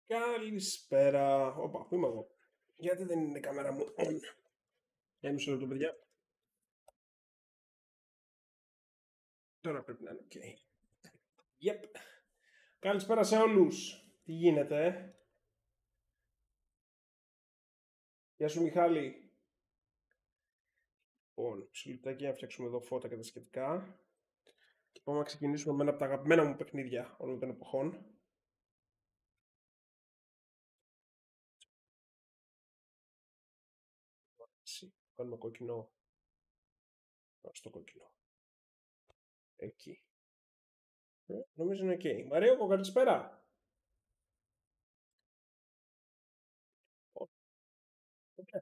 Καλησπέρα. Όπα, πού είμαι εγώ? Γιατί δεν είναι η κάμερα μου on? Για μισό λεπτό, παιδιά. Τώρα πρέπει να είναι ok. Yep. Καλησπέρα σε όλους. Τι γίνεται? Γεια σου, Μιχάλη. Λοιπόν, μισό λεπτάκι να φτιάξουμε εδώ φώτα και τα σχετικά. Και πάμε να ξεκινήσουμε με ένα από τα αγαπημένα μου παιχνίδια όλων των εποχών. Κάνουμε κόκκινο. Στο κόκκινο. Εκεί. Νομίζω είναι ok. Μαρίο, καλησπέρα. Okay.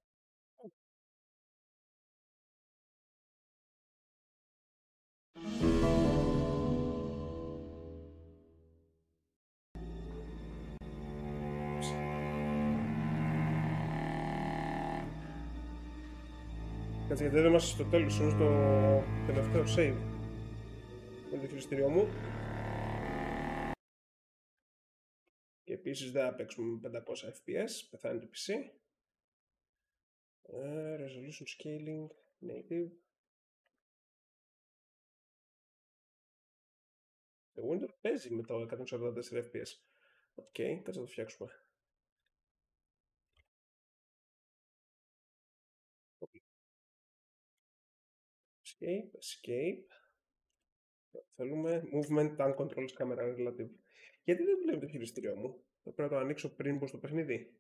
Κάτσε, γιατί δεν είμαστε στο τέλος, είναι στο τελευταίο save. Με το χειριστήριό μου. Και επίσης δεν θα παίξουμε με 500 fps, πεθάνει το PC. Resolution scaling, native. Το Windows παίζει με το 144 fps. Οκ, κάτσε να το φτιάξουμε. Escape. Θέλουμε movement and controls camera relative. Γιατί δεν δουλεύει το χειριστήριό μου? Θα πρέπει να το ανοίξω πριν μπω στο παιχνίδι.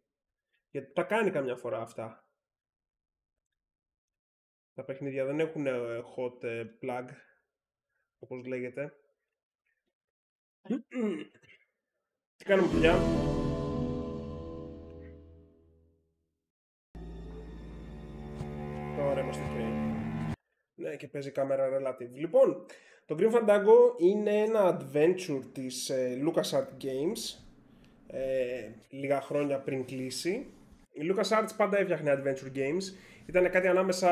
Γιατί τα κάνει καμιά φορά αυτά. Τα παιχνίδια δεν έχουν hot plug, όπως λέγεται. Τι κάνουμε, παιδιά? Τώρα είμαστε ok. Ναι, και παίζει κάμερα relative. Λοιπόν, το Grim Fandango είναι ένα adventure της LucasArts Games, λίγα χρόνια πριν κλείσει. Η LucasArts πάντα έφτιαχνε adventure games. Ήταν κάτι ανάμεσα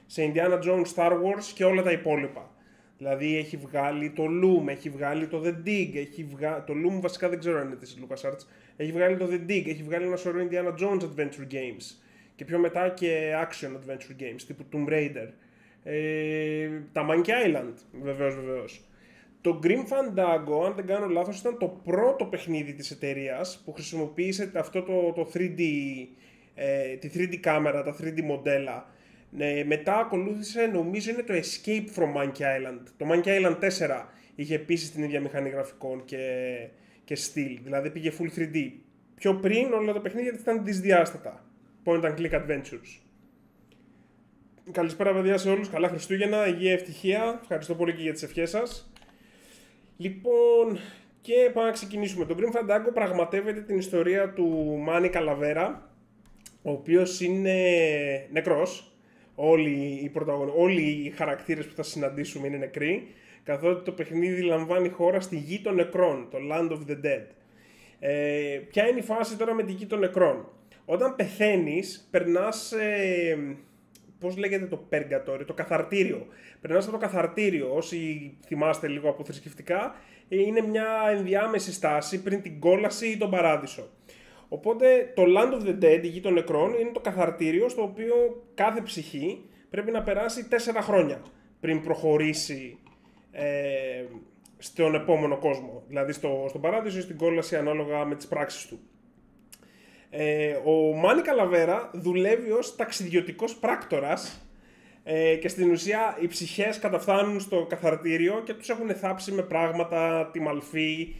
σε Indiana Jones, Star Wars και όλα τα υπόλοιπα. Δηλαδή έχει βγάλει το Loom, έχει βγάλει το The Dig, το Loom βασικά δεν ξέρω αν είναι της LucasArts. Έχει βγάλει το The Dig, έχει βγάλει ένα σωρό Indiana Jones adventure games. Και πιο μετά και action adventure games, τύπου Tomb Raider. Τα Monkey Island, βεβαίως. Το Grim Fandango, αν δεν κάνω λάθος, ήταν το πρώτο παιχνίδι της εταιρείας που χρησιμοποίησε αυτό το 3D, τη 3D κάμερα, τα 3D μοντέλα. Μετά ακολούθησε, νομίζω είναι το Escape from Monkey Island. Το Monkey Island 4 είχε επίσης την ίδια μηχανή γραφικών και στυλ, δηλαδή πήγε full 3D. Πιο πριν όλα τα παιχνίδια ήταν δυσδιάστατα. Point and click adventures. Καλησπέρα, παιδιά, σε όλους. Καλά Χριστούγεννα, υγεία, ευτυχία. Ευχαριστώ πολύ και για τις ευχές σας. Λοιπόν, και πάμε να ξεκινήσουμε. Το Grim Fandango πραγματεύεται την ιστορία του Μάνι Καλαβέρα, ο οποίος είναι νεκρός. Όλοι οι χαρακτήρες που θα συναντήσουμε είναι νεκροί, καθότι το παιχνίδι λαμβάνει χώρα στη γη των νεκρών, το Land of the Dead. Ποια είναι η φάση τώρα με τη γη των νεκρών? Όταν πεθαίνεις, περνάς... πώς λέγεται το Purgatory, το καθαρτήριο. Περνάς από το καθαρτήριο, όσοι θυμάστε λίγο από θρησκευτικά, είναι μια ενδιάμεση στάση πριν την κόλαση ή τον παράδεισο. Οπότε το Land of the Dead, η γη των νεκρών, είναι το καθαρτήριο στο οποίο κάθε ψυχή πρέπει να περάσει 4 χρόνια πριν προχωρήσει στον επόμενο κόσμο. Δηλαδή στον παράδεισο ή στην κόλαση ανάλογα με τις πράξεις του. Ο Μάνι Καλαβέρα δουλεύει ως ταξιδιωτικός πράκτορας και στην ουσία οι ψυχές καταφθάνουν στο καθαρτήριο και τους έχουν θάψει με πράγματα, τη μαλφή,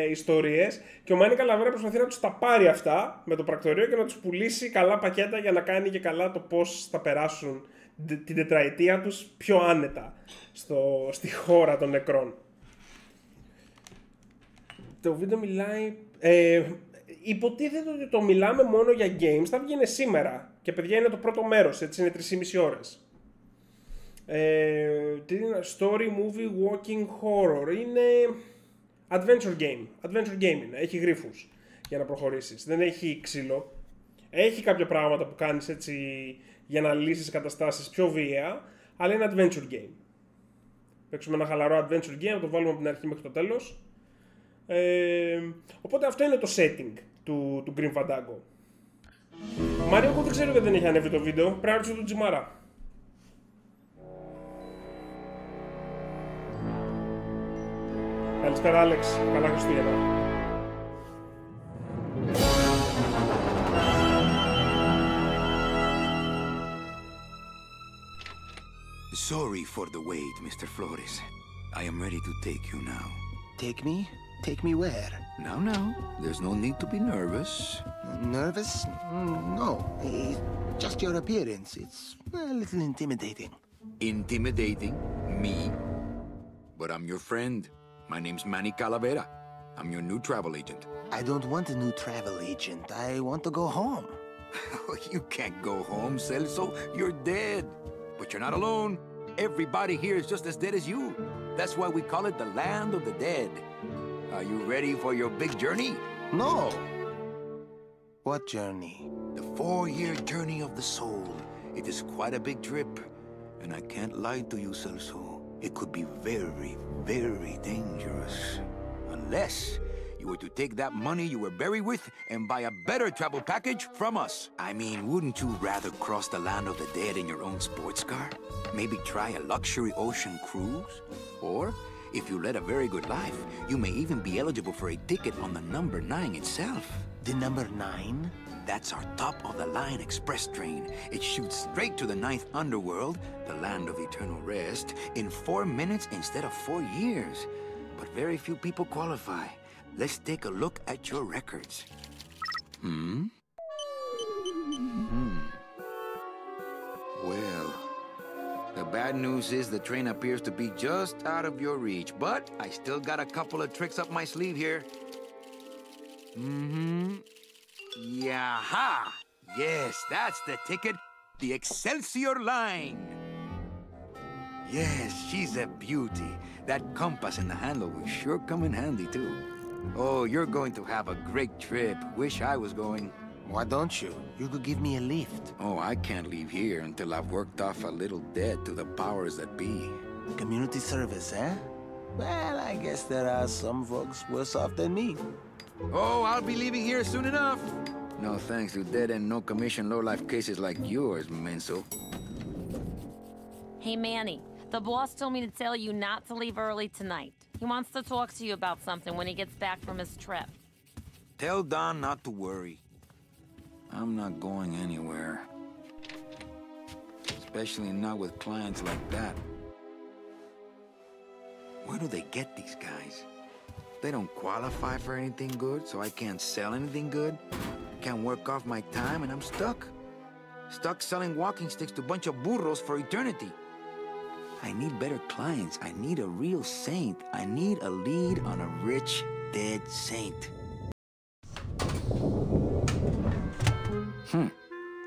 ιστορίες, και ο Μάνι Καλαβέρα προσπαθεί να τους τα πάρει αυτά με το πρακτορείο και να τους πουλήσει καλά πακέτα για να κάνει και καλά το πώς θα περάσουν την τετραετία τους πιο άνετα στη χώρα των νεκρών. Το βίντεο μιλάει... υποτίθεται ότι το μιλάμε μόνο για games, θα βγαίνει σήμερα. Και παιδιά είναι το πρώτο μέρος, έτσι είναι 3,5 ώρες. Τι είναι? Story, movie, walking, horror. Είναι adventure game. Adventure game είναι, έχει γρίφους για να προχωρήσεις. Δεν έχει ξύλο. Έχει κάποια πράγματα που κάνεις έτσι για να λύσεις καταστάσεις πιο βίαια, αλλά είναι adventure game. Παίξουμε ένα χαλαρό adventure game, να το βάλουμε από την αρχή μέχρι το τέλος. Οπότε αυτό είναι το setting του Grim Fandango. Μάριο, εγώ δεν ξέρω γιατί δεν έχει ανέβει το βίντεο. Πρέπει να ρωτήσω τον Τζιμάρα. Καλησπέρα, Άλεξ. Καλά Χριστούγεννα. Sorry for the wait, Mr. Flores. I am ready to take you now. Take me? Take me where? Now, there's no need to be nervous. Nervous? No. It's just your appearance. It's a little intimidating. Intimidating? Me? But I'm your friend. My name's Manny Calavera. I'm your new travel agent. I don't want a new travel agent. I want to go home. You can't go home, Celso. You're dead. But you're not alone. Everybody here is just as dead as you. That's why we call it the land of the dead. Are you ready for your big journey? No. What journey? The 4-year journey of the soul. It is quite a big trip. And I can't lie to you, Celso. It could be very, very dangerous. Unless you were to take that money you were buried with and buy a better travel package from us. I mean, wouldn't you rather cross the land of the dead in your own sports car? Maybe try a luxury ocean cruise? Or, if you led a very good life, you may even be eligible for a ticket on the number 9 itself. The number 9? That's our top-of-the-line express train. It shoots straight to the 9th underworld, the land of eternal rest, in 4 minutes instead of 4 years. But very few people qualify. Let's take a look at your records. Well, the bad news is the train appears to be just out of your reach, but I still got a couple of tricks up my sleeve here. Yaha! Yes, that's the ticket. The Excelsior line. Yes, she's a beauty. That compass in the handle will sure come in handy, too. Oh, you're going to have a great trip. Wish I was going. Why don't you? You could give me a lift. Oh, I can't leave here until I've worked off a little debt to the powers that be. Community service, eh? Well, I guess there are some folks worse off than me. Oh, I'll be leaving here soon enough. No thanks to dead-end, no-commission, low-life cases like yours, Menso. Hey, Manny. The boss told me to tell you not to leave early tonight. He wants to talk to you about something when he gets back from his trip. Tell Don not to worry. I'm not going anywhere. Especially not with clients like that. Where do they get these guys? They don't qualify for anything good, so I can't sell anything good. Can't work off my time, and I'm stuck. Stuck selling walking sticks to a bunch of burros for eternity. I need better clients. I need a real saint. I need a lead on a rich, dead saint.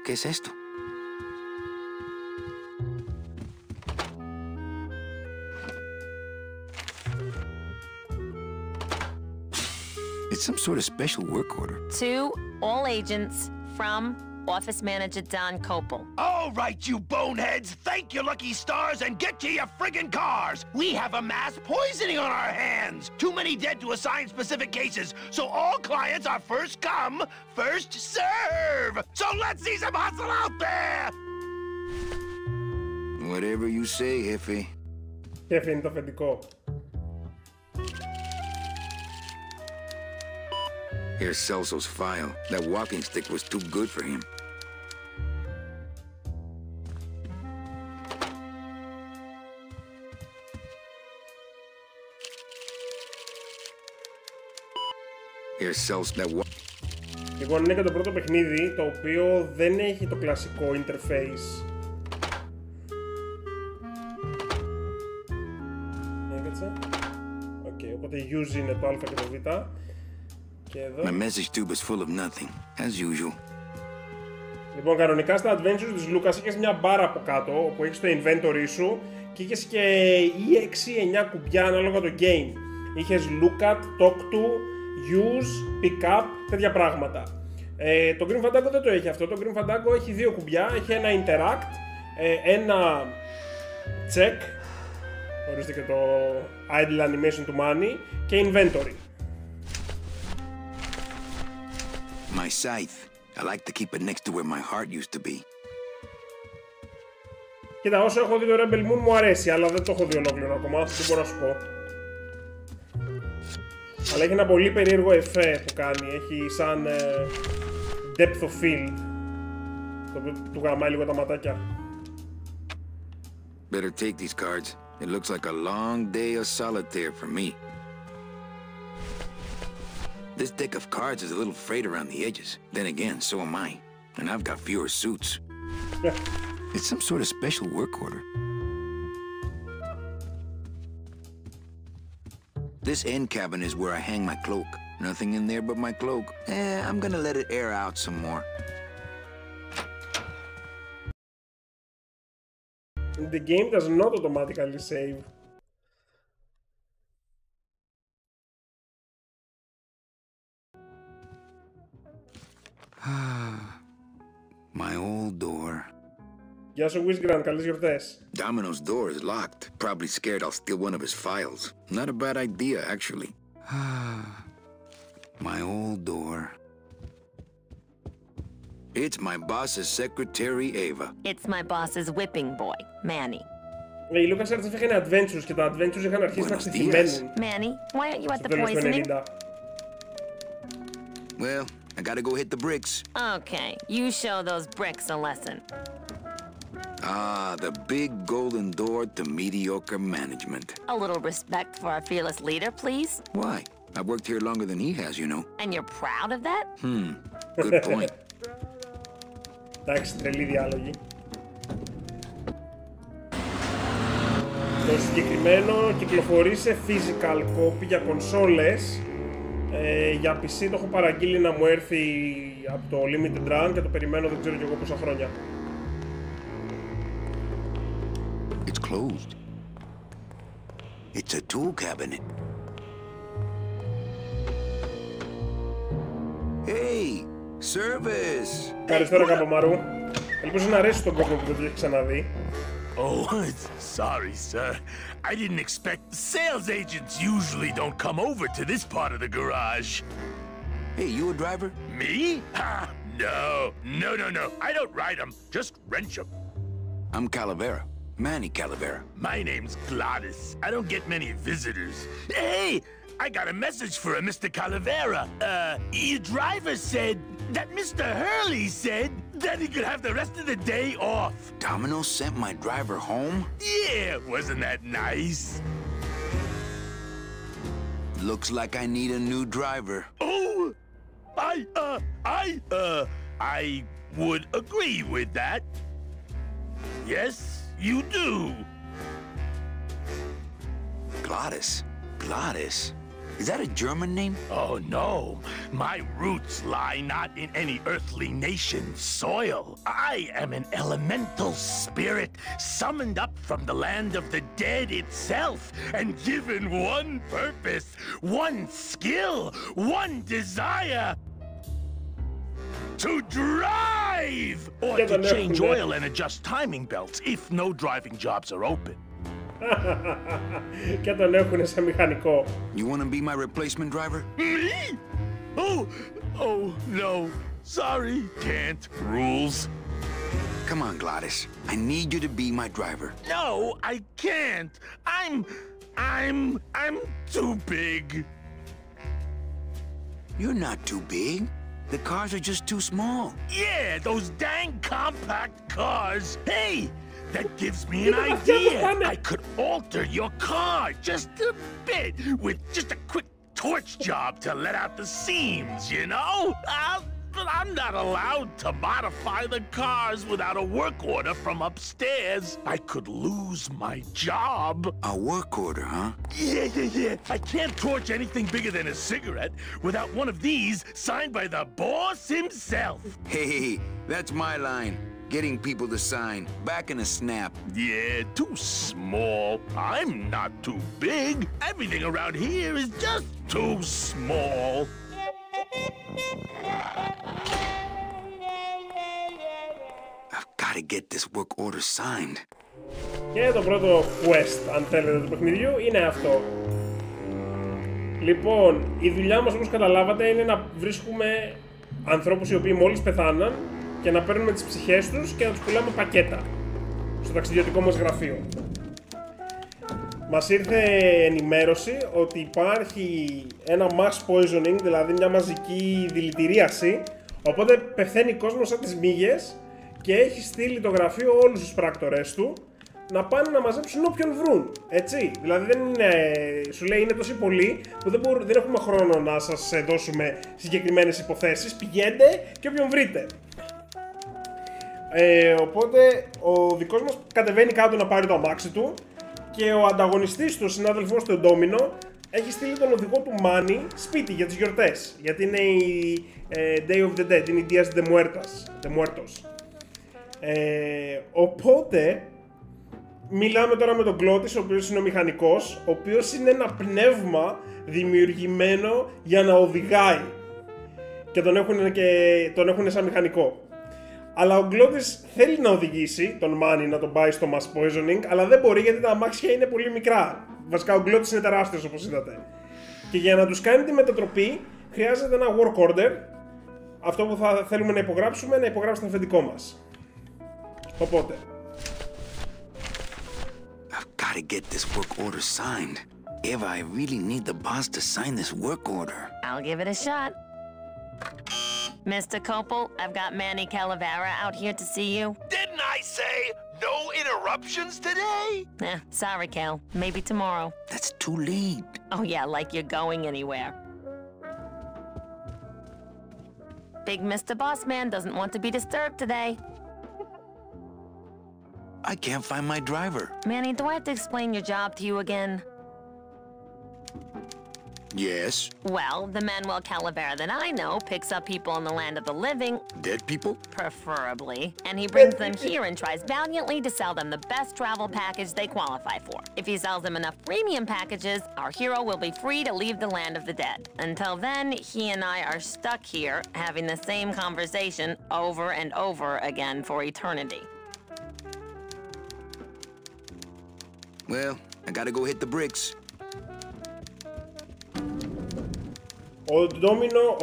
¿Qué es esto? It's some sort of special work order. To all agents from Office Manager Don Copel. All right, you boneheads, thank your lucky stars and get to your friggin' cars. We have a mass poisoning on our hands. Too many dead to assign specific cases, so all clients are first come, first serve. So let's see some hustle out there. Whatever you say, Jefe. Jefe είναι το αφεντικό. Here's Celso's file. That walking stick was too good for him. Here's Celso. That Λοιπόν, είναι και το πρώτο παιχνίδι το οποίο δεν έχει το κλασικό interface. Έκατσε. Οκ, οπότε use είναι το α και το β. Και εδώ. My message tube is full of nothing, as usual. Λοιπόν, κανονικά στα adventures της Λούκας είχες μια μπάρα από κάτω όπου έχεις το inventory σου και είχες και ή 6-9 κουμπιά ανάλογα το game. Είχες look at, talk to, use, pick up, τέτοια πράγματα. Το Grim Fandango δεν το έχει αυτό. Το Grim Fandango έχει δύο κουμπιά. Έχει ένα interact, ένα check, ορίστε και το idle animation του money, και inventory. My scythe. I like to keep it next to where my heart used to be. Κοίτα, όσο έχω δει το Rebel Moon μου αρέσει, αλλά δεν το έχω δει ολόκληρο ακόμα, δεν μπορώ να σου πω. Αλλά έχει ένα πολύ περίεργο εφέ που κάνει, έχει σαν depth of field, το οποίο του γαμάει λίγο τα ματάκια. Better take these cards. It looks like a long day of solitaire for me. This deck of cards is a little frayed around the edges. Then again, so am I. And I've got fewer suits. It's some sort of special work order. This end cabin is where I hang my cloak. Nothing in there but my cloak. I'm gonna let it air out some more. The game does not automatically save. My old door. Γεια σου, Wizgrand, καλές γιορτές. Domino's door is locked. Probably scared I'll steal one of his files. Not a bad idea, actually. My old door. It's my boss's secretary, Ava. It's my boss's whipping boy, Manny. Η LucasArts έφερε adventures και τα adventures είχαν αρχίσει να ξεθυμένουν. Manny, why aren't you at the Στο τέλος του poisoning? 90. Well, I gotta go hit the bricks. Okay, you show those bricks a lesson. Ah, the big golden door to mediocre management. A little respect for our fearless leader, please. Why? I've worked here longer than he has, you know. And you're proud of that? Good point. Εντάξει, τρελή διάλογη. Το συγκεκριμένο κυκλοφορεί σε physical copy για κονσόλες. Για PC το έχω παραγγείλει να μου έρθει από το Limited Run και το περιμένω δεν ξέρω κι εγώ πόσα χρόνια. It's closed. It's a tool cabinet. Hey, service! Ευχαριστώ ρε Καπαμαρού. Ελπίζω να αρέσει τον κόσμο που δεν το έχει ξαναδεί. Oh, sorry, sir. I didn't expect... Sales agents usually don't come over to this part of the garage. Hey, you a driver? Me? Ha! No. I don't ride them, just wrench them. I'm Calavera. Manny Calavera. My name's Gladys. I don't get many visitors. Hey! I got a message for a Mr. Calavera. Your driver said that Mr. Hurley said that he could have the rest of the day off. Domino sent my driver home? Yeah, wasn't that nice? Looks like I need a new driver. Oh! I would agree with that. Yes, you do. Gladys? Gladys? Is that a German name? Oh, no. My roots lie not in any earthly nation's soil. I am an elemental spirit summoned up from the land of the dead itself and given one purpose, one skill, one desire. To drive! Or to change oil and adjust timing belts if no driving jobs are open. Και τον έχουνε σε μηχανικό. You wanna be my replacement driver? Me? Oh, no. Sorry. Can't. Rules. Come on, Gladys. I need you to be my driver. No, I can't. I'm too big. You're not too big. The cars are just too small. Yeah, those dang compact cars. Hey! That gives me an idea. I could alter your car just a bit with just a quick torch job to let out the seams, you know? But I'm not allowed to modify the cars without a work order from upstairs. I could lose my job. A work order, huh? Yeah. I can't torch anything bigger than a cigarette without one of these signed by the boss himself. Hey, that's my line. Getting people to sign. Back in a snap. Yeah, too small. I'm not too big. Everything around here is just too small. I've got to get this work order signed. Και το πρώτο quest, αν θέλετε, του παιχνιδιού είναι αυτό. Λοιπόν, η δουλειά μας, όπως καταλάβατε, είναι να βρίσκουμε ανθρώπους οι οποίοι μόλις πεθάναν και να παίρνουμε τις ψυχές τους και να τους πουλάμε πακέτα στο ταξιδιωτικό μας γραφείο. Μας ήρθε ενημέρωση ότι υπάρχει ένα mass poisoning, δηλαδή μια μαζική δηλητηρίαση, οπότε πεθαίνει κόσμος σαν τις μύγες και έχει στείλει το γραφείο όλους τους πράκτορες του να πάνε να μαζέψουν όποιον βρουν, έτσι. Δηλαδή δεν είναι, σου λέει είναι τόσοι πολλοί που δεν έχουμε χρόνο να σας δώσουμε συγκεκριμένες υποθέσεις, πηγαίνετε και όποιον βρείτε. Οπότε ο δικός μας κατεβαίνει κάτω να πάρει το αμάξι του και ο ανταγωνιστής του, ο συνάδελφός του, ο Ντόμινο, έχει στείλει τον οδηγό του Μάνι σπίτι για τις γιορτές. Γιατί είναι η Day of the Dead, είναι η Días de Muertos. Οπότε μιλάμε τώρα με τον Κλώτης, ο οποίος είναι ο μηχανικός, ο οποίος είναι ένα πνεύμα δημιουργημένο για να οδηγάει. Και τον έχουν σαν μηχανικό. Αλλά ο Γκλώτης θέλει να οδηγήσει τον Μάνι να τον πάει στο mass poisoning, αλλά δεν μπορεί γιατί τα αμάξια είναι πολύ μικρά. Βασικά ο Γκλώτης είναι τεράστιος όπως είδατε. Και για να τους κάνει τη μετατροπή χρειάζεται ένα work order. Αυτό που θα θέλουμε να υπογράψουμε, να υπογράψουμε το αφεντικό μας. Οπότε I've got to get this work order signed. Eva, I really need the boss to sign this work order. I'll give it a shot. Mr. Copel, I've got Manny Calavera out here to see you. Didn't I say no interruptions today? Sorry, Cal. Maybe tomorrow. That's too late. Oh yeah, like you're going anywhere. Big Mr. Bossman doesn't want to be disturbed today. I can't find my driver. Manny, do I have to explain your job to you again? Yes. Well, the Manuel Calavera that I know picks up people in the land of the living. Dead people? Preferably. And he brings them here and tries valiantly to sell them the best travel package they qualify for. If he sells them enough premium packages, our hero will be free to leave the land of the dead. Until then, he and I are stuck here having the same conversation over and over again for eternity. Well, I gotta go hit the bricks. ο Ντόμινο,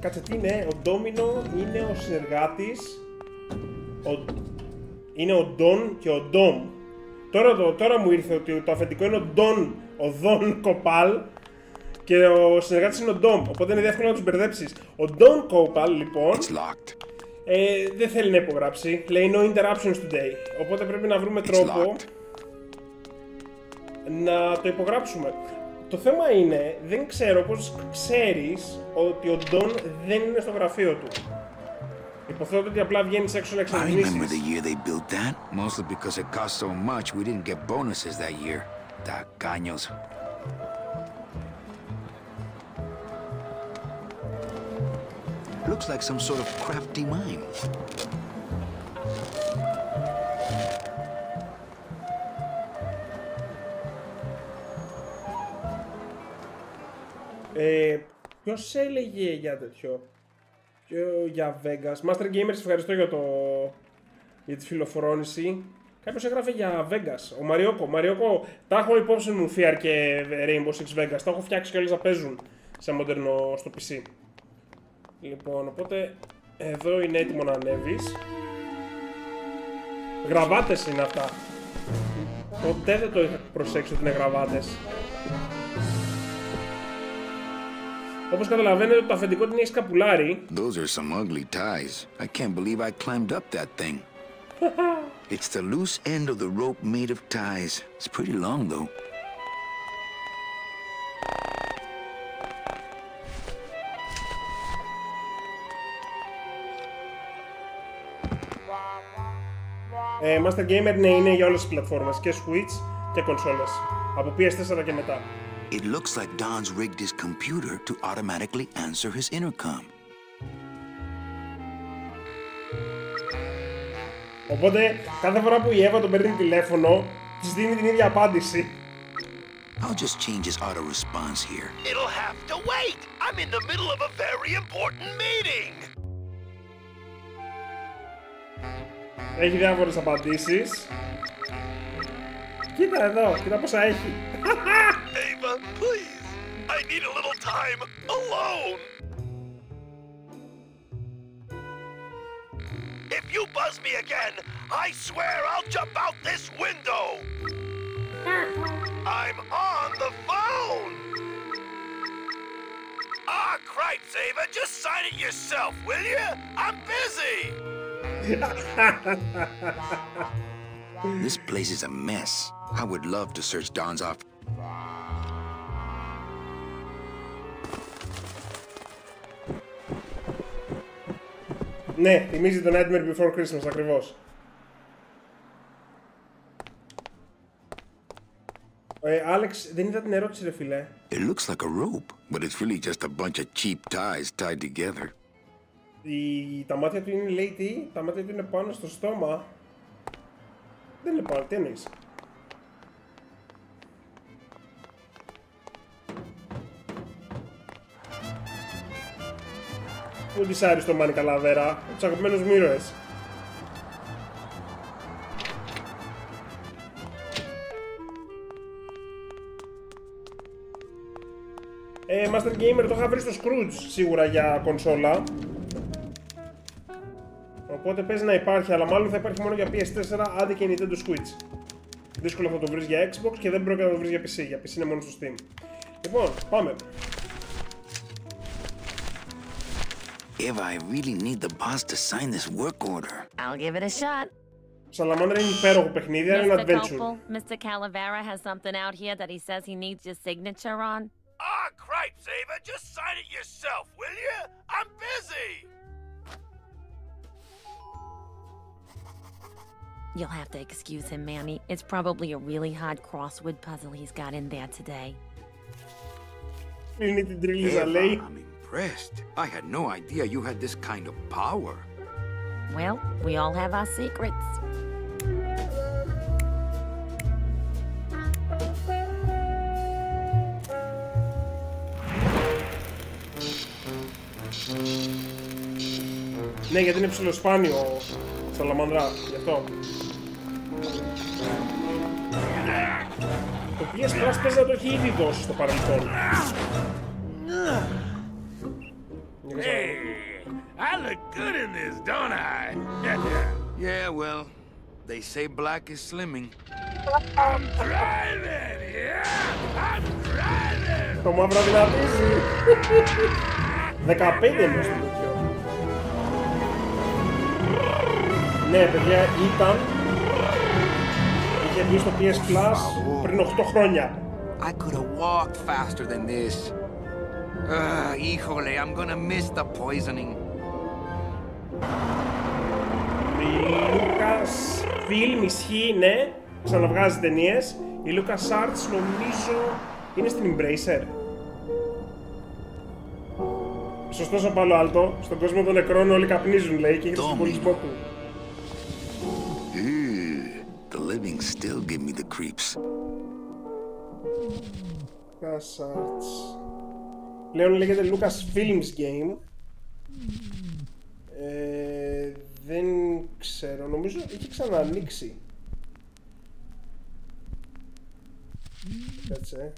κάτσε τι είναι, ο Ντόμινο είναι ο συνεργάτης, είναι ο Ντόν και ο Ντόμ. Τώρα μου ήρθε ότι το αφεντικό είναι ο Δον Κοπάλ και ο συνεργάτης είναι ο Ντόμ, οπότε είναι εύκολο να τους μπερδέψεις. Ο Ντόν Κοπάλ λοιπόν δεν θέλει να υπογράψει, λέει no interruptions today, οπότε πρέπει να βρούμε τρόπο να το υπογράψουμε. Το θέμα είναι, δεν ξέρω πώς ξέρεις ότι ο Ντόν δεν είναι στο γραφείο του. Υποθέτω ότι απλά βγαίνεις έξω να εξαγγλίσεις. I remember the year they built that, mostly because it cost so much we didn't get bonuses that year. Tacaños. Looks like some sort of crafty mine. Ποιος έλεγε για τέτοιο, για Vegas. Master Gamers, ευχαριστώ για τη φιλοφρόνηση. Κάποιος έγραφε για Vegas. Ο Μαριόκο, τα έχω υπόψη μου VR και Rainbow Six Vegas. Τα έχω φτιάξει και όλες να παίζουν σε μοντέρνο στο PC. Λοιπόν, οπότε εδώ είναι έτοιμο να ανέβεις. Γραβάτες είναι αυτά. Ποτέ δεν το είχα προσέξει ότι είναι γραβάτες. Όπως καταλαβαίνετε, το αφεντικό την έχει σκαπουλάρει. Those are some ugly ties. I can't believe I climbed up that thing. It's the loose end of the rope made of ties. It's pretty long, though. Master Gamer, ναι, είναι για όλες τις πλατφόρμες, και Switch και κονσόλες. Από PS4 και μετά. It looks like Don's rigged his computer to automatically answer his intercom. Οπότε, κάθε φορά που η Εύα τον παίρνει τηλέφωνο, της δίνει την ίδια απάντηση. I'll just change his auto response here. It'll have to wait. I'm in the middle of a very important meeting. Έχει διάφορες απαντήσεις. Κοίτα εδώ, κοίτα πόσα έχει. Ava, please. I need a little time alone. If you buzz me again, I swear I'll jump out this window! I'm on the phone! Ah, cripes, Ava, just sign it yourself, will you? I'm busy! This place is a mess. I would love to search Don's office. Ναι, θυμίζει το Nightmare Before Christmas ακριβώς. Άλεξ, δεν είδα την ερώτηση ρε φίλε. It looks like a rope, but it's really just a bunch of cheap ties tied together. Τα μάτια του είναι, λέει τι, τα μάτια του είναι πάνω στο στόμα. Δεν είναι πάνω, τι εννοείς. Πού της άρεσε το Μάνι Καλαβέρα, τους αγαπημένους μου ήρωες. Master Gamer το είχα βρει στο Scrooge σίγουρα για κονσόλα. Οπότε παίζει να υπάρχει, αλλά μάλλον θα υπάρχει μόνο για PS4, άντε και Nintendo Switch. Δύσκολο θα το βρεις για Xbox και δεν πρόκειται να το βρεις για PC. Για PC είναι μόνο στο Steam. Λοιπόν, πάμε. Eva, I really need the boss to sign this work order. I'll give it a shot. Salamander είναι υπέροχο παιχνίδι, είναι ένα adventure. Mr. Calavera has something out here that he says he needs your signature on. Ah, cripes, Ava, just sign it yourself, will you? I'm busy! You'll have to excuse him, Manny. It's probably a really hard crossword puzzle he's got in there today. Είναι την τριλίζα, Eva, λέει. I'm impressed. I had no idea you had this kind of power. Well, we all have our secrets. Ναι, γιατί είναι ψιλοσπάνιο Σαλαμάνδρα, γι' αυτό. Το PS Plus παίζει να το έχει ήδη δώσει στο παρελθόν. Hey, I look good in this, don't I? Yeah, well, they say black is slimming. I'm driving, yeah! I'm driving! Το μαύρο δυνατίζει. 15 ενός το τέτοιο. Ναι, παιδιά, είχε βγει στο PS Plus πριν 8 χρόνια. I could have walked faster than this. Híjole, I'm gonna miss the poisoning. Η Lucas Film ισχύει, ναι, ξαναβγάζει ταινίες. Η Lucas Arts νομίζω είναι στην Embracer. Σωστός ο Πάλο Άλτο, στον κόσμο των νεκρών όλοι καπνίζουν, λέει, και έχει τον συμβολισμό του. The living still give me the creeps. Lucas Arts. Πλέον λέγεται Lucas Films Game. Δεν ξέρω, νομίζω είχε ξαναανοίξει. Κάτσε.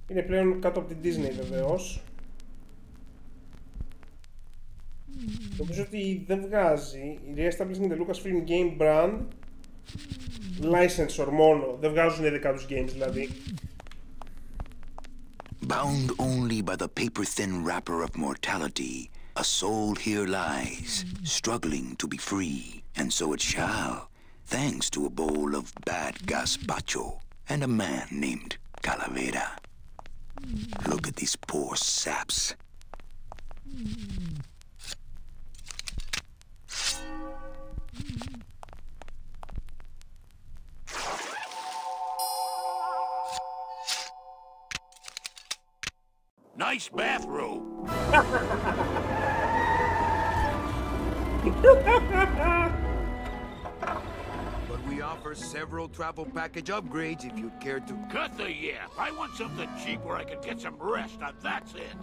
Είναι πλέον κάτω από την Disney βεβαίως. Νομίζω ότι δεν βγάζει. Re-establishing the Lucasfilm Game Brand Licensor μόνο. Δεν βγάζουν ειδικά τους games δηλαδή. Bound only by the paper-thin wrapper of mortality, a soul here lies, struggling to be free, and so it shall, thanks to a bowl of bad gazpacho and a man named Calavera. Look at these poor saps. Nice bathrobe. But we offer several travel package upgrades if you'd care to. Cut the yap. I want something cheap where I can get some rest, and that's it.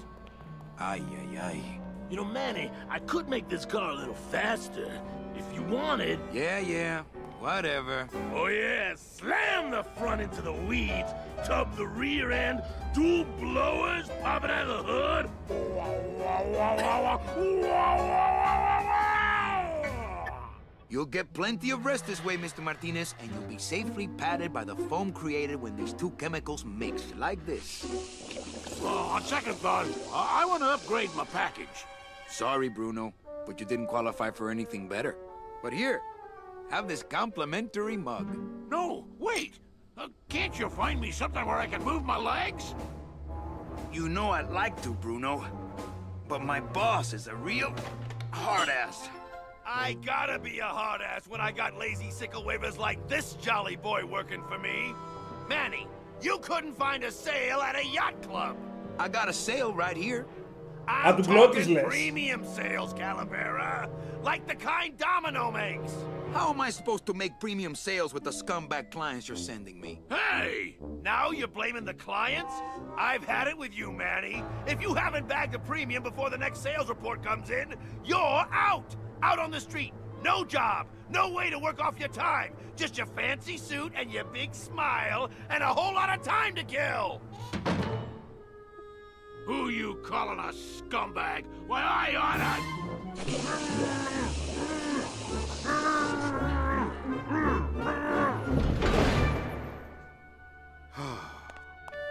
Ay, ay, ay. You know, Manny, I could make this car a little faster if you wanted. Yeah, whatever. Oh yeah, slam the front into the weeds, tub the rear end, dual blowers popping out of the hood. You'll get plenty of rest this way, Mr. Martinez, and you'll be safely padded by the foam created when these two chemicals mix, like this. On second thought, I want to upgrade my package. Sorry, Bruno, but you didn't qualify for anything better. But here, have this complimentary mug. No, wait! Can't you find me something where I can move my legs? You know I'd like to, Bruno, but my boss is a real hard-ass. I gotta be a hard-ass when I got lazy sickle wavers like this jolly boy working for me. Manny, you couldn't find a sale at a yacht club. I got a sale right here. I'm talking premium sales, Calavera. Like the kind Domino makes. How am I supposed to make premium sales with the scumbag clients you're sending me? Hey! Now you're blaming the clients? I've had it with you, Manny. If you haven't bagged a premium before the next sales report comes in, you're out! Out on the street. No job. No way to work off your time. Just your fancy suit and your big smile and a whole lot of time to kill. Who you calling a scumbag? Why, I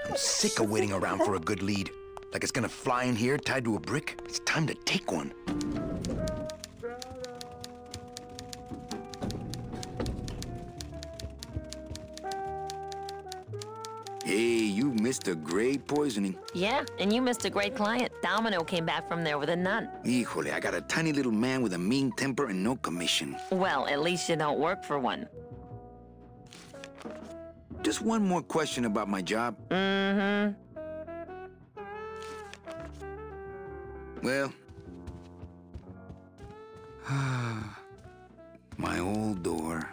I'm sick of waiting around for a good lead. Like it's gonna fly in here tied to a brick. It's time to take one. Hey, you missed a great poisoning. Yeah, and you missed a great client. Domino came back from there with a none. Híjole, I got a tiny little man with a mean temper and no commission. Well, at least you don't work for one. Just one more question about my job. Mm-hmm. Well... my old door.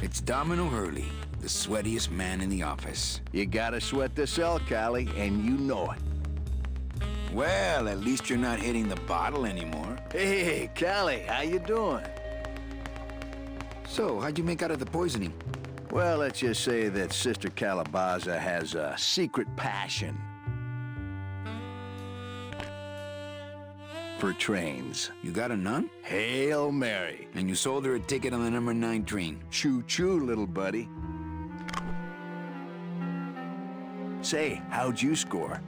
It's Domino Hurley, the sweatiest man in the office. You gotta sweat to sell, Callie, and you know it. Well, at least you're not hitting the bottle anymore. Hey, Callie, how you doing? So, how'd you make out of the poisoning? Well, let's just say that Sister Calabaza has a secret passion for trains. You got a nun? Hail Mary. And you sold her a ticket on the number 9 train. Choo-choo, little buddy. Say, how'd you score?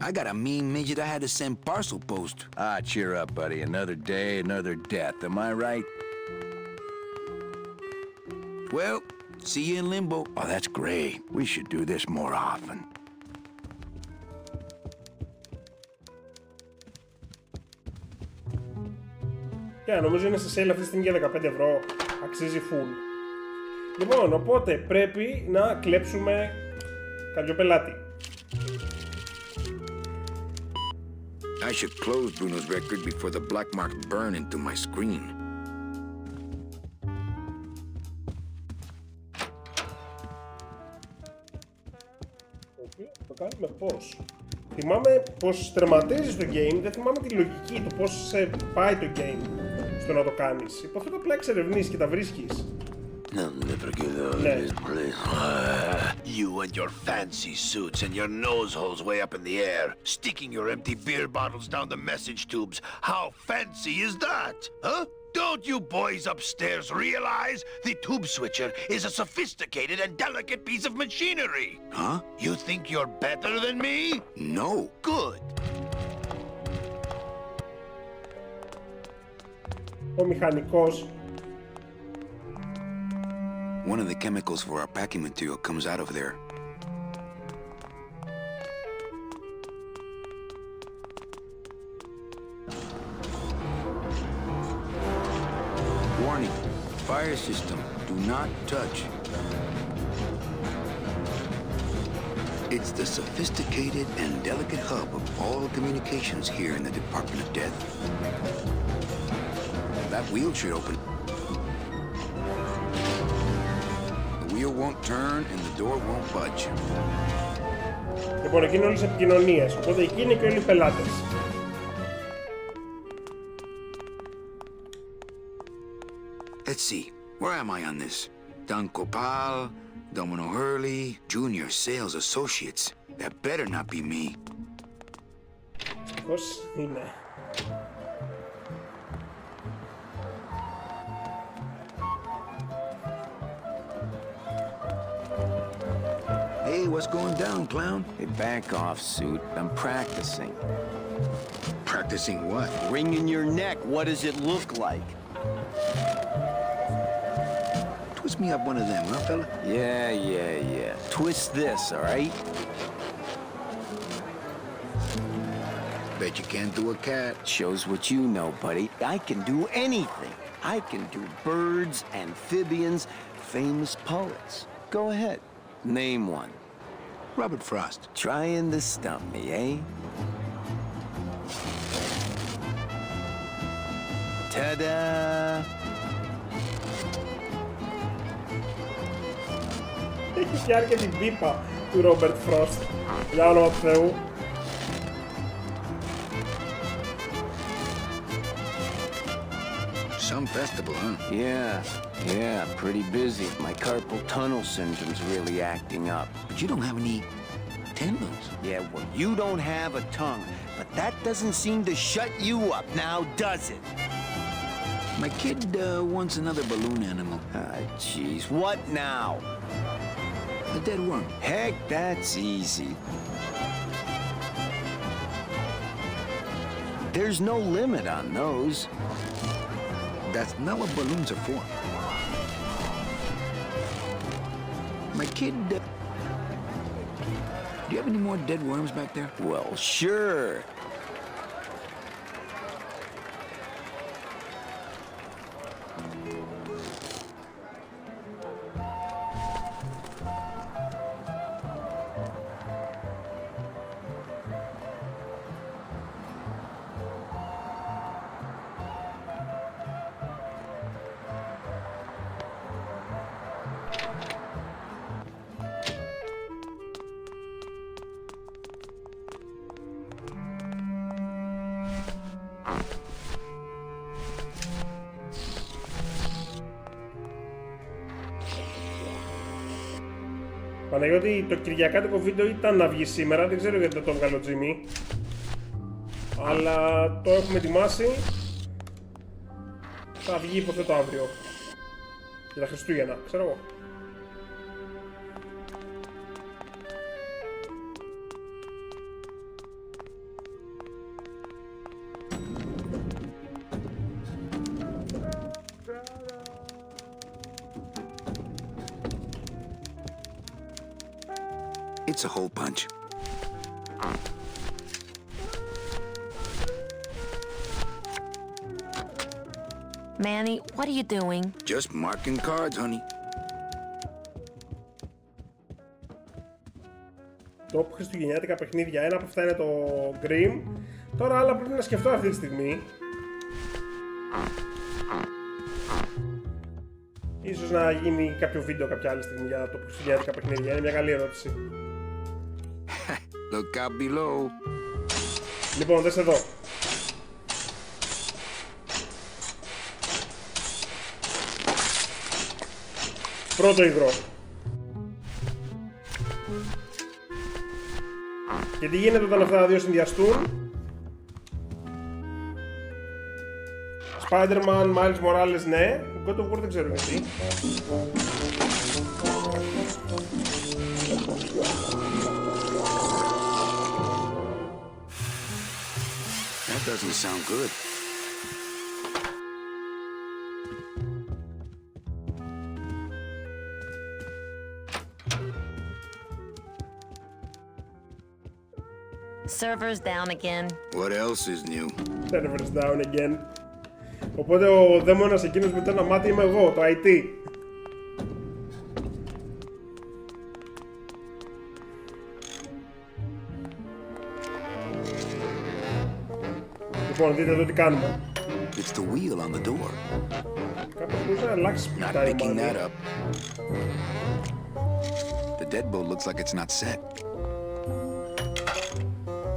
I got a mean midget I had to send parcel post. Ah, cheer up, buddy. Another day, another death. Am I right? Well, see you in limbo. Oh, that's great. We should do this more often. Νομίζω είναι σε sale αυτή τη στιγμή για 15 ευρώ. Αξίζει full. Λοιπόν, οπότε πρέπει να κλέψουμε κάποιο πελάτη. I should close Bruno's record before the black marks burn into my screen. Το κάνουμε πώς? Θυμάμαι πως τερματίζεις το game, δεν θυμάμαι τη λογική, το πώς σε πάει το game στο να το κάνεις. Υποθέτω απλά εξερευνήσεις και τα βρίσκεις. I'll never get out of this place. You and your fancy suits and your nose holes way up in the air, sticking your empty beer bottles down the message tubes. How fancy is that? Huh? Don't you boys upstairs realize the tube switcher is a sophisticated and delicate piece of machinery? Huh? You think you're better than me? No. Good. Ο μηχανικός. One of the chemicals for our packing material comes out of there. Warning, fire system, do not touch. It's the sophisticated and delicate hub of all communications here in the Department of Death. That wheel should open. The wheel won't turn and the door won't budge. Λοιπόν, εκεί είναι όλες οι επικοινωνίες, οπότε εκεί είναι και όλοι οι πελάτες. Let's see, where am I on this? Don Copal, Domino Hurley, Junior Sales Associates. That better not be me. Πώς είναι? what's going down, clown. Hey, back off, suit. I'm practicing. Practicing what? Wringing your neck. What does it look like? Twist me up one of them, huh, fella? Yeah. Twist this, all right? Bet you can't do a cat. Shows what you know, buddy. I can do anything. I can do birds, amphibians, famous poets. Go ahead. Name one. Robert Frost. Trying to stump me, eh? Ta-da! Έχει και άρκετη μπίπα του Ρόμπερτ Φρόστ. Για όνομα του Θεού. Some festival, huh? Yeah, pretty busy. My carpal tunnel syndrome's really acting up. But you don't have any tendons. Yeah, well, you don't have a tongue, but that doesn't seem to shut you up now, does it? My kid wants another balloon animal. Ah, jeez, what now? A dead worm. Heck, that's easy. There's no limit on those. That's not what balloons are for. My kid... do you have any more dead worms back there? Well, sure. Παναγιώτη, το κυριακάτικο βίντεο ήταν να βγει σήμερα, δεν ξέρω γιατί δεν το έβγαλε ο Τζίμι. Αλλά το έχουμε ετοιμάσει. Θα βγει υποθέτω αύριο. Για τα Χριστούγεννα, ξέρω εγώ. It's a hole punch. Manny, what are you doing? Just marking cards, honey. Top χριστουγεννιάτικα παιχνίδια. Ένα από αυτά είναι το Grim. Τώρα άλλα πρέπει να σκεφτώ αυτή τη στιγμή. Ίσως να γίνει κάποιο βίντεο κάποια άλλη στιγμή για το χριστουγεννιάτικα παιχνίδια. Είναι μια καλή ερώτηση. Look out below. Λοιπόν, δες εδώ. Πρώτο υγρό. Και τι γίνεται όταν αυτά τα δύο συνδυαστούν? Spider-Man, Miles Morales, ναι. God of War δεν ξέρω γιατί. That doesn't sound good. Servers down again. What else is new? Servers down again. Οπότε ο δαίμονας εκείνος με το ένα μάτι είμαι εγώ, το IT. Λοιπόν, δείτε εδώ τι κάνουμε. It's the wheel on the door. Κάπως μπορείς να αλλάξεις Not τα picking ημάδια. that up. The deadbolt looks like it's not set.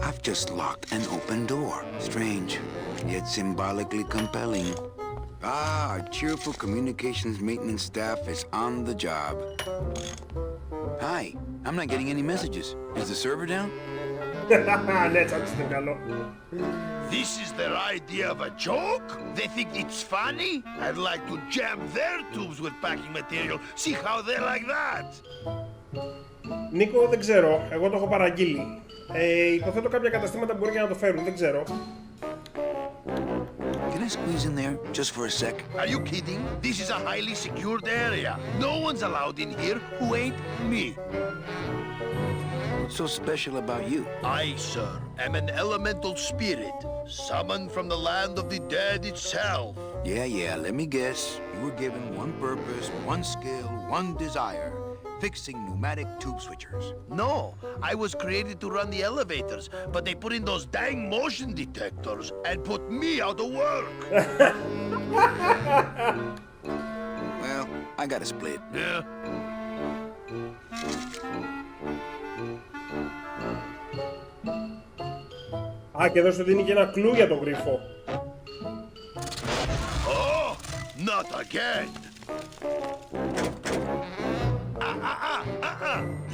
I've just locked an open door. Strange, yet symbolically compelling. Ah, our cheerful communications maintenance staff is on the job. Hi, I'm not getting any messages. Is the server down? Ναι, τσάτσι είναι καλό. This is their idea of a joke? They think it's funny? I'd like to jam their tubes with packing material. See how they like that? Νίκο, δεν ξέρω. Εγώ το έχω παραγγείλει. Υποθέτω κάποια καταστήματα μπορεί και να το φέρουν. Δεν ξέρω. Can I squeeze in there just for a sec? Are you kidding? This is a highly secured area. No one's allowed in here who ain't me. What's so special about you? I, sir, am an elemental spirit, summoned from the land of the dead itself. Yeah, let me guess. You were given one purpose, one skill, one desire. Fixing pneumatic tube switchers. No, I was created to run the elevators, but they put in those dang motion detectors and put me out of work. Well, I got a split. Yeah. Α, και εδώ σου δίνει και ένα κλου για τον γρίφο. Oh, not again.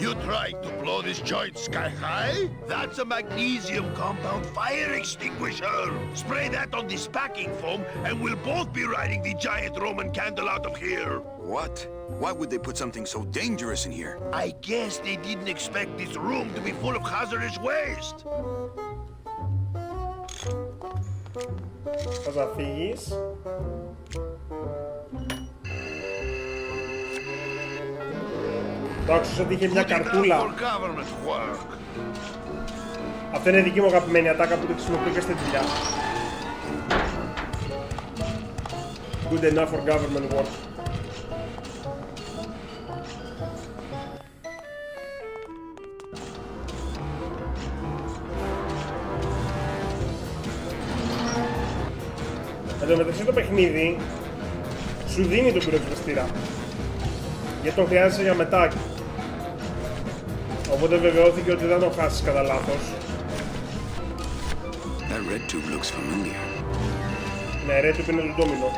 You trying to blow this joint sky high? That's a magnesium compound fire extinguisher. Spray that on this packing foam and we'll both be riding the giant Roman candle out of here. What? Why would they put something so dangerous in here? I guess they didn't expect this room to be full of hazardous waste. Θα θα φύγεις. Το άκουσες ότι είχε μια καρτούλα. Αυτό είναι δική μου αγαπημένη ατάκα που το χρησιμοποιώ και στη δουλειά. Good enough for government work. Εν τω μεταξύ το παιχνίδι σου δίνει τον πυροσβεστήρα, γιατί τον χρειάζεσαι για μετά. Οπότε βεβαιώθηκε ότι δεν τον χάσεις κατά λάθος. That red tube looks familiar. Ναι, red tube είναι το ντόμινο.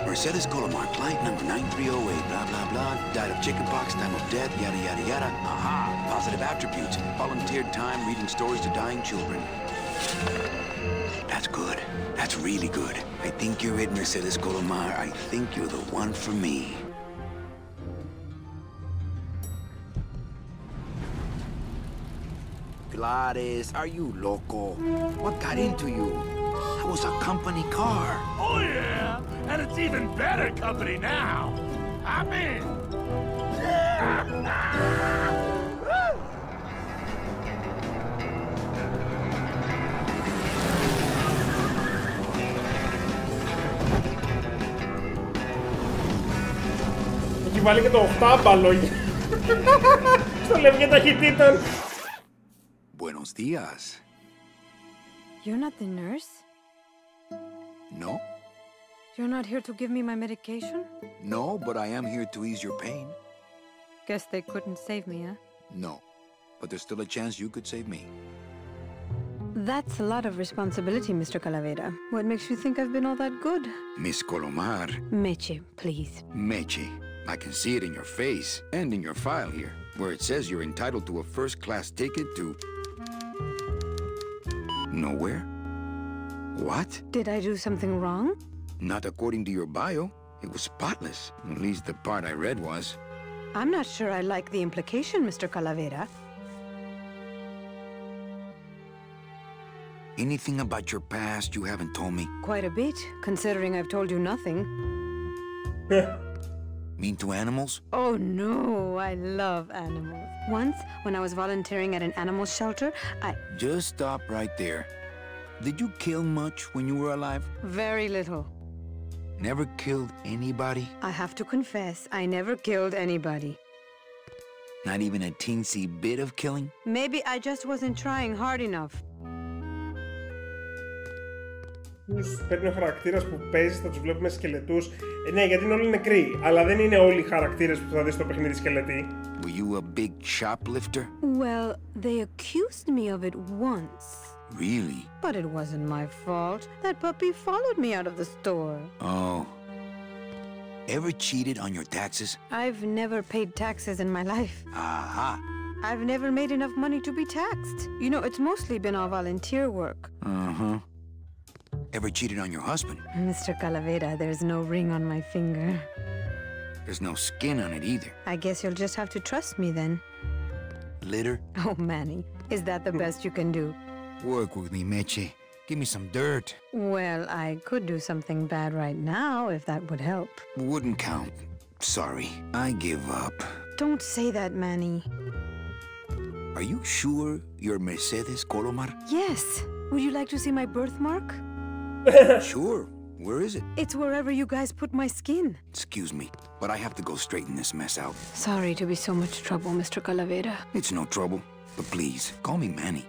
Mercedes Colomar, client number 9308, blah, blah, blah. Died of chickenpox, time of death, yada, yada, yada. Aha! Positive attributes. Volunteered time reading stories to dying children. That's good. That's really good. I think you're it, Mercedes Colomar. I think you're the one for me. Gladys, are you loco? What got into you? That was a company car. Oh yeah, and it's even better company now. I'm in. Έχει βάλει και το οχτάμπαλο στο λευγέ ταχυτήτων. Buenos días. You're not the nurse? No? You're not here to give me my medication? No, but I am here to ease your pain. Guess they couldn't save me, huh? No. But there's still a chance you could save me. That's a lot of responsibility, Mr. Calavera. What makes you think I've been all that good? Miss Colomar. Meche, please. Meche. I can see it in your face and in your file here, where it says you're entitled to a first-class ticket to... nowhere? What? Did I do something wrong? Not according to your bio. It was spotless. At least the part I read was. I'm not sure I like the implication, Mr. Calavera. Anything about your past you haven't told me? Quite a bit, considering I've told you nothing. Mean to animals? Oh no, I love animals. Once, when I was volunteering at an animal shelter, Just stop right there. Did you kill much when you were alive? Very little. Never killed anybody? I have to confess, I never killed anybody. Not even a teensy bit of killing? Maybe I just wasn't trying hard enough. Παίρνει ο χαρακτήρας που παίζει, θα τους βλέπουμε σκελετούς. Ναι, γιατί είναι όλοι νεκροί, αλλά δεν είναι όλοι οι χαρακτήρες που θα δεις στο παιχνίδι σκελετοί. Were you a big shoplifter? Well, they accused me of it once. Really? But it wasn't my fault. That puppy followed me out of the store. Oh. Ever cheated on your taxes? I've never paid taxes in my life. Aha. I've never made enough money to be taxed. You know, it's mostly been all volunteer work. Uh-huh. Ever cheated on your husband? Mr. Calavera, there's no ring on my finger. There's no skin on it either. I guess you'll just have to trust me then. Litter? Oh, Manny, is that the best you can do? Work with me, Meche. Give me some dirt. Well, I could do something bad right now if that would help. Wouldn't count. Sorry, I give up. Don't say that, Manny. Are you sure you're Mercedes Colomar? Yes. Would you like to see my birthmark? Sure. Where is it? It's wherever you guys put my skin. Excuse me, but I have to go straighten this mess out. Sorry to be so much trouble, Mr. Calavera. It's no trouble, but please, call me Manny.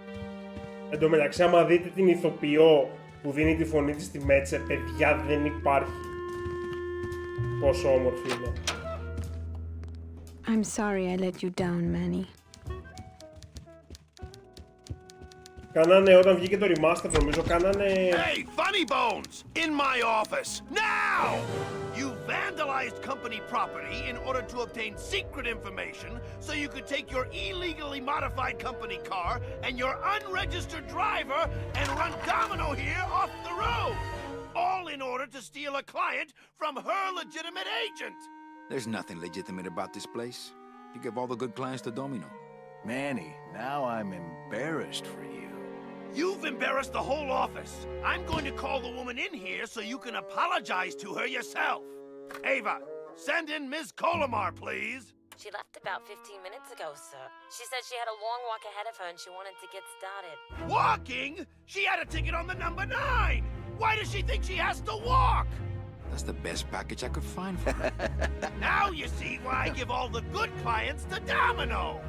Εν τω μεταξύ, άμα δείτε την ηθοποιό που δίνει τη φωνή της στη Μέτσε, παιδιά, δεν υπάρχει. Πόσο όμορφη είναι. I'm sorry I let you down, Manny. Κάνανε, όταν βγήκε το remaster, νομίζω, κάνανε... Hey, funny bones! In my office! Now! You vandalized company property in order to obtain secret information so you could take your illegally modified company car and your unregistered driver and run Domino here off the road! All in order to steal a client from her legitimate agent! There's nothing legitimate about this place. You give all the good clients to Domino. Manny, now I'm embarrassed for you. You've embarrassed the whole office. I'm going to call the woman in here so you can apologize to her yourself. Ava, send in Ms. Colomar, please. She left about 15 minutes ago, sir. She said she had a long walk ahead of her and she wanted to get started. Walking? She had a ticket on the number 9. Why does she think she has to walk? That's the best package I could find for her. Now you see why I give all the good clients to Domino.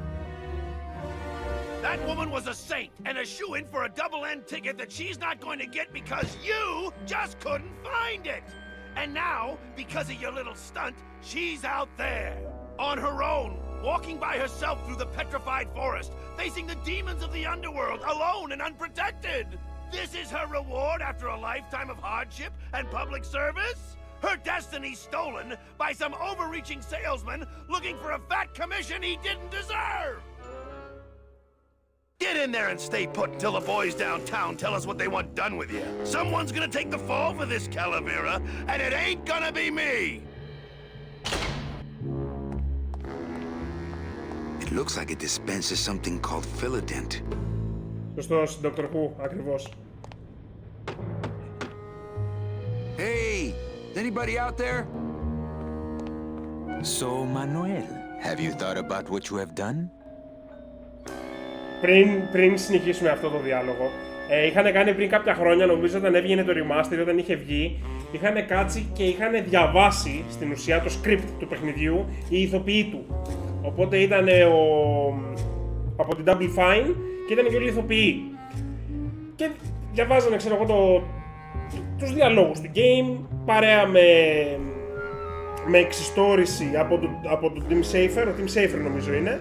That woman was a saint and a shoo-in for a double-end ticket that she's not going to get because you just couldn't find it. And now, because of your little stunt, she's out there, on her own, walking by herself through the petrified forest, facing the demons of the underworld, alone and unprotected. This is her reward after a lifetime of hardship and public service? Her destiny stolen by some overreaching salesman looking for a fat commission he didn't deserve! Get in there and stay put until the boys downtown tell us what they want done with you. Someone's gonna take the fall for this Calavera, and it ain't gonna be me! It looks like it dispenses something called Philodent. Σωστός, Dr. Who, ακριβώς. Hey! Is anybody out there? So, Manuel, have you thought about what you have done? Πριν συνεχίσουμε αυτό το διάλογο, είχαν κάνει πριν κάποια χρόνια, νομίζω όταν έβγαινε το remaster, όταν είχε βγει, είχαν κάτσει και είχαν διαβάσει στην ουσία το script του παιχνιδιού οι ηθοποιοί του. Οπότε ήταν από την Double Fine και ήταν και όλοι οι ηθοποιοί. Και διαβάζανε, ξέρω εγώ, τους διαλόγους του game, παρέα με εξιστόρηση από το Tim Schafer, ο Tim Schafer νομίζω είναι.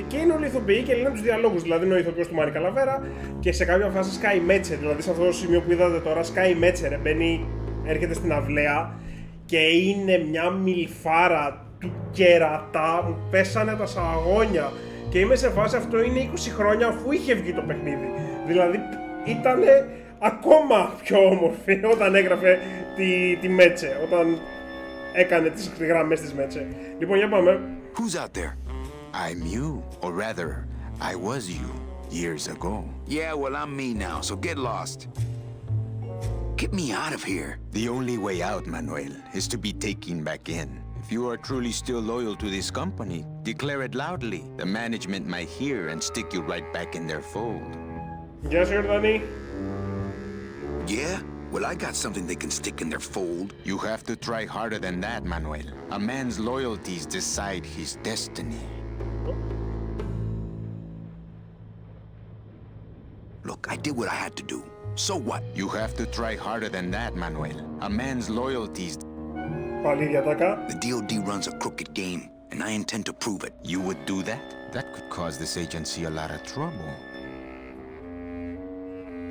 Και είναι όλοι ηθοποιοί και λένε τους διαλόγους. Δηλαδή είναι ο ηθοποιός του Μάνι Καλαβέρα και σε κάποια φάση σκάει Μέτσε. Δηλαδή σε αυτό το σημείο που είδατε τώρα, σκάει Μέτσε, μπαίνει, έρχεται στην αυλαία και είναι μια μιλφάρα του κερατά. Μου πέσανε τα σαγόνια και είμαι σε φάση, αυτό είναι 20 χρόνια αφού είχε βγει το παιχνίδι. Δηλαδή ήταν ακόμα πιο όμορφη όταν έγραφε τη Μέτσε, όταν έκανε τις γραμμές της Μέτσε. Λοιπόν, για πάμε. Who's out there? I'm you, or rather, I was you, years ago. Yeah, well, I'm me now, so get lost. Get me out of here. The only way out, Manuel, is to be taken back in. If you are truly still loyal to this company, declare it loudly. The management might hear and stick you right back in their fold. Γεια σου, Ιορδάνη. Yeah? Well, I got something they can stick in their fold. You have to try harder than that, Manuel. A man's loyalties decide his destiny. Look, I did what I had to do. So what? You have to try harder than that, Manuel. A man's loyalties... Πάλι διατάκα. The DOD runs a crooked game, and I intend to prove it. You would do that? That could cause this agency a lot of trouble.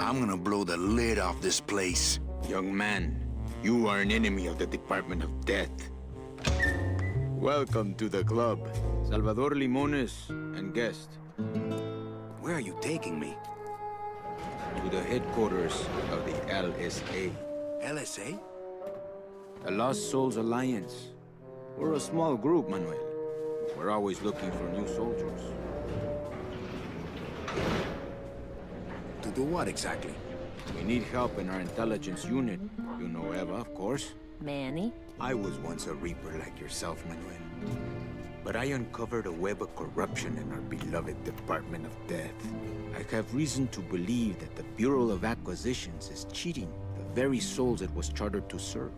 I'm gonna blow the lid off this place. Young man, you are an enemy of the Department of Death. Welcome to the club. Salvador Limones and guest. Where are you taking me? To the headquarters of the LSA. LSA? The Lost Souls Alliance. We're a small group, Manuel. We're always looking for new soldiers. To do what exactly? We need help in our intelligence unit. You know Eva, of course. Manny? I was once a Reaper like yourself, Manuel. But I uncovered a web of corruption in our beloved Department of Death. I have reason to believe that the Bureau of Acquisitions is cheating the very souls it was chartered to serve.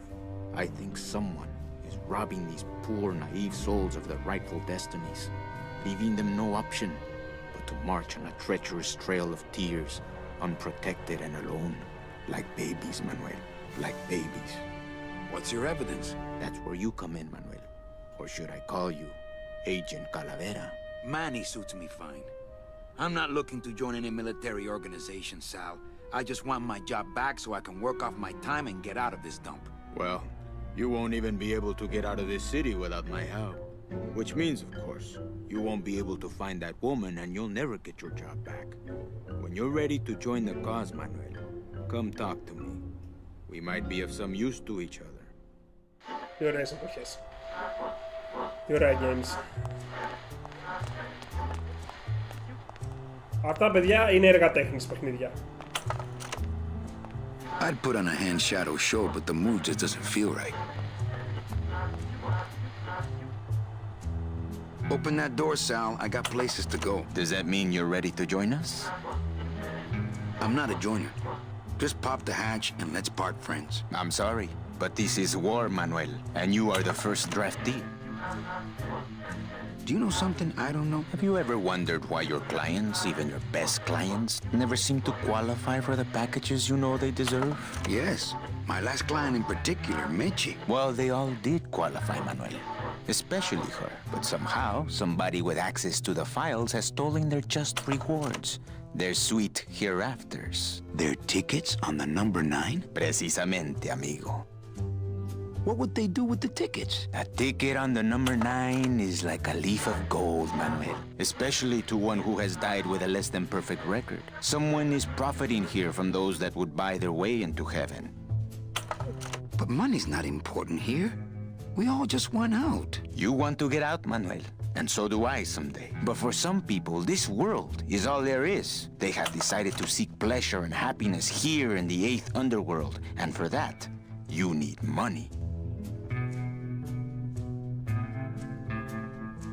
I think someone is robbing these poor, naive souls of their rightful destinies, leaving them no option but to march on a treacherous trail of tears, unprotected and alone. Like babies, Manuel. Like babies. What's your evidence? That's where you come in, Manuel. Or should I call you Agent Calavera? Manny suits me fine. I'm not looking to join any military organization, Sal. I just want my job back so I can work off my time and get out of this dump. Well, you won't even be able to get out of this city without my help. Which means, of course, you won't be able to find that woman and you'll never get your job back. When you're ready to join the cause, Manuel, come talk to me. We might be of some use to each other. Τι ωραίες εποχές. Τι ωραία games. Αυτά, παιδιά, είναι έργα τέχνης παιχνίδια. I'd put on a hand shadow show, but the mood just doesn't feel right. Open that door, Sal. I got places to go. Does that mean you're ready to join us? I'm not a joiner. Just pop the hatch and let's part friends. I'm sorry, but this is war, Manuel, and you are the first draftee. Do you know something I don't know? Have you ever wondered why your clients, even your best clients, never seem to qualify for the packages you know they deserve? Yes. My last client in particular, Meche. Well, they all did qualify, Manuel. Especially her. But somehow, somebody with access to the files has stolen their just rewards. Their sweet hereafters. Their tickets on the number 9? Precisamente, amigo. What would they do with the tickets? A ticket on the number 9 is like a leaf of gold, Manuel. Especially to one who has died with a less than perfect record. Someone is profiting here from those that would buy their way into heaven. But money's not important here. We all just want out. You want to get out, Manuel. And so do I someday. But for some people, this world is all there is. They have decided to seek pleasure and happiness here in the 8th underworld. And for that, you need money.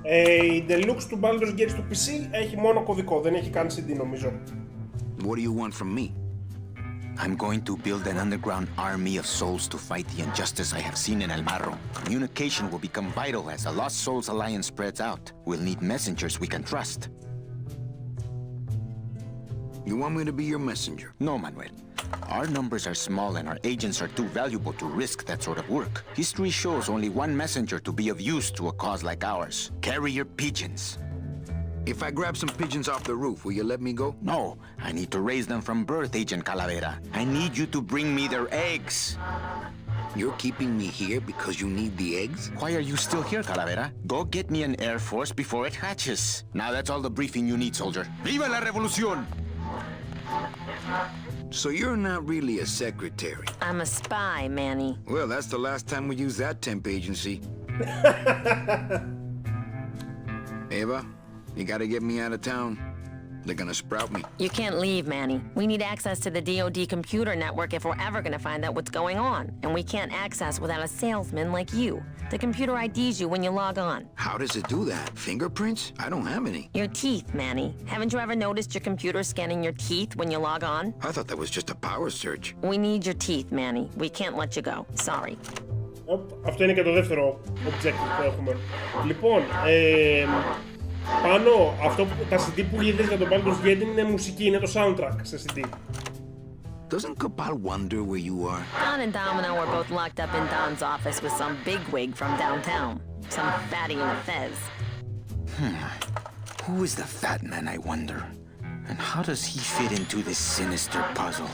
Η Deluxe του Baldur's Gate στο PC έχει μόνο κωδικό, δεν έχει καν CD νομίζω. What do you want from me? I'm going to build an underground army of souls to fight the injustice I have seen in El Marro. Communication will become vital as the Lost Souls Alliance spreads out. We'll need messengers we can trust. You want me to be your messenger? No, Manuel. Our numbers are small and our agents are too valuable to risk that sort of work. History shows only one messenger to be of use to a cause like ours. Carrier pigeons. If I grab some pigeons off the roof, will you let me go? No, I need to raise them from birth, Agent Calavera. I need you to bring me their eggs. You're keeping me here because you need the eggs? Why are you still here, Calavera? Go get me an Air Force before it hatches. Now that's all the briefing you need, soldier. Viva la revolución! So you're not really a secretary? I'm a spy, Manny. Well, that's the last time we used that temp agency. Eva, you gotta get me out of town. They're gonna sprout me. You can't leave, Manny. We need access to the DoD computer network if we're ever gonna find out what's going on. And we can't access without a salesman like you. The computer IDs you when you log on. How does it do that? Fingerprints? I don't have any. Your teeth, Manny. Haven't you ever noticed your computer scanning your teeth when you log on? I thought that was just a power search. We need your teeth, Manny. We can't let you go. Sorry. Αυτό είναι και το δεύτερο objective που έχουμε. Λοιπόν, πάνω, τα CD που είδες για τον Baldur's Gate είναι μουσική, είναι το soundtrack σε CD. Doesn't Cabal wonder where you are? Don and Domino were both locked up in Don's office with some bigwig from downtown. Some fatty in a fez. Who is the fat man, I wonder? And how does he fit into this sinister puzzle?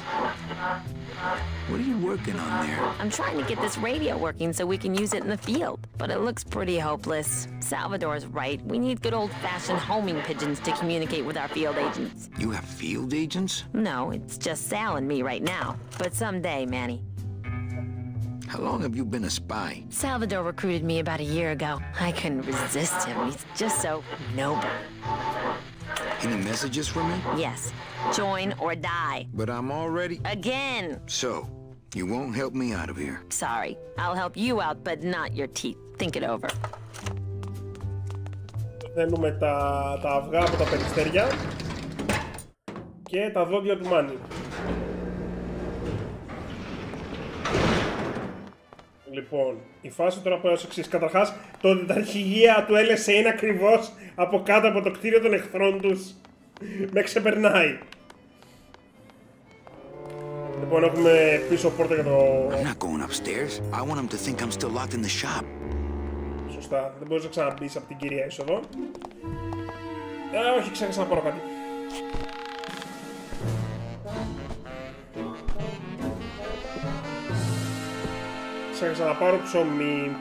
What are you working on there? I'm trying to get this radio working so we can use it in the field, but it looks pretty hopeless. Salvador's right. We need good old-fashioned homing pigeons to communicate with our field agents. You have field agents? No, it's just Sal and me right now. But someday, Manny. How long have you been a spy? Salvador recruited me about a year ago. I couldn't resist him. He's just so noble. Any messages for me? Yes. Join or die. But I'm already... Again. So, you won't help me out of here. Sorry. I'll help you out, but not your teeth. Think it over. Θέλουμε τα αυγά από τα περιστέρια και τα δόντια του Μάνι. Λοιπόν, η φάση τώρα πάει ως εξής. Καταρχάς, το ότι τα αρχηγεία του LSA είναι ακριβώς από κάτω από το κτίριο των εχθρών τους με ξεπερνάει. Λοιπόν, έχουμε πίσω πόρτα για το... I'm not going upstairs. I want him to think I'm still locked in the shop. Σωστά, δεν μπορείς να ξαναμπείς από την κυρία είσοδο. Όχι, ξέχασα να πάρω κάτι. Ξέχασα να πάρω ψωμί.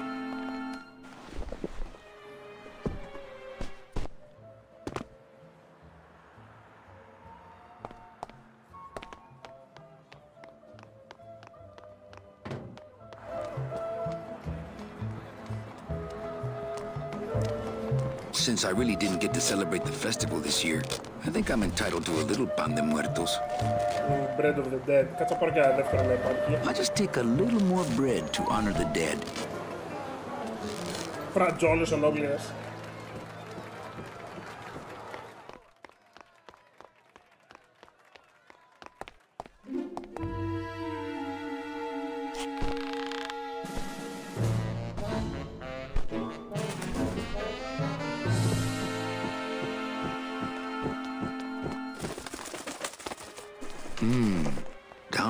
Since I really didn't get to celebrate the festival this year, I think I'm entitled to a little pan de muertos. Bread of the dead. Κάτσα πάρω και ένα δεύτερο να υπάρχει. I'll just take a little more bread to honor the dead. Φρατζόλες ολόκληρες.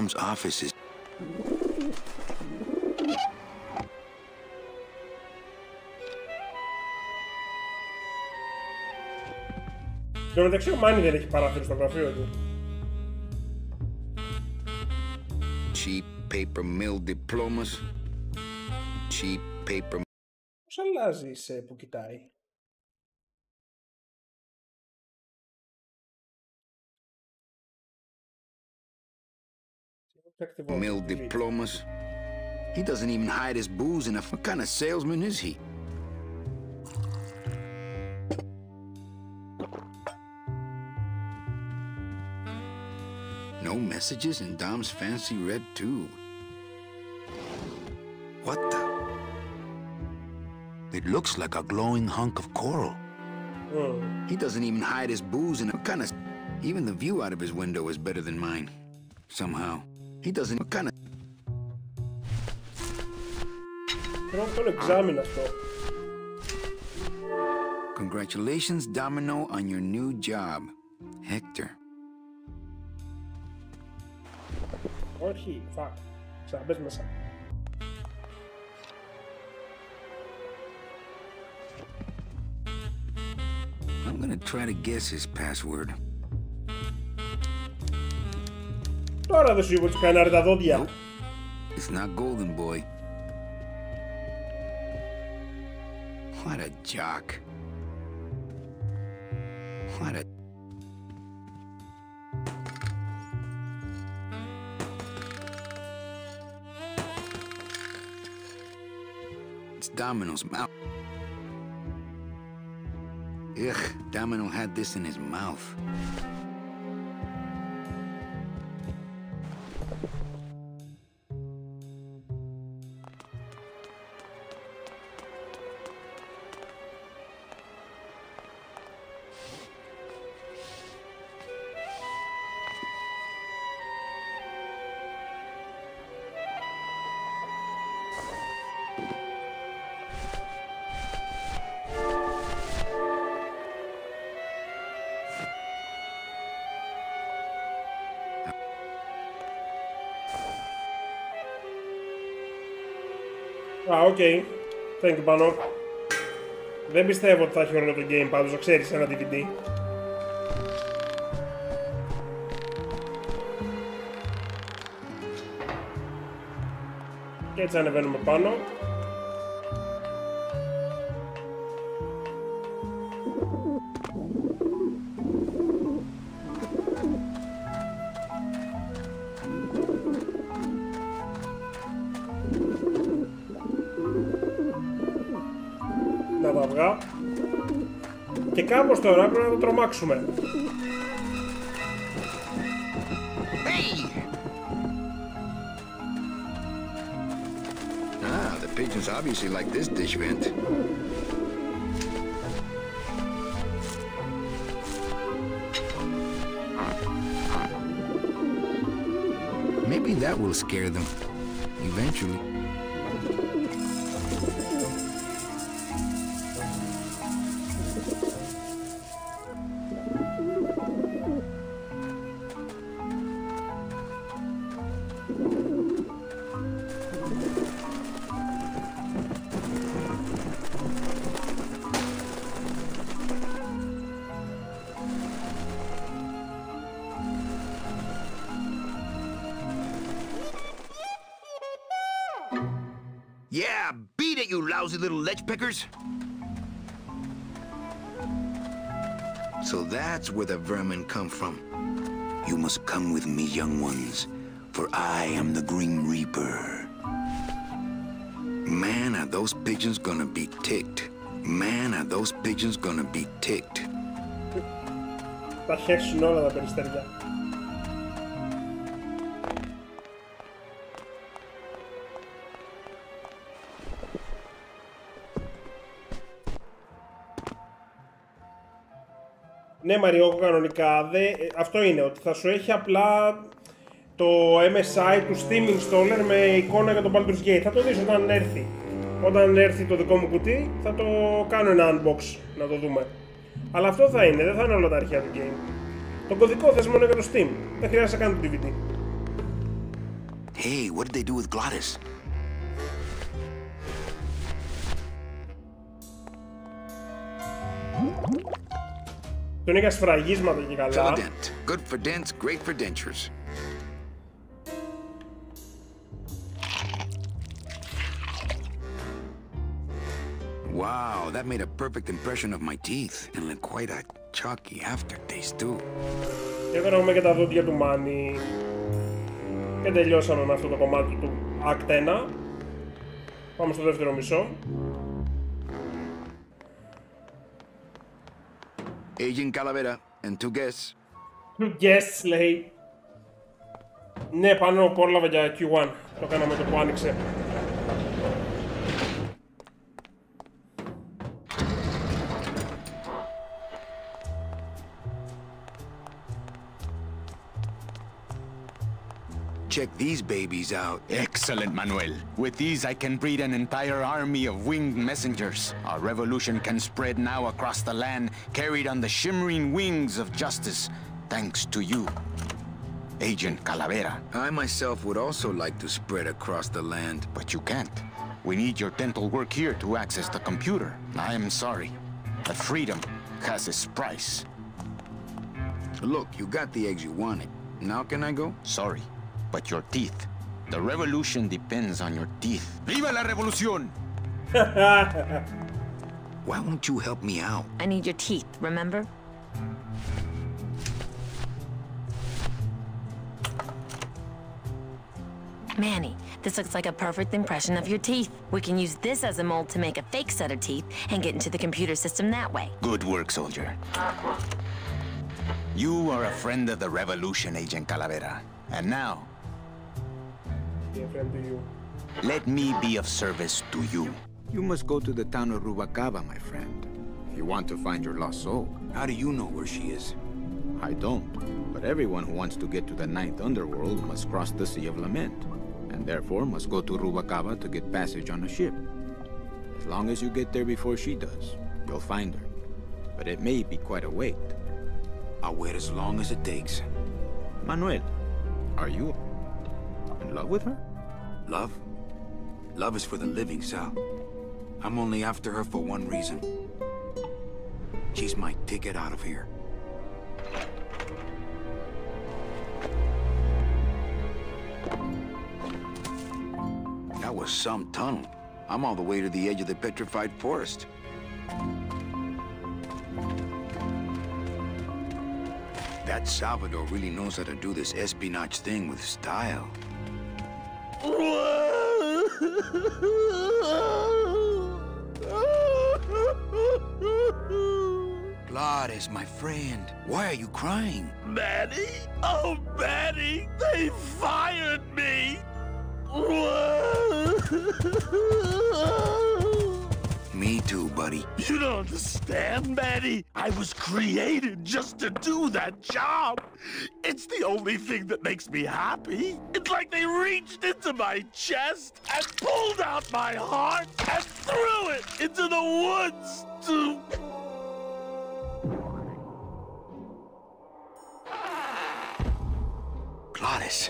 Dom's office is... Στο μεταξύ ο Μάνι δεν έχει παράθυρο στο γραφείο του. Cheap paper mill diplomas. Cheap paper... Πώς αλλάζεις που κοιτάει. Mill diplomas. He doesn't even hide his booze enough. What kind of salesman is he? No messages in Dom's fancy red tube. What the? It looks like a glowing hunk of coral. He doesn't even hide his booze and what kind of... Even the view out of his window is better than mine. Somehow. He doesn't... What kind of... Πρέπει να τον εξάμεινο αυτό. Congratulations, Domino, on your new job. Hector. Όχι, fuck. Ξαναμπες μέσα. I'm gonna try to guess his password. Τώρα δεν σου είπα ότι σκανάρει τα δόντια. Nope. It's not Golden Boy. What a jock. What a... It's Domino's mouth. Ugh, Domino had this in his mouth. Οκ. Thank you, Πάνο. Δεν πιστεύω ότι θα έχει όλο το game πάντως, το ξέρεις, ένα DVD. Και έτσι ανεβαίνουμε πάνω. αυγά. Και κάπως τώρα πρέπει να το τρομάξουμε. Hey! Ah, the pigeons obviously like this dish vent. Maybe that will scare them, eventually. Yeah, beat it, you lousy little lech pickers! So that's where the vermin come from. You must come with me, young ones, for I am the Grim Reaper. Man, are those pigeons gonna be ticked. Man, are those pigeons gonna be ticked. Θα χέσουν όλα τα περιστεριά. Ναι, Μαριόκο, κανονικά αυτό είναι, ότι θα σου έχει απλά το MSI του Steam Installer με εικόνα για τον Baldur's Gate. Θα το δεις όταν έρθει. Όταν έρθει το δικό μου κουτί, θα το κάνω ένα unbox, να το δούμε. Αλλά αυτό θα είναι, δεν θα είναι όλα τα αρχαία του game. Το κωδικό θες μόνο για το Steam, δεν χρειάζεται να κάνει το DVD. Hey, what did they do with Glottis? Τον είχα σφραγίσματα και καλά. Good for dents, great for dentures. Wow, that made a perfect impression of my teeth, and quite a chalky aftertaste too. Και εδώ έχουμε και τα δόντια του Μάνι. Και τελειώσαμε με αυτό το κομμάτι του Act 1. Πάμε στο δεύτερο μισό. Agent Calavera and 2 guests. 2 guests, λέει. Ναι, πάνω πρόλαβα για Q1. Το κάναμε το που άνοιξε. Check these babies out. Excellent, Manuel. With these, I can breed an entire army of winged messengers. Our revolution can spread now across the land, carried on the shimmering wings of justice, thanks to you, Agent Calavera. I myself would also like to spread across the land. But you can't. We need your dental work here to access the computer. I am sorry, but freedom has its price. Look, you got the eggs you wanted. Now can I go? Sorry. But your teeth. The revolution depends on your teeth. ¡Viva la revolución! Why won't you help me out? I need your teeth, remember? Manny, this looks like a perfect impression of your teeth. We can use this as a mold to make a fake set of teeth and get into the computer system that way. Good work, soldier. You are a friend of the revolution, Agent Calavera. And now, let me be of service to you. You must go to the town of Rubacava, my friend, if you want to find your lost soul. How do you know where she is? I don't, but everyone who wants to get to the ninth underworld must cross the Sea of Lament, and therefore must go to Rubacava to get passage on a ship. As long as you get there before she does, you'll find her. But it may be quite a wait. I'll wait as long as it takes. Manuel, are you in love with her? Love? Love is for the living, Sal. I'm only after her for one reason. She's my ticket out of here. That was some tunnel. I'm all the way to the edge of the petrified forest. That Salvador really knows how to do this espionage thing with style. Gladys, my friend, why are you crying? Manny? Oh, Manny, they fired me! Me too, buddy. You don't understand, Manny. I was created just to do that job. It's the only thing that makes me happy. It's like they reached into my chest and pulled out my heart and threw it into the woods to... Gladys,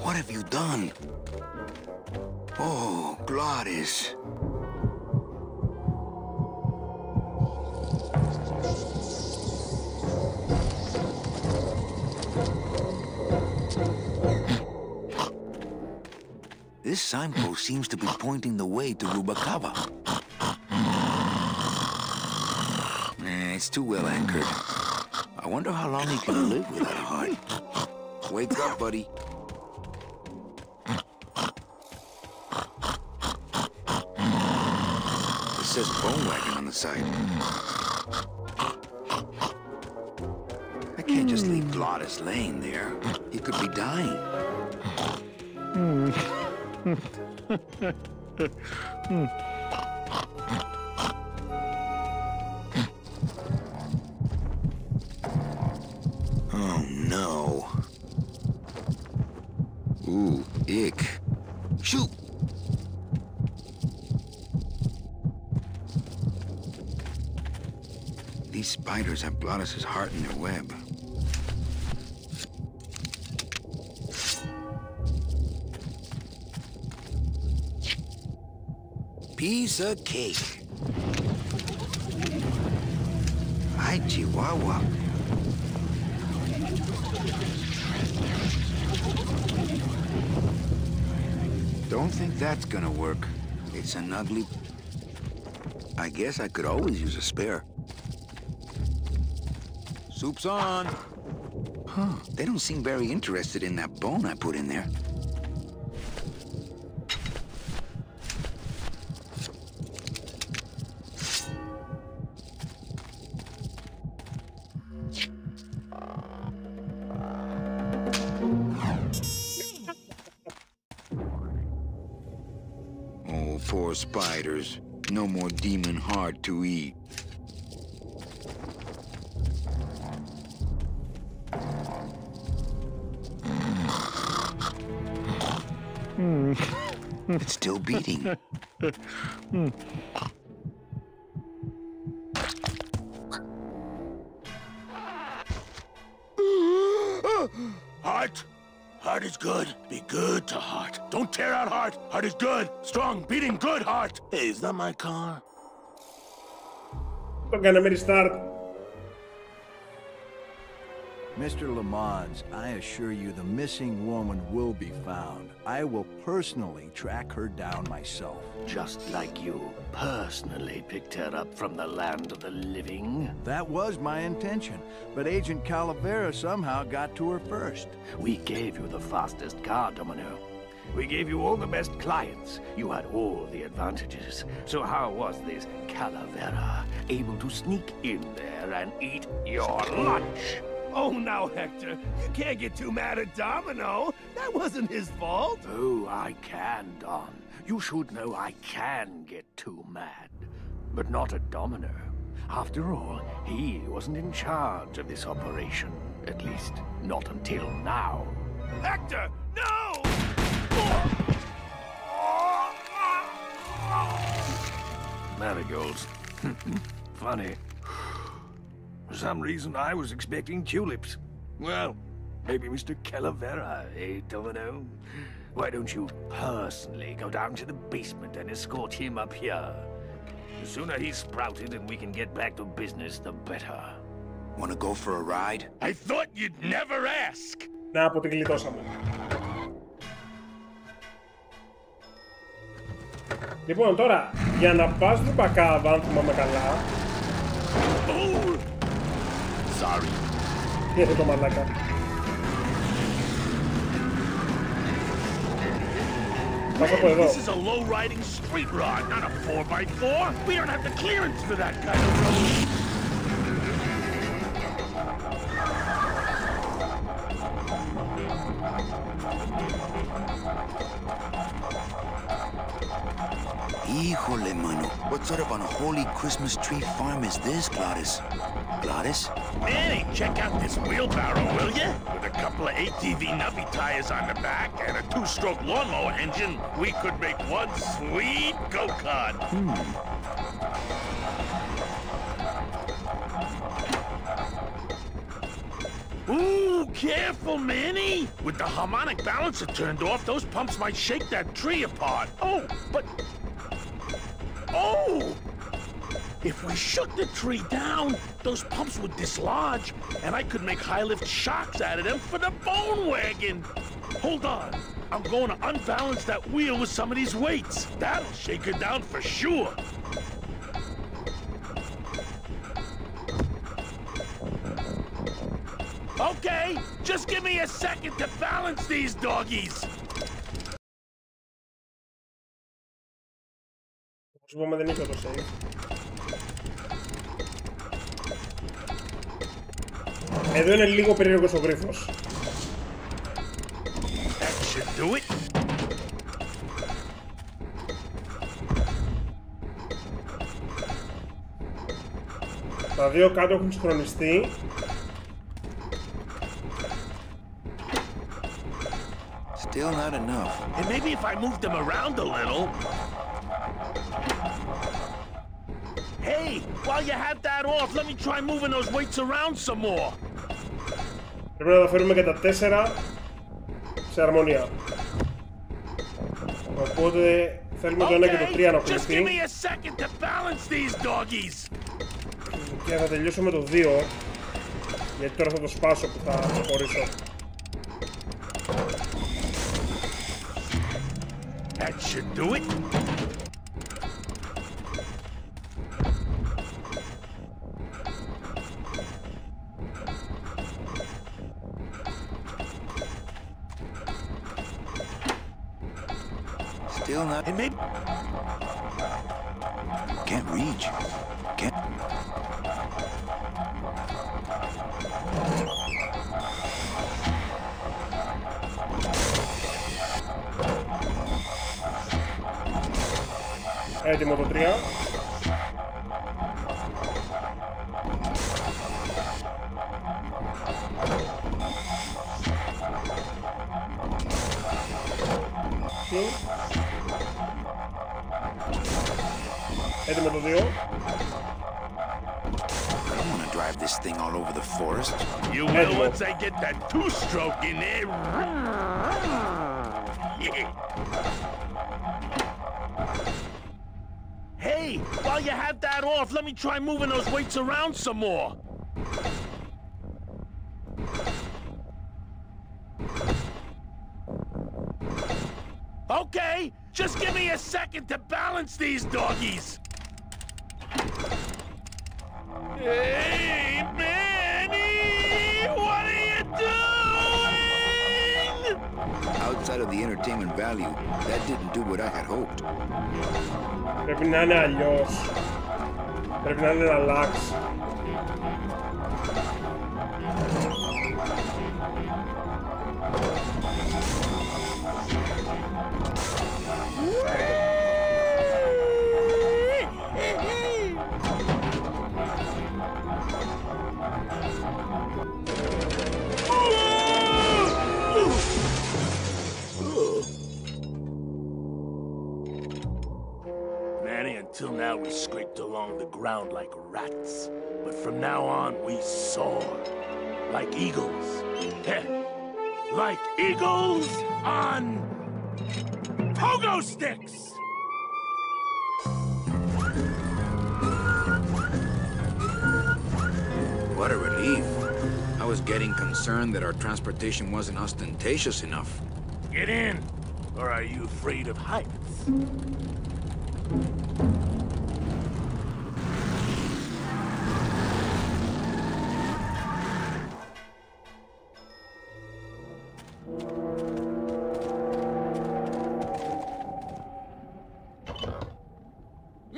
what have you done? Oh, Gladys. This signpost seems to be pointing the way to Rubacava. It's too well anchored. I wonder how long he can live without a heart. Wake up, buddy. It says bone wagon on the side. I can't just leave Glottis laying there. He could be dying. Oh, no. Ooh, ick. Shoot! These spiders have Glottis's heart in their web. Piece of cake. Hi, Chihuahua. Don't think that's gonna work. It's an ugly... I guess I could always use a spare. Soup's on. Huh, they don't seem very interested in that bone I put in there. Oh, poor spiders. No more demon heart to eat. It's still beating. Heart. Heart is good. Be good to heart. Don't tear out heart. Heart is good. Strong, beating, good heart. Hey, is that my car? Το κάναμε restart. Mr. Lamont, I assure you the missing woman will be found. I will personally track her down myself. Just like you personally picked her up from the land of the living. That was my intention, but Agent Calavera somehow got to her first. We gave you the fastest car, Domino. We gave you all the best clients. You had all the advantages. So how was this Calavera able to sneak in there and eat your lunch? Oh, now, Hector, you can't get too mad at Domino. That wasn't his fault. Oh, I can, Don. You should know I can get too mad. But not at Domino. After all, he wasn't in charge of this operation. At least, not until now. Hector, no! Marigolds. Funny. For some reason, I was expecting tulips. Well, maybe Mr. Calavera, eh, Domino? Why don't you personally go down to the basement and escort him up here? The sooner he's sprouted and we can get back to business, the better. Wanna go for a ride? I thought you'd never ask! Να, από την γλιτώσαμε. Λοιπόν, τώρα, για να πας Ρουμπακάβα, αν θυμάμαι καλά... Oh! Sorry. Τι είναι το μαλάκα. Πας από εδώ. This is a low-riding street rod, not a 4x4. We don't have the clearance for that kind of road. Híjole, mano. What sort of unholy Christmas tree farm is this, Gladys? Gladys? Manny, check out this wheelbarrow, will ya? With a couple of ATV nubby tires on the back and a 2-stroke lawnmower engine, we could make one sweet go-kart. Ooh, careful, Manny! With the harmonic balancer turned off, those pumps might shake that tree apart. Oh, but... Oh! If we shook the tree down, those pumps would dislodge, and I could make high-lift shocks out of them for the bone wagon. Hold on. I'm going to unbalance that wheel with some of these weights. That'll shake her down for sure. Okay, just give me a second to balance these doggies. Όπως είπαμε δεν είχε το save. Εδώ είναι λίγο περίεργος ο γρίφος. That should do it. Τα δύο κάτω έχουν συγχρονιστεί. Still not enough. And maybe if I move them around a little. Hey, while you have that off, let me try moving those weights around some more. Πρέπει να τα φέρουμε και τα 4 σε αρμονία. Οπότε θέλουμε το 1 και το 3 να ακολουθεί. Και θα τελειώσω με το 2. Γιατί τώρα θα το σπάσω που θα προχωρήσω. That should do it. Still not. And maybe. Can't reach. Can't. Έτοιμο το 3. Έτοιμο το 2. I don't want to drive this thing all over the forest. You will once I get that 2-stroke in there. Hey, while you have that off, let me try moving those weights around some more. Okay, just give me a second to balance these doggies. Hey, Manny! What are you doing? Outside of the entertainment value, that didn't do what I had hoped. Πρέπει να είναι αλλιώς. Πρέπει να είναι να αλλάξει. Until now, we scraped along the ground like rats. But from now on, we soar. Like eagles. Heh. Like eagles on... pogo sticks! What a relief. I was getting concerned that our transportation wasn't ostentatious enough. Get in! Or are you afraid of heights?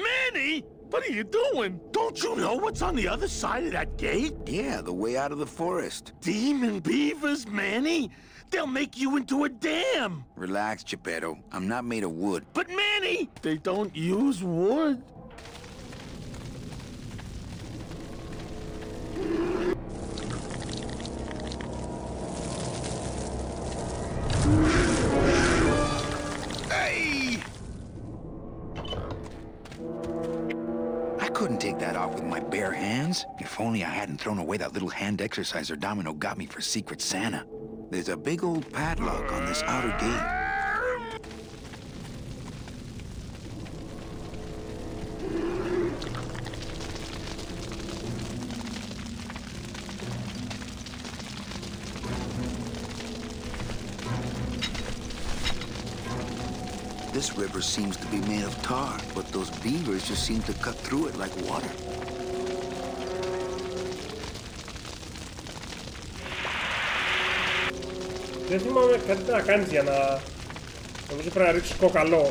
Manny! What are you doing? Don't Don't you know what's on the other side of that gate? Yeah, the way out of the forest. Demon beavers, Manny. They'll make you into a dam. Relax, Geppetto. I'm not made of wood. But Manny, they don't use wood. Hey! I couldn't take that off with my bare hands. If only I hadn't thrown away that little hand exerciser Domino got me for Secret Santa. There's a big old padlock on this outer gate. This river seems to be made of tar, but those beavers just seem to cut through it like water. Δεν θυμάμαι κάτι να κάνεις για να... Νομίζω πρέπει να ρίξεις κοκαλό.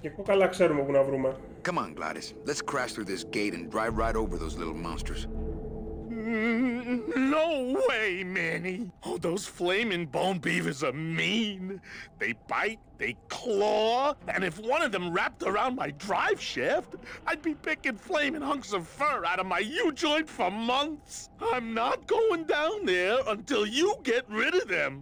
Και κόκαλα ξέρουμε που να βρούμε. Come on, Gladys. Let's crash through this gate and drive right over those little monsters. No way, Manny. Oh, those flaming bone beavers are mean. They bite, they claw, and if one of them wrapped around my drive shaft, I'd be picking flaming hunks of fur out of my U-joint for months. I'm not going down there until you get rid of them.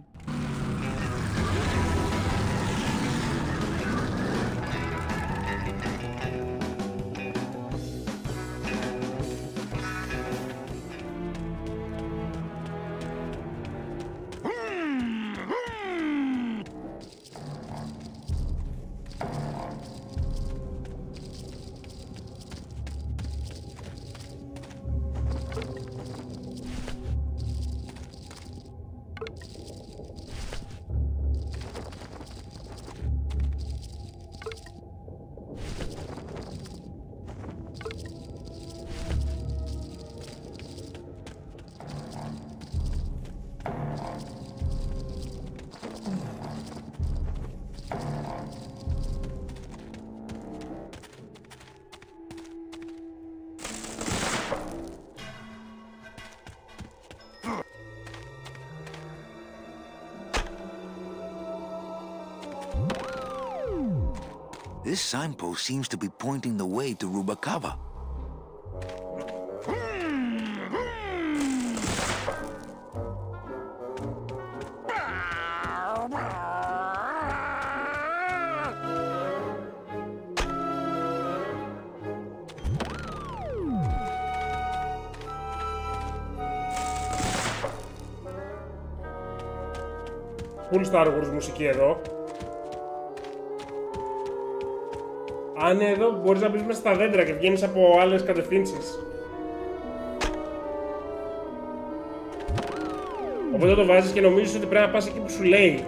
This signpost seems to be pointing the way to Rubacava. Full Star Wars μουσική εδώ. Αν εδώ μπορείς να μπεις μέσα στα δέντρα και βγαίνεις από άλλες κατευθύνσεις. Οπότε το βάζεις και νομίζεις ότι πρέπει να πας εκεί που σου λέει.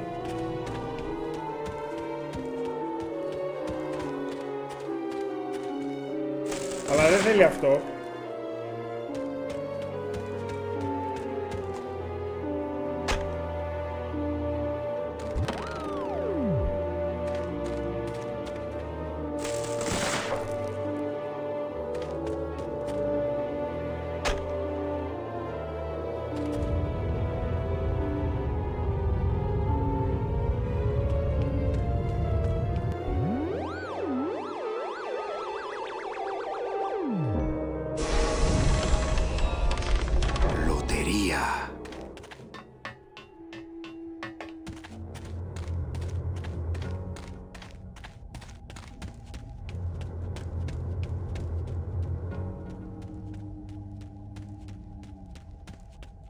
Αλλά δεν θέλει αυτό.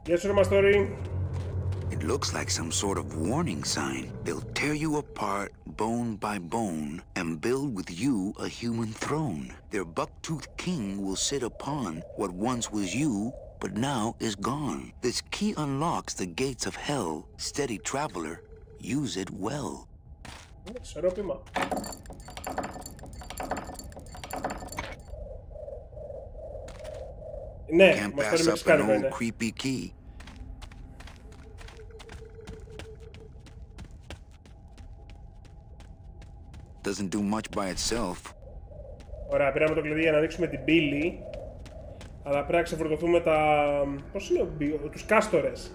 Γεια σου ρε Μαστόρι. It looks like some sort of warning sign. They'll tear you apart bone by bone and build with you a human throne. Their buck-toothed king will sit upon what once was you, but now is gone. This key unlocks the gates of hell. Steady traveler, use it well. Σερόπιμα. Ναι, Can't μας pass φέρει up an μεξικάνικο old είναι. creepy key. Doesn't do much by itself. Ωραία, πήραμε το κλειδί για να ανοίξουμε την πύλη. Αλλά πρέπει να ξεφορτωθούμε τα... Πώς είναι τους κάστορες.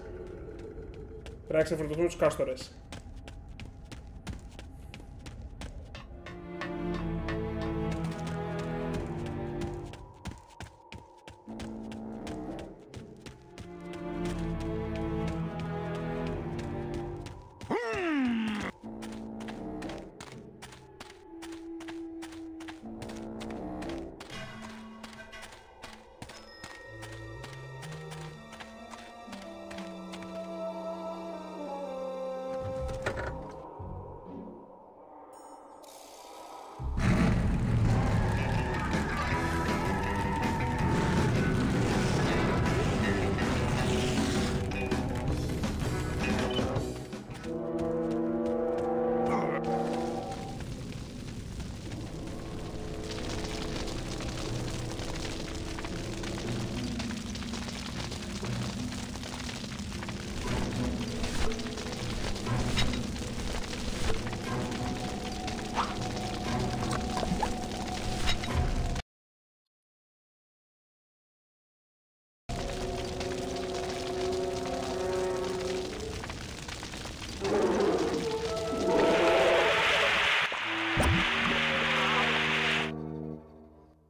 Πρέπει να ξεφορτωθούμε τους κάστορες.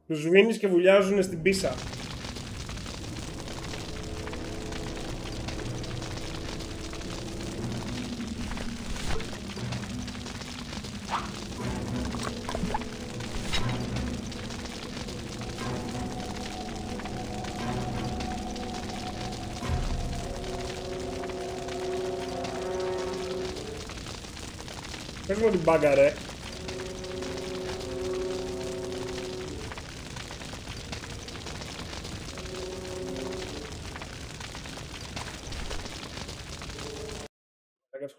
Τους σβήνεις και βουλιάζουν στην πίσα. Πες μου την μπάγκα ρε.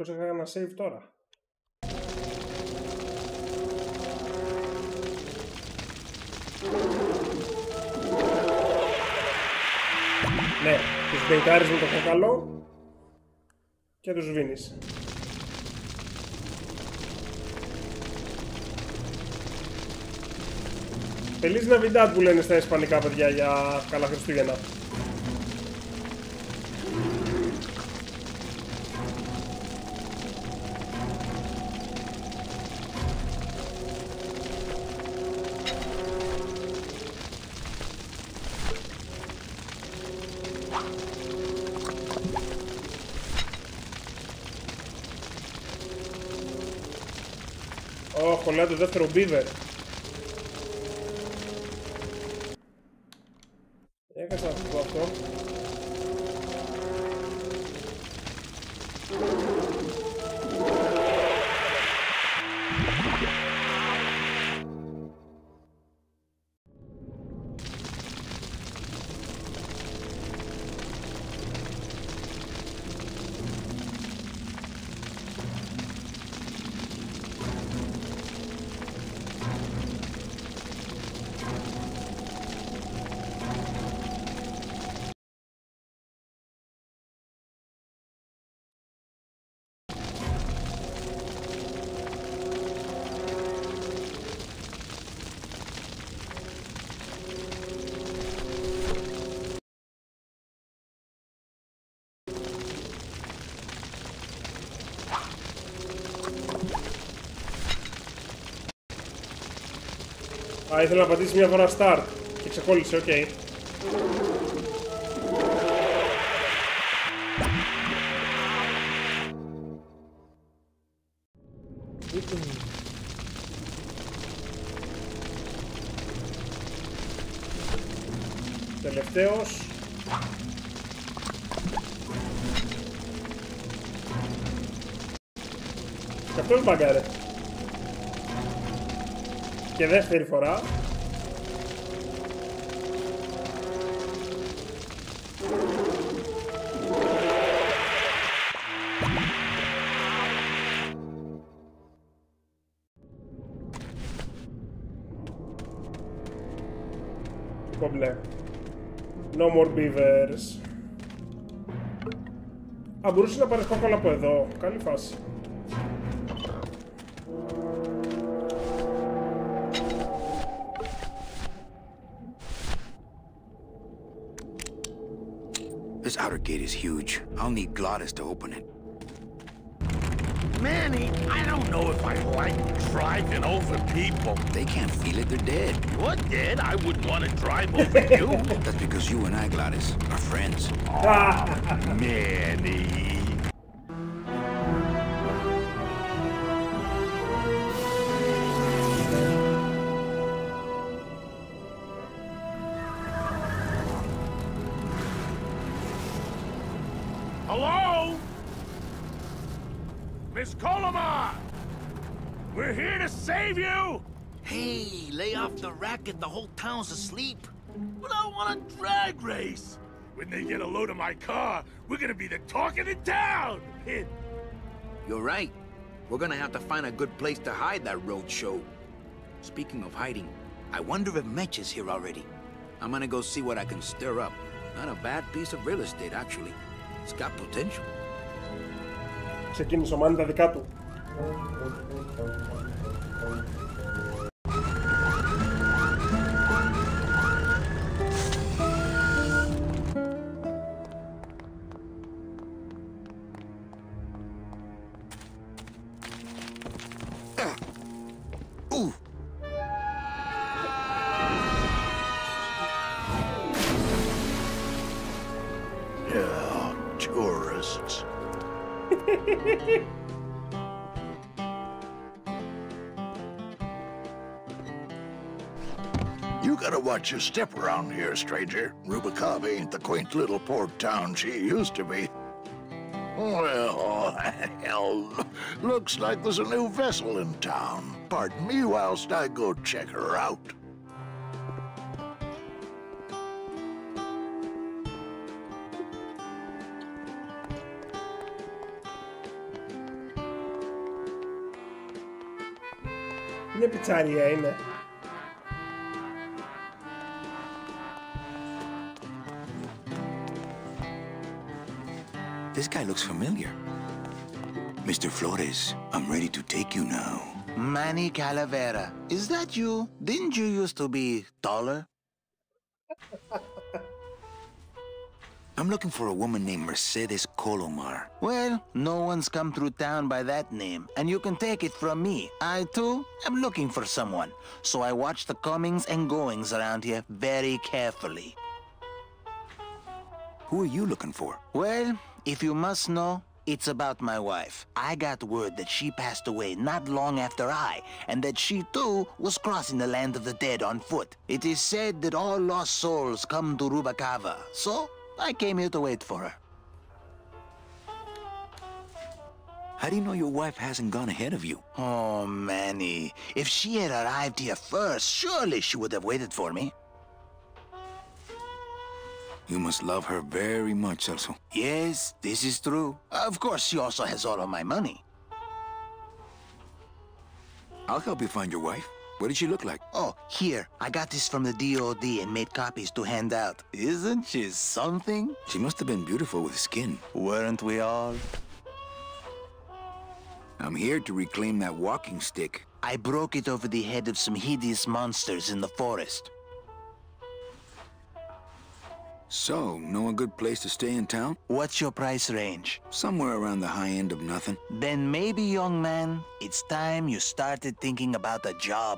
Θα έκανα ένα save τώρα. Ναι, τους μπεϊτάρεις με το κόκαλο και τους σβήνεις. Feliz Navidad που λένε στα ισπανικά παιδιά για καλά Χριστούγεννα. Κολλάει το δεύτερο beaver. Έκανα να πω αυτό. Α, ήθελα να πατήσει μια φορά start και ξεκόλλησε, οκ. Τελευταίος. Και αυτός μπαγκάρε. Και δεύτερη φορά. Κομπλέ. No more beavers. Α, μπορούσε να πάρεις κόκκολα από εδώ. Καλή φάση. This outer gate is huge. I'll need Glottis to open it. Manny, I don't know if I like driving over people. They can't feel it, they're dead. You're dead? I wouldn't want to drive over you. That's because you and I, Glottis, are friends. Oh, Manny. Hello? Miss Colomar! We're here to save you! Hey, lay off the racket. The whole town's asleep. But I want a drag race! When they get a load of my car, we're gonna be the talk of the town! You're right. We're gonna have to find a good place to hide that road show. Speaking of hiding, I wonder if Mitch is here already. I'm gonna go see what I can stir up. Not a bad piece of real estate, actually. It's got potential. Ξεκίνησε ο Μάνι τα δικά του. Tourists. You gotta watch your step around here, stranger. Rubicava ain't the quaint little port town she used to be. Well, hell, looks like there's a new vessel in town. Pardon me whilst I go check her out. Είναι πιτσαρία, είναι. This guy looks familiar. Mr. Flores, I'm ready to take you now. Manny Calavera, is that you? Didn't you used to be taller? I'm looking for a woman named Mercedes Colomar. Well, no one's come through town by that name, and you can take it from me. I, too, am looking for someone, so I watch the comings and goings around here very carefully. Who are you looking for? Well, if you must know, it's about my wife. I got word that she passed away not long after and that she, too, was crossing the land of the dead on foot. It is said that all lost souls come to Rubicava, so I came here to wait for her. How do you know your wife hasn't gone ahead of you? Oh, Manny, if she had arrived here first, surely she would have waited for me. You must love her very much, Celso. Yes, this is true. Of course, she also has all of my money. I'll help you find your wife. What did she look like? Oh, here. I got this from the DOD and made copies to hand out. Isn't she something? She must have been beautiful with skin. Weren't we all? I'm here to reclaim that walking stick. I broke it over the head of some hideous monsters in the forest. So, know a good place to stay in town? What's your price range? Somewhere around the high end of nothing. Then maybe, young man, it's time you started thinking about a job.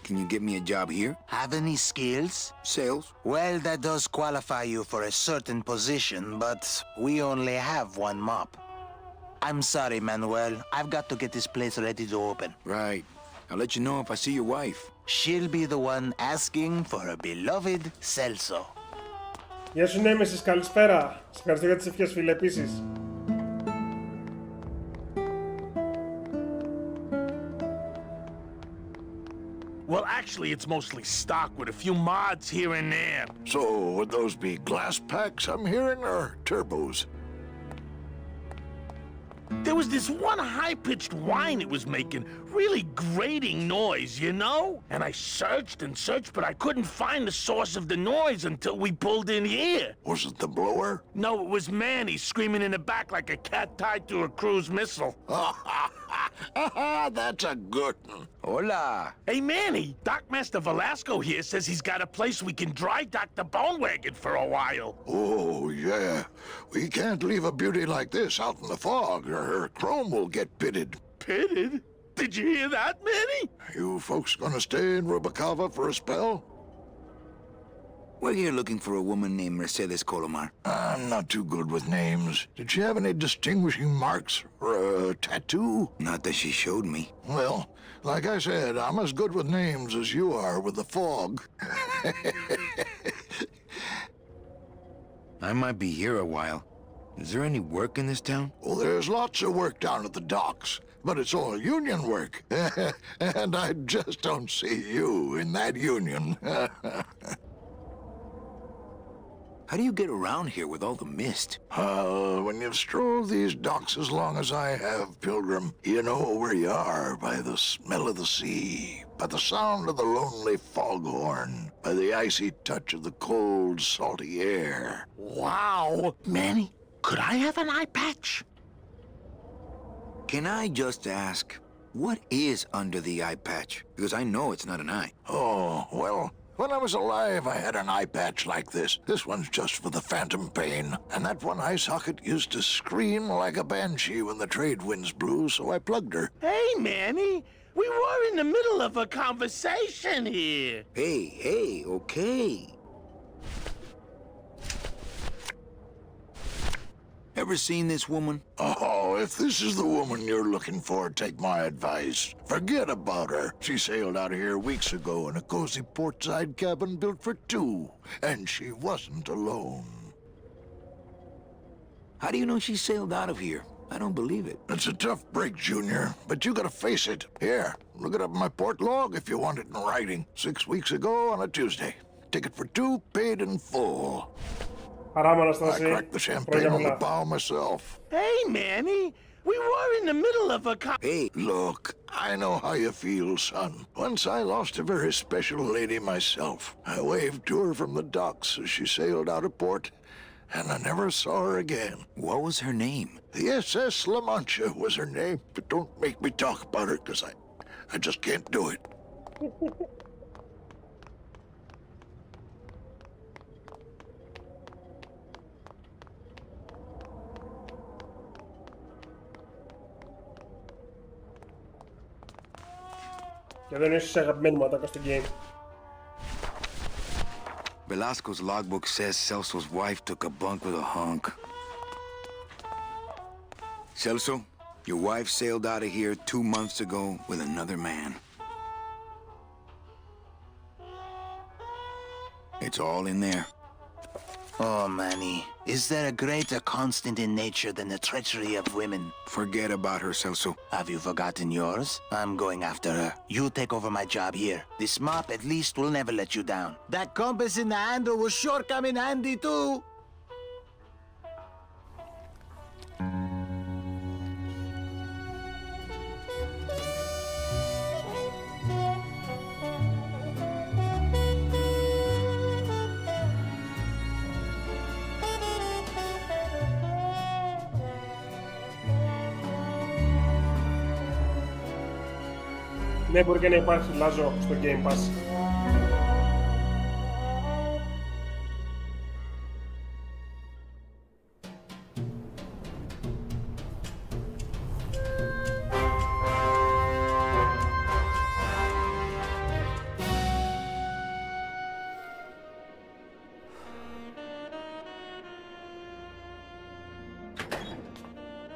Can you get me a job here? Have any skills? Sales? Well, that does qualify you for a certain position, but we only have one mop. I'm sorry, Manuel. I've got to get this place ready to open. Right. I'll let you know if I see your wife. She'll be the one asking for her beloved Celso. Γεια σου Νέμεσης, καλησπέρα. Σε ευχαριστώ για τις ευχές, φίλε, επίσης. Well, actually, it's mostly stock with a few mods here and there. So, would those be glass packs I'm hearing, or turbos? There was this one high-pitched whine it was making, really grating noise, you know? And I searched and searched, but I couldn't find the source of the noise until we pulled in here. Was it the blower? No, it was Manny screaming in the back like a cat tied to a cruise missile. That's a good one. Hola. Hey, Manny, Dockmaster Velasco here says he's got a place we can dry dock the bone wagon for a while. Oh, yeah. We can't leave a beauty like this out in the fog, or her chrome will get pitted. Pitted? Did you hear that, Manny? You folks gonna stay in Rubacava for a spell? We're here looking for a woman named Mercedes Colomar. I'm not too good with names. Did she have any distinguishing marks or a tattoo? Not that she showed me. Well, like I said, I'm as good with names as you are with the fog. I might be here a while. Is there any work in this town? Well, there's lots of work down at the docks, but it's all union work. And I just don't see you in that union. How do you get around here with all the mist? When you've strolled these docks as long as I have, Pilgrim, you know where you are by the smell of the sea, by the sound of the lonely foghorn, by the icy touch of the cold, salty air. Wow. Manny, could I have an eye patch? Can I just ask, what is under the eye patch? Because I know it's not an eye. Oh, well, when I was alive, I had an eye patch like this. This one's just for the phantom pain. And that one eye socket used to scream like a banshee when the trade winds blew, so I plugged her. Hey, Manny, we were in the middle of a conversation here. Hey, okay. Ever seen this woman? Oh, if this is the woman you're looking for, take my advice. Forget about her. She sailed out of here weeks ago in a cozy portside cabin built for two. And she wasn't alone. How do you know she sailed out of here? I don't believe it. It's a tough break, Junior, but you gotta face it. Here, look it up in my port log if you want it in writing. 6 weeks ago on a Tuesday. Ticket for two, paid in full. I cracked the champagne on the bow myself. Hey, Manny, we were in the middle of a Hey. Look, I know how you feel, son. Once I lost a very special lady myself. I waved to her from the docks as she sailed out of port, and I never saw her again. What was her name? The SS La Mancha was her name, but don't make me talk about her, because I just can't do it. Και δεν είσαι αγαπημένη μου ατάκα στο game. Velasco's logbook says Celso's wife took a bunk with a hunk. Celso, your wife sailed out of here 2 months ago with another man. It's all in there. Oh, Manny, is there a greater constant in nature than the treachery of women? Forget about her, Celso. Have you forgotten yours? I'm going after her. You take over my job here. This mop at least will never let you down. That compass in the handle will sure come in handy too. Ναι, μπορεί και να υπάρχει λάζο στο Game Pass.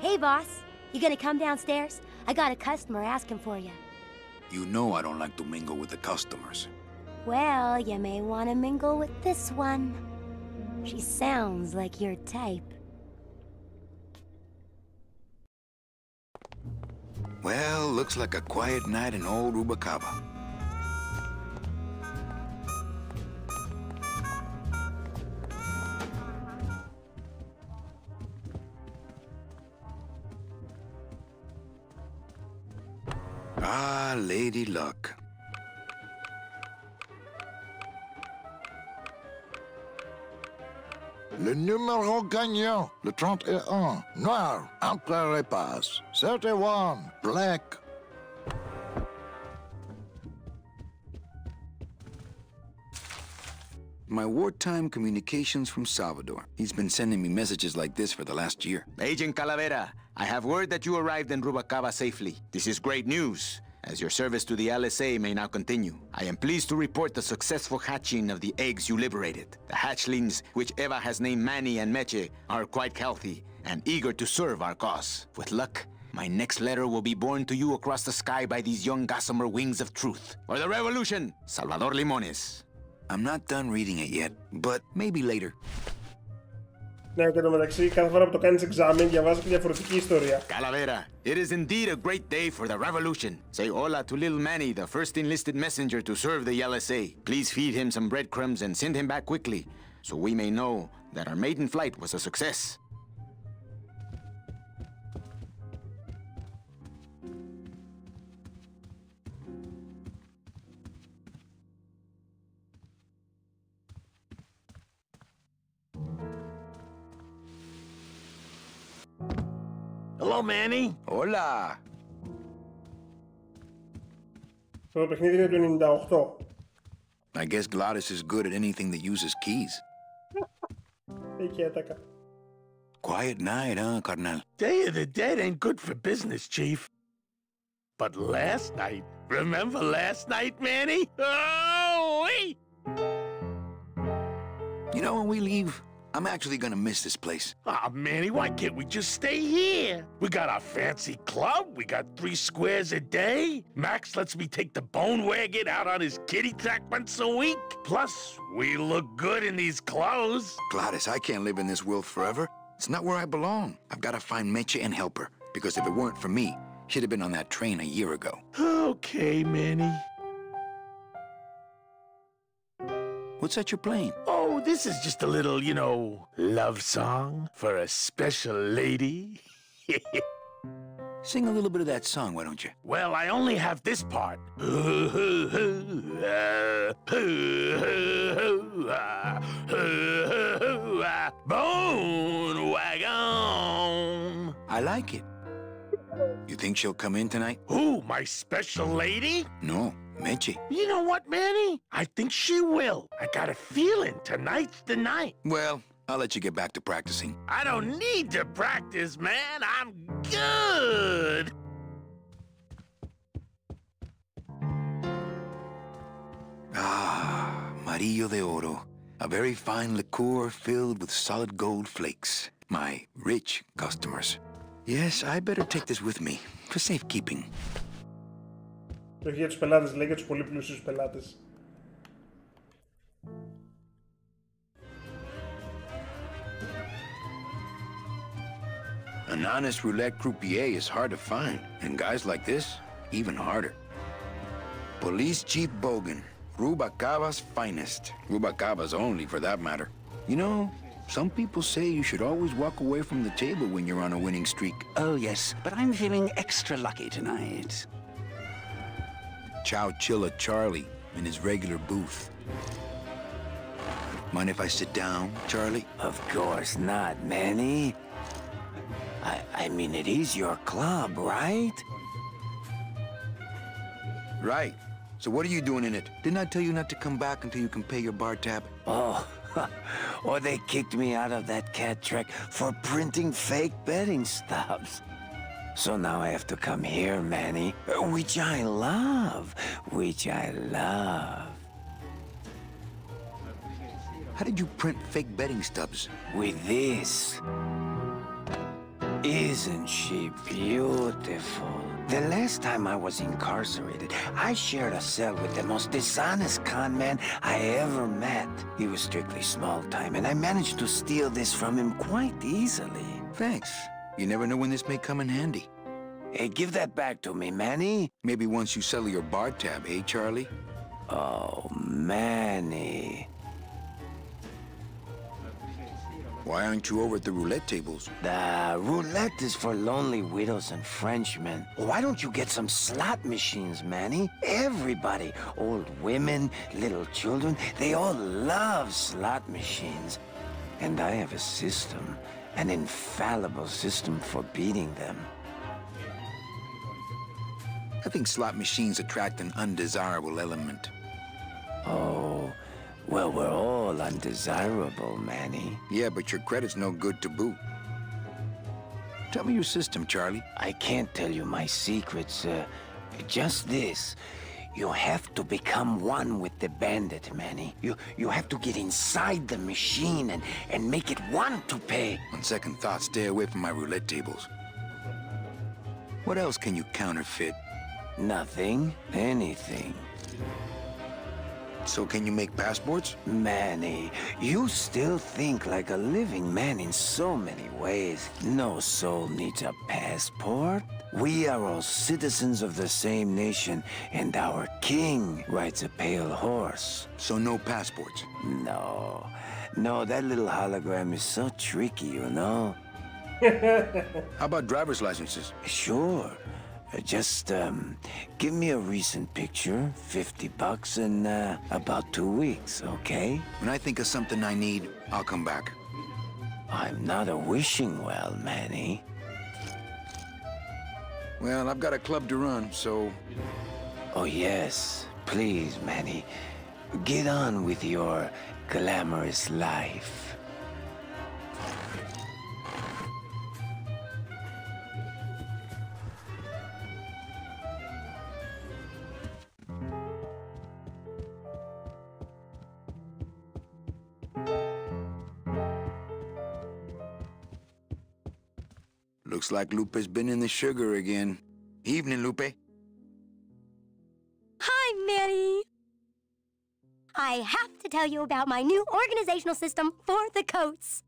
Hey, boss. You gonna come downstairs? I got a customer asking for you. You know I don't like to mingle with the customers. Well, you may want to mingle with this one. She sounds like your type. Well, looks like a quiet night in old Rubacava. Ah, Lady Luck. Le numéro gagnant, le 31. Noir, entre les passes. 31, black. My wartime communications from Salvador. He's been sending me messages like this for the last year. Agent Calavera, I have word that you arrived in Rubalcaba safely. This is great news, as your service to the LSA may now continue. I am pleased to report the successful hatching of the eggs you liberated. The hatchlings, which Eva has named Manny and Meche, are quite healthy and eager to serve our cause. With luck, my next letter will be borne to you across the sky by these young gossamer wings of truth. For the revolution, Salvador Limones. I'm not done reading it yet, but maybe later. Ναι, και το μεταξύ, κάθε φορά που το κάνεις εξάμην, διαβάζω και διαφορετική ιστορία. Calavera, it is indeed a great day for the revolution. Say hola to little Manny, the first enlisted messenger to serve the LSA. Please feed him some breadcrumbs and send him back quickly, so we may know that our maiden flight was a success. Hello, Manny. Hola. Το παιχνίδι είναι του 98. I guess Gladys is good at anything that uses keys. Εκεί έτακα. Quiet night, huh, carnal? Day of the Dead ain't good for business, Chief. But last night, remember last night, Manny? Oh, wait! You know, when we leave, I'm actually gonna miss this place. Aw, Manny, why can't we just stay here? We got our fancy club, we got 3 squares a day. Max lets me take the bone wagon out on his kitty track once a week. Plus, we look good in these clothes. Gladys, I can't live in this world forever. It's not where I belong. I've got to find Meche and help her, because if it weren't for me, she'd have been on that train a year ago. Okay, Manny. What's that you're playing? Oh, this is just a little, you know, love song for a special lady. Sing a little bit of that song, why don't you? Well, I only have this part. Bone wagon. I like it. You think she'll come in tonight? Who, my special lady? No, Meche. You know what, Manny? I think she will. I got a feeling tonight's the night. Well, I'll let you get back to practicing. I don't need to practice, man. I'm good. Ah, Marillo de Oro. A very fine liqueur filled with solid gold flakes. My rich customers. Yes, I better take this with me for safekeeping. Το έχει για τους πελάτες, λέει, για τους πολύ πλούσιους πελάτες. An honest roulette croupier is hard to find, and guys like this, even harder. Police Chief Bogan, Rubalcaba's finest. Rubalcaba's only, for that matter. You know, some people say you should always walk away from the table when you're on a winning streak. Oh, yes, but I'm feeling extra lucky tonight. Chow Chilla Charlie in his regular booth. Mind if I sit down, Charlie? Of course not, Manny. I mean, it is your club, right? Right. So what are you doing in it? Didn't I tell you not to come back until you can pay your bar tab? Oh, or they kicked me out of that cat track for printing fake betting stubs. So now I have to come here, Manny, which I love, which I love. How did you print fake betting stubs? With this. Isn't she beautiful? The last time I was incarcerated, I shared a cell with the most dishonest con man I ever met. He was strictly small time, and I managed to steal this from him quite easily. Thanks. You never know when this may come in handy. Hey, give that back to me, Manny. Maybe once you settle your bar tab, eh, Charlie? Oh, Manny. Why aren't you over at the roulette tables? The roulette is for lonely widows and Frenchmen. Why don't you get some slot machines, Manny? Everybody, old women, little children, they all love slot machines. And I have a system, an infallible system for beating them. I think slot machines attract an undesirable element. Oh, well, we're all undesirable, Manny. Yeah, but your credit's no good to boot. Tell me your system, Charlie. I can't tell you my secrets, just this. You have to become one with the bandit, Manny. You have to get inside the machine and make it want to pay. On second thought, stay away from my roulette tables. What else can you counterfeit? Nothing. Anything. So can you make passports? Manny, you still think like a living man in so many ways. No soul needs a passport. We are all citizens of the same nation, and our king rides a pale horse. So no passports? No. No, that little hologram is so tricky, you know? How about driver's licenses? Sure. Just, give me a recent picture, $50 in, about 2 weeks, okay? When I think of something I need, I'll come back. I'm not a wishing well, Manny. Well, I've got a club to run, so... Oh, yes. Please, Manny. Get on with your glamorous life. Looks like Lupe's been in the sugar again. Evening, Lupe. Hi, Manny. I have to tell you about my new organizational system for the coats.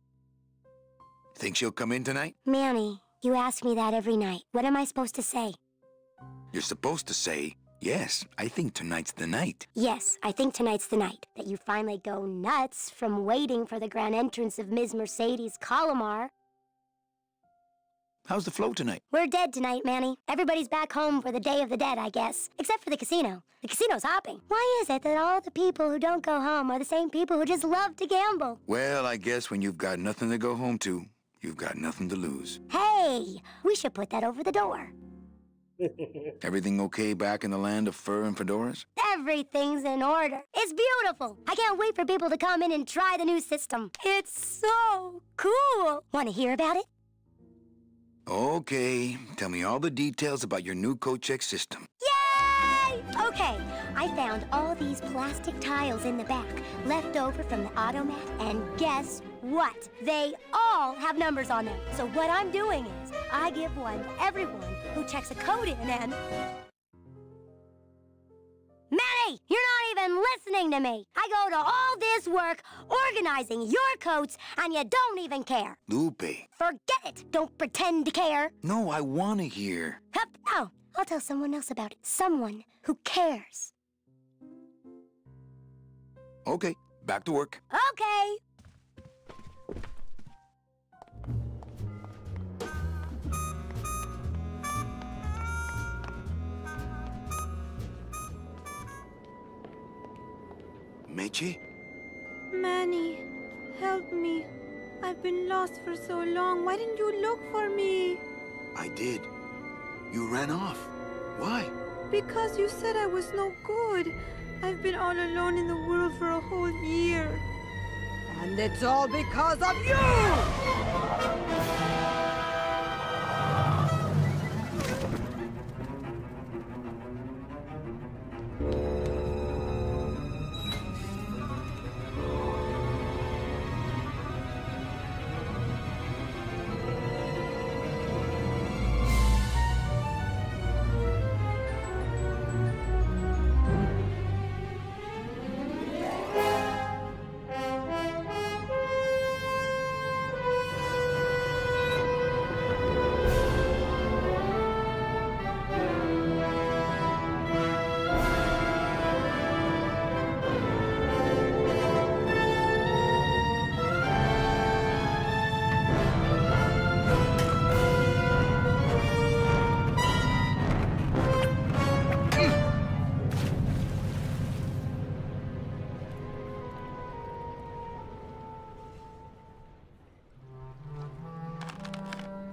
Think she'll come in tonight? Manny, you ask me that every night. What am I supposed to say? You're supposed to say, yes, I think tonight's the night. Yes, I think tonight's the night. That you finally go nuts from waiting for the grand entrance of Ms. Mercedes Colomar. How's the flow tonight? We're dead tonight, Manny. Everybody's back home for the Day of the Dead, I guess. Except for the casino. The casino's hopping. Why is it that all the people who don't go home are the same people who just love to gamble? Well, I guess when you've got nothing to go home to, you've got nothing to lose. Hey, we should put that over the door. Everything okay back in the land of fur and fedoras? Everything's in order. It's beautiful. I can't wait for people to come in and try the new system. It's so cool. Want to hear about it? Okay, tell me all the details about your new coat check system. Yay! Okay, I found all these plastic tiles in the back, left over from the automat, and guess what? They all have numbers on them. So what I'm doing is, I give one to everyone who checks a code in and... Manny, you're not even listening to me. I go to all this work organizing your coats, and you don't even care. Lupe. Forget it. Don't pretend to care. No, I want to hear. Hup, no. I'll tell someone else about it. Someone who cares. Okay, back to work. Okay. Meche? Manny, help me. I've been lost for so long. Why didn't you look for me? I did. You ran off. Why? Because you said I was no good. I've been all alone in the world for a whole year. And it's all because of you!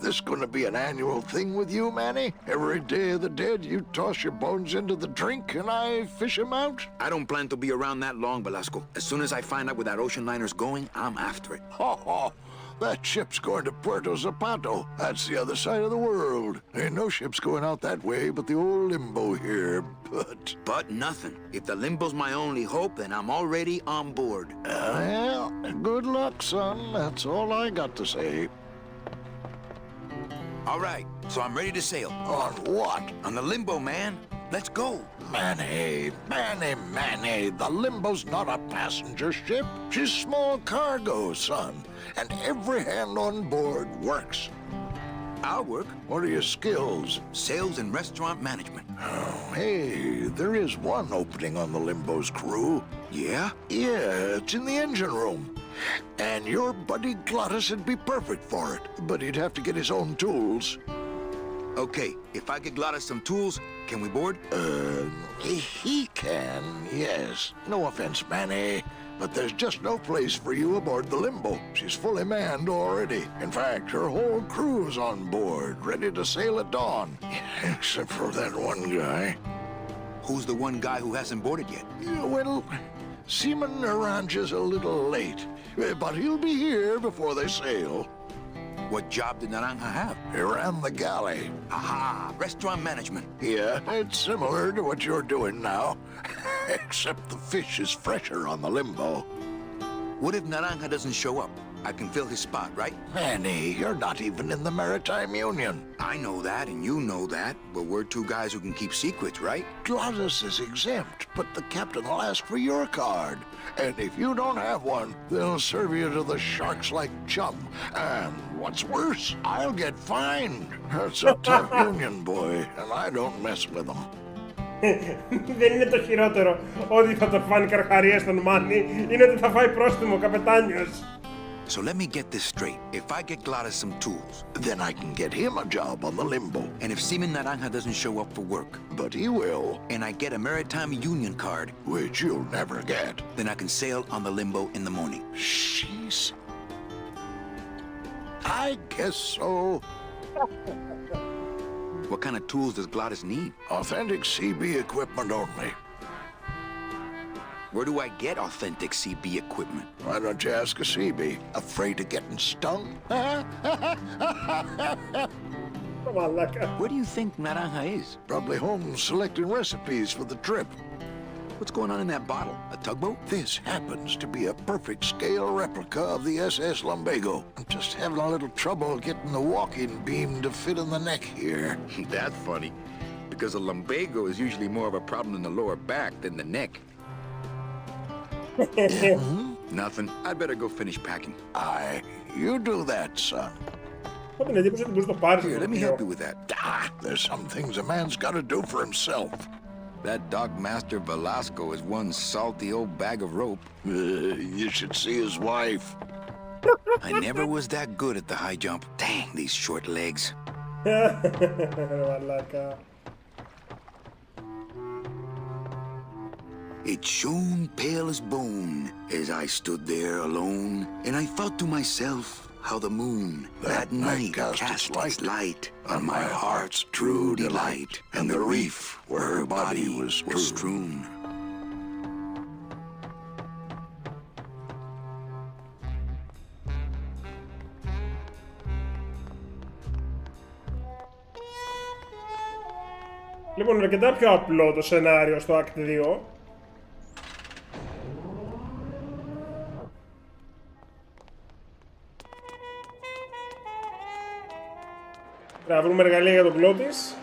this going to be an annual thing with you, Manny? Every Day of the Dead, you toss your bones into the drink and I fish them out? I don't plan to be around that long, Velasco. As soon as I find out where that ocean liner's going, I'm after it. Ho, ho. That ship's going to Puerto Zapato. That's the other side of the world. Ain't no ships going out that way but the old Limbo here, but... But nothing. If the Limbo's my only hope, then I'm already on board. Well, good luck, son. That's all I got to say. All right, so I'm ready to sail. On what? On the Limbo, man. Let's go. Manny, the Limbo's not a passenger ship. She's small cargo, son. And every hand on board works. I'll work. What are your skills? Sales and restaurant management. Oh, hey, there is one opening on the Limbo's crew. Yeah? Yeah, it's in the engine room. And your buddy Glottis would be perfect for it, but he'd have to get his own tools. Okay, if I get Glottis some tools, can we board? He can, yes. No offense, Manny, but there's just no place for you aboard the Limbo. She's fully manned already. In fact, her whole crew's on board, ready to sail at dawn. Except for that one guy. Who's the one guy who hasn't boarded yet? Yeah, well, Seaman Naranja's a little late, but he'll be here before they sail. What job did Naranja have? He ran the galley. Aha, restaurant management. Yeah, it's similar to what you're doing now, except the fish is fresher on the Limbo. What if Naranja doesn't show up? I can fill his spot, right? Manny, you're not even in the Maritime Union. I know that, and you know that, but we're two guys who can keep secrets, right? Glottis is exempt, but the captain will ask for your card. And if you don't have one, they'll serve you to the sharks like chum. And what's worse, I'll get fined. That's a tough union, boy, and I don't mess with them. Δεν είναι το χειρότερο ότι θα το φάνε καρχαρίες στον Μάνι, είναι ότι θα φάει πρόστιμο καπετάνιος. So let me get this straight. If I get Glottis some tools, then I can get him a job on the Limbo. And if Seaman Naranja doesn't show up for work, but he will, and I get a Maritime Union card, which you'll never get, then I can sail on the Limbo in the morning. Jeez. I guess so. What kind of tools does Glottis need? Authentic CB equipment only. Where do I get authentic CB equipment? Why don't you ask a CB? Afraid of getting stung? Where do you think Naranja is? Probably home selecting recipes for the trip. What's going on in that bottle? A tugboat? This happens to be a perfect scale replica of the SS Lumbago. I'm just having a little trouble getting the walking beam to fit in the neck here. That's funny, because a lumbago is usually more of a problem in the lower back than the neck. Nothing. I'd better go finish packing. Aye, you do that, son. Here, let me help you with that. There's some things a man's got to do for himself. That dock master Velasco is one salty old bag of rope. You should see his wife. I never was that good at the high jump. Dang, these short legs. It shone pale as bone as I stood there alone, and I thought to myself how the moon that night cast its light on my heart's true delight, and the reef where her body was strewn. Λοιπόν, είναι αρκετά πιο απλό το σενάριο στο Act 2. Να βρούμε εργαλεία για τον Glottis,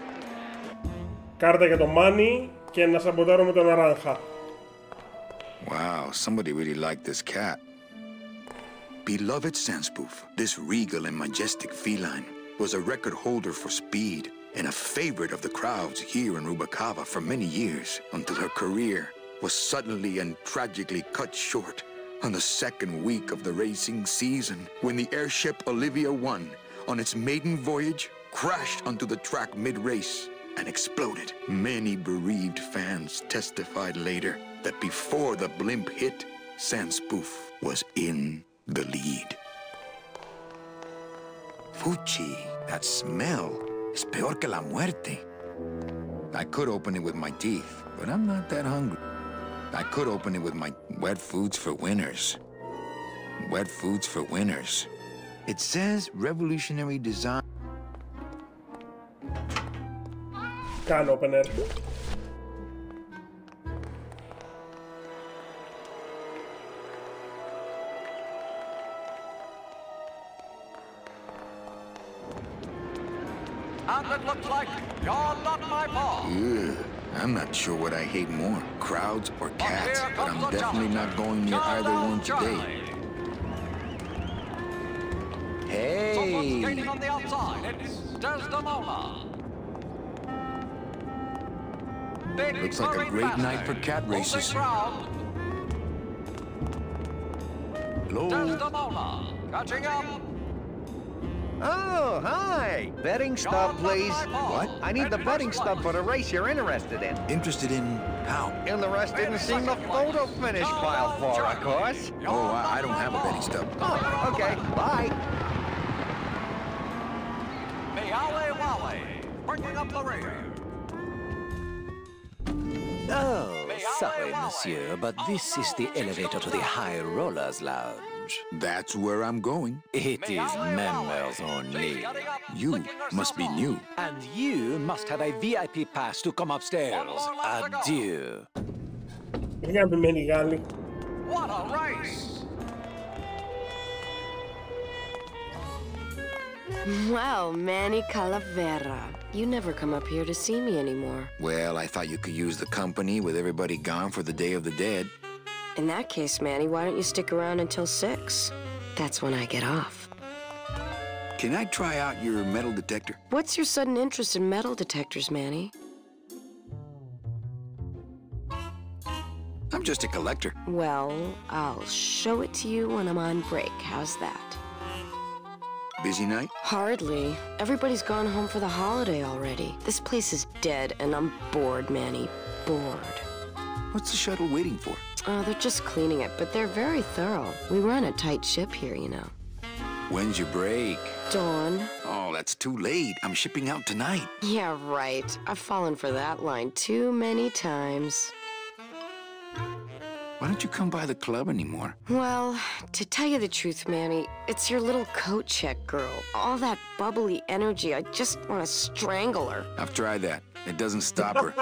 κάρτα για το Manny και ένα σαμποτάρο με τον Naranja. Wow, somebody really liked this cat. Beloved Sandspoof, this regal and majestic feline, was a record holder for speed and a favorite of the crowds here in Rubacava for many years, until her career was suddenly and tragically cut short on the second week of the racing season, when the airship Olivia 1, on its maiden voyage, crashed onto the track mid-race and exploded. Many bereaved fans testified later that before the blimp hit, Sandspoof was in the lead. Puchi, that smell is peor que la muerte. I could open it with my teeth, but I'm not that hungry. I could open it with my wet foods for winners. Wet foods for winners. It says revolutionary design. Can opener. And it looks like you're not my fault. Ugh, I'm not sure what I hate more, crowds or cats, but I'm definitely not going near either one today. Hey! Someone's skating on the outside. It's Desdemona. Big Looks like a great night for cat races. Hello? Hello? Desdemona, catching up. Oh, hi! Betting stub, please. What? I need the betting stub for the race you're interested in. Interested in how? And the rest didn't seem the photo finish file for, of course. Oh, I don't have a betting stub. Oh, okay. Bye. Meowie Wowie, bringing up the rear. Oh, sorry, monsieur, but this is the elevator to the High Rollers Lounge. That's where I'm going. It is members only. You must be new. And you must have a VIP pass to come upstairs. Adieu. What a race! Well, Manny Calavera, you never come up here to see me anymore. Well, I thought you could use the company with everybody gone for the Day of the Dead. In that case, Manny, why don't you stick around until 6? That's when I get off. Can I try out your metal detector? What's your sudden interest in metal detectors, Manny? I'm just a collector. Well, I'll show it to you when I'm on break. How's that? Busy night? Hardly. Everybody's gone home for the holiday already. This place is dead, and I'm bored, Manny. Bored. What's the shuttle waiting for? Oh, they're just cleaning it, but they're very thorough. We run a tight ship here, you know. When's your break? Dawn. Oh, that's too late. I'm shipping out tonight. Yeah, right. I've fallen for that line too many times. Why don't you come by the club anymore? Well, to tell you the truth, Manny, it's your little coat check girl. All that bubbly energy, I just want to strangle her. I've tried that. It doesn't stop her.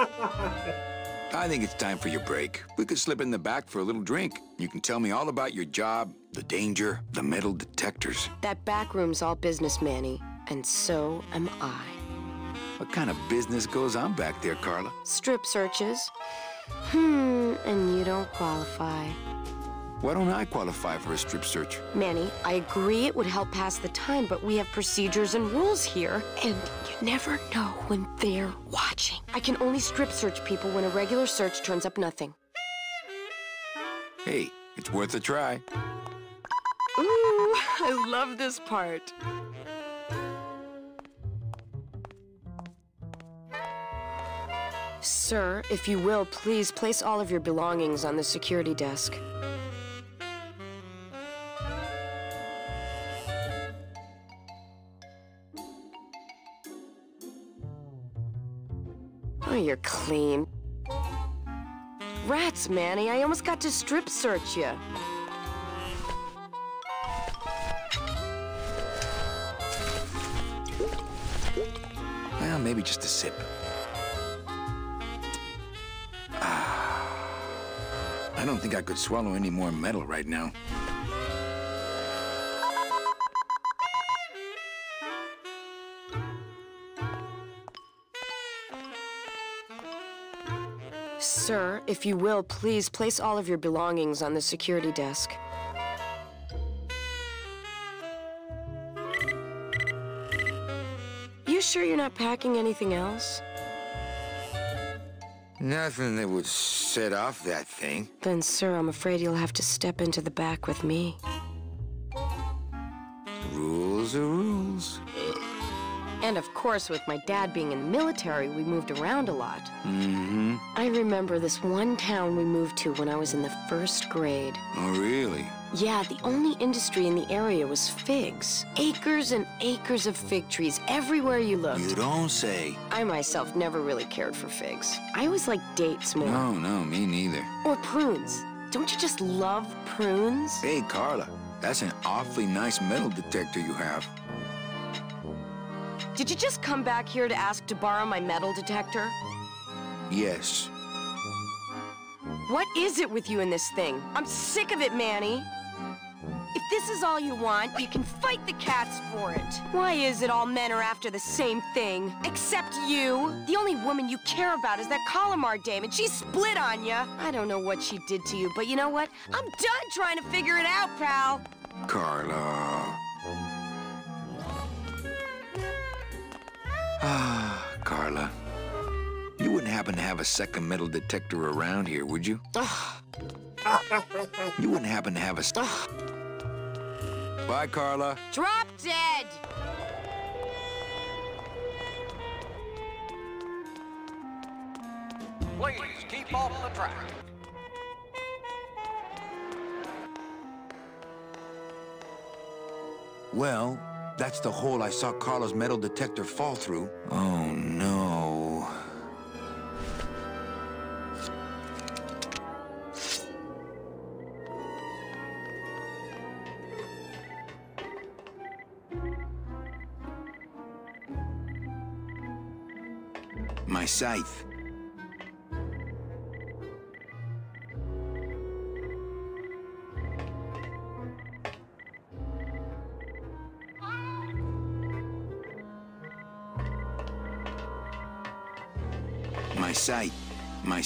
I think it's time for your break. We could slip in the back for a little drink. You can tell me all about your job, the danger, the metal detectors. That back room's all business, Manny, and so am I. What kind of business goes on back there, Carla? Strip searches. And you don't qualify. Why don't I qualify for a strip search? Manny, I agree it would help pass the time, but we have procedures and rules here, and you never know when they're watching. I can only strip search people when a regular search turns up nothing. Hey, it's worth a try. Ooh, I love this part. Sir, if you will, please place all of your belongings on the security desk. Oh, you're clean. Rats, Manny, I almost got to strip search you. Well, maybe just a sip. I don't think I could swallow any more metal right now. Sir, if you will, please place all of your belongings on the security desk. You sure you're not packing anything else? Nothing that would set off that thing. Then, sir, I'm afraid you'll have to step into the back with me. Rules are rules. And of course, with my dad being in the military, we moved around a lot. Mm-hmm. I remember this one town we moved to when I was in the 1st grade. Oh, really? Yeah, the only industry in the area was figs. Acres and acres of fig trees everywhere you looked. You don't say. I myself never really cared for figs. I always liked dates more. No, me neither. Or prunes. Don't you just love prunes? Hey, Carla, that's an awfully nice metal detector you have. Did you just come back here to ask to borrow my metal detector? Yes. What is it with you in this thing? I'm sick of it, Manny. If this is all you want, you can fight the cats for it. Why is it all men are after the same thing? Except you. The only woman you care about is that Calamar dame, and she split on you. I don't know what she did to you, but you know what? I'm done trying to figure it out, pal. Carla. Ah, Carla. You wouldn't happen to have a second metal detector around here, would you? You wouldn't happen to have a... Bye, Carla. Drop dead! Please keep off the track. Well, that's the hole I saw Carla's metal detector fall through. Oh, no. My scythe. My sight. My...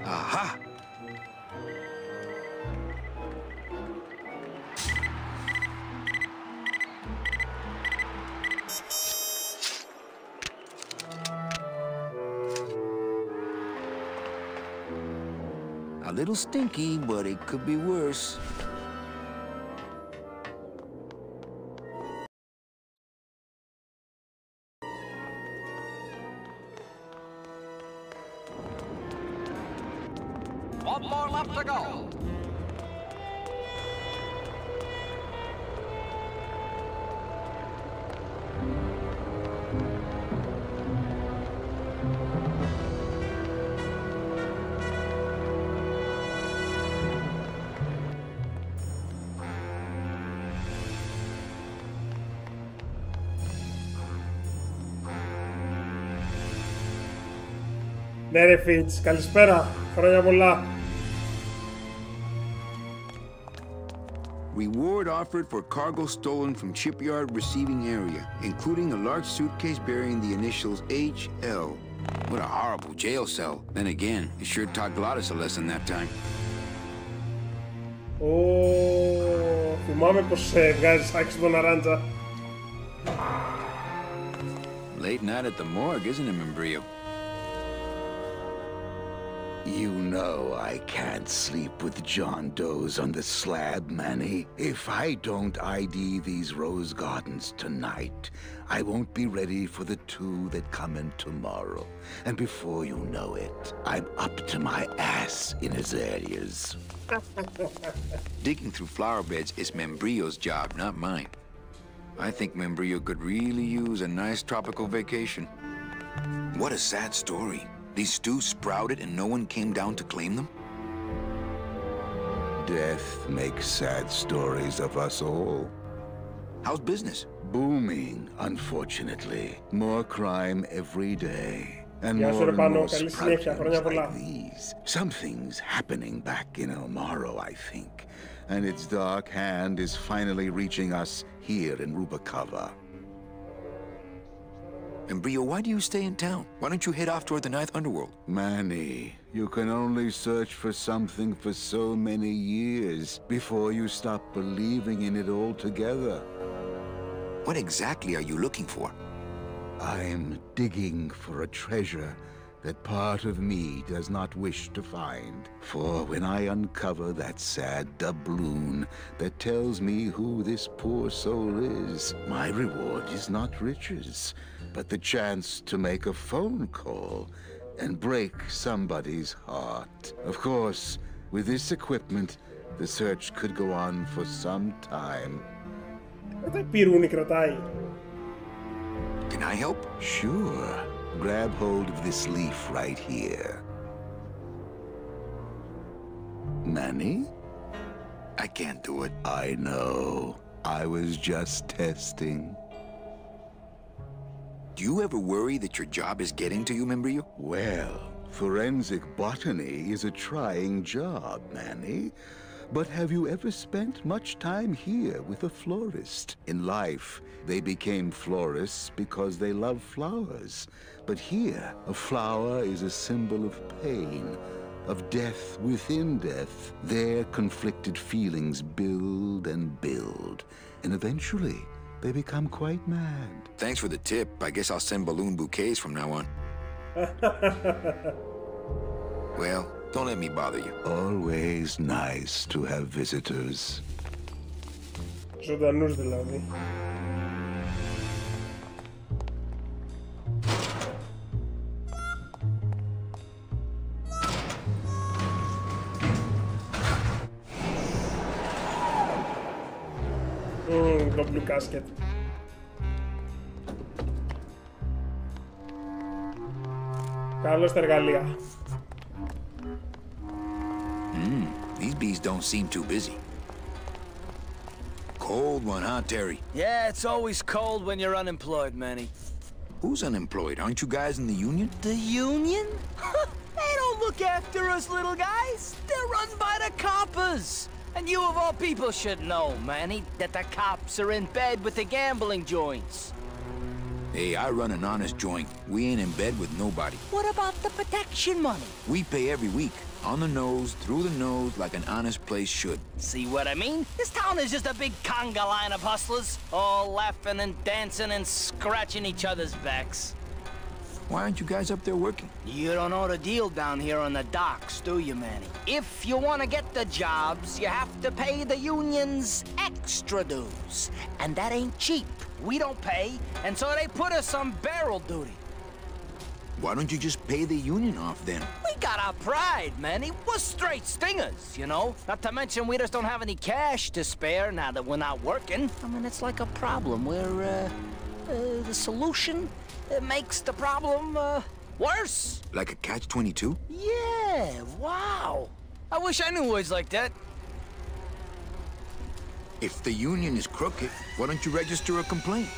Aha! A little stinky, but it could be worse. One more left to go. Ναι ρε Φιτς, καλησπέρα, χρόνια πολλά. Reward offered for cargo stolen from shipyard receiving area, including a large suitcase bearing the initials HL. What a horrible jail cell. Then again, it sure taught Gladys a lesson that time. Θυμάμαι πως βγάζεις άξι τον Αράντζα. Late night at the morgue, isn't it, Membrillo? You know I can't sleep with John Doe's on the slab, Manny. If I don't ID these rose gardens tonight, I won't be ready for the two that come in tomorrow. And before you know it, I'm up to my ass in azaleas. Digging through flower beds is Membrillo's job, not mine. I think Membrillo could really use a nice tropical vacation. What a sad story. These stews sprouted and no one came down to claim them? Death makes sad stories of us all. How's business? Booming, unfortunately. More crime every day. And more and more sproutlings like these. Something's happening back in El Morro, I think. And its dark hand is finally reaching us here in Rubacava. And Brio, why do you stay in town? Why don't you head off toward the Ninth Underworld? Manny, you can only search for something for so many years before you stop believing in it altogether. What exactly are you looking for? I'm digging for a treasure that part of me does not wish to find. For when I uncover that sad doubloon that tells me who this poor soul is, my reward is not riches, but the chance to make a phone call and break somebody's heart. Of course, with this equipment, the search could go on for some time. Can I help? Sure. Grab hold of this leaf right here. Manny? I can't do it. I know. I was just testing. Do you ever worry that your job is getting to you, Membrio? Well, forensic botany is a trying job, Manny. But have you ever spent much time here with a florist? In life, they became florists because they love flowers. But here, a flower is a symbol of pain, of death within death. Their conflicted feelings build and build, and eventually, they become quite mad. Thanks for the tip. I guess I'll send balloon bouquets from now on. Well, don't let me bother you. Always nice to have visitors. Ζωντανούς δηλαδή. Το blue casket. Καλώς τα εργαλεία. These bees don't seem too busy. Cold one, huh, Terry? Yeah, it's always cold when you're unemployed, Manny. Who's unemployed? Aren't you guys in the union? The union? They don't look after us little guys. They're run by the coppers. And you of all people should know, Manny, that the cops are in bed with the gambling joints. Hey, I run an honest joint. We ain't in bed with nobody. What about the protection money? We pay every week. On the nose, through the nose, like an honest place should. See what I mean? This town is just a big conga line of hustlers, all laughing and dancing and scratching each other's backs. Why aren't you guys up there working? You don't know the deal down here on the docks, do you, Manny? If you want to get the jobs, you have to pay the unions extra dues. And that ain't cheap. We don't pay, and so they put us on barrel duty. Why don't you just pay the union off then? We got our pride, Manny. We're straight stingers, you know? Not to mention we just don't have any cash to spare now that we're not working. I mean, it's like a problem where, the solution makes the problem, worse. Like a catch-22? Yeah, wow. I wish I knew words like that. If the union is crooked, why don't you register a complaint?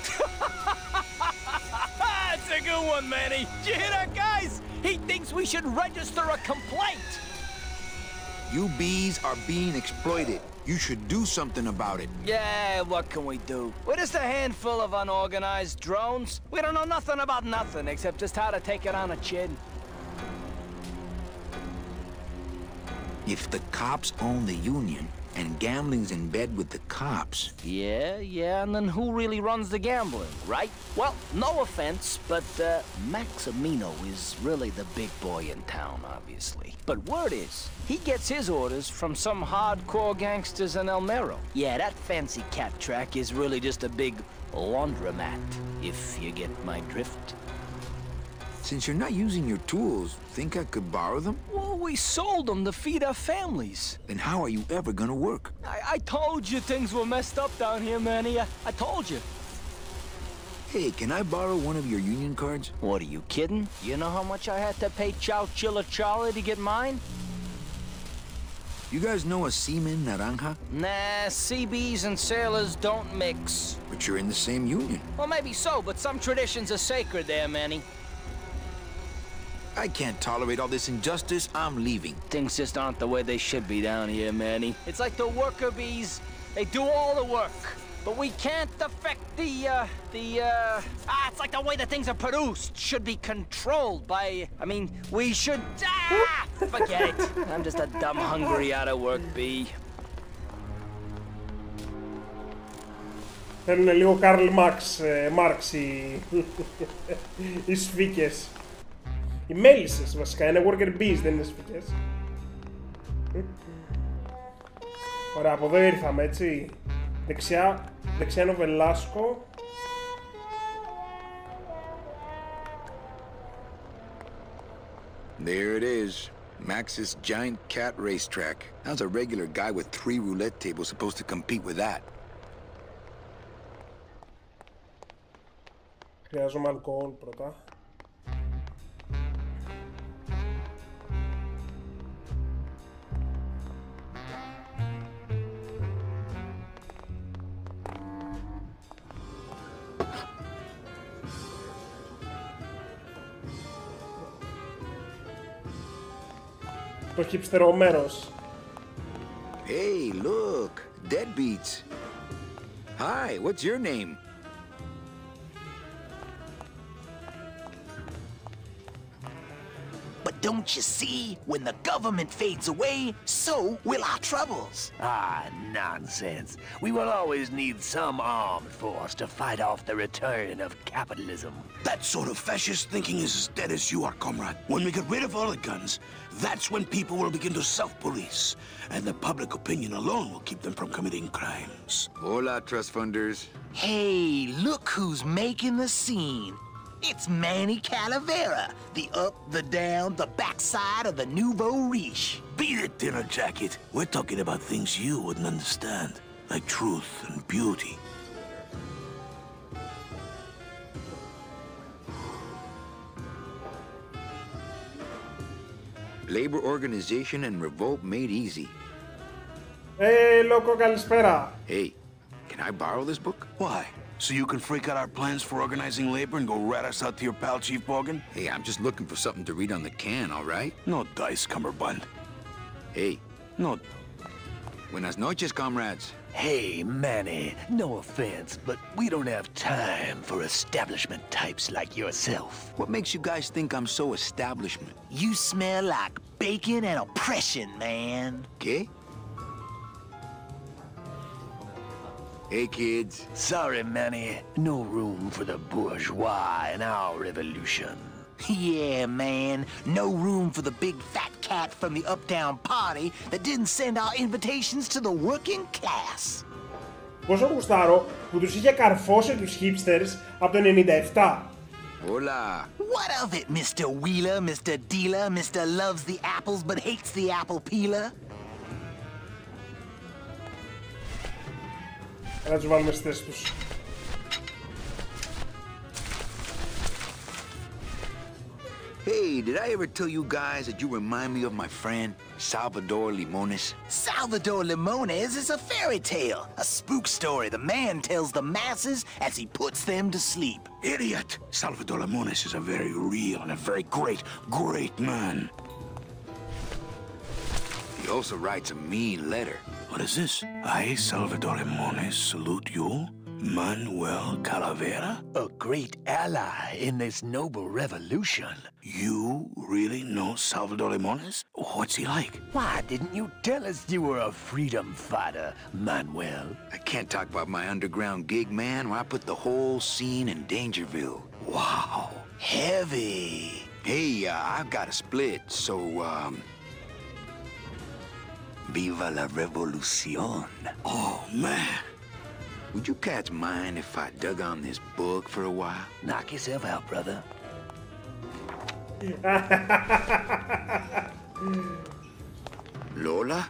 That's a good one, Manny. Did you hear that, guys? He thinks we should register a complaint. You bees are being exploited. You should do something about it. Yeah, what can we do? We're just a handful of unorganized drones. We don't know nothing about nothing except just how to take it on a chin. If the cops own the union, and gambling's in bed with the cops. Yeah, and then who really runs the gambling, right? Well, no offense, but Maximino is really the big boy in town, obviously. But word is, he gets his orders from some hardcore gangsters in El Mero. Yeah, that fancy cat track is really just a big laundromat, if you get my drift. Since you're not using your tools, think I could borrow them? Well, we sold them to feed our families. Then how are you ever gonna work? I told you things were messed up down here, Manny. I told you. Hey, can I borrow one of your union cards? What, are you kidding? You know how much I had to pay Chow Chilla Charlie to get mine? You guys know a seaman naranja? Nah, CBs and sailors don't mix. But you're in the same union. Well, maybe so, but some traditions are sacred there, Manny. I can't tolerate all this injustice. I'm leaving. Things just aren't the way they should be down here, Manny. It's like the worker bees. They do all the work. But we can't affect it's like the way that things are produced. Should be controlled by, we should, forget it. I'm just a dumb, hungry, out-of-work bee. Θέλουνε λίγο Καρλ Μάρξ οι σφίκες. Οι μέλισσες βασικά, είναι worker bees, δεν είναι σφίκες. Ωραία, από εδώ ήρθαμε, έτσι. Δεξιά είναι ο Βελάσκο. There it is. Max's giant cat racetrack. How's a regular guy with 3 roulette tables supposed to compete with that? Χρειάζομαι αλκοόλ πρώτα. Το χιπστερό μέρος. Hey, look! Deadbeats! Hi, what's your name? But don't you see, when the government fades away, so will our troubles. Ah, nonsense. We will always need some armed force to fight off the return of capitalism. That sort of fascist thinking is as dead as you are, comrade. When we get rid of all the guns, that's when people will begin to self-police. And the public opinion alone will keep them from committing crimes. Hola, trust funders. Hey, look who's making the scene. It's Manny Calavera, the up, the down, the backside of the nouveau riche. Beat it, dinner jacket. We're talking about things you wouldn't understand, like truth and beauty. Labor organization and revolt made easy. Hey, loco, καλησπέρα. Hey, can I borrow this book? Why? So you can freak out our plans for organizing labor and go rat us out to your pal, Chief Morgan? Hey, I'm just looking for something to read on the can, all right? No dice, Cummerbund. Hey. No. Buenas noches, comrades. Hey, Manny, no offense, but we don't have time for establishment types like yourself. What makes you guys think I'm so establishment? You smell like bacon and oppression, man. ¿Qué? Hey, kids. Sorry, Manny. No room for the bourgeois in our revolution. Yeah, man. No room for the big fat cat from the uptown party that didn't send our invitations to the working class. Πόσο γουστάρω που τους είχε καρφώσει τους hipsters από το 97. Hola. What of it, Mr. Wheeler, Mr. Dealer, Mr. Loves the apples but hates the apple peeler? Να τους βάλουμε στις θέσεις τους. Hey, did I ever tell you guys that you remind me of my friend, Salvador Limones? Salvador Limones is a fairy tale, a spook story the man tells the masses as he puts them to sleep. Idiot! Salvador Limones is a very real and a very great, great man. He also writes a mean letter. What is this? I, Salvador Limones, salute you, Manuel Calavera? A great ally in this noble revolution. You really know Salvador Limones? What's he like? Why didn't you tell us you were a freedom fighter, Manuel? I can't talk about my underground gig, man, where I put the whole scene in Dangerville. Wow. Heavy. Hey, I've got a split, so, Viva la revolución. Oh, man. Would you cats mind if I dug on this book for a while? Knock yourself out, brother. Lola?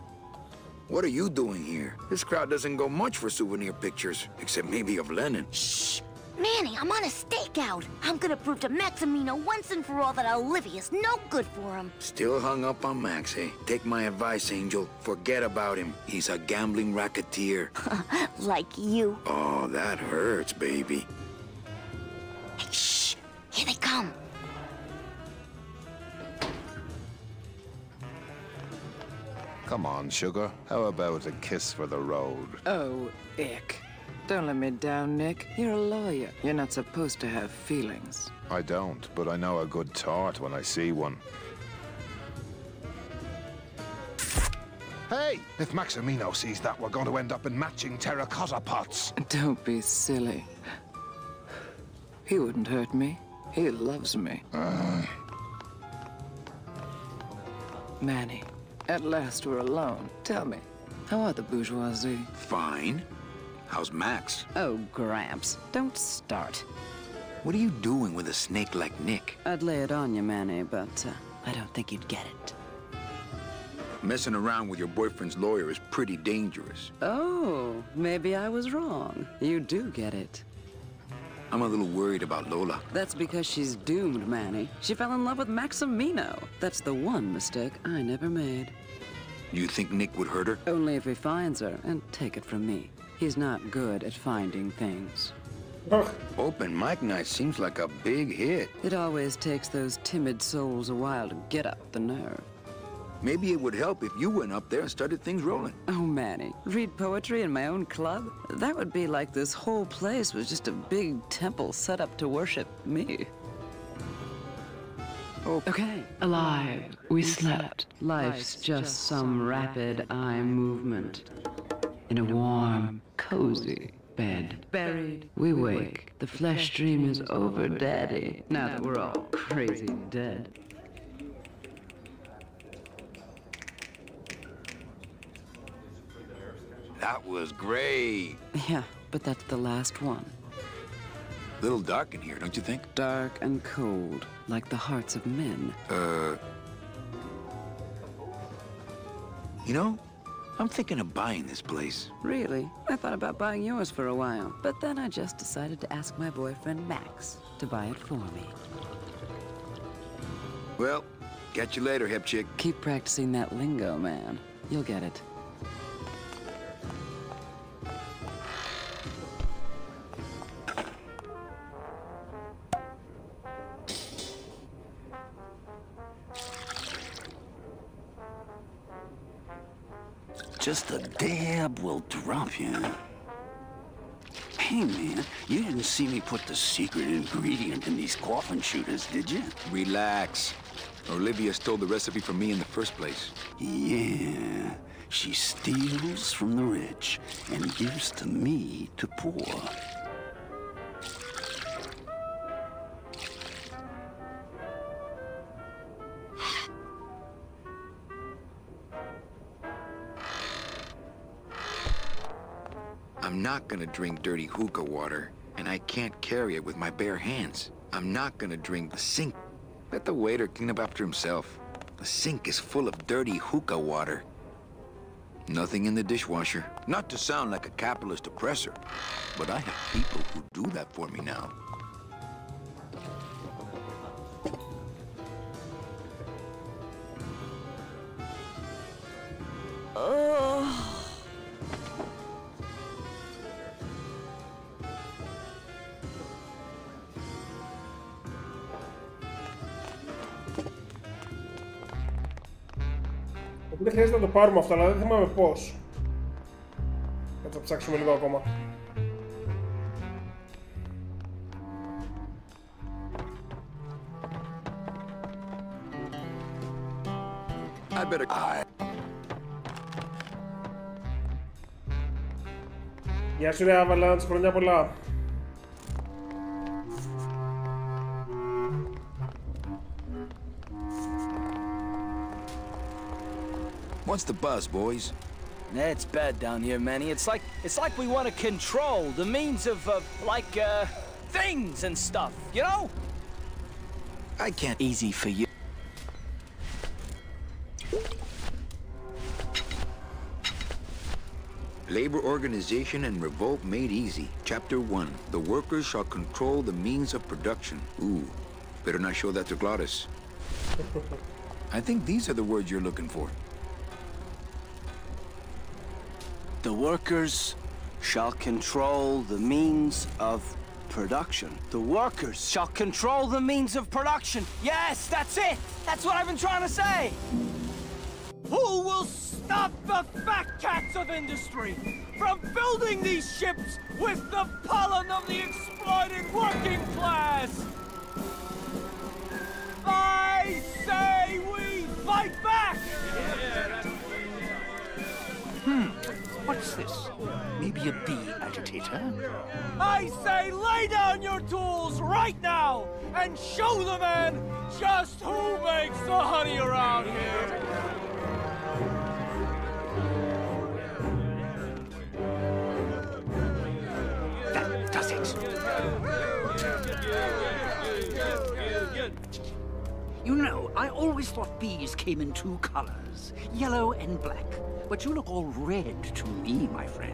What are you doing here? This crowd doesn't go much for souvenir pictures, except maybe of Lenin. Shh! Manny, I'm on a stakeout. I'm gonna prove to Maximino once and for all that Olivia's no good for him. Still hung up on Max, eh? Take my advice, Angel. Forget about him. He's a gambling racketeer. Like you. Oh, that hurts, baby. Hey, shh! Here they come. Come on, sugar. How about a kiss for the road? Oh, ick. Don't let me down, Nick. You're a lawyer. You're not supposed to have feelings. I don't, but I know a good tart when I see one. Hey, if Maximino sees that, we're going to end up in matching terracotta pots. Don't be silly. He wouldn't hurt me. He loves me. Manny, at last we're alone. Tell me, how are the bourgeoisie? Fine. How's Max? Oh, Gramps, don't start. What are you doing with a snake like Nick? I'd lay it on you, Manny, but I don't think you'd get it. Messing around with your boyfriend's lawyer is pretty dangerous. Oh, maybe I was wrong. You do get it. I'm a little worried about Lola. That's because she's doomed, Manny. She fell in love with Maximino. That's the one mistake I never made. You think Nick would hurt her? Only if he finds her, and take it from me. He's not good at finding things. Open mic night seems like a big hit. It always takes those timid souls a while to get up the nerve. Maybe it would help if you went up there and started things rolling. Oh, Manny, read poetry in my own club? That would be like this whole place was just a big temple set up to worship me. Okay. Alive, we slept. Life's just some rapid eye movement. In a warm, cozy bed. Buried, we wake. The flesh dream is over, Daddy. Now that we're all crazy dead. That was great. Yeah, but that's the last one. Little dark in here, don't you think? Dark and cold, like the hearts of men. You know, I'm thinking of buying this place. Really? I thought about buying yours for a while, but then I just decided to ask my boyfriend Max to buy it for me. Well, catch you later, hip chick. Keep practicing that lingo, man. You'll get it. Just a dab will drop you. Hey, man, you didn't see me put the secret ingredient in these coffin shooters, did you? Relax. Olivia stole the recipe from me in the first place. Yeah, she steals from the rich and gives to me to poor. I'm not gonna drink dirty hookah water, and I can't carry it with my bare hands. I'm not gonna drink the sink. Let the waiter clean up after himself. The sink is full of dirty hookah water. Nothing in the dishwasher. Not to sound like a capitalist oppressor, but I have people who do that for me now. Δεν χρειάζεται να το πάρουμε αυτό, αλλά δεν θυμάμαι πώς. Θα το ψάξουμε λίγο ακόμα. I better... Γεια σου ρε Avalanche, χρόνια πολλά. What's the buzz, boys? It's bad down here, Manny. It's like we want to control the means of things and stuff, you know? I can't. Easy for you. Labor organization and revolt made easy. Chapter 1. The workers shall control the means of production. Ooh, better not show that to Glottis. I think these are the words you're looking for. The workers shall control the means of production. The workers shall control the means of production. Yes, that's it! That's what I've been trying to say! Who will stop the fat cats of industry from building these ships with the pollen of the exploited working class? I say we fight back! What's this? Maybe a bee agitator? I say lay down your tools right now and show the man just who makes the honey around here. That does it. You know, I always thought bees came in two colors, yellow and black. But you look all red to me, my friend.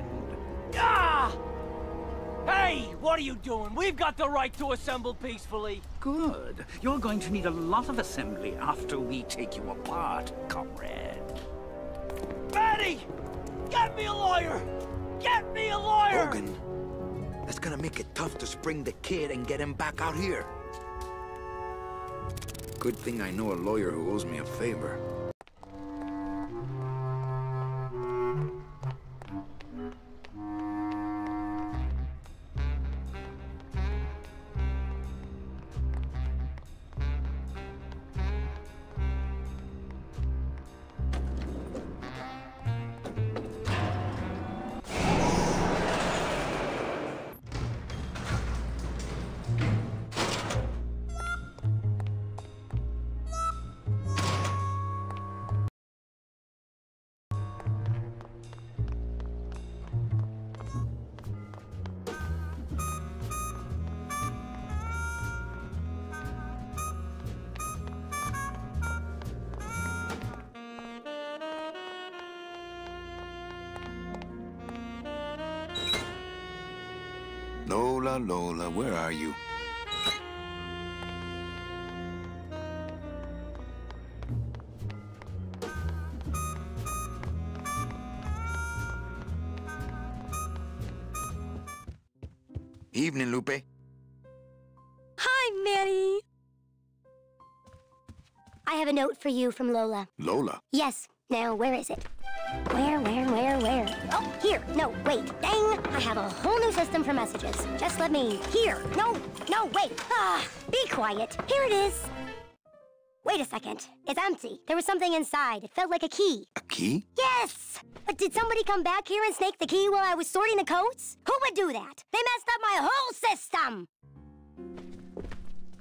Ah! Hey, what are you doing? We've got the right to assemble peacefully. Good. You're going to need a lot of assembly after we take you apart, comrade. Betty! Get me a lawyer! Get me a lawyer! Logan, that's gonna make it tough to spring the kid and get him back out here. Good thing I know a lawyer who owes me a favor. Lola, Lola, where are you? Evening, Lupe. Hi, Manny. I have a note for you from Lola. Lola? Yes. Now, where is it? Where? Oh, here. No, wait. Dang. I have a whole new system for messages. Just let me... Here. No, wait. Be quiet. Here it is. Wait a second. It's empty. There was something inside. It felt like a key. A key? Yes! But did somebody come back here and snake the key while I was sorting the coats? Who would do that? They messed up my whole system!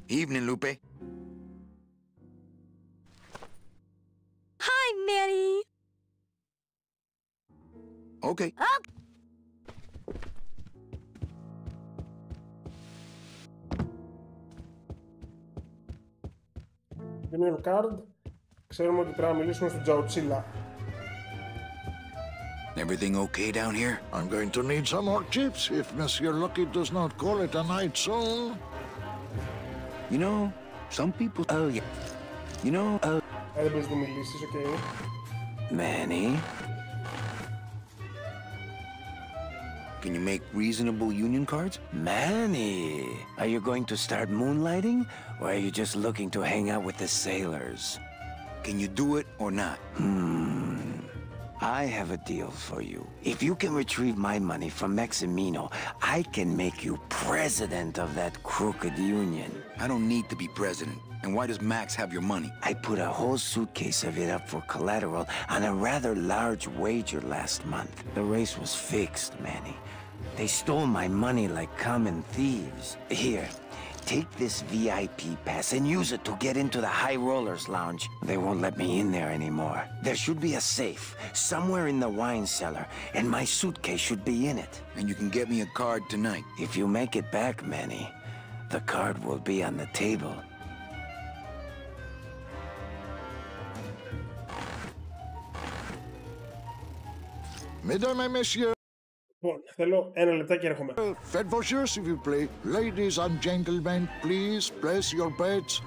Evening, Lupe. Hi, Manny. Okay. Junior Card. Ξέρουμε ότι πρέπει να μιλήσουμε στον Τζαουτσίλα. Everything okay down here? I'm going to need some more chips if Monsieur Lucky does not call it a night soon. You know, some people... Oh, yeah. You know, Δεν μπορείς να μιλήσεις, okay. Manny? Can you make reasonable union cards? Manny, are you going to start moonlighting, or are you just looking to hang out with the sailors? Can you do it or not? I have a deal for you. If you can retrieve my money from Maximino, I can make you president of that crooked union. I don't need to be president. And why does Max have your money? I put a whole suitcase of it up for collateral on a rather large wager last month. The race was fixed, Manny. They stole my money like common thieves. Here, take this VIP pass and use it to get into the High Rollers Lounge. They won't let me in there anymore. There should be a safe somewhere in the wine cellar, and my suitcase should be in it. And you can get me a card tonight. If you make it back, Manny, the card will be on the table. Mesdames et messieurs. Λοιπόν, θέλω ένα λεπτάκι και έρχομαι. Faites vos jeux, s'il vous plaît. Ladies and gentlemen, please place your bets.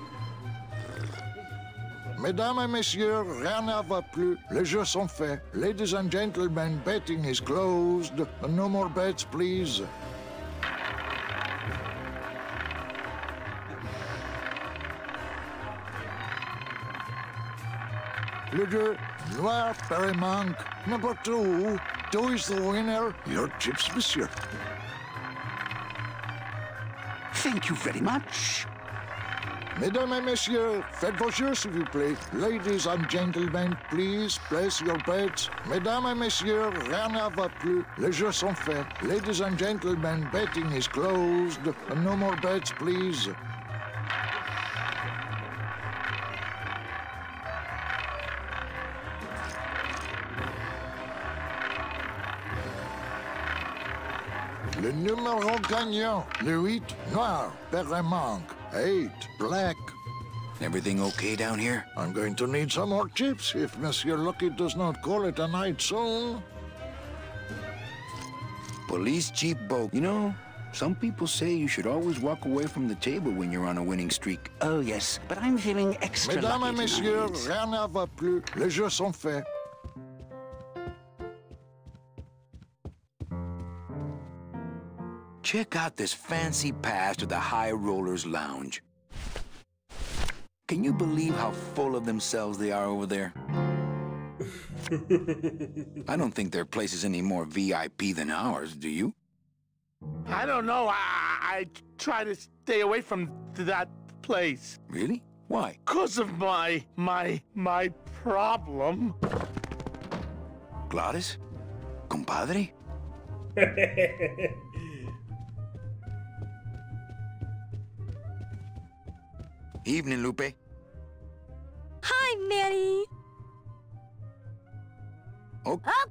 Mesdames et messieurs, rien ne va plus. Les jeux sont faits. Ladies and gentlemen, betting is closed. No more bets, please. Le jeu, Noir Perrimanque, number 2. 2 is the winner. Your chips, monsieur. Thank you very much. Mesdames et messieurs, faites vos jeux, s'il vous plaît. Ladies and gentlemen, please place your bets. Mesdames et messieurs, rien ne va plus. Les jeux sont faits. Ladies and gentlemen, betting is closed. No more bets, please. Le numéro gagnant, le 8, noir, pair manque. 8, black. Everything okay down here? I'm going to need some more chips if Monsieur Lucky does not call it a night soon. Police Chief Bo. You know, some people say you should always walk away from the table when you're on a winning streak. Oh, yes, but I'm feeling extra Mesdames lucky et messieurs, tonight. rien ne va plus. Les jeux sont faits. Check out this fancy pass to the High Rollers Lounge. Can you believe how full of themselves they are over there? I don't think their place is any more VIP than ours, do you? I don't know. I try to stay away from that place. Really? Why? 'Cause of my problem. Gladys? Compadre? Evening, Lupe. Hi, Manny. Oh. Up.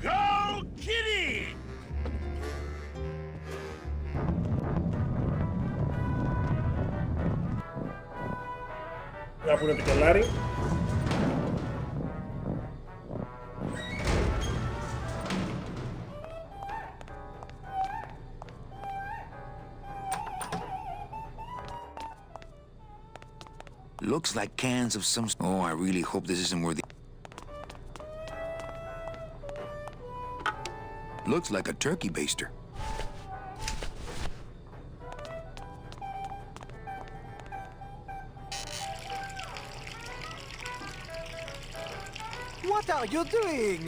Go, Kitty! Να πούνε το κελάρι. Looks like cans of some... Oh, I really hope this isn't where the... Looks like a turkey baster. What are you doing?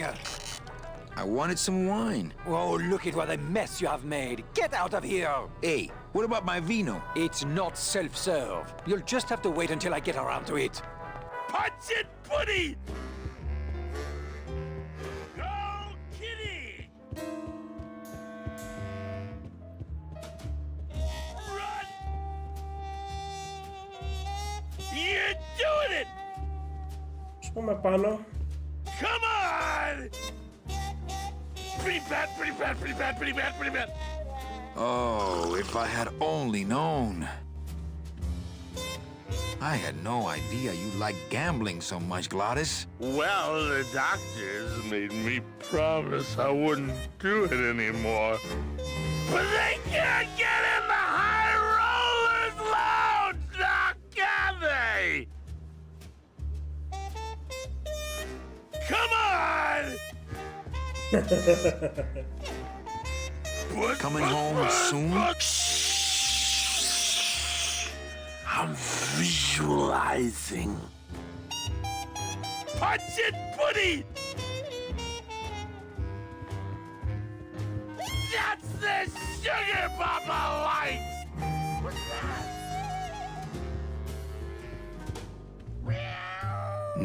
I wanted some wine. Oh, look at what a mess you have made. Get out of here. Hey, what about my vino? It's not self-serve. You'll just have to wait until I get around to it. Punch it, Putty! Go, Kitty! Run! You're doing it! Ας πούμε πάνω. Come on! Pretty bad, pretty bad, pretty bad, pretty bad, pretty bad. Oh, if I had only known. I had no idea you liked gambling so much, Gladys. Well, the doctors made me promise I wouldn't do it anymore. But they can't get in the High Rollers Lounge, now can they? Come on! Coming home soon? I'm visualizing. Punch it, Putty! That's the sugar Papa likes! What's that?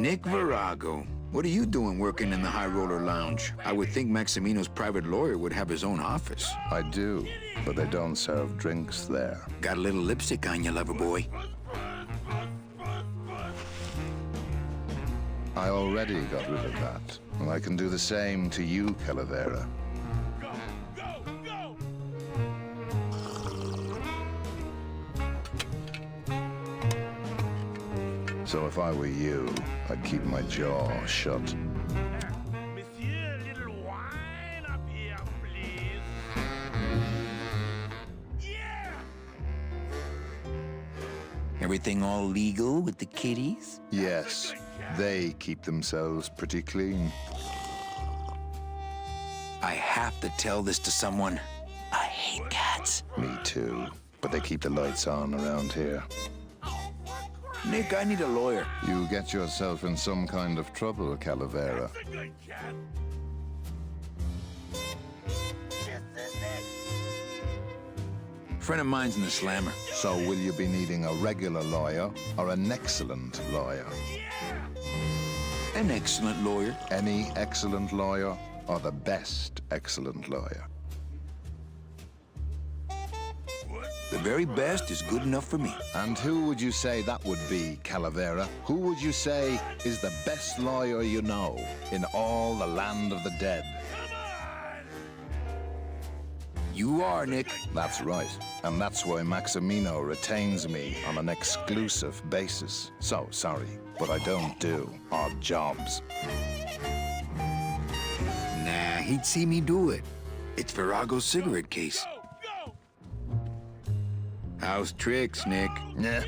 Nick Virago. What are you doing working in the High Roller Lounge? I would think Maximino's private lawyer would have his own office. I do, but they don't serve drinks there. Got a little lipstick on you, lover boy. I already got rid of that. And I can do the same to you, Calavera. So if I were you, I'd keep my jaw shut. Monsieur, a little wine up here, please. Everything all legal with the kitties? Yes, they keep themselves pretty clean. I have to tell this to someone. I hate cats. Me too. But they keep the lights on around here. Nick, I need a lawyer. You get yourself in some kind of trouble, Calavera. Friend of mine's in the slammer. So will you be needing a regular lawyer or an excellent lawyer? An excellent lawyer. Any excellent lawyer or the best excellent lawyer? The very best is good enough for me. And who would you say that would be, Calavera? Who would you say is the best lawyer you know in all the land of the dead? You are, Nick. That's right. And that's why Maximino retains me on an exclusive basis. So, sorry, but I don't do odd jobs. Nah, he'd see me do it. It's Virago's cigarette case. How's tricks, Nick? Yeah.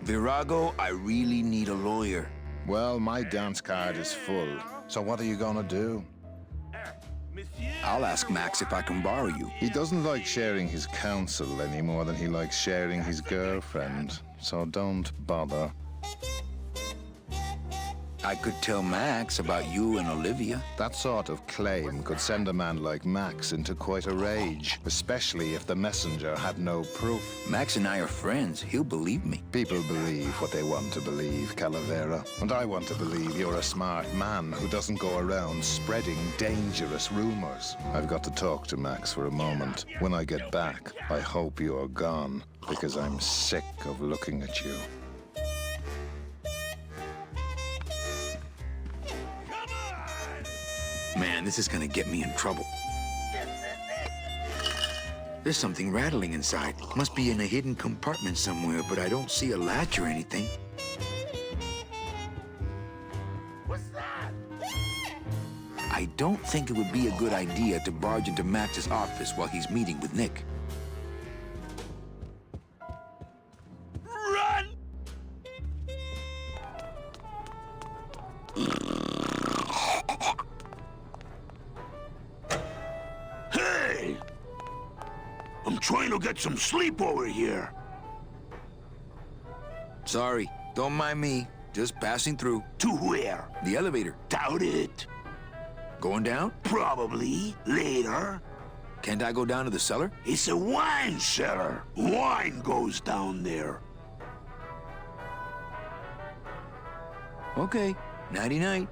Virago, I really need a lawyer. Well, my dance card is full. So what are you gonna do? I'll ask Max if I can borrow you. He doesn't like sharing his counsel any more than he likes sharing his girlfriend. So don't bother. I could tell Max about you and Olivia. That sort of claim could send a man like Max into quite a rage, especially if the messenger had no proof. Max and I are friends. He'll believe me. People believe what they want to believe, Calavera. And I want to believe you're a smart man who doesn't go around spreading dangerous rumors. I've got to talk to Max for a moment. When I get back, I hope you are gone, because I'm sick of looking at you. Man, this is gonna get me in trouble. There's something rattling inside. Must be in a hidden compartment somewhere, but I don't see a latch or anything. What's that? I don't think it would be a good idea to barge into Max's office while he's meeting with Nick. Run! Hey! I'm trying to get some sleep over here. Sorry, don't mind me. Just passing through. To where? The elevator. Doubt it. Going down? Probably. Later. Can't I go down to the cellar? It's a wine cellar. Wine goes down there. Okay. Nighty-night.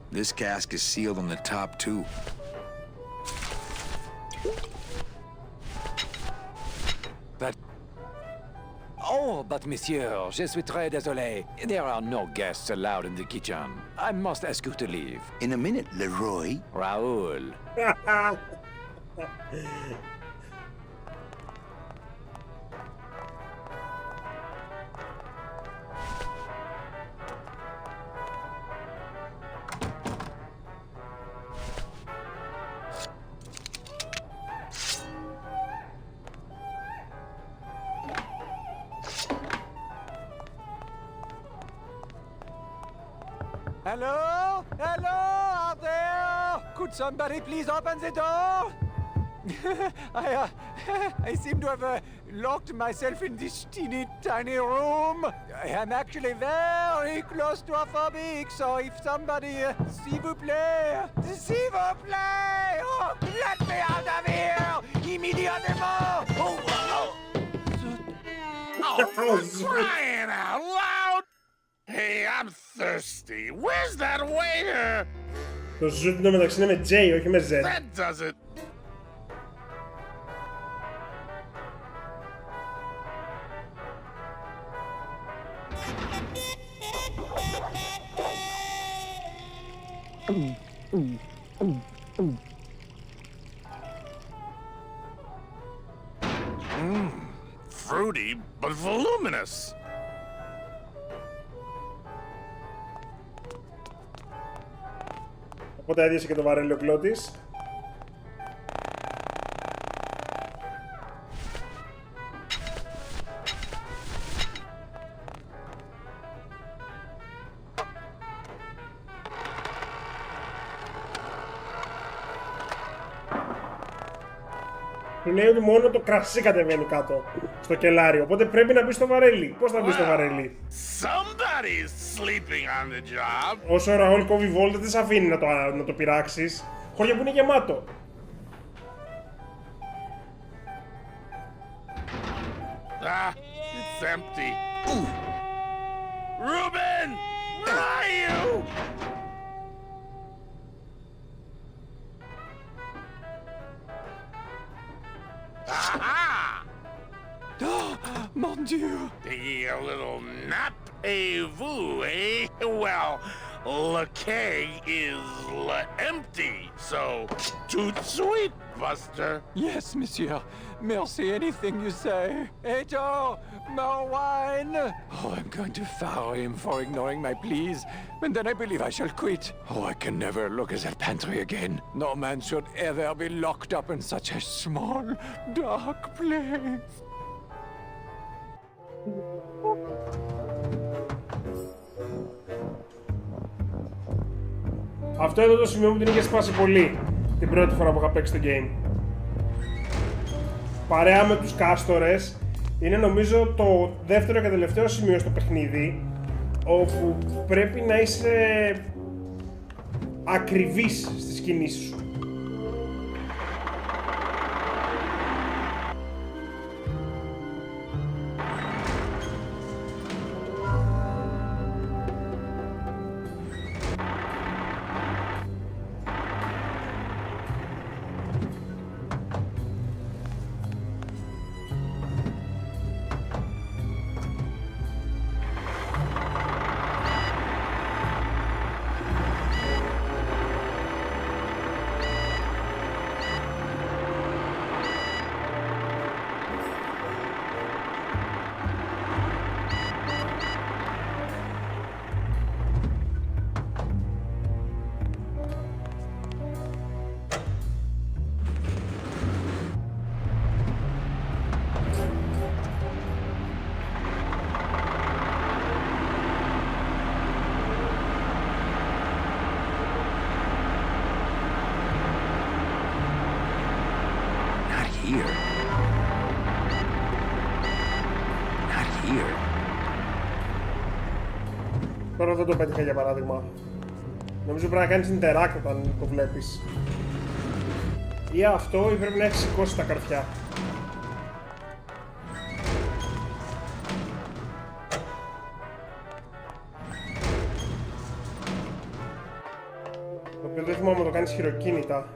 This cask is sealed on the top, too. But... Oh, but monsieur, je suis très désolé. There are no guests allowed in the kitchen. I must ask you to leave. In a minute, Leroy. Raoul. Hello? Hello out there? Could somebody please open the door? I seem to have locked myself in this teeny tiny room. I am actually very claustrophobic, so if somebody, s'il vous plaît, oh, let me out of here immediately. Oh, oh. Crying out loud! Hey, I'm thirsty. Where's that waiter? Το ζουτ είναι μεταξύ είναι με J, όχι με Z. That does it. Fruity, but voluminous. Οπότε άδειασε και το βαρέλι ο κλώτης. Του λέει ότι μόνο το κρασί κατεβαίνει κάτω στο κελάρι, οπότε πρέπει να μπει στο βαρέλι. Πώς θα μπει στο βαρέλι? Somebody's sleeping on the job. Όσο ο Ραούλ κόβει βόλτα δεν σε αφήνει να το πειράξεις. Χώρια που είναι γεμάτο. Ah, it's empty. Ruben! Where are you? Aha! Oh, mon Dieu! Taking a little nap, vous, eh? Well, le keg is empty, so tout sweet, Buster. Yes, monsieur. Merci, anything you say. Ejo, more wine. Oh, I'm going to fire him for ignoring my pleas, and then I believe I shall quit. Oh, I can never look at that pantry again. No man should ever be locked up in such a small, dark place. Αυτό εδώ το σημείο μου την είχε σπάσει πολύ την πρώτη φορά που είχα παίξει το game. Παρέα με τους κάστορες, είναι νομίζω το δεύτερο και τελευταίο σημείο στο παιχνίδι όπου πρέπει να είσαι ακριβής στις κινήσεις σου. Τώρα δεν το πέτυχα για παράδειγμα. Νομίζω πρέπει να κάνεις interact όταν το βλέπεις. Ή αυτό ή πρέπει να έχεις σηκώσει τα καρφιά. Το οποίο δεν θυμάμαι το κάνεις χειροκίνητα.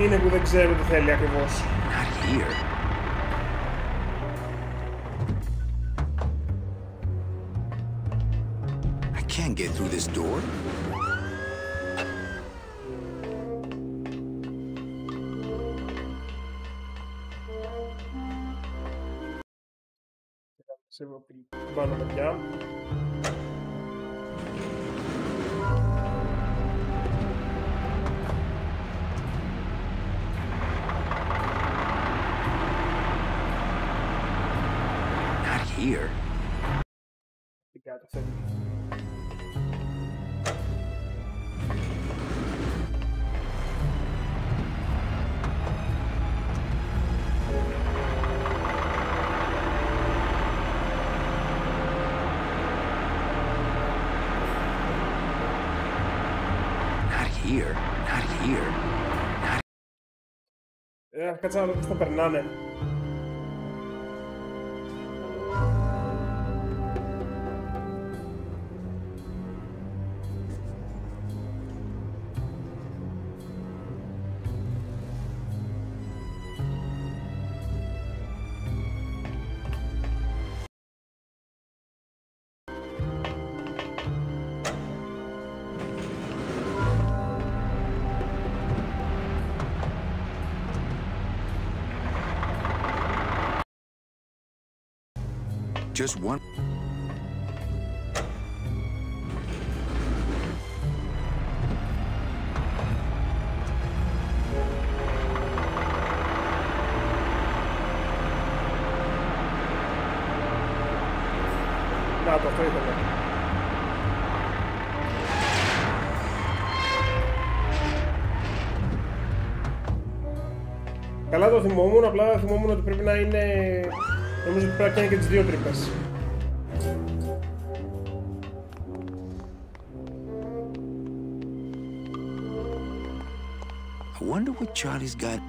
είναι που δεν ξέρω τι θέλει ακριβώς. Not here. I can't get through this door. Πάνω παιδιά. Not here. Τι κάτω θέλει. Here, not here. Κάτσε να δω πώς θα περνάνε. Just one. Να το αυτό ήθελα. Καλά το θυμόμουν, απλά θυμόμουν ότι πρέπει να είναι... Νομίζω ότι πρέπει να κάνει και τις δύο τρύπες. I wonder what Charlie's got.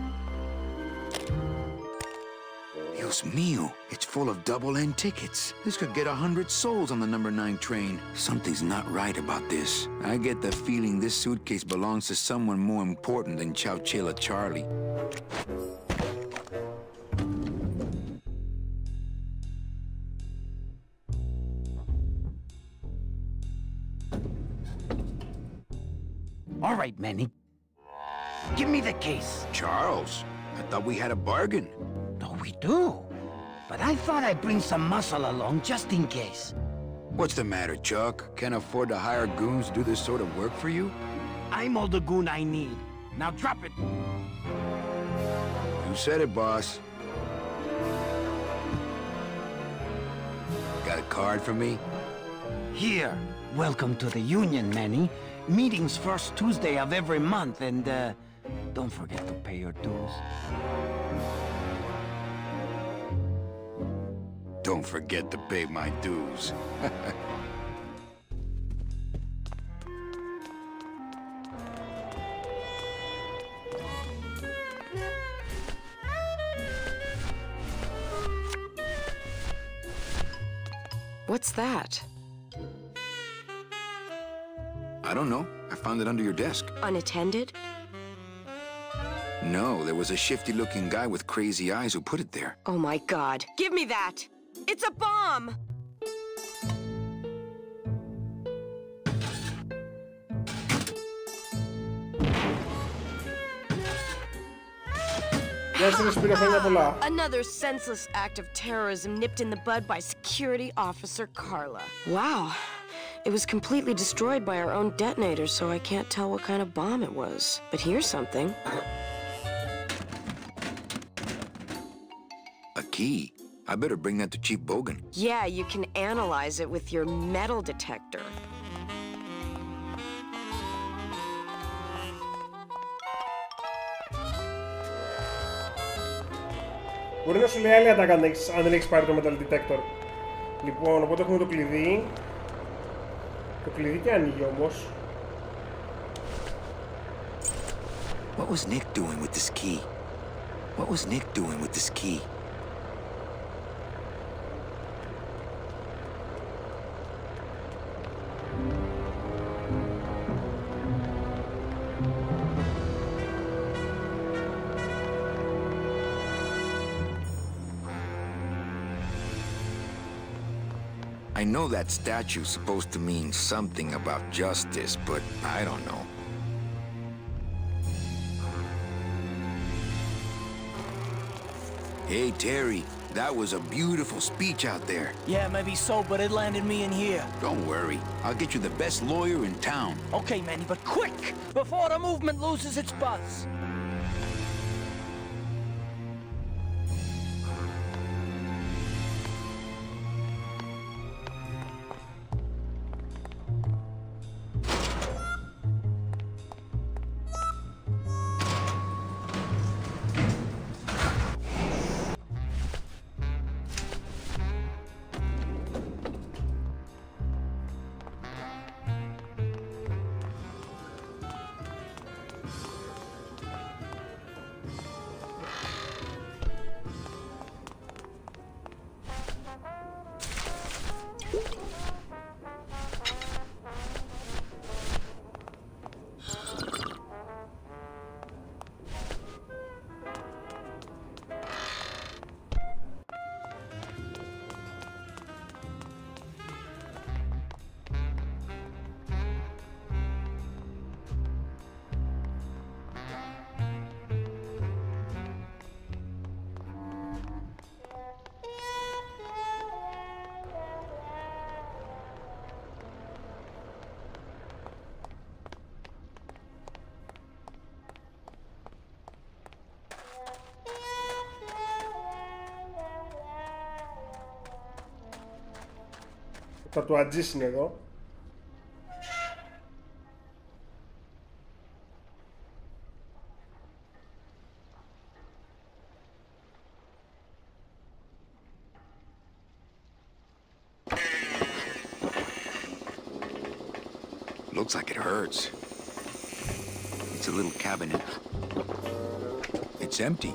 Dios mío, it's full of double-end tickets. This could get 100 souls on the number 9 train. Something's not right about this. I get the feeling this suitcase belongs to someone more important than Chowchilla Charlie. All right, Manny. Give me the case. Charles, I thought we had a bargain. No, we do. But I thought I'd bring some muscle along just in case. What's the matter, Chuck? Can't afford to hire goons to do this sort of work for you? I'm all the goon I need. Now drop it. You said it, boss. Got a card for me? Here. Welcome to the Union, Manny. Meeting's first Tuesday of every month, and, don't forget to pay your dues. Don't forget to pay my dues. What's that? I don't know. I found it under your desk. Unattended? No, there was a shifty-looking guy with crazy eyes who put it there. Oh my God. Give me that! It's a bomb! Another senseless act of terrorism nipped in the bud by Security Officer Carla. Wow. It was completely destroyed by our own detonator, so I can't tell what kind of bomb it was. But here's something. A key? I better bring that to Chief Bogan. Yeah, you can analyze it with your metal detector. Μπορεί να σου λέει άλλη ατάκα αν δεν έχεις πάρει το metal detector. Λοιπόν, οπότε έχουμε το κλειδί. Το κλειδί και ανοίγει όμως. What was Nick doing with this key? What was Nick doing with this key? I know that statue's supposed to mean something about justice, but I don't know. Hey, Terry, that was a beautiful speech out there. Yeah, maybe so, but it landed me in here. Don't worry. I'll get you the best lawyer in town. Okay, Manny, but quick! Before the movement loses its buzz. Τατουατζής είναι εδώ. Looks like it hurts. It's a little cabinet. It's empty.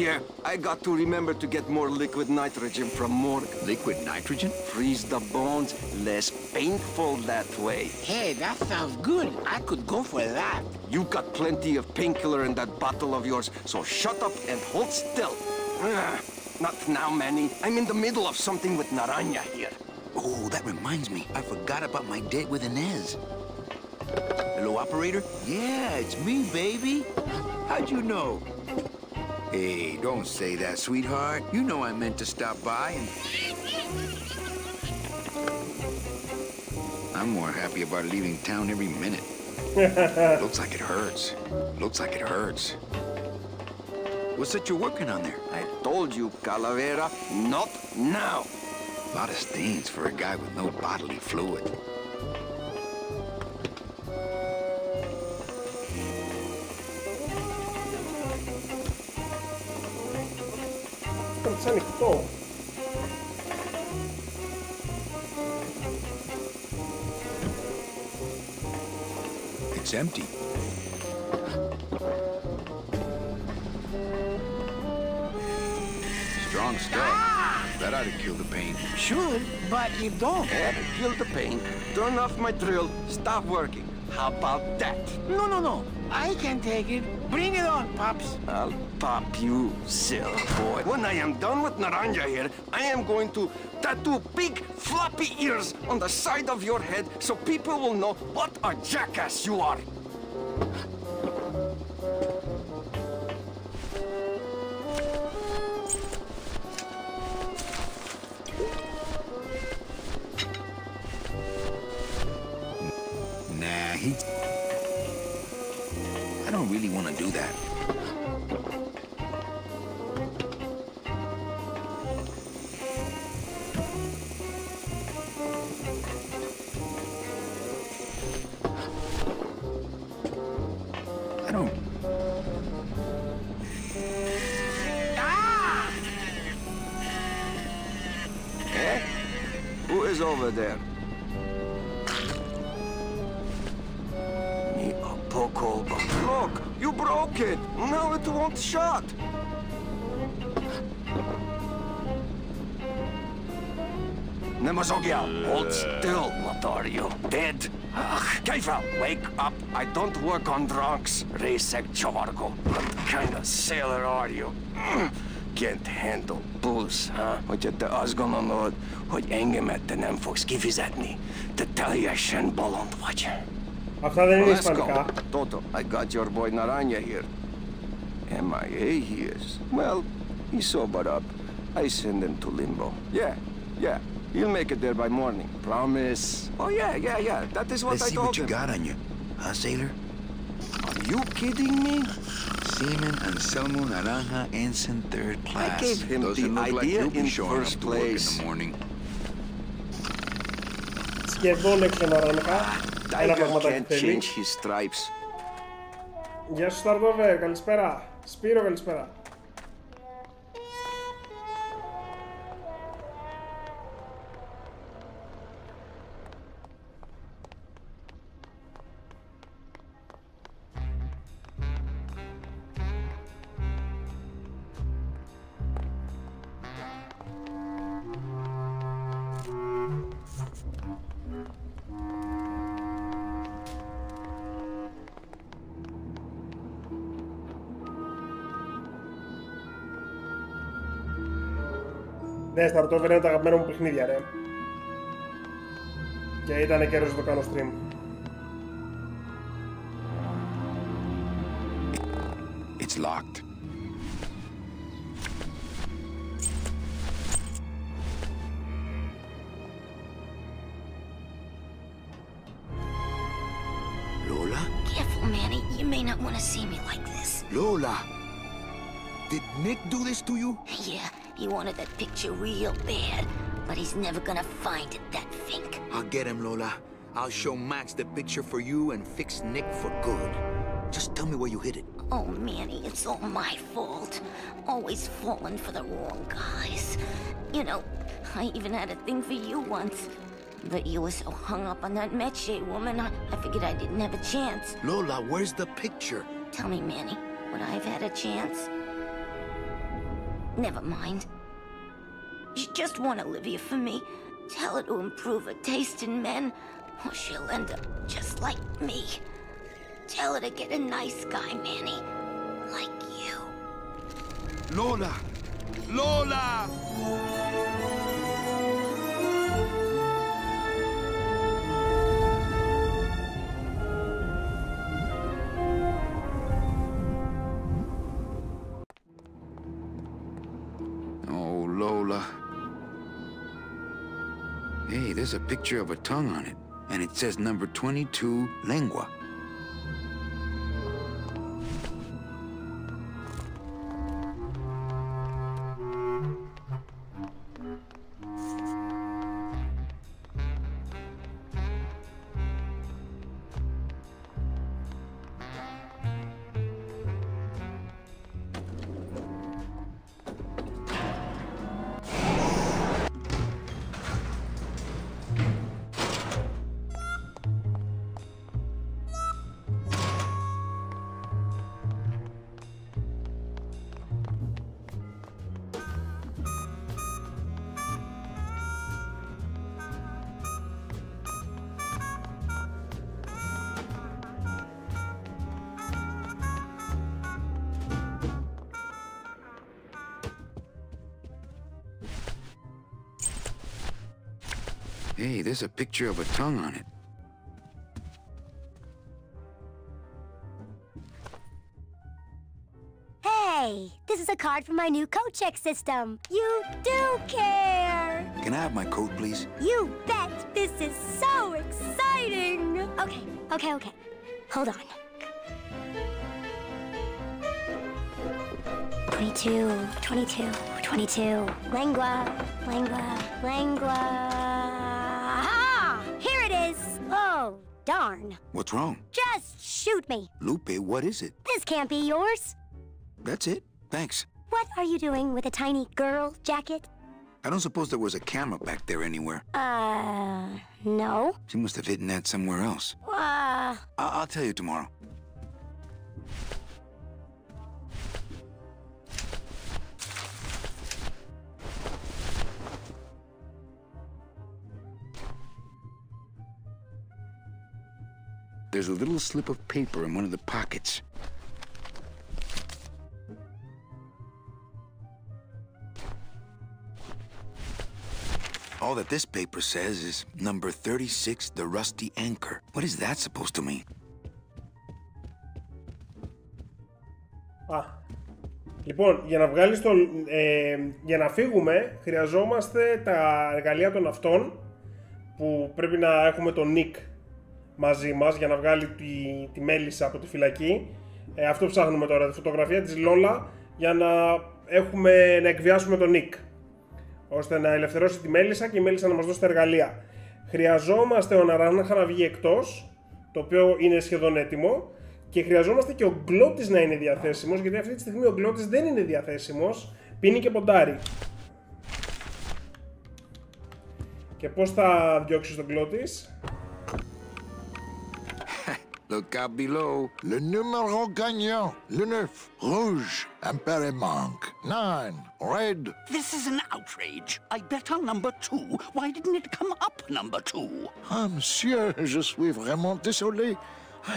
Yeah, I got to remember to get more liquid nitrogen from morgue. Liquid nitrogen? Freeze the bones, less painful that way. Hey, that sounds good. I could go for that. You got plenty of painkiller in that bottle of yours, so shut up and hold still. Not now, Manny. I'm in the middle of something with Naranja here. Oh, that reminds me. I forgot about my date with Inez. Hello, operator? Yeah, it's me, baby. How'd you know? Hey, don't say that, sweetheart. You know I meant to stop by and... I'm more happy about leaving town every minute. Looks like it hurts. Looks like it hurts. What's that you're working on there? I told you, Calavera, not now. A lot of stains for a guy with no bodily fluid. It's ανοιχτό. It's empty. Strong stuff. That ought to kill the pain. Should, but you don't. Kill the pain. Turn off my drill. Stop working. How about that? No. I can take it. Bring it on, Pops. I'll pop you, silly boy. When I am done with Naranja here, I am going to tattoo big, floppy ears on the side of your head so people will know what a jackass you are. Nah, I don't really want to do that. I don't... Eh? Who is over there? Look, you broke it. Now it won't shut. Nemazogia, hold still. What are you, dead? Keifer, wake up. I don't work on drunks. Resek Chovargo. What kind of sailor are you? can't handle bulls, huh? Hogy te azt gondolod, hogy engemet te nem fogsz kifizetni. Te teljesen bolond vagy. Αυτά δεν είναι Let's ισπανικά. go. Toto, I got your boy Naranja here. MIA he is. Well, he sobered up. I send him to limbo. Yeah. He'll make it there by morning. Promise. Oh, yeah. That is what Let's I see told what you him. got on you. Huh, sailor? Are you kidding me? Seaman Anselmo Naranja, ensign third class. I gave him Doesn't the look like idea you'll be in showing first up to work in place. the morning. Σχεδόν εξεναρανικά. Ένα Tiger πραγματάκι can't θέλει. change his stripes. Γεια σου Σταρδόβε, καλησπέρα. Σπύρο, καλησπέρα. Ναι, Startover είναι τα αγαπημένα μου παιχνίδια, ρε. Και ήταν καιρός να το κάνω stream. It's locked. Lola? Careful, Manny. You may not want to see me like this. Lola! Did Nick do this to you? Yeah, he wanted that picture real bad, but he's never gonna find it, that fink. I'll get him, Lola. I'll show Max the picture for you and fix Nick for good. Just tell me where you hid it. Oh, Manny, it's all my fault. Always falling for the wrong guys. You know, I even had a thing for you once. But you were so hung up on that Meche woman, I figured I didn't have a chance. Lola, where's the picture? Tell me, Manny, would I have had a chance? Never mind. You just want Olivia for me. Tell her to improve her taste in men, or she'll end up just like me. Tell her to get a nice guy, Manny. Like you. Lola! Lola! Oh, Lola. Hey, there's a picture of a tongue on it. And it says number 22, lengua. Hey, there's a picture of a tongue on it. Hey, this is a card from my new code check system. You do care. Can I have my coat, please? You bet. This is so exciting. Okay. Hold on. 22. Lengua. Ah! Here it is. Oh, darn. What's wrong? Just shoot me. Lupe, what is it? This can't be yours. That's it. Thanks. What are you doing with a tiny girl jacket? I don't suppose there was a camera back there anywhere. No. She must have hidden that somewhere else. I'll tell you tomorrow. There's a little slip of paper in one of the pockets. All that this paper says is number 36, the Rusty Anchor. What is that supposed to mean? Λοιπόν, για να φύγουμε χρειαζόμαστε τα εργαλεία των αυτών που πρέπει να έχουμε τον Nick μαζί μας για να βγάλει τη μέλισσα από τη φυλακή. Αυτό ψάχνουμε τώρα, τη φωτογραφία της Λόλα, για να εκβιάσουμε τον Nick, ώστε να ελευθερώσει τη μέλισσα και η μέλισσα να μας δώσει τα εργαλεία. Χρειαζόμαστε ο Ναράνχα να βγει εκτός, το οποίο είναι σχεδόν έτοιμο, και χρειαζόμαστε και ο Γκλώτης να είναι διαθέσιμος, γιατί αυτή τη στιγμή ο Γκλώτης δεν είναι διαθέσιμος, πίνει και ποντάρει. Και πώς θα διώξεις τον Γκλώτης? Look out below. Le numéro gagnant. Le 9. Rouge. Impere manque. 9. Red. This is an outrage. I bet on number 2. Why didn't it come up number 2? Ah, monsieur, je suis vraiment désolé.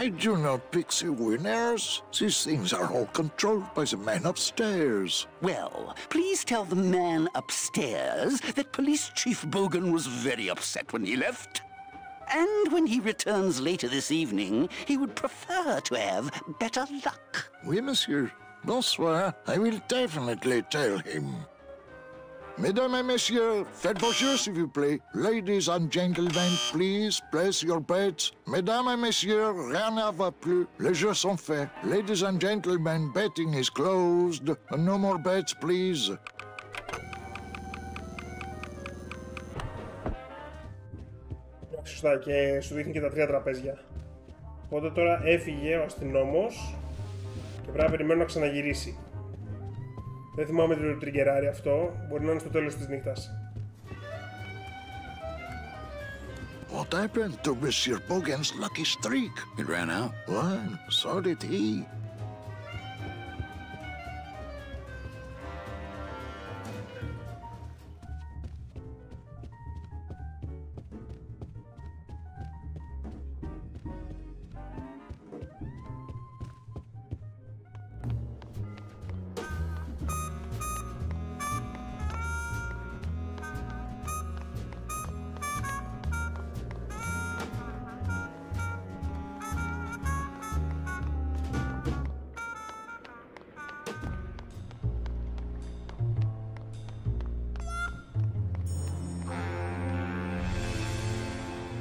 I do not pick the winners. These things are all controlled by the man upstairs. Well, please tell the man upstairs that Police Chief Bogan was very upset when he left. And when he returns later this evening, he would prefer to have better luck. Oui, monsieur. Bonsoir. I will definitely tell him. Mesdames et messieurs, faites vos jeux, s'il vous plaît. Ladies and gentlemen, please place your bets. Mesdames et messieurs, rien ne va plus. Les jeux sont faits. Ladies and gentlemen, betting is closed. No more bets, please. Σωστά, και σου δείχνει και τα 3 τραπέζια. Οπότε τώρα έφυγε ο αστυνόμος και πρέπει να περιμένω να ξαναγυρίσει. Δεν θυμάμαι το τριγκεράρι αυτό, μπορεί να είναι στο τέλος της νύχτας. What happened to Monsieur Bogan's lucky streak? It ran out. Well, so did he.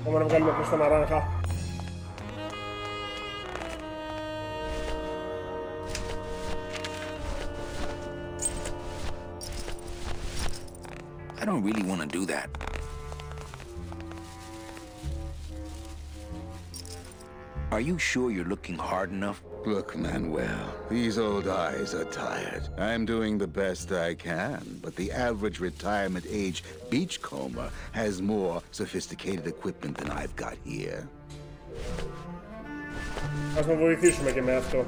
Πάμε να βγάλουμε προς τον Ναράνχα. I don't really want to do that. Are you sure you're looking hard enough? Look, Manuel, these old eyes are tired. I'm doing the best I can, but the average retirement age beachcomber has more sophisticated equipment than I've got here. Ας με βοηθήσουμε και με αυτό.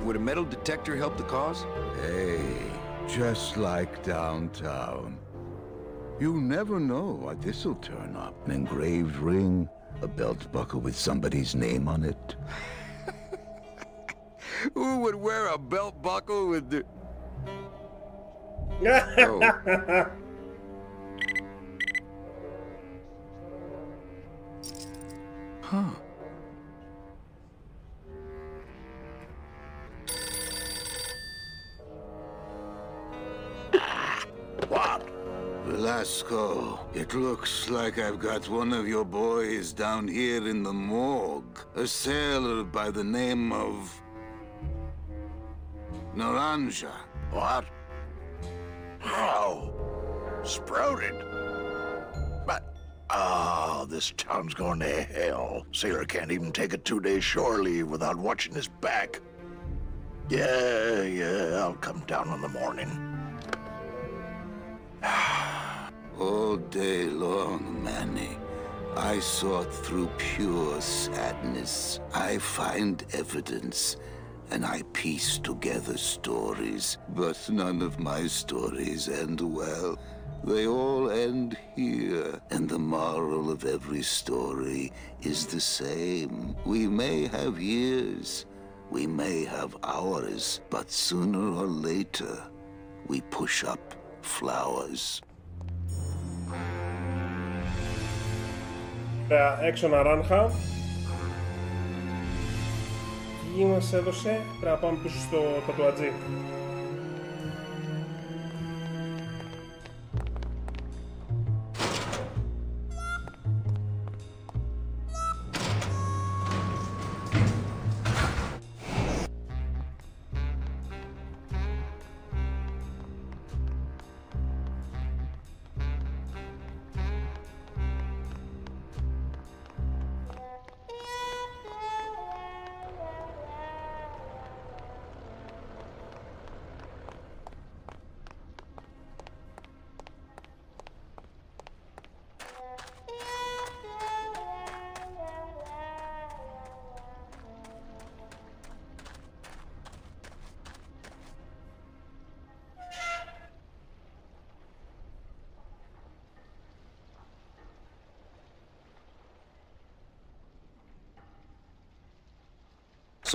Would a metal detector help the cause? Hey, just like downtown. You never know what this'll turn up. An engraved ring, a belt buckle with somebody's name on it. Who would wear a belt buckle with the... Oh. Huh. What? Velasco, it looks like I've got one of your boys down here in the morgue. A sailor by the name of... Naranja. What? How? Sprouted? But, this town's going to hell. Sailor can't even take a 2-day shore leave without watching his back. Yeah, I'll come down in the morning. All day long, Manny, I sought through pure sadness. I find evidence, and I piece together stories. But none of my stories end well. They all end here, and the moral of every story is the same. We may have years, we may have hours, but sooner or later, we push up flowers. Έξω ναράνχα. Τι μας έδωσε? Πρέπει να πάμε πίσω στο τατουατζί.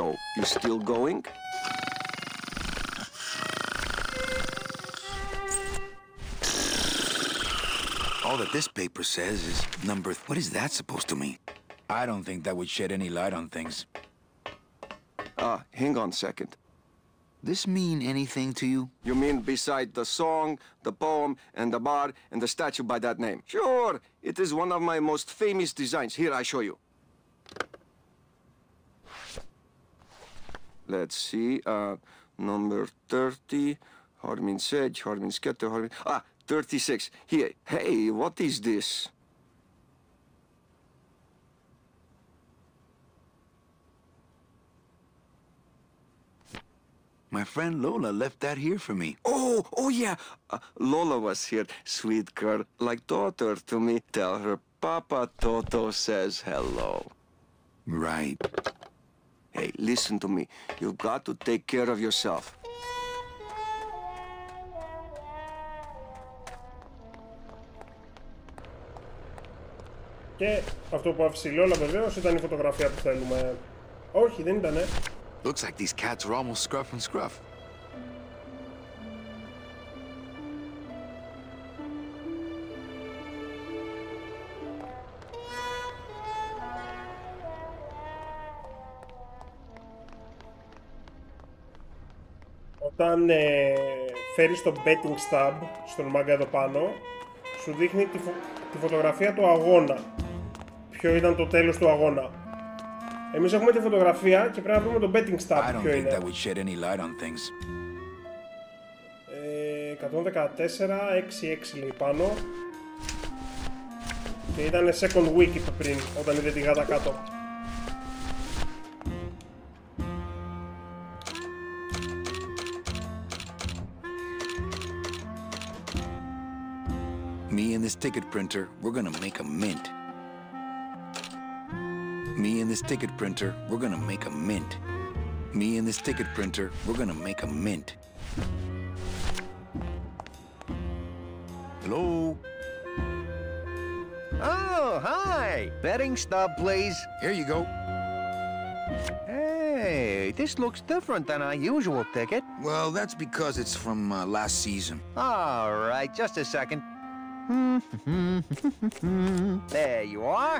So, you still going? All that this paper says is number... What is that supposed to mean? I don't think that would shed any light on things. Hang on a second. This mean anything to you? You mean beside the song, the poem, and the bar, and the statue by that name? Sure, it is one of my most famous designs. Here, I show you. Let's see, number 30, Harmin Sedge, Harmin Sketter, Harmin... 36. Here, hey, what is this? My friend Lola left that here for me. Oh yeah, Lola was here, sweet girl, like daughter to me. Tell her Papa Toto says hello. Right. Hey, listen to me. You've got to take care of yourself. Και αυτό που άφησε η Λόλα βεβαίως ήταν η φωτογραφία που θέλουμε. Όχι, δεν ήτανε. Looks like these cats are almost scruff and scruff. Όταν φέρεις το betting stub στον μάγκα εδώ πάνω, σου δείχνει τη φωτογραφία του αγώνα. Ποιο ήταν το τέλος του αγώνα. Εμείς έχουμε τη φωτογραφία και πρέπει να βρούμε το betting stub. Ποιο είναι. 114, 6-6 λέει πάνω. Και ήταν second week είπε πριν, όταν είδε τη γάτα κάτω. Me and this ticket printer, we're gonna make a mint. Me and this ticket printer, we're gonna make a mint. Me and this ticket printer, we're gonna make a mint. Hello? Oh, hi! Betting stub, please. Here you go. Hey, this looks different than our usual ticket. Well, that's because it's from last season. All right, just a second. There you are.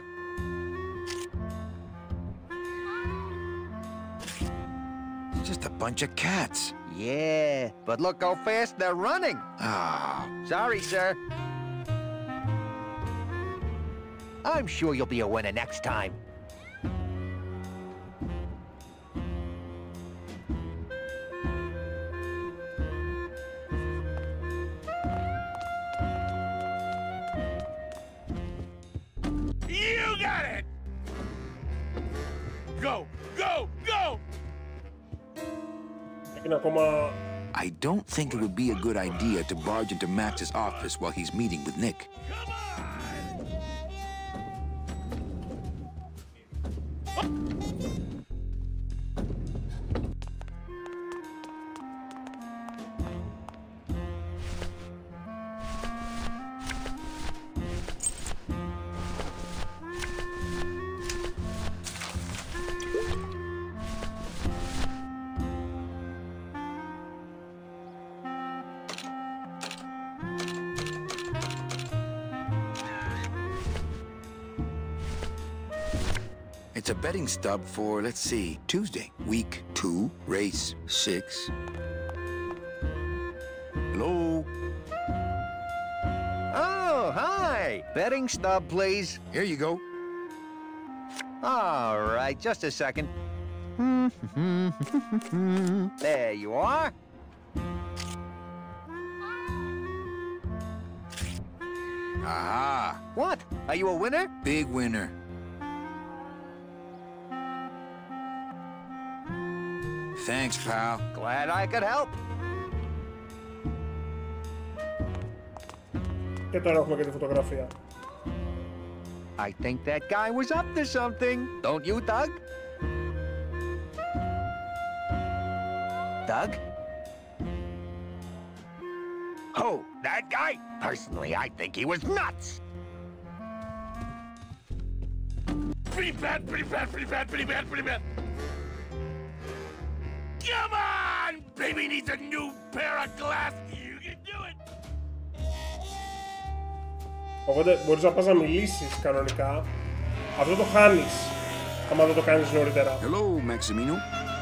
It's just a bunch of cats. Yeah, but look how fast they're running. Ah. Sorry, sir. I'm sure you'll be a winner next time. You got it! Go, go, go! I don't think it would be a good idea to barge into Max's office while he's meeting with Nick. It's a betting stub for, let's see, Tuesday. Week 2, race 6. Hello? Oh, hi! Betting stub, please. Here you go. All right, just a second. There you are. Aha! What? Are you a winner? Big winner. Thanks, pal. Glad I could help. Και τώρα έχουμε και τη φωτογραφία. I think that guy was up to something. Don't you, Doug? Doug? Oh, that guy? Personally, I think he was nuts. Pretty bad, pretty bad, pretty bad, pretty bad, pretty bad. Come on! Baby needs a new pair of glasses. You can do it. Οπότε μπορείς να πας να μιλήσεις κανονικά. Αυτό το χάνεις άμα δεν το κάνεις νωρίτερα. Hello, Maximino.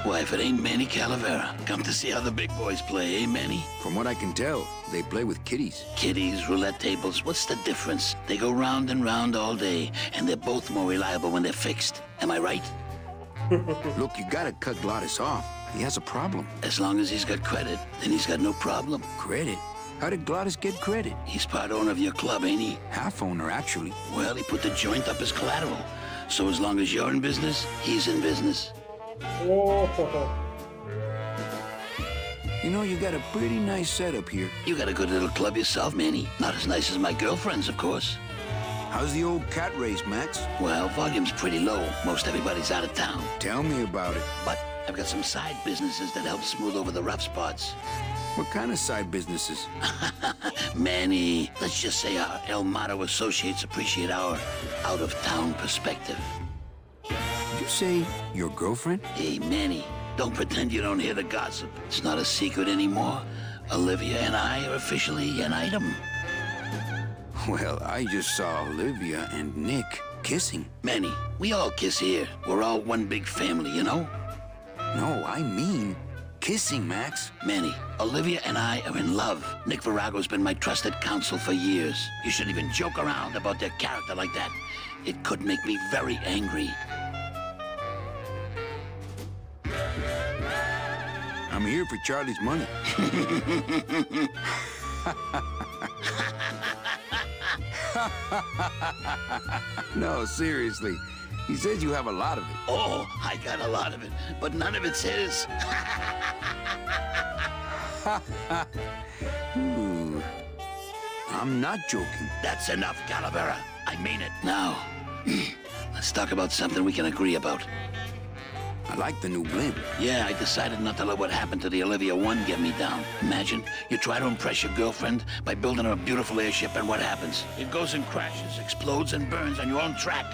Why, if it ain't Manny Calavera, come to see how the big boys play, eh, Manny? From what I can tell, they play with kiddies. Kiddies, roulette tables, what's the difference? They go round and round all day, and they're both more reliable when they're fixed. Am I right? Look, you gotta cut Glottis off. He has a problem. As long as he's got credit, then he's got no problem. Credit? How did Glottis get credit? He's part owner of your club, ain't he? Half owner, actually. Well, he put the joint up as collateral. So as long as you're in business, he's in business. You know, you got a pretty nice setup here. You got a good little club yourself, Manny. Not as nice as my girlfriend's, of course. How's the old cat race, Max? Well, volume's pretty low. Most everybody's out of town. Tell me about it. But I've got some side businesses that help smooth over the rough spots. What kind of side businesses? Manny, let's just say our El Mato associates appreciate our out-of-town perspective. Did you say your girlfriend? Hey, Manny, don't pretend you don't hear the gossip. It's not a secret anymore. Olivia and I are officially an item. Well, I just saw Olivia and Nick kissing. Manny, we all kiss here. We're all one big family, you know? No, I mean kissing, Max. Manny, Olivia and I are in love. Nick Virago's been my trusted counsel for years. You shouldn't even joke around about their character like that. It could make me very angry. I'm here for Charlie's money. No, seriously. He says you have a lot of it. Oh, I got a lot of it, but none of it's his. Ooh. I'm not joking. That's enough, Calavera. I mean it. Now, let's talk about something we can agree about. I like the new blimp. Yeah, I decided not to let what happened to the Olivia 1 get me down. Imagine, you try to impress your girlfriend by building her a beautiful airship, and what happens? It goes and crashes, explodes, and burns on your own track.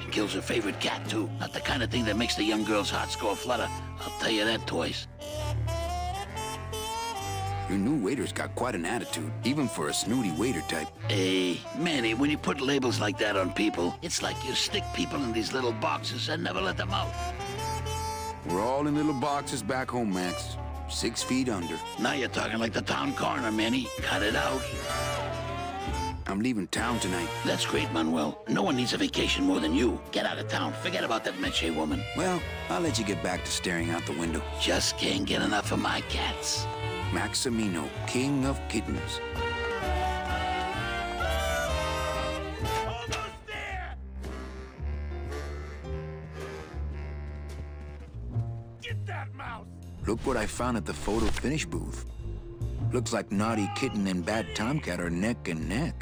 And kills her favorite cat, too. Not the kind of thing that makes the young girl's hearts go aflutter. I'll tell you that, toys. Your new waiter's got quite an attitude, even for a snooty waiter type. Hey, Manny, when you put labels like that on people, it's like you stick people in these little boxes and never let them out. We're all in little boxes back home, Max. 6 feet under. Now you're talking like the town coroner, Manny. Cut it out. I'm leaving town tonight. That's great, Manuel. No one needs a vacation more than you. Get out of town. Forget about that Meche woman. Well, I'll let you get back to staring out the window. Just can't get enough of my cats. Maximino, king of kittens. Almost there! Get that mouse! Look what I found at the photo finish booth. Looks like Naughty Kitten and Bad Tomcat are neck and neck.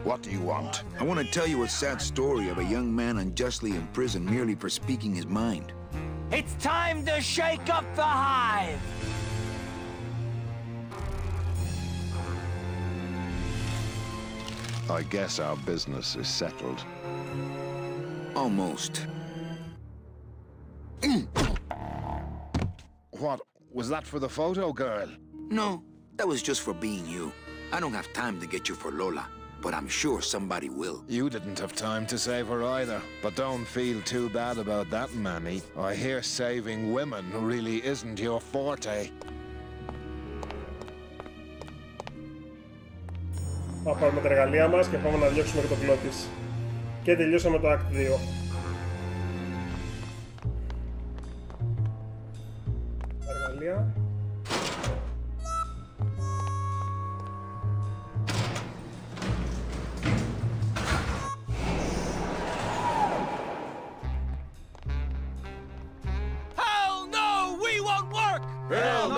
What do you want? I want to tell you a sad story of a young man unjustly imprisoned merely for speaking his mind. It's time to shake up the hive! I guess our business is settled. Almost. What? Was that for the photo girl? No, that was just for being you. I don't have time to get you for Lola. but I'm sure somebody will. You didn't have time to save her either. But don't feel too bad about that, Manny. I hear saving women really isn't your forte. Θα πάρουμε τα εργαλεία μας και πάμε να διώξουμε και το πλό της. Και τελειώσαμε το Act 2. Εργαλεία. Hell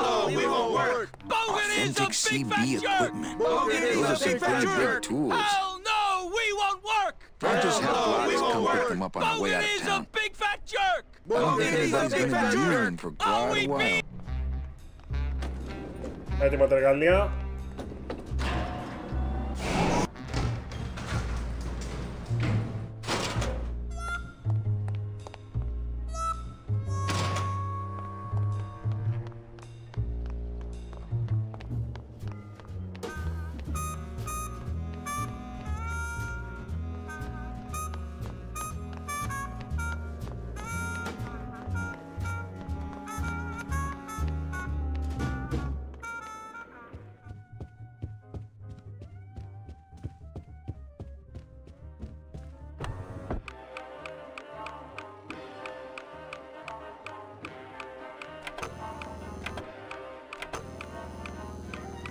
no, we won't work! Bogan is a big fat jerk! Bogan is a big fat jerk! Hell no, we won't work! I just had Gladys come pick them up on our way out of Bogan is town. a big fat jerk! I don't think anybody's been in the union for quite a while. Έτοιμα τα εργαλεία.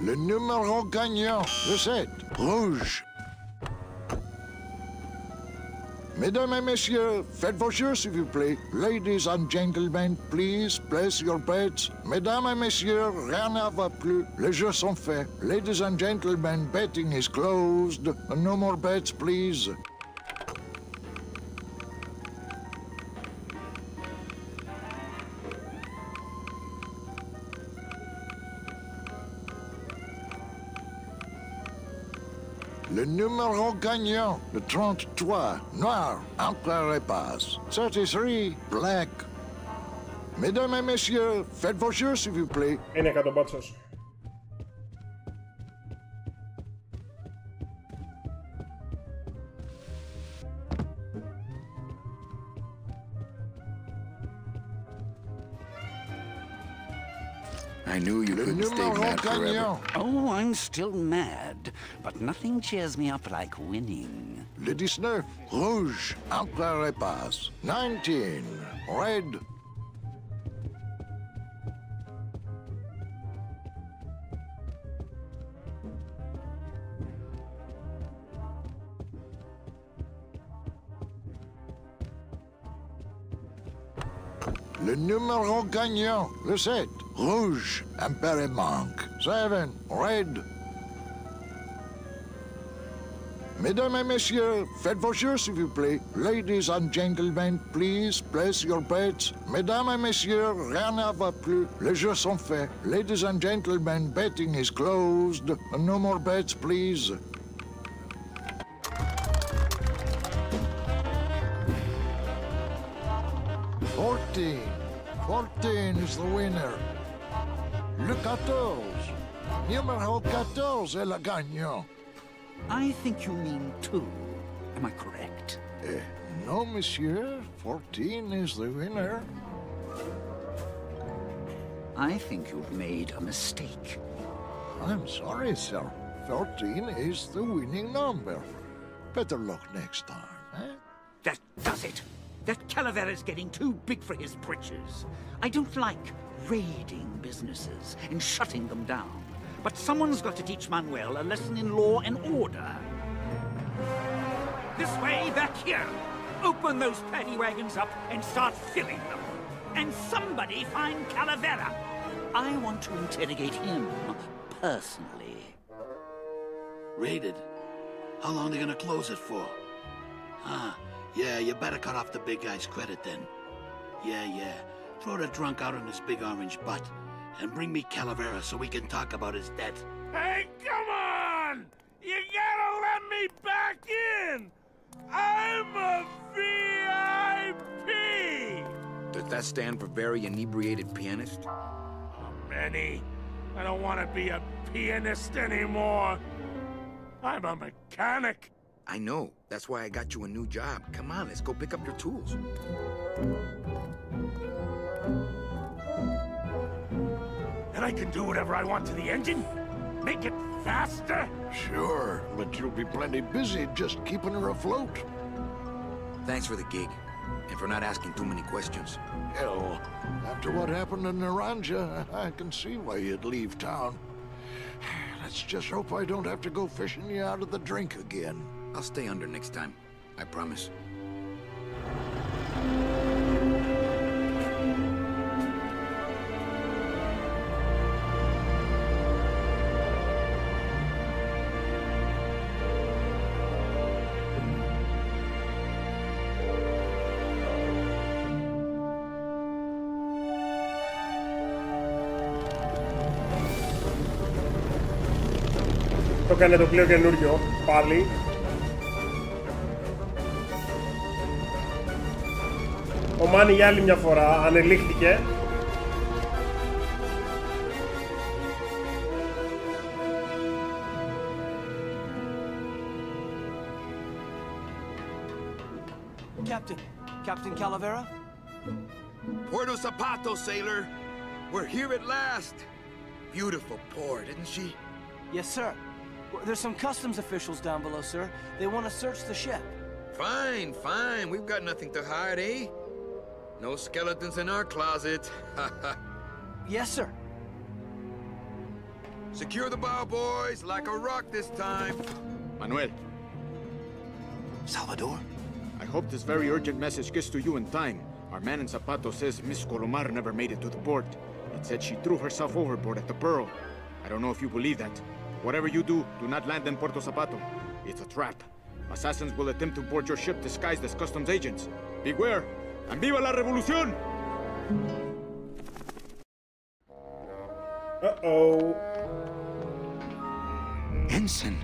Le numéro gagnant, le 7, rouge. Mesdames et messieurs, faites vos jeux s'il vous plaît. Ladies and gentlemen, please place your bets. Mesdames et messieurs, rien ne va plus. Les jeux sont faits. Ladies and gentlemen, betting is closed. No more bets, please. Le numéro gagnant, le 33, noir, enclairé passe. 33, black. Mesdames et messieurs, faites vos jeux s'il vous plaît. Είναι εκατομπάτσος. I knew you couldn't stay mad forever. Oh, I'm still mad, but nothing cheers me up like winning. Le 19, rouge, enclairé passe. 19, red. Le numéro gagnant, le 7, rouge, impair manque. 7, red. Mesdames et messieurs, faites vos jeux s'il vous plaît. Ladies and gentlemen, please place your bets. Mesdames et messieurs, rien ne va plus. Les jeux sont faits. Ladies and gentlemen, betting is closed. No more bets, please. Fourteen is the winner. Le 14. Numéro 14 est le gagnant. I think you mean 2. Am I correct? No, monsieur. 14 is the winner. I think you've made a mistake. I'm sorry, sir. 14 is the winning number. Better luck next time, eh? That does it. That Calavera's getting too big for his britches. I don't like raiding businesses and shutting them down. But someone's got to teach Manuel a lesson in law and order. This way, back here. Open those paddy wagons up and start filling them. And somebody find Calavera. I want to interrogate him personally. Raided? How long are they gonna close it for? Yeah, you better cut off the big guy's credit then. Yeah. Throw the drunk out on his big orange butt. And bring me Calavera so we can talk about his debt. Hey, come on! You gotta let me back in! I'm a VIP! Does that stand for very inebriated pianist? Manny, I don't want to be a pianist anymore. I'm a mechanic. I know. That's why I got you a new job. Come on, let's go pick up your tools. And I can do whatever I want to the engine? Make it faster? Sure, but you'll be plenty busy just keeping her afloat. Thanks for the gig, and for not asking too many questions. Hell, after what happened in Naranja, I can see why you'd leave town. Let's just hope I don't have to go fishing you out of the drink again. I'll stay under next time. I promise. Το έκανε το πλοίο καινούριο, πάλι. Ο Μάνι για άλλη μια φορά ανελήχθηκε. Captain Calavera? Puerto Zapato, sailor. We're here at last. Beautiful port, isn't she? Yes, sir. There's some customs officials down below, sir. They want to search the ship. Fine, fine. We've got nothing to hide, eh? No skeletons in our closet. Yes, sir. Secure the bow, boys, like a rock this time. Manuel. Salvador? I hope this very urgent message gets to you in time. Our man in Zapato says Miss Colomar never made it to the port. It said she threw herself overboard at the Pearl. I don't know if you believe that. Whatever you do, do not land in Puerto Zapato. It's a trap. Assassins will attempt to board your ship disguised as customs agents. Beware, and viva la revolución! Uh-oh. Ensign.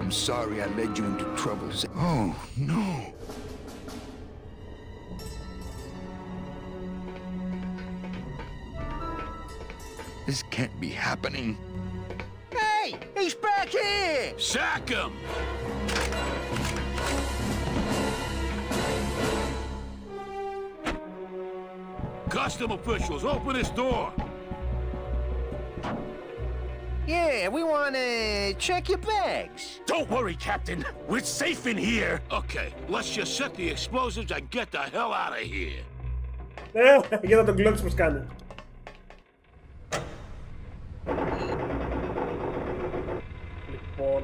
I'm sorry I led you into troubles. Oh, no. This can't be happening. Hey! He's back here! Sack him! Custom officials, open this door! Yeah, we want to check your bags. Don't worry, Captain. We're safe in here. Okay, let's just set the explosives and get the hell out of here. Για να τον κλέψει πως κάνει. Λοιπόν...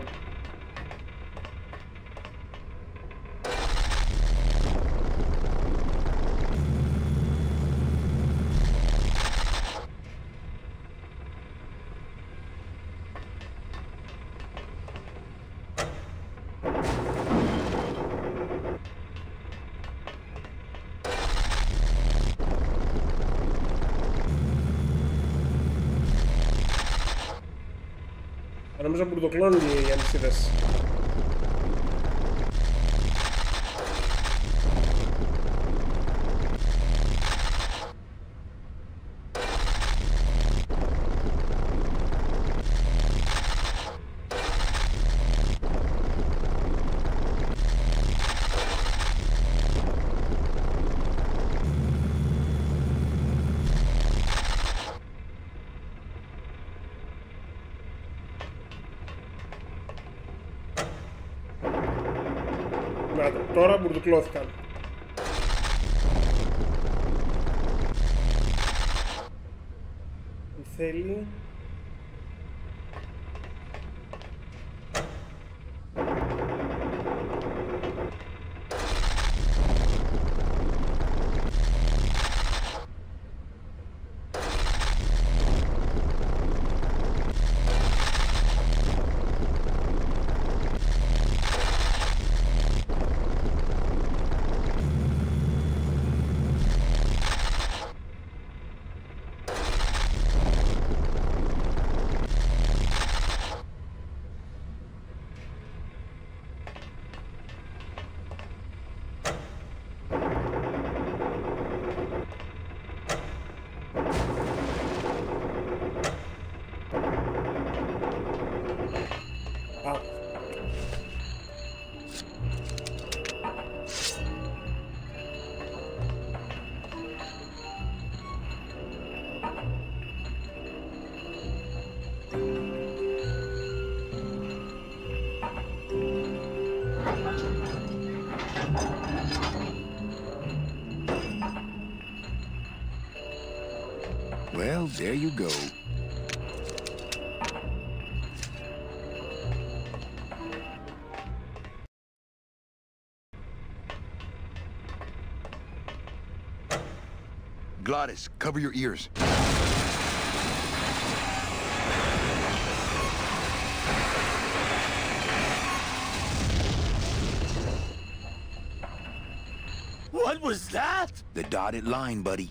Νομίζω που το κλώνουν οι αλυσίδες. Τώρα μπουρδουκλώθηκαν. Τι θέλει... There you go. Glottis, cover your ears. What was that? The dotted line, buddy.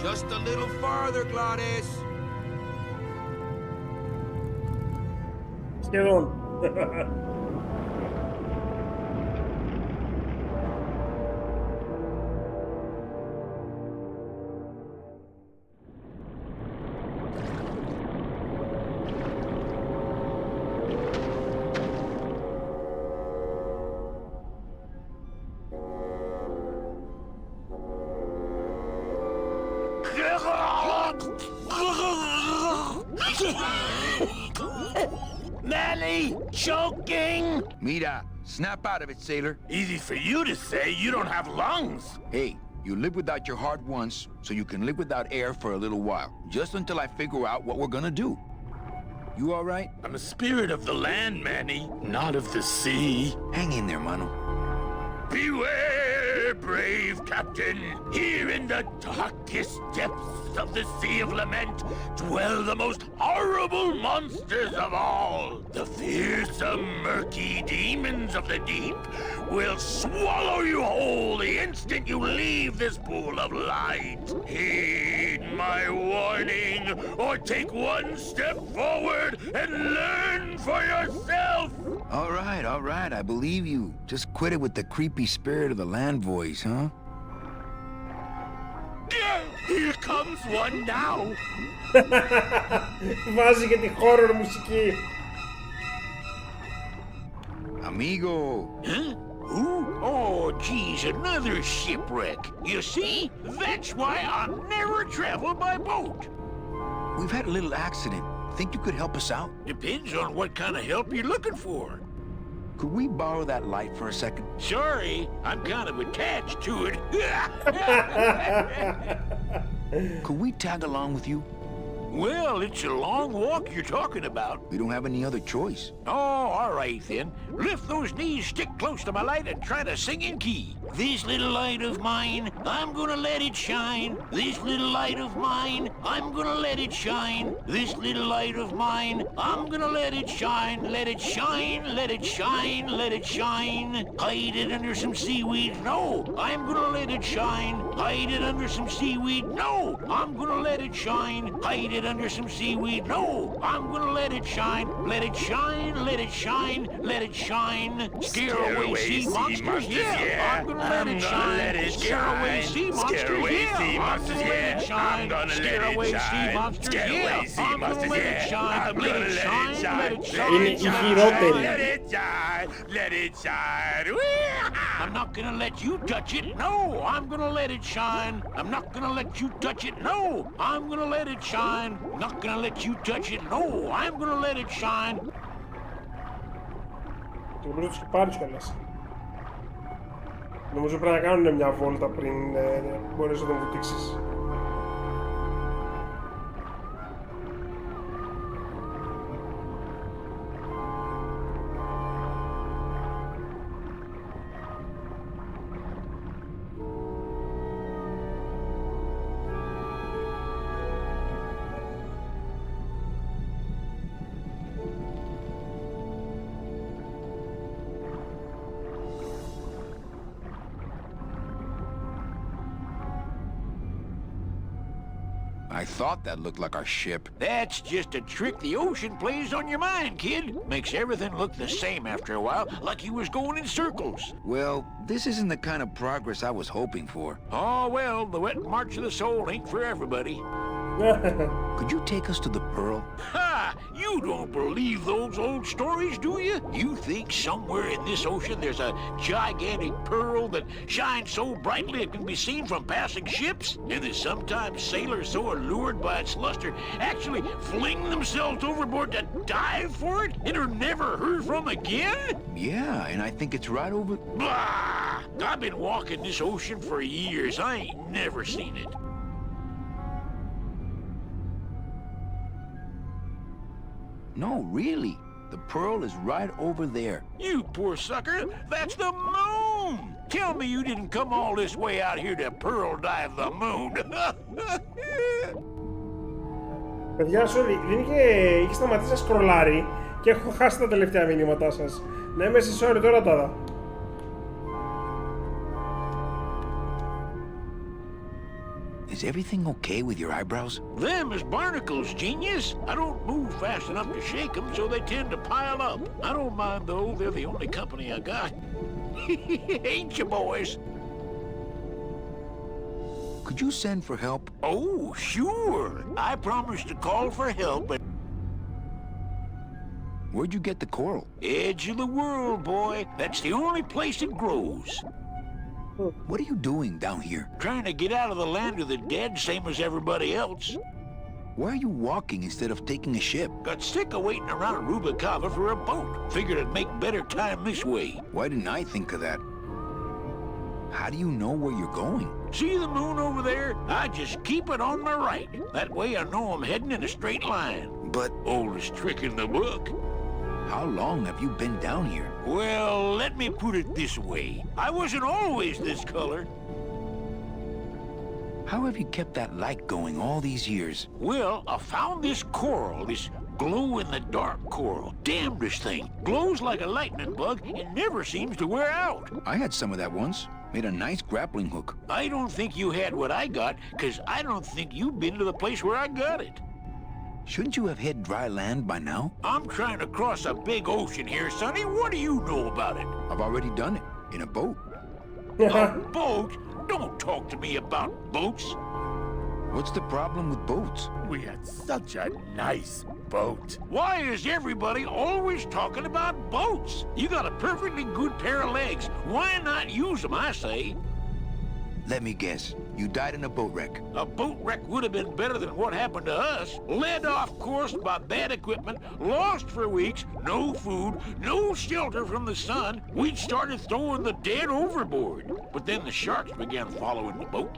Just a little farther, Glottis. Σχεδόν. Manny, choking! Mira, snap out of it, sailor. Easy for you to say, you don't have lungs. Hey, you live without your heart once, so you can live without air for a little while. Just until I figure out what we're gonna do. You all right? I'm a spirit of the land, Manny, not of the sea. Hang in there, mano. Beware, brave captain. Here in the darkest depths of the Sea of Lament dwell the most horrible monsters of all. The fearsome, murky demons of the deep will swallow you whole the instant you leave this pool of light. Heed my warning, or take one step forward and learn for yourself. All right, I believe you. Just quit it with the creepy spirit of the land voice, huh? Here comes one now. Βάζει και τη horror μουσική. Amigo. Huh? Who? Oh, geez, another shipwreck. You see? That's why I'll never travel by boat. We've had a little accident. Think you could help us out? Depends on what kind of help you're looking for. Could we borrow that light for a second? Sorry, I'm kind of attached to it. Could we tag along with you? Well, it's a long walk you're talking about. We don't have any other choice. Oh, all right then. Lift those knees, stick close to my light, and try to sing in key. This little light of mine, I'm gonna let it shine. This little light of mine, I'm gonna let it shine. This little light of mine, I'm gonna let it shine. Let it shine, let it shine, let it shine. Hide it under some seaweed. No, I'm gonna let it shine. Hide it under some seaweed. No, I'm gonna let it shine. Hide it under some seaweed. No, I'm gonna let it shine. Let it shine, let it shine, let it shine. Scare away sea monsters, yeah. I'm gonna let it shine. Scare away sea monsters, yeah. I'm gonna let it shine. Scare away sea monsters, yeah. I'm gonna let it shine. Let it shine, let it shine. Είναι η χειρότερη. Let it shine, let it shine. I'm not gonna let you touch it. No, I'm gonna let it shine. I'm not gonna let you touch it. No, I'm gonna let it shine. Not gonna let you touch it. No, I'm gonna let it shine. Και πρέπει να τους πάρεις κιόλας. Νομίζω πρέπει να κάνουν μια βόλτα πριν μπορείς να τον βουτήξεις. I thought that looked like our ship. That's just a trick the ocean plays on your mind, kid. Makes everything look the same after a while, like you was going in circles. Well, this isn't the kind of progress I was hoping for. Oh, well, the wet march of the soul ain't for everybody. Could you take us to the Pearl? Ha! You don't believe those old stories, do you? You think somewhere in this ocean there's a gigantic pearl that shines so brightly it can be seen from passing ships? And that sometimes sailors so allured by its luster actually fling themselves overboard to dive for it and are never heard from again? Yeah, and I think it's right over... Blah! I've been walking this ocean for years. I ain't never seen it. No, really. The Pearl is right over there. You poor sucker! That's the moon! Tell me you didn't come all this way out here to pearl dive the moon. Παιδιά, sorry, είχε σταματήσει να σκρολάρει και έχω χάσει τα τελευταία μηνύματά σας. Ναι, είμαι σε sorry, τώρα τα είδα. Is everything okay with your eyebrows? Them is barnacles, genius. I don't move fast enough to shake them, so they tend to pile up. I don't mind, though. They're the only company I got. Ain't you, boys? Could you send for help? Oh, sure. I promised to call for help, but... Where'd you get the coral? Edge of the world, boy. That's the only place it grows. What are you doing down here? Trying to get out of the land of the dead, same as everybody else. Why are you walking instead of taking a ship? Got sick of waiting around Rubicava for a boat. Figured I'd make better time this way. Why didn't I think of that? How do you know where you're going? See the moon over there? I just keep it on my right. That way I know I'm heading in a straight line. But... Oldest trick in the book. How long have you been down here? Well, let me put it this way. I wasn't always this color. How have you kept that light going all these years? Well, I found this coral, this glow-in-the-dark coral. Damnedest thing. Glows like a lightning bug and never seems to wear out. I had some of that once. Made a nice grappling hook. I don't think you had what I got, because I don't think you've been to the place where I got it. Shouldn't you have hit dry land by now? I'm trying to cross a big ocean here, Sonny. What do you know about it? I've already done it. In a boat. A boat? Don't talk to me about boats. What's the problem with boats? We had such a nice boat. Why is everybody always talking about boats? You got a perfectly good pair of legs. Why not use them, I say? Let me guess. You died in a boat wreck. A boat wreck would have been better than what happened to us. Led off course by bad equipment, lost for weeks, no food, no shelter from the sun. We'd started throwing the dead overboard. But then the sharks began following the boat.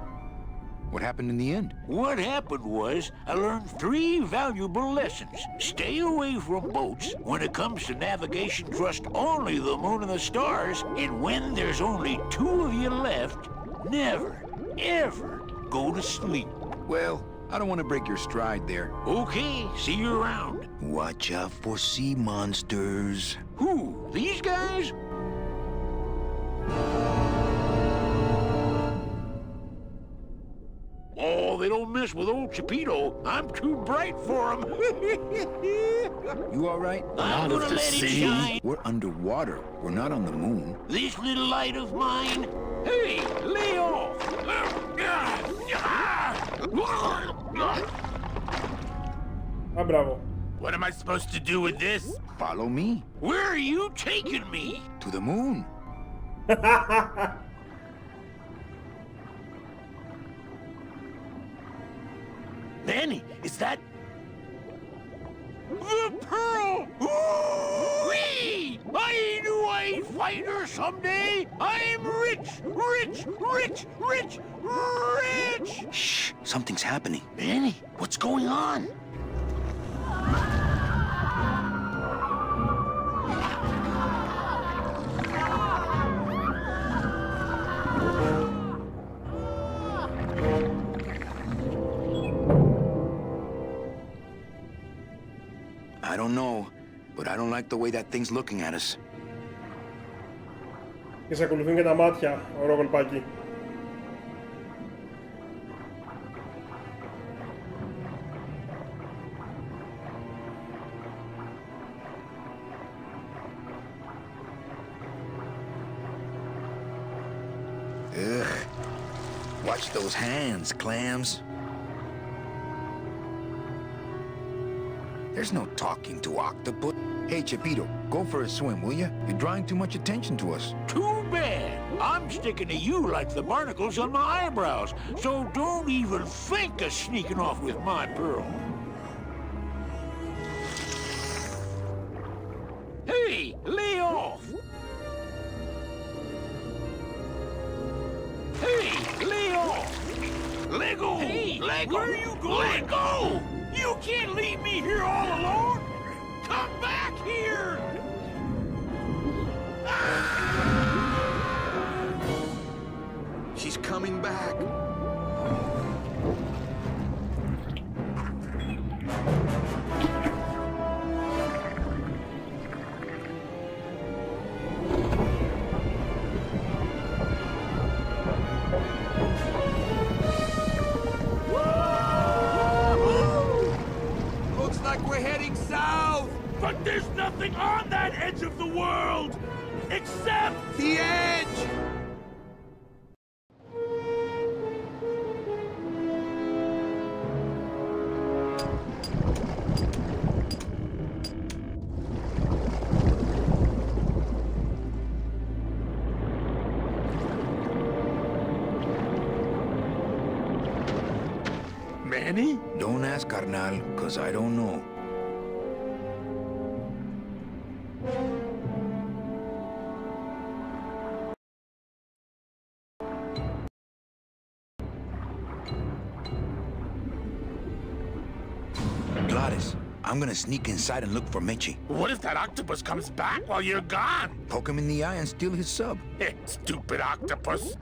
What happened in the end? What happened was, I learned 3 valuable lessons. Stay away from boats. When it comes to navigation, trust only the moon and the stars. And when there's only 2 of you left, never, ever go to sleep. Well, I don't want to break your stride there. Okay, see you around. Watch out for sea monsters. Who? These guys? Oh, they don't mess with old Chipito. I'm too bright for them. You all right? I'm gonna let it shine. We're underwater. We're not on the moon. This little light of mine. Hey, lay off. Bravo. What am I supposed to do with this? Follow me. Where are you taking me? To the moon. Manny, is that... The Pearl! Ooh-wee! I knew I'd find her someday! I'm rich, rich, rich, rich, rich! Shh! Something's happening. Manny, what's going on? I don't know, but I don't like the way that thing's looking at us. Και σε ακολουθούν και τα μάτια, ωραίο κολπάκι. Ugh. Watch those hands, clams. There's no talking to octopus. Hey, Chapito, go for a swim, will you? You're drawing too much attention to us. Too bad. I'm sticking to you like the barnacles on my eyebrows, so don't even think of sneaking off with my pearl. Hey, lay off! Hey, lay off! Let go! Hey, let go! Where are you going? Let go! You can't leave me here all alone! Come back here! She's coming back. Looks like we're heading south! But there's nothing on that edge of the world! Except the edge! Manny? Don't ask, carnal, cause I don't know. Gladys, I'm gonna sneak inside and look for Meche. What if that octopus comes back while you're gone? Poke him in the eye and steal his sub. Stupid octopus.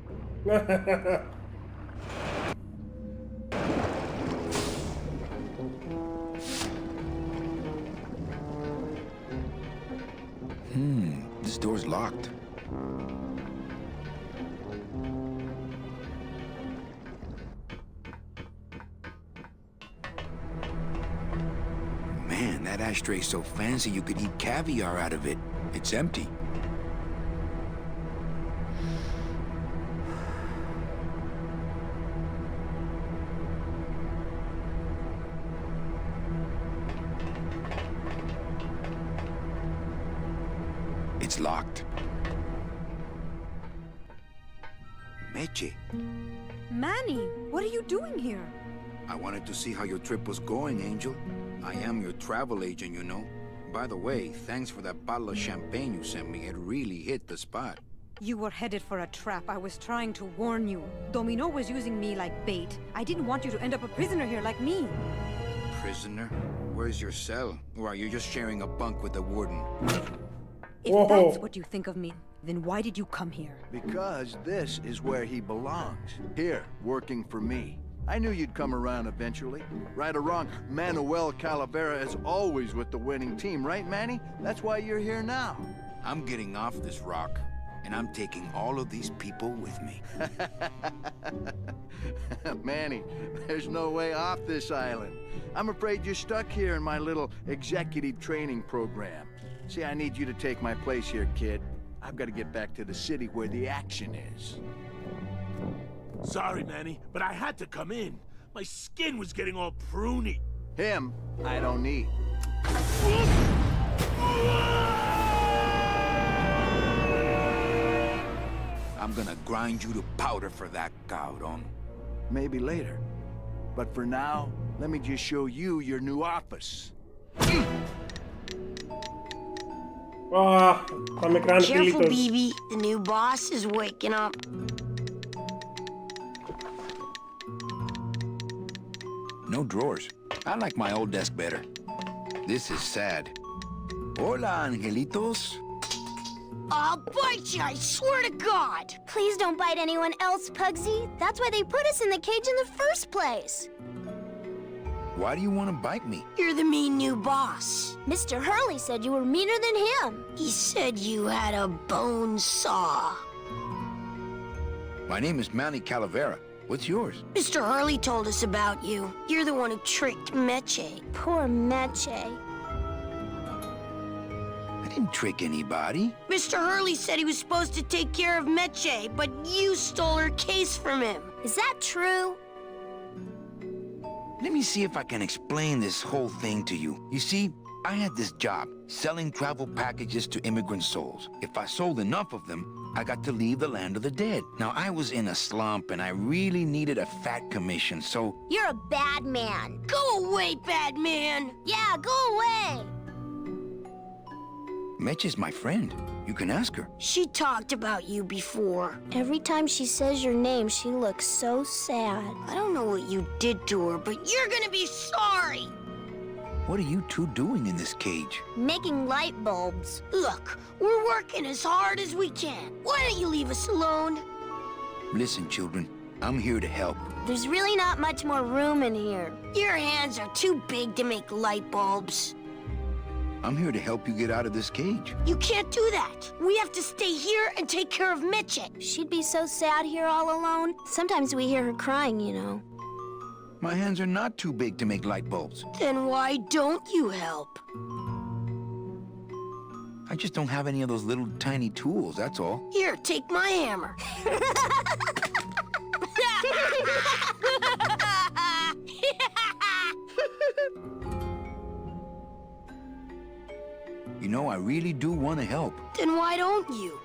This door's locked. Man, that ashtray's so fancy you could eat caviar out of it. It's empty. It's locked. Meche, Manny, what are you doing here? I wanted to see how your trip was going, Angel. I am your travel agent, you know. By the way, thanks for that bottle of champagne you sent me. It really hit the spot. You were headed for a trap. I was trying to warn you. Domino was using me like bait. I didn't want you to end up a prisoner here like me. Prisoner? Where's your cell? Or are you just sharing a bunk with the warden? If that's what you think of me, then why did you come here? Because this is where he belongs. Here, working for me. I knew you'd come around eventually. Right or wrong, Manuel Calavera is always with the winning team, right, Manny? That's why you're here now. I'm getting off this rock, and I'm taking all of these people with me. Manny, there's no way off this island. I'm afraid you're stuck here in my little executive training program. See, I need you to take my place here, kid. I've got to get back to the city where the action is. Sorry, Manny, but I had to come in. My skin was getting all pruny. Him, I don't need. I'm gonna grind you to powder for that, cabrón. Maybe later. But for now, let me just show you your new office. Careful, BB. The new boss is waking up. No drawers. I like my old desk better. This is sad. Hola, angelitos. I'll bite you, I swear to God! Please don't bite anyone else, Pugsy. That's why they put us in the cage in the first place. Why do you want to bite me? You're the mean new boss. Mr. Hurley said you were meaner than him. He said you had a bone saw. My name is Manny Calavera. What's yours? Mr. Hurley told us about you. You're the one who tricked Meche. Poor Meche. I didn't trick anybody. Mr. Hurley said he was supposed to take care of Meche, but you stole her case from him. Is that true? Let me see if I can explain this whole thing to you. You see, I had this job, selling travel packages to immigrant souls. If I sold enough of them, I got to leave the land of the dead. Now, I was in a slump, and I really needed a fat commission, so... You're a bad man. Go away, bad man! Yeah, go away! Mitch is my friend. You can ask her. She talked about you before. Every time she says your name, she looks so sad. I don't know what you did to her, but you're gonna be sorry! What are you two doing in this cage? Making light bulbs. Look, we're working as hard as we can. Why don't you leave us alone? Listen, children, I'm here to help. There's really not much more room in here. Your hands are too big to make light bulbs. I'm here to help you get out of this cage. You can't do that. We have to stay here and take care of Mitchett. She'd be so sad here all alone. Sometimes we hear her crying, you know. My hands are not too big to make light bulbs. Then why don't you help? I just don't have any of those little tiny tools, that's all. Here, take my hammer. You know, I really do want to help. Then why don't you?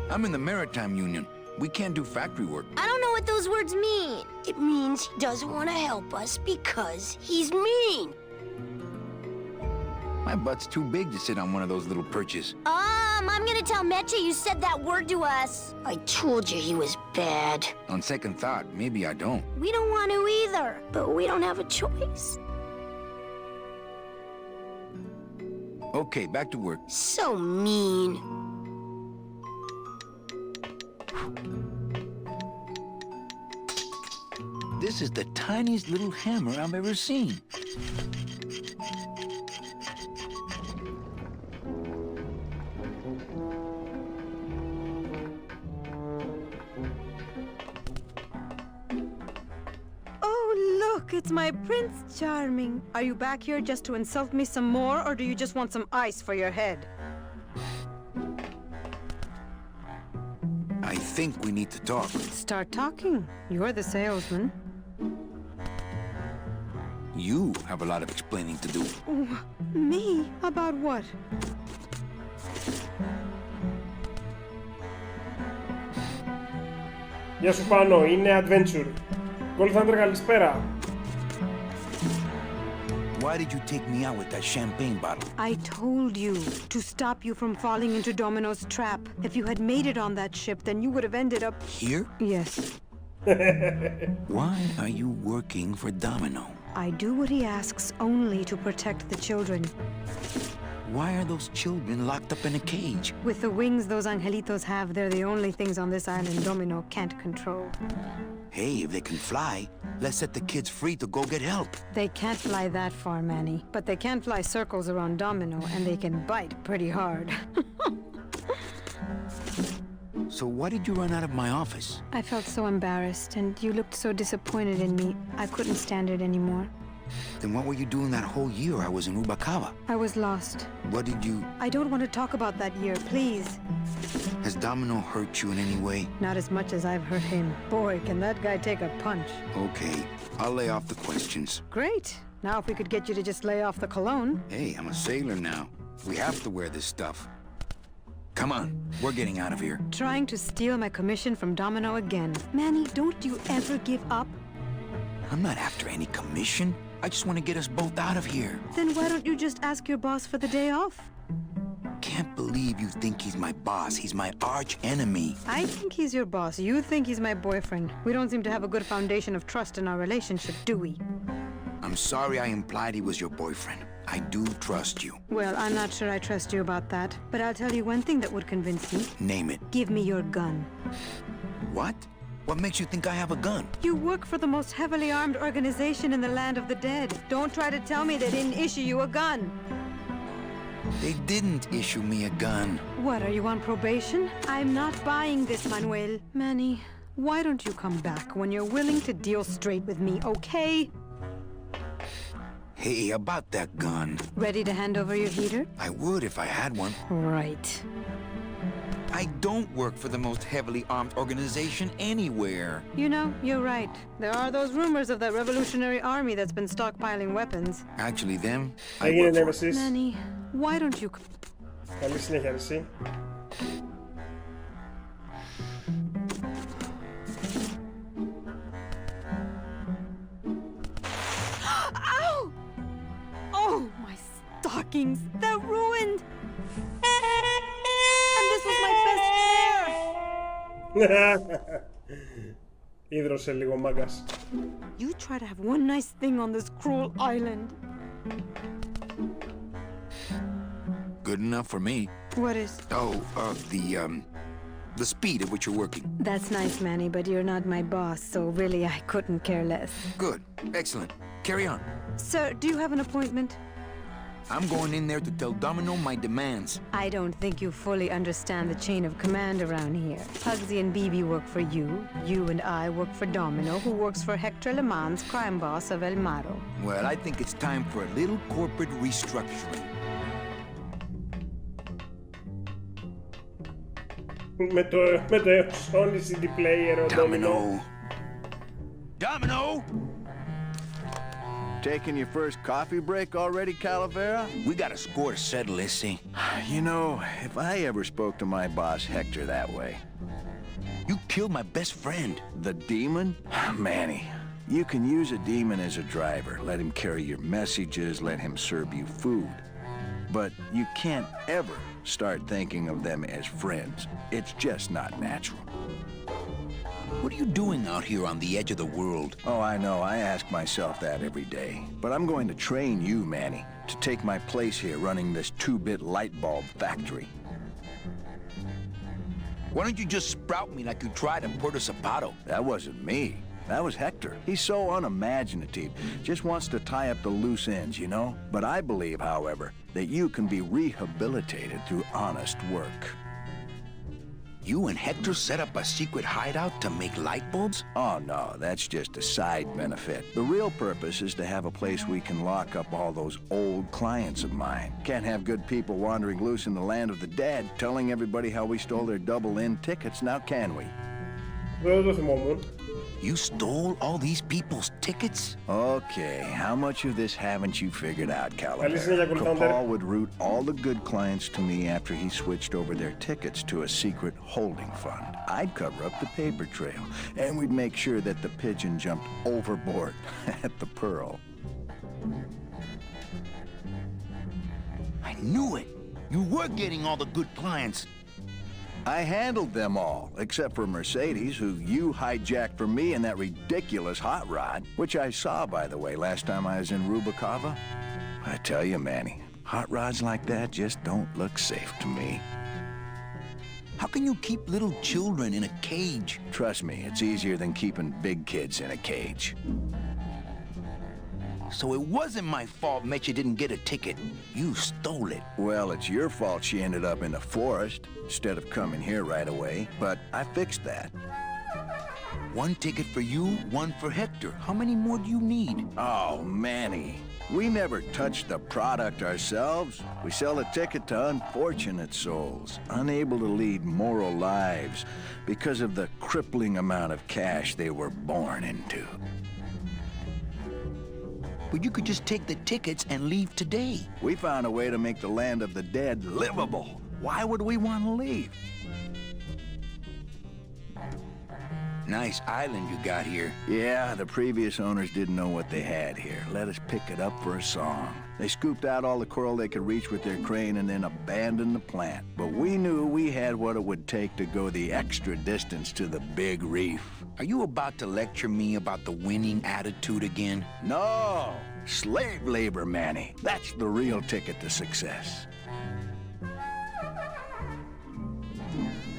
I'm in the Maritime Union. We can't do factory work. I don't know what those words mean. It means he doesn't want to help us because he's mean. My butt's too big to sit on one of those little perches. I'm gonna tell Meche you said that word to us. I told you he was bad. On second thought, maybe I don't. We don't want to either, but we don't have a choice. Okay, back to work. So mean. This is the tiniest little hammer I've ever seen. Oh, look, it's my Prince Charming. Are you back here just to insult me some more, or do you just want some ice for your head? I think we need to talk. Start talking. You're the salesman. You have a lot of explaining to do. Me? About what? Γεια σου Πάνο, είναι Adventure. Κόλθαντρε, καλησπέρα. Why did you take me out with that champagne bottle? I told you to stop you from falling into Domino's trap. If you had made it on that ship, then you would have ended up... Here? Yes. Why are you working for Domino? I do what he asks only to protect the children. Why are those children locked up in a cage? With the wings those angelitos have, they're the only things on this island Domino can't control. Hey, if they can fly, let's set the kids free to go get help. They can't fly that far, Manny. But they can fly circles around Domino, and they can bite pretty hard. So why did you run out of my office? I felt so embarrassed, and you looked so disappointed in me. I couldn't stand it anymore. Then what were you doing that whole year I was in Rubacava? I was lost. What did you... I don't want to talk about that year, please. Has Domino hurt you in any way? Not as much as I've hurt him. Boy, can that guy take a punch. Okay, I'll lay off the questions. Great. Now if we could get you to just lay off the cologne. Hey, I'm a sailor now. We have to wear this stuff. Come on, we're getting out of here. Trying to steal my commission from Domino again. Manny, don't you ever give up? I'm not after any commission. I just want to get us both out of here. Then why don't you just ask your boss for the day off? Can't believe you think he's my boss. He's my arch enemy. I think he's your boss. You think he's my boyfriend. We don't seem to have a good foundation of trust in our relationship, do we? I'm sorry I implied he was your boyfriend. I do trust you. Well, I'm not sure I trust you about that. But I'll tell you one thing that would convince me. Name it. Give me your gun. What? What makes you think I have a gun? You work for the most heavily armed organization in the land of the dead. Don't try to tell me they didn't issue you a gun. They didn't issue me a gun. What, are you on probation? I'm not buying this, Manuel. Manny, why don't you come back when you're willing to deal straight with me, okay? Hey, about that gun. Ready to hand over your heater? I would if I had one. Right. I don't work for the most heavily armed organization anywhere. You know, you're right. There are those rumors of that Revolutionary Army that's been stockpiling weapons. Actually, them, I Έγινε work for... Nemesis. Manny, why don't you... Καλή συνέχεια, εσύ. Ow! Oh, my stockings! They're ruined! And this was my best hair! Ίδρωσε λίγο μάγκας. You try to have one nice thing on this cruel island. Good enough for me. What is? Oh, the speed at which you're working. That's nice, Manny, but you're not my boss, so really I couldn't care less. Good. Excellent. Carry on. Sir, do you have an appointment? I'm going in there to tell Domino my demands. I don't think you fully understand the chain of command around here. Pugsy and BB work for you. You and I work for Domino, who works for Hector Le Mans, crime boss of El Maro. Well, I think it's time for a little corporate restructuring. Με το Sony CD player ο Domino. Domino! Taking your first coffee break already, Calavera? We got a score to settle, Issy. You know, if I ever spoke to my boss Hector that way... You killed my best friend. The demon? Manny, you can use a demon as a driver. Let him carry your messages, let him serve you food. But you can't ever start thinking of them as friends. It's just not natural. What are you doing out here on the edge of the world? Oh, I know. I ask myself that every day. But I'm going to train you, Manny, to take my place here running this 2-bit light bulb factory. Why don't you just sprout me like you tried in Puerto Zapato? That wasn't me. That was Hector. He's so unimaginative. Just wants to tie up the loose ends, you know? But I believe, however, that you can be rehabilitated through honest work. You and Hector set up a secret hideout to make light bulbs? Oh, no, that's just a side benefit. The real purpose is to have a place we can lock up all those old clients of mine. Can't have good people wandering loose in the land of the dead, telling everybody how we stole their double-in tickets, now can we? You stole all these people's tickets? Okay, how much of this haven't you figured out, Calavera? Capal would route all the good clients to me after he switched over their tickets to a secret holding fund. I'd cover up the paper trail, and we'd make sure that the pigeon jumped overboard at the Pearl. I knew it! You were getting all the good clients. I handled them all, except for Mercedes, who you hijacked from me in that ridiculous hot rod, which I saw, by the way, last time I was in Rubacava. I tell you, Manny, hot rods like that just don't look safe to me. How can you keep little children in a cage? Trust me, it's easier than keeping big kids in a cage. So it wasn't my fault Meche didn't get a ticket. You stole it. Well, it's your fault she ended up in the forest instead of coming here right away, but I fixed that. One ticket for you, one for Hector. How many more do you need? Oh, Manny. We never touch the product ourselves. We sell a ticket to unfortunate souls, unable to lead moral lives because of the crippling amount of cash they were born into. But you could just take the tickets and leave today. We found a way to make the land of the dead livable. Why would we want to leave? Nice island you got here. Yeah, the previous owners didn't know what they had here. Let us pick it up for a song. They scooped out all the coral they could reach with their crane and then abandoned the plant. But we knew we had what it would take to go the extra distance to the big reef. Are you about to lecture me about the winning attitude again? No! Slave labor, Manny. That's the real ticket to success.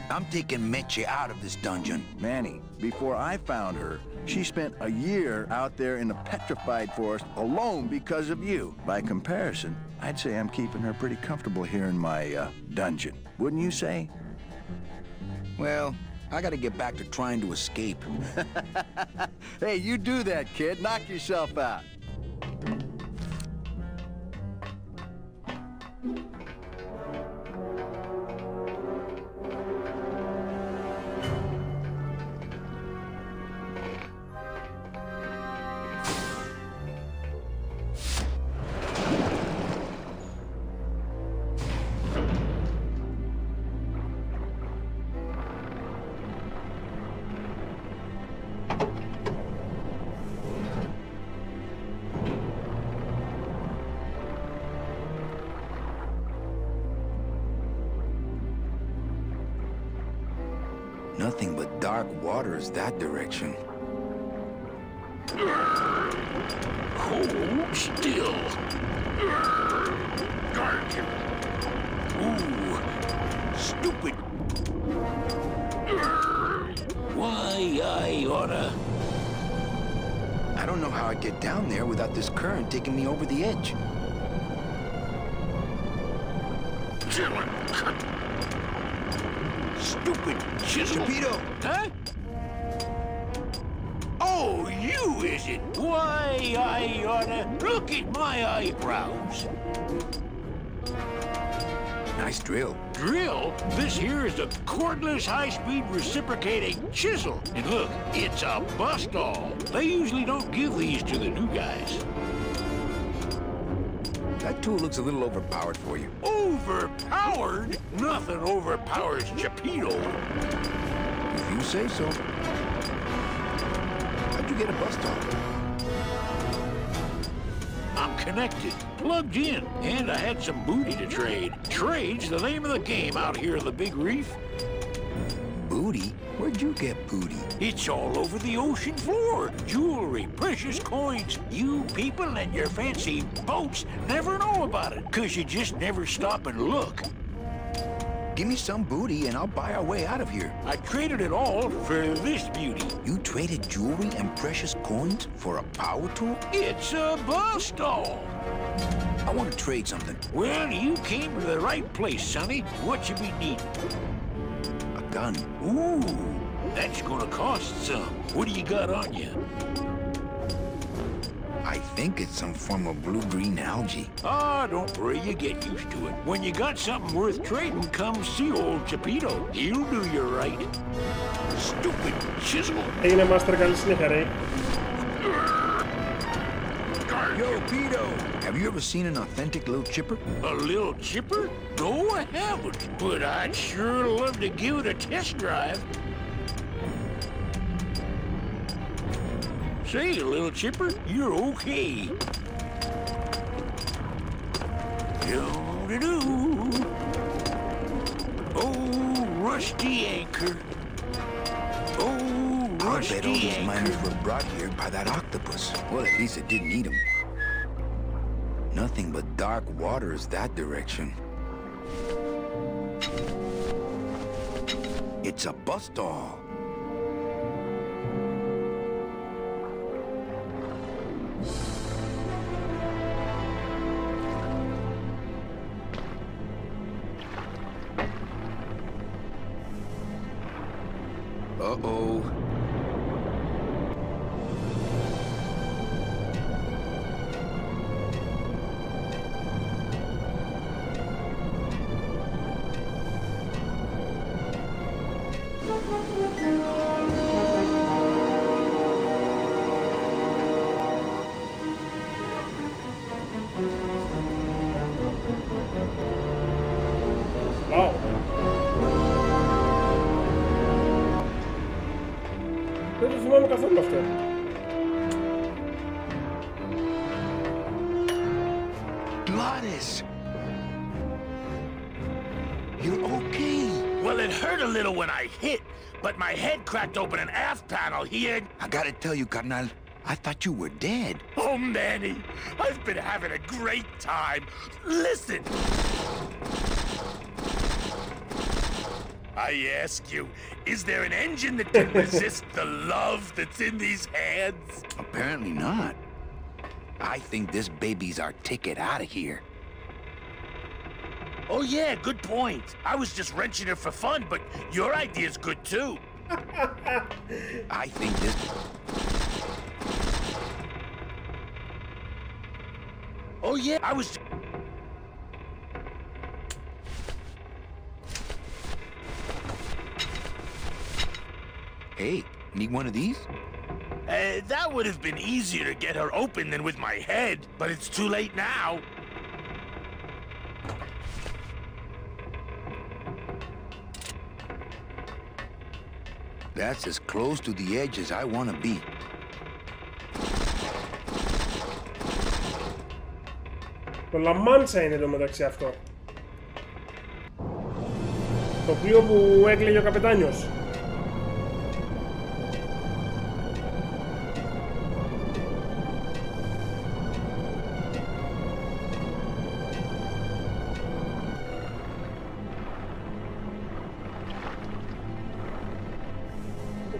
I'm taking Meche out of this dungeon. Manny, before I found her, she spent a year out there in the petrified forest alone because of you. By comparison, I'd say I'm keeping her pretty comfortable here in my dungeon. Wouldn't you say? Well, I gotta get back to trying to escape. Hey, you do that, kid. Knock yourself out. dark waters that direction. Hold still. Guard him. Ooh, stupid. Why, I oughta. I don't know how I'd get down there without this current taking me over the edge. Stupid chisel. Torpedo! Huh? Oh, you is it? Why, I oughta. Look at my eyebrows. Nice drill. Drill? This here is a cordless, high-speed reciprocating chisel. And look, it's a bust-all. They usually don't give these to the new guys. That tool looks a little overpowered for you. Overpowered? Nothing overpowers Geppetto. If you say so. How'd you get a bust-all? I'm connected, plugged in, and I had some booty to trade. Trade's the name of the game out here in the Big Reef. Booty? Where'd you get booty? It's all over the ocean floor. Jewelry, precious coins. You people and your fancy boats never know about it, 'cause you just never stop and look. Give me some booty and I'll buy our way out of here. I traded it all for this beauty. You traded jewelry and precious coins for a power tool? It's a bust-all. I want to trade something. Well, you came to the right place, sonny. What you be needing? A gun. Ooh, that's gonna cost some. What do you got on you? I think it's some form of blue-green algae. Ah, don't worry, you get used to it. When you got something worth trading, come see old Geppetto. He'll do you right. Stupid chisel. Έγινε Master, καλή συνέχεια, ρε. Yo, Pito, have you ever seen an authentic little chipper? A little chipper? No, I haven't. But I'd sure love to give it a test drive. Say, little chipper, you're okay. Do-do-do. Oh, rusty anchor. Oh, I rusty bet all these anchor. miners were brought here by that octopus. Well, at least it didn't eat them. Nothing but dark waters that direction. It's a bust-all. Uh-oh. Wow. Δεν το θυμάμαι καθόλου αυτό. Gladys! You're okay. Well, it hurt a little when I hit, but my head cracked open an aft panel here. I gotta tell you, carnal, I thought you were dead. Oh, Manny, I've been having a great time. Listen. I ask you, is there an engine that can resist the love that's in these hands? Apparently not. I think this baby's our ticket out of here. Oh, yeah, good point. I was just wrenching it for fun, but your idea's good, too. I think this... Oh, yeah, I was... Hey, need one of these? That would have been easier to get her open than with my head, but it's too late now. That's as close to the edge as I want to be. Το Λαμάντσα είναι το μεταξύ αυτό. Το πλοίο που έκλαιγε ο καπετάνιος.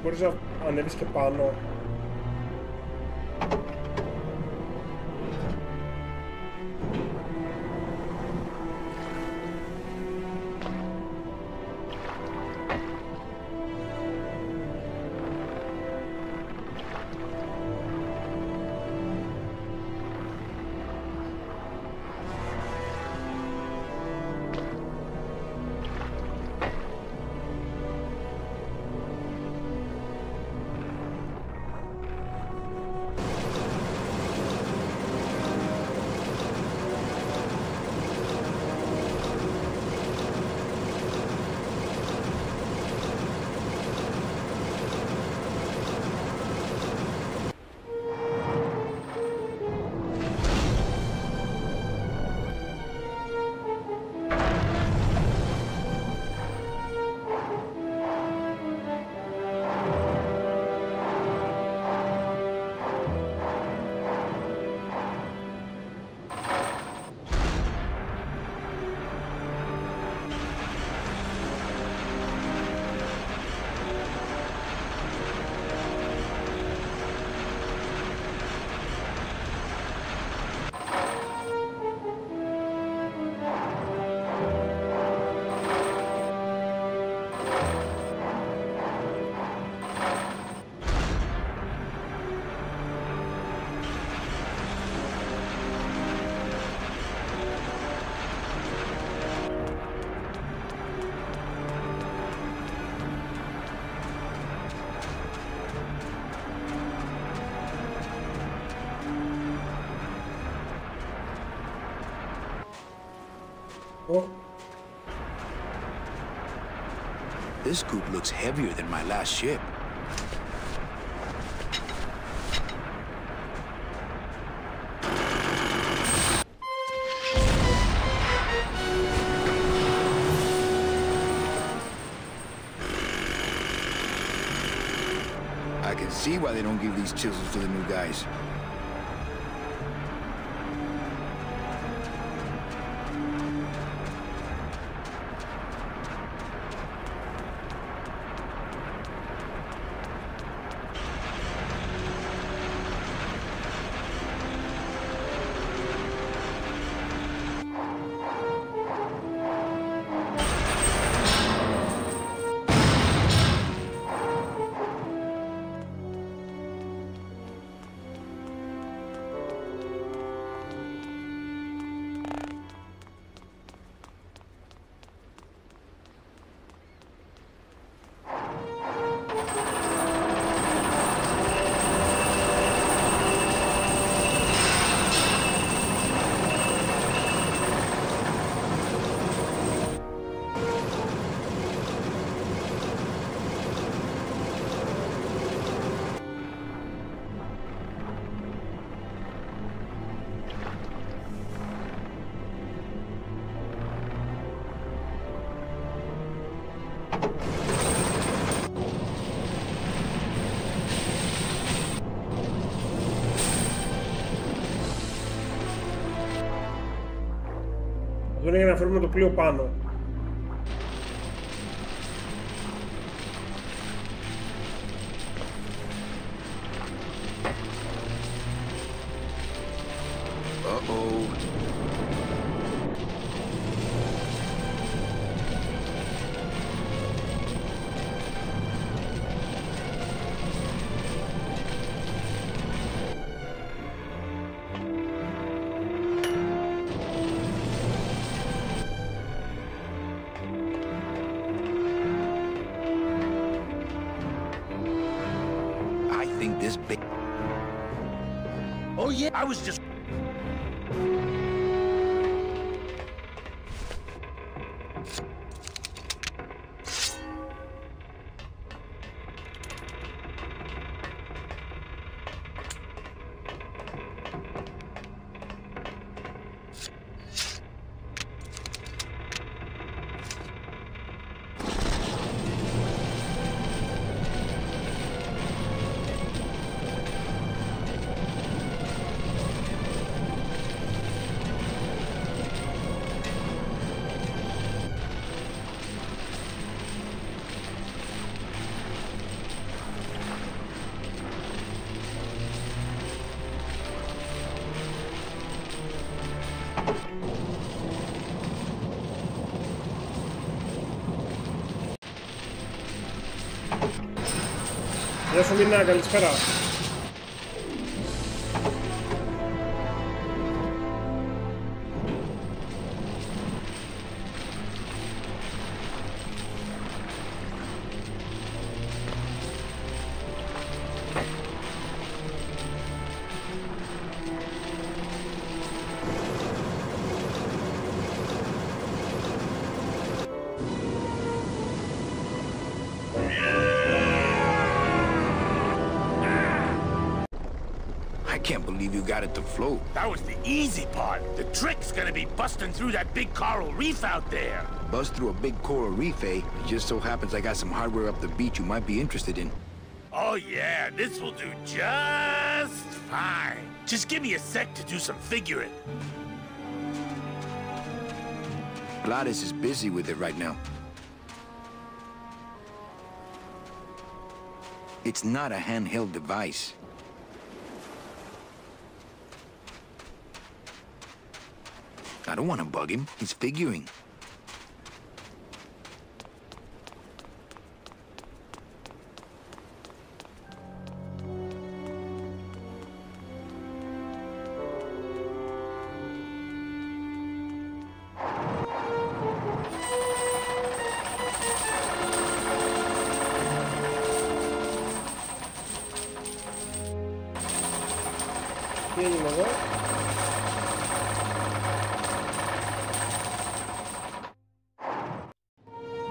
μπορείς να ανέβεις και πάνω. Oh. This scoop looks heavier than my last ship. I can see why they don't give these chisels to the new guys. Αυτό είναι για να φέρουμε το πλοίο πάνω. This big. Oh yeah, I was just. Γεια σου Μίνα, καλησπέρα. I can't believe you got it to float. That was the easy part. The trick's gonna be busting through that big coral reef out there. Bust through a big coral reef, eh? It just so happens I got some hardware up the beach you might be interested in. Oh yeah, this will do just fine. Just give me a sec to do some figuring. Gladys is busy with it right now. It's not a handheld device. I don't want to bug him. He's figuring.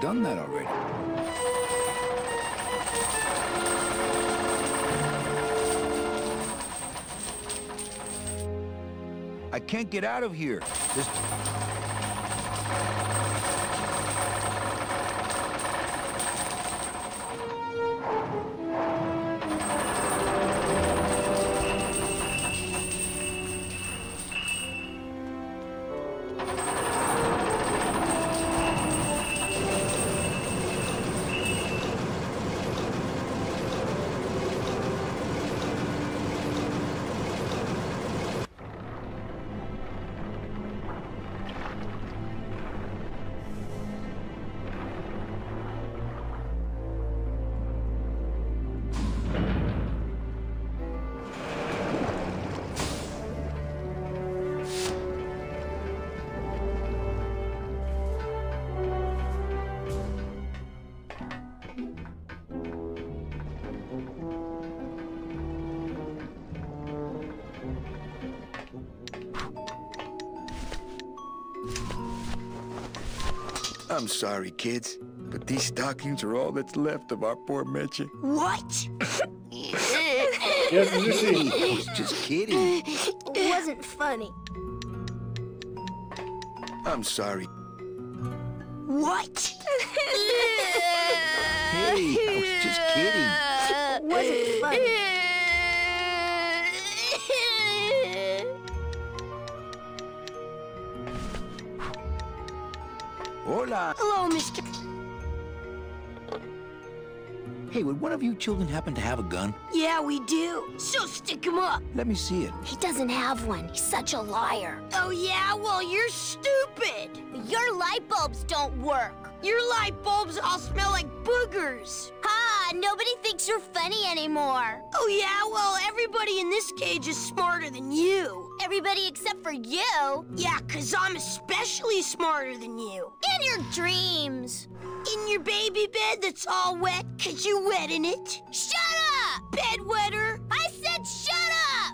Done that already. I can't get out of here. I'm sorry, kids, but these stockings are all that's left of our poor Meche. What? Yes, Lucy. I was just kidding. It wasn't funny. I'm sorry. What? Hey, I was just kidding. It wasn't funny. Hola. Hello, Mr. Hey, would one of you children happen to have a gun? Yeah, we do. So stick him up. Let me see it. He doesn't have one. He's such a liar. Oh, yeah? Well, you're stupid. Your light bulbs don't work. Your light bulbs all smell like boogers. Ha! Nobody thinks you're funny anymore. Oh, yeah? Well, everybody in this cage is smarter than you. Everybody except for you? Yeah, 'cause I'm especially smarter than you. In your dreams. In your baby bed that's all wet 'cause you wet in it. Shut up! Bedwetter! I said shut up!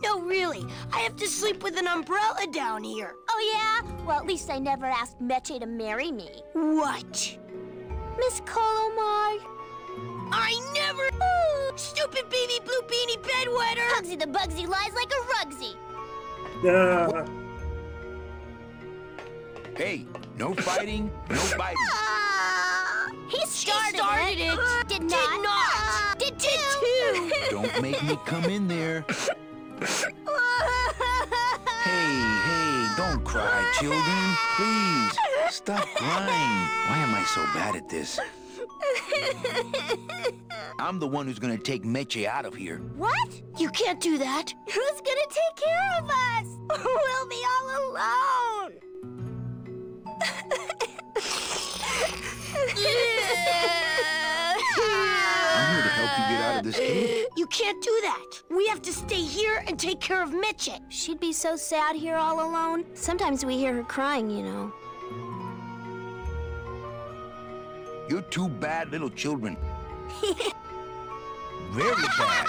No, really. I have to sleep with an umbrella down here. Oh, yeah? Well, at least I never asked Meche to marry me. What? Miss Colomar? I never... Ooh, stupid baby blue beanie bedwetter! Hugsy the Bugsy lies like a rugsy. Hey, no fighting, no biting. He started it. Did not. Did too. Don't make me come in there. Hey, don't cry, children. Please, stop crying. Why am I so bad at this? I'm the one who's gonna take Meche out of here. What? You can't do that. Who's gonna take care of us? We'll be all alone. I'm here to help you get this kid? You can't do that. We have to stay here and take care of Mitchie. She'd be so sad here all alone. Sometimes we hear her crying, you know. You're two bad little children. Very bad.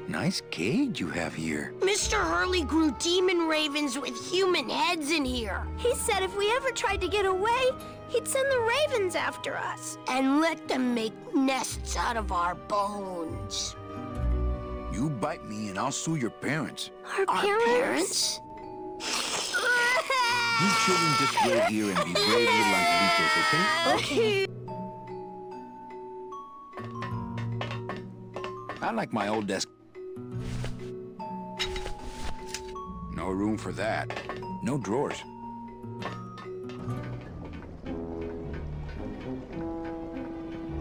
Nice cage you have here. Mr. Hurley grew demon ravens with human heads in here. He said if we ever tried to get away, he'd send the ravens after us and let them make nests out of our bones. You bite me and I'll sue your parents. Our parents? You children just wait here and be brave little angelitos, okay? I like my old desk. No room for that. No drawers.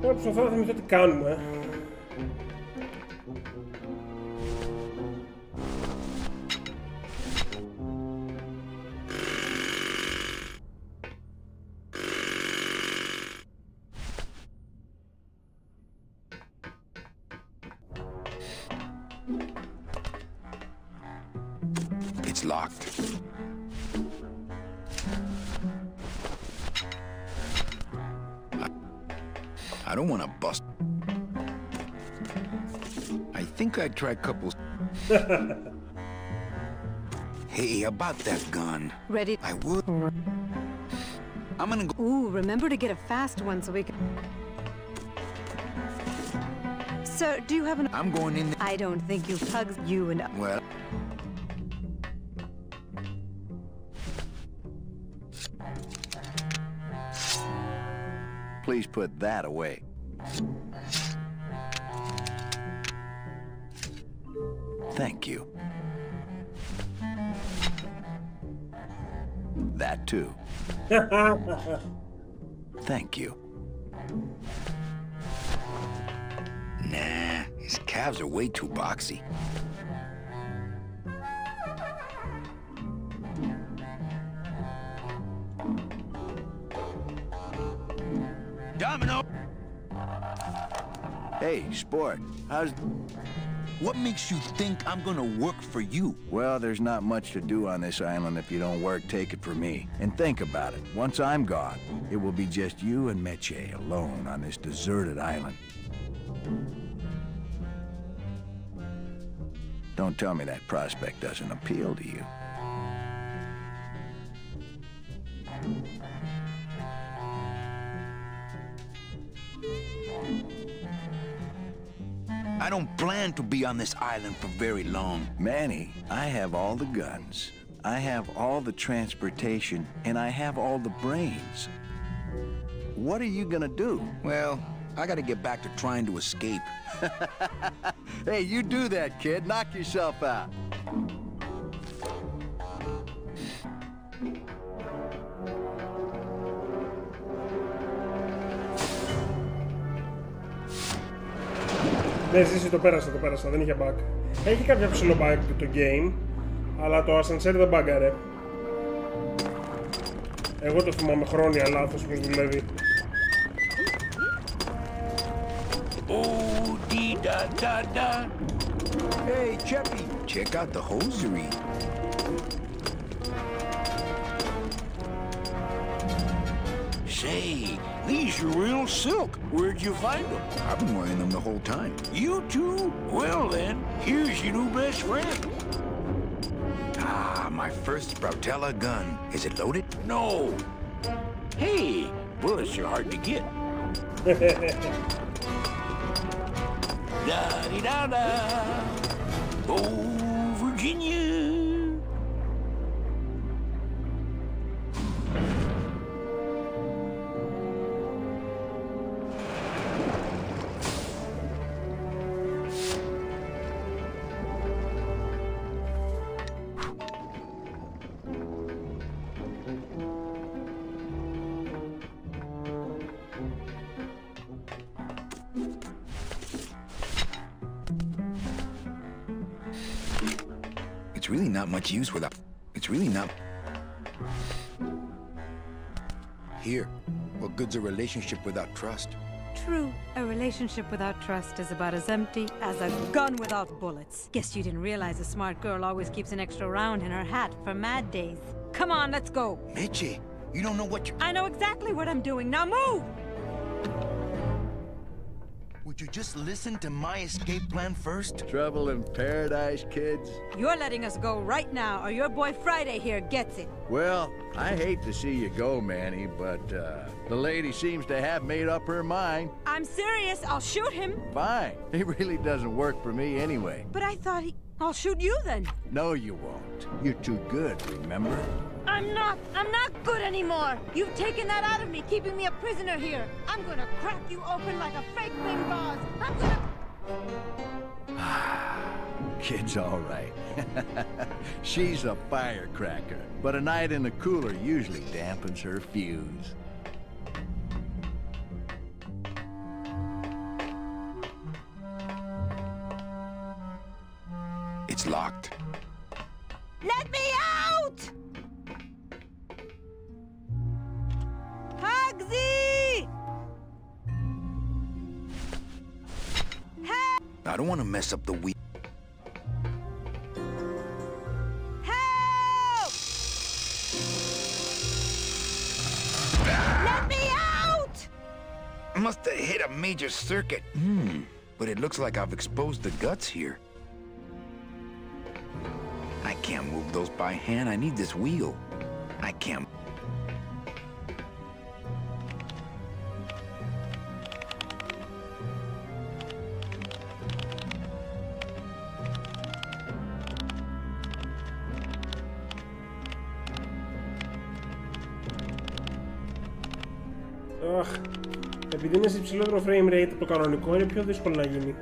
Προσπαθώ να θυμηθώ τι κάνουμε. It's locked. I don't want to bust. I think I'd try couples. Hey, about that gun. Ready? I would. I'm gonna go. Ooh, remember to get a fast one so we can... Sir, do you have an... I'm going in. I don't think you pugs, you and... Well... Please put that away. Thank you. That too. Thank you. Nah, his calves are way too boxy. Domino! Hey, sport, how's... What makes you think I'm gonna work for you? Well, there's not much to do on this island if you don't work, take it from me. And think about it, once I'm gone, it will be just you and Meche alone on this deserted island. Don't tell me that prospect doesn't appeal to you. I don't plan to be on this island for very long. Manny, I have all the guns, I have all the transportation, and I have all the brains. What are you gonna do? Well, I gotta get back to trying to escape. Hey, you do that, kid. Knock yourself out. Ναι, εσύ το πέρασα, δεν είχε bug. Έχει κάποια ψηλό bug το game, αλλά το ascensor δεν μπάγκαρε. Εγώ το θυμάμαι χρόνια λάθος πως δουλεύει. Oh, dee da da da. Hey, Cheppy, check out the hosiery. Say, these are real silk. Where'd you find them? I've been wearing them the whole time. You too? Well then, here's your new best friend. Ah, my first Brautella gun. Is it loaded? No. Hey, bullets are hard to get. Da-dee-da-da. Oh, Virginia. It's really not much use without... It's really not... Here, what good's a relationship without trust? True. A relationship without trust is about as empty as a gun without bullets. Guess you didn't realize a smart girl always keeps an extra round in her hat for mad days. Come on, let's go. Mitchie, you don't know what you're... I know exactly what I'm doing. Now move! Would you just listen to my escape plan first? Trouble in paradise, kids? You're letting us go right now, or your boy Friday here gets it. Well, I hate to see you go, Manny, but the lady seems to have made up her mind. I'm serious. I'll shoot him. Fine. He really doesn't work for me anyway. But I thought I'll shoot you then. No, you won't. You're too good, remember? I'm not good anymore. You've taken that out of me, keeping me a prisoner here. I'm gonna crack you open like a fake wing gauze. I'm gonna... Kid's all right. She's a firecracker, but a night in the cooler usually dampens her fuse. It's locked. Let me out! Hugsy! Help! I don't want to mess up the wheel. Help! Let me out! Must have hit a major circuit. But it looks like I've exposed the guts here. I can't move those by hand. I need this wheel. I can't... Επειδή είναι σε υψηλότερο frame rate από το κανονικό, είναι πιο δύσκολο να γίνει.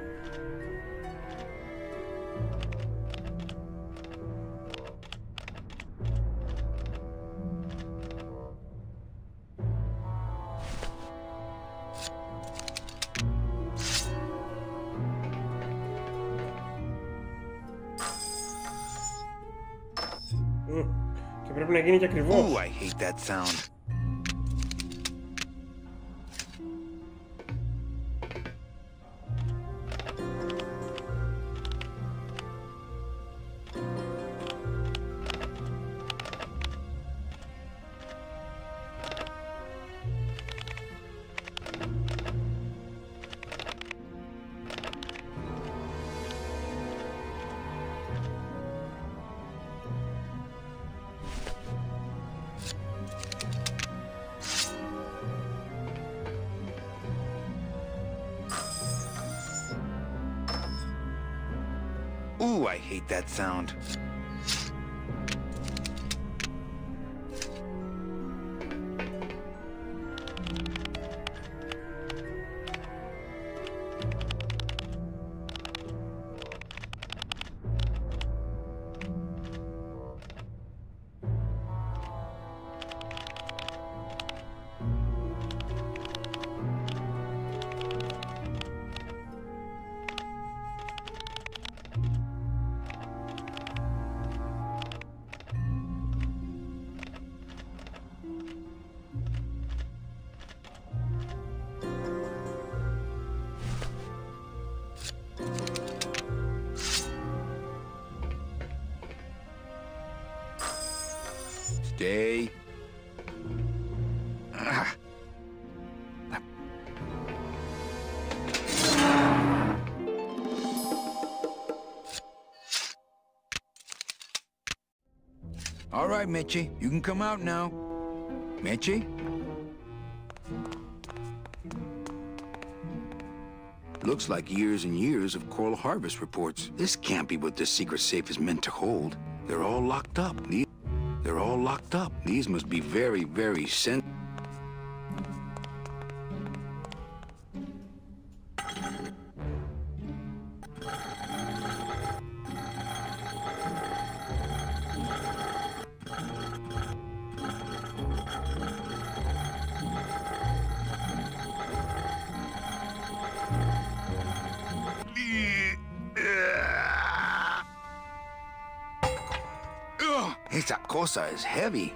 Και πρέπει να γίνει και ακριβώς. Ooh, I hate that sound. Ooh, I hate that sound. Stay. All right, Mitchie, you can come out now. Mitchie? Looks like years and years of coral harvest reports. This can't be what this secret safe is meant to hold. They're all locked up. They're all locked up. These must be very, very sensitive. Esa cosa is heavy.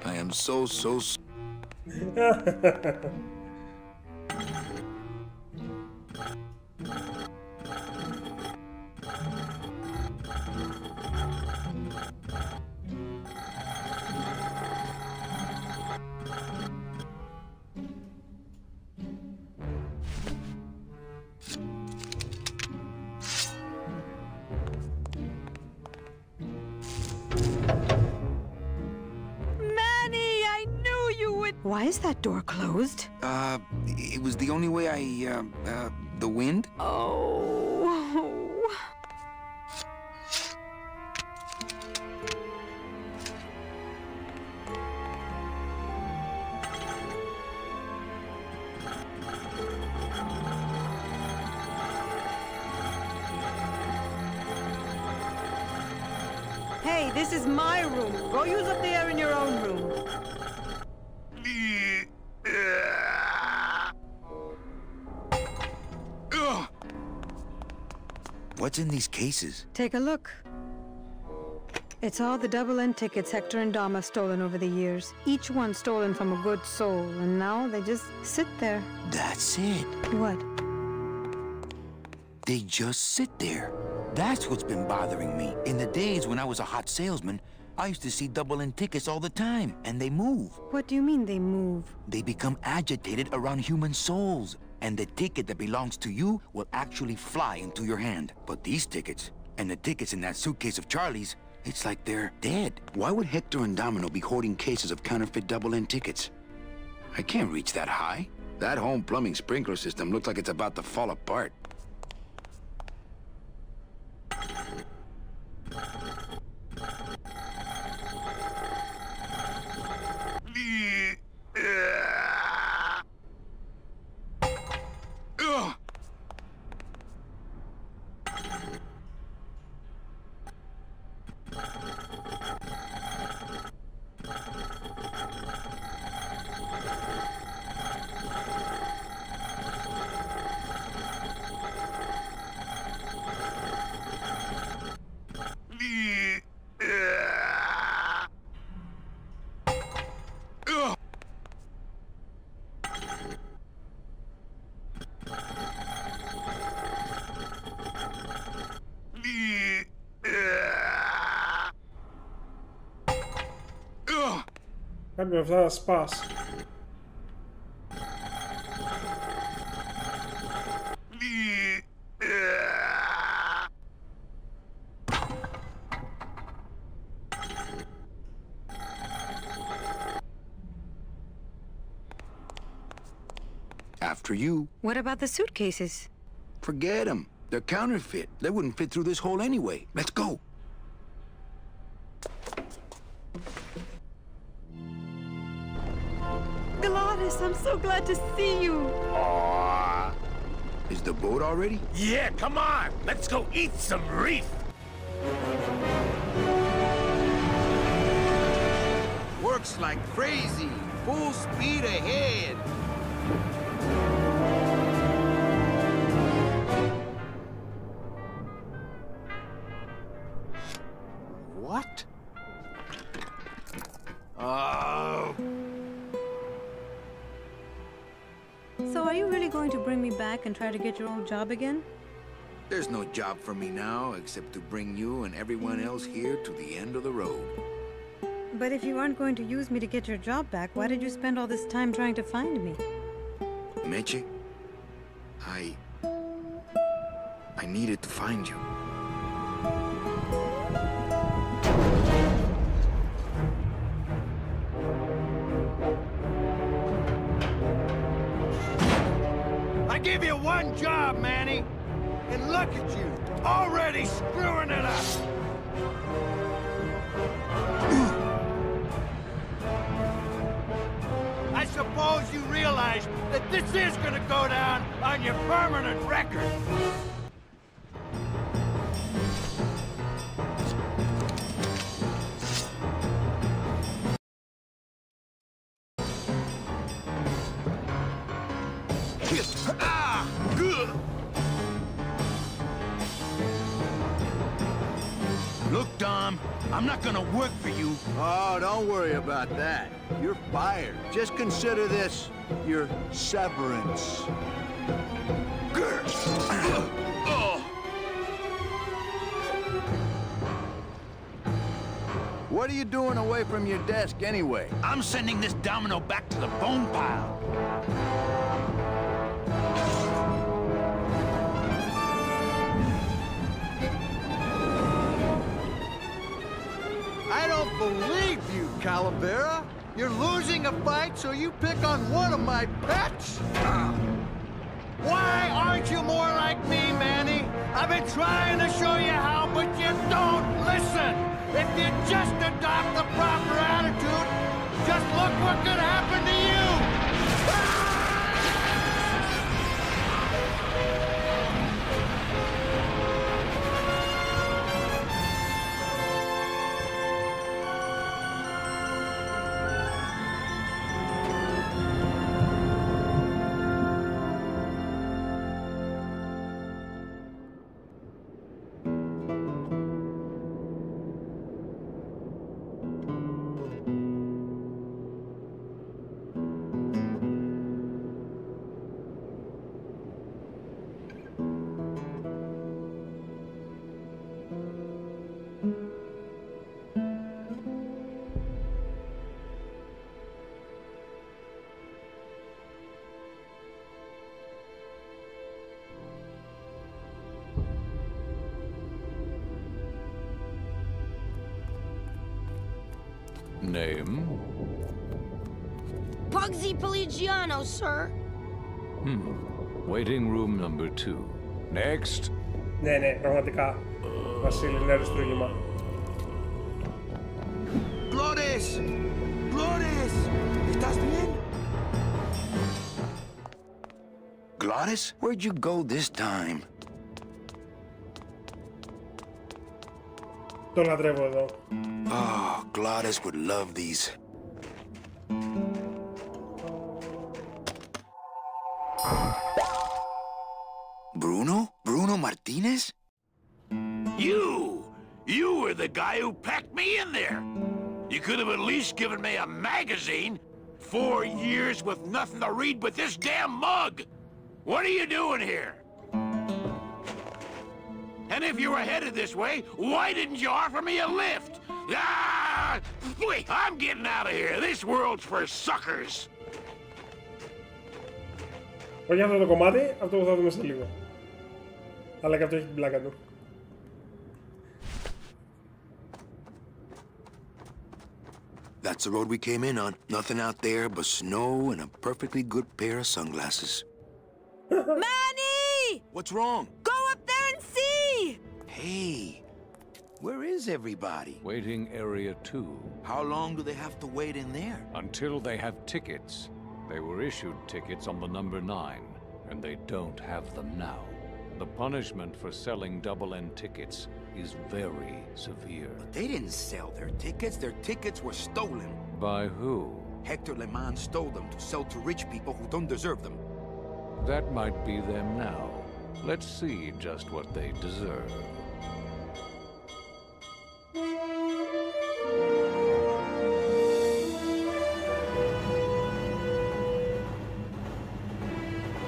I am so Why is that door closed? It was the only way the wind? Oh. Hey, this is my room. Go use up the air in your own room. What's in these cases? Take a look. It's all the double-end tickets Hector and Dom have stolen over the years. Each one stolen from a good soul, and now they just sit there. That's it. What? They just sit there. That's what's been bothering me. In the days when I was a hot salesman, I used to see double-end tickets all the time, and they move. What do you mean they move? They become agitated around human souls. And the ticket that belongs to you will actually fly into your hand. But these tickets, and the tickets in that suitcase of Charlie's, it's like they're dead. Why would Hector and Domino be hoarding cases of counterfeit double-end tickets? I can't reach that high. That home plumbing sprinkler system looks like it's about to fall apart. Κάποια αυτά θα σπάς. After you. What about the suitcases? Forget them. They're counterfeit. They wouldn't fit through this hole anyway. Let's go. Gladys, I'm so glad to see you. Aww. Is the boat already? Yeah, come on. Let's go eat some reef. Works like crazy. Full speed ahead. What? Oh. So are you really going to bring me back and try to get your old job again? There's no job for me now except to bring you and everyone else here to the end of the road. But if you aren't going to use me to get your job back, why did you spend all this time trying to find me? Meche, I needed to find you. I give you one job, Manny. And look at you, already screwing it up. I suppose you realize that this is gonna go down on your permanent record. Look, Dom, I'm not gonna work for you. Oh, don't worry about that. You're fired. Just consider this your severance. What are you doing away from your desk anyway? I'm sending this domino back to the bone pile. I don't believe you, Calavera. You're losing a fight, so you pick on one of my pets? Why aren't you more like me, Manny? I've been trying to show you how, but you don't listen. If you just adopt the proper attitude, just look what could happen to you. Name? Pugsy Pelagiano, sir. Waiting room number 2. Next. Ναι, πραγματικά. Βασίλη, είναι αριστούργημα. Glores! Glores! ¿Estás bien? Glottis, where'd you go this time? Το λατρεύω εδώ. Oh, Glottis would love these. Bruno? Bruno Martinez? You were the guy who packed me in there. You could have at least given me a magazine. 4 years with nothing to read but this damn mug. What are you doing here? And if you were headed this way, why didn't you offer me a lift? Ah! Wait, I'm getting out of here. This world's for suckers. Όχι αυτό το κομμάτι, αυτό που θα δούμε σε λίγο. Αλλά και αυτό έχει την πλάκα του. That's the road we came in on. Nothing out there but snow and a perfectly good pair of sunglasses. Manny! What's wrong? Go up there and see! Hey, where is everybody? Waiting area 2. How long do they have to wait in there? Until they have tickets. They were issued tickets on the number 9, and they don't have them now. The punishment for selling double-end tickets is very severe. But they didn't sell their tickets. Their tickets were stolen. By who? Hector Le Mans stole them to sell to rich people who don't deserve them. That might be them now. Let's see just what they deserve.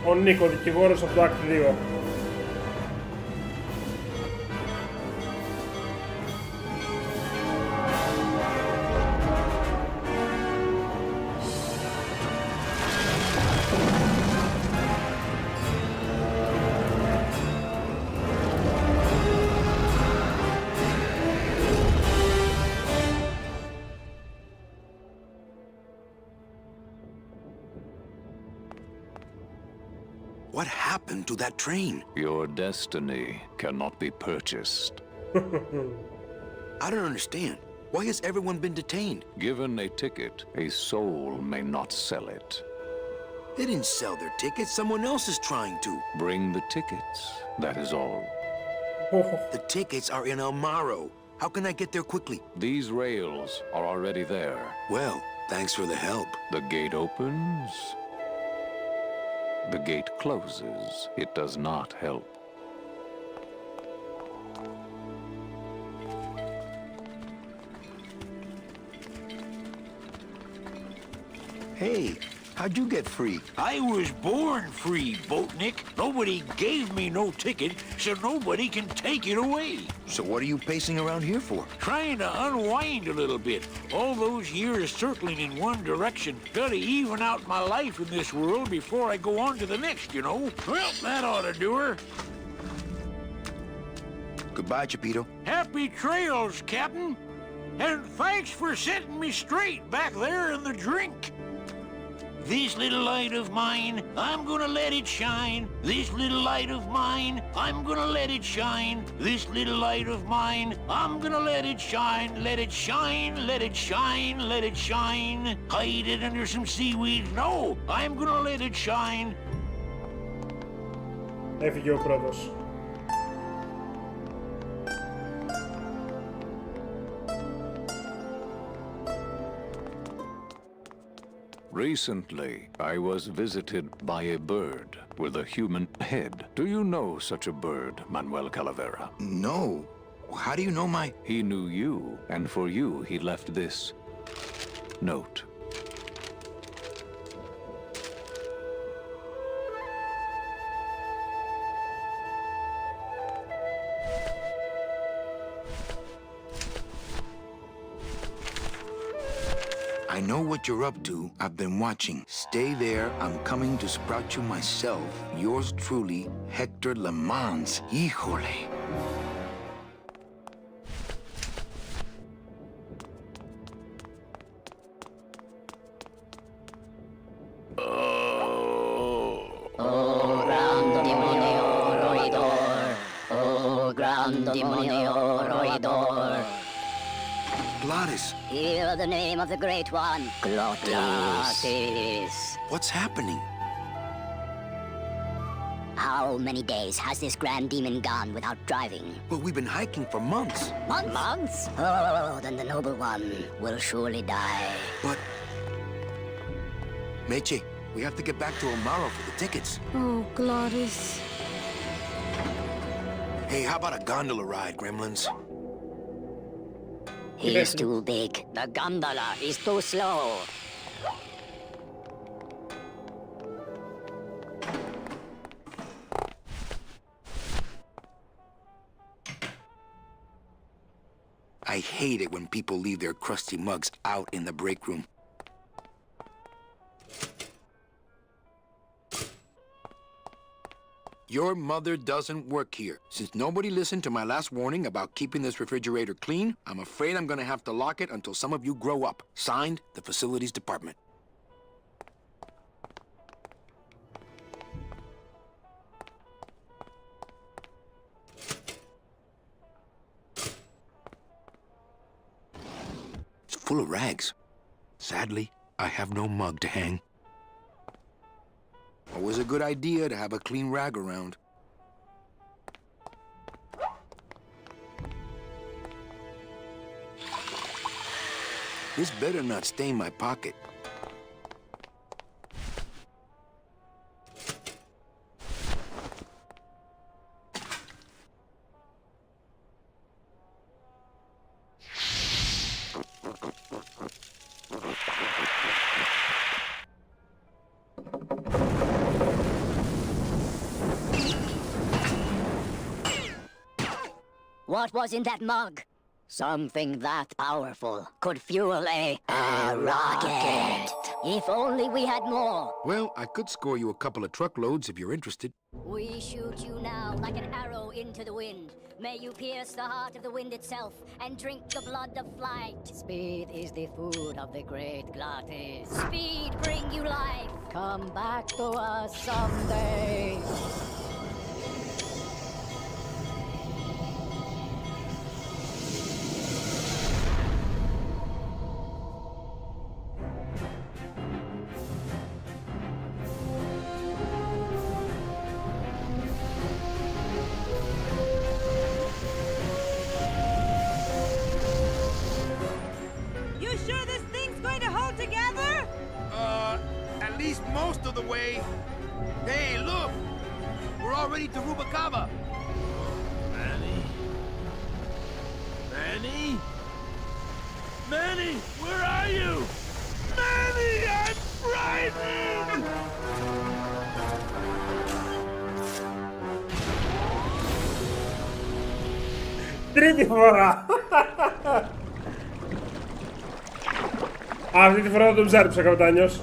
Ο Νίκο, δικηγόρος από το Act 2. What happened to that train? Your destiny cannot be purchased. I don't understand. Why has everyone been detained? Given a ticket, a soul may not sell it. They didn't sell their tickets. Someone else is trying to. Bring the tickets, that is all. The tickets are in El Morro. How can I get there quickly? These rails are already there. Well, thanks for the help. The gate opens. The gate closes. It does not help. Hey, how'd you get free? I was born free, Boatnik. Nobody gave me no ticket, so nobody can take it away. So what are you pacing around here for? Trying to unwind a little bit. All those years circling in one direction. Gotta even out my life in this world before I go on to the next, you know? Well, that ought to do her. Goodbye, Chapito. Happy trails, Captain. And thanks for setting me straight back there in the drink. This little light of mine, I'm gonna let it shine. This little light of mine, I'm gonna let it shine. This little light of mine, I'm gonna let it shine. Let it shine, let it shine, let it shine. Hide it under some seaweed. No, I'm gonna let it shine. Έφυγε ο πρώτος. Recently, I was visited by a bird with a human head. Do you know such a bird, Manuel Calavera? No. How do you know my... He knew you, and for you, he left this note. I know what you're up to. I've been watching. Stay there. I'm coming to sprout you myself. Yours truly, Hector Le Mans. Híjole. Oh, gran demonio roedor. Oh, gran demonio roedor. Glottis. Hear the name of the Great One. Glottis. What's happening? How many days has this grand demon gone without driving? Well, we've been hiking for months. Months? Months? Oh, then the noble one will surely die. But... Meche, we have to get back to Omaro for the tickets. Oh, Glottis. Hey, how about a gondola ride, gremlins? He's too big. The gondola is too slow. I hate it when people leave their crusty mugs out in the break room. Your mother doesn't work here. Since nobody listened to my last warning about keeping this refrigerator clean, I'm afraid I'm gonna have to lock it until some of you grow up. Signed, the Facilities Department. It's full of rags. Sadly, I have no mug to hang. Always a good idea to have a clean rag around. This better not stain my pocket. What was in that mug? Something that powerful could fuel a rocket. If only we had more. Well, I could score you a couple of truckloads if you're interested. We shoot you now like an arrow into the wind. May you pierce the heart of the wind itself and drink the blood of flight. Speed is the food of the great Glottis. Speed bring you life. Come back to us someday. At least most of the way. Hey, look! We're already to Rubacava. Manny? Manny? Manny, where are you? Manny, I'm Τρίτη φορά. Αυτή τη φορά δεν τον ψάρεψα, καπετάνιος.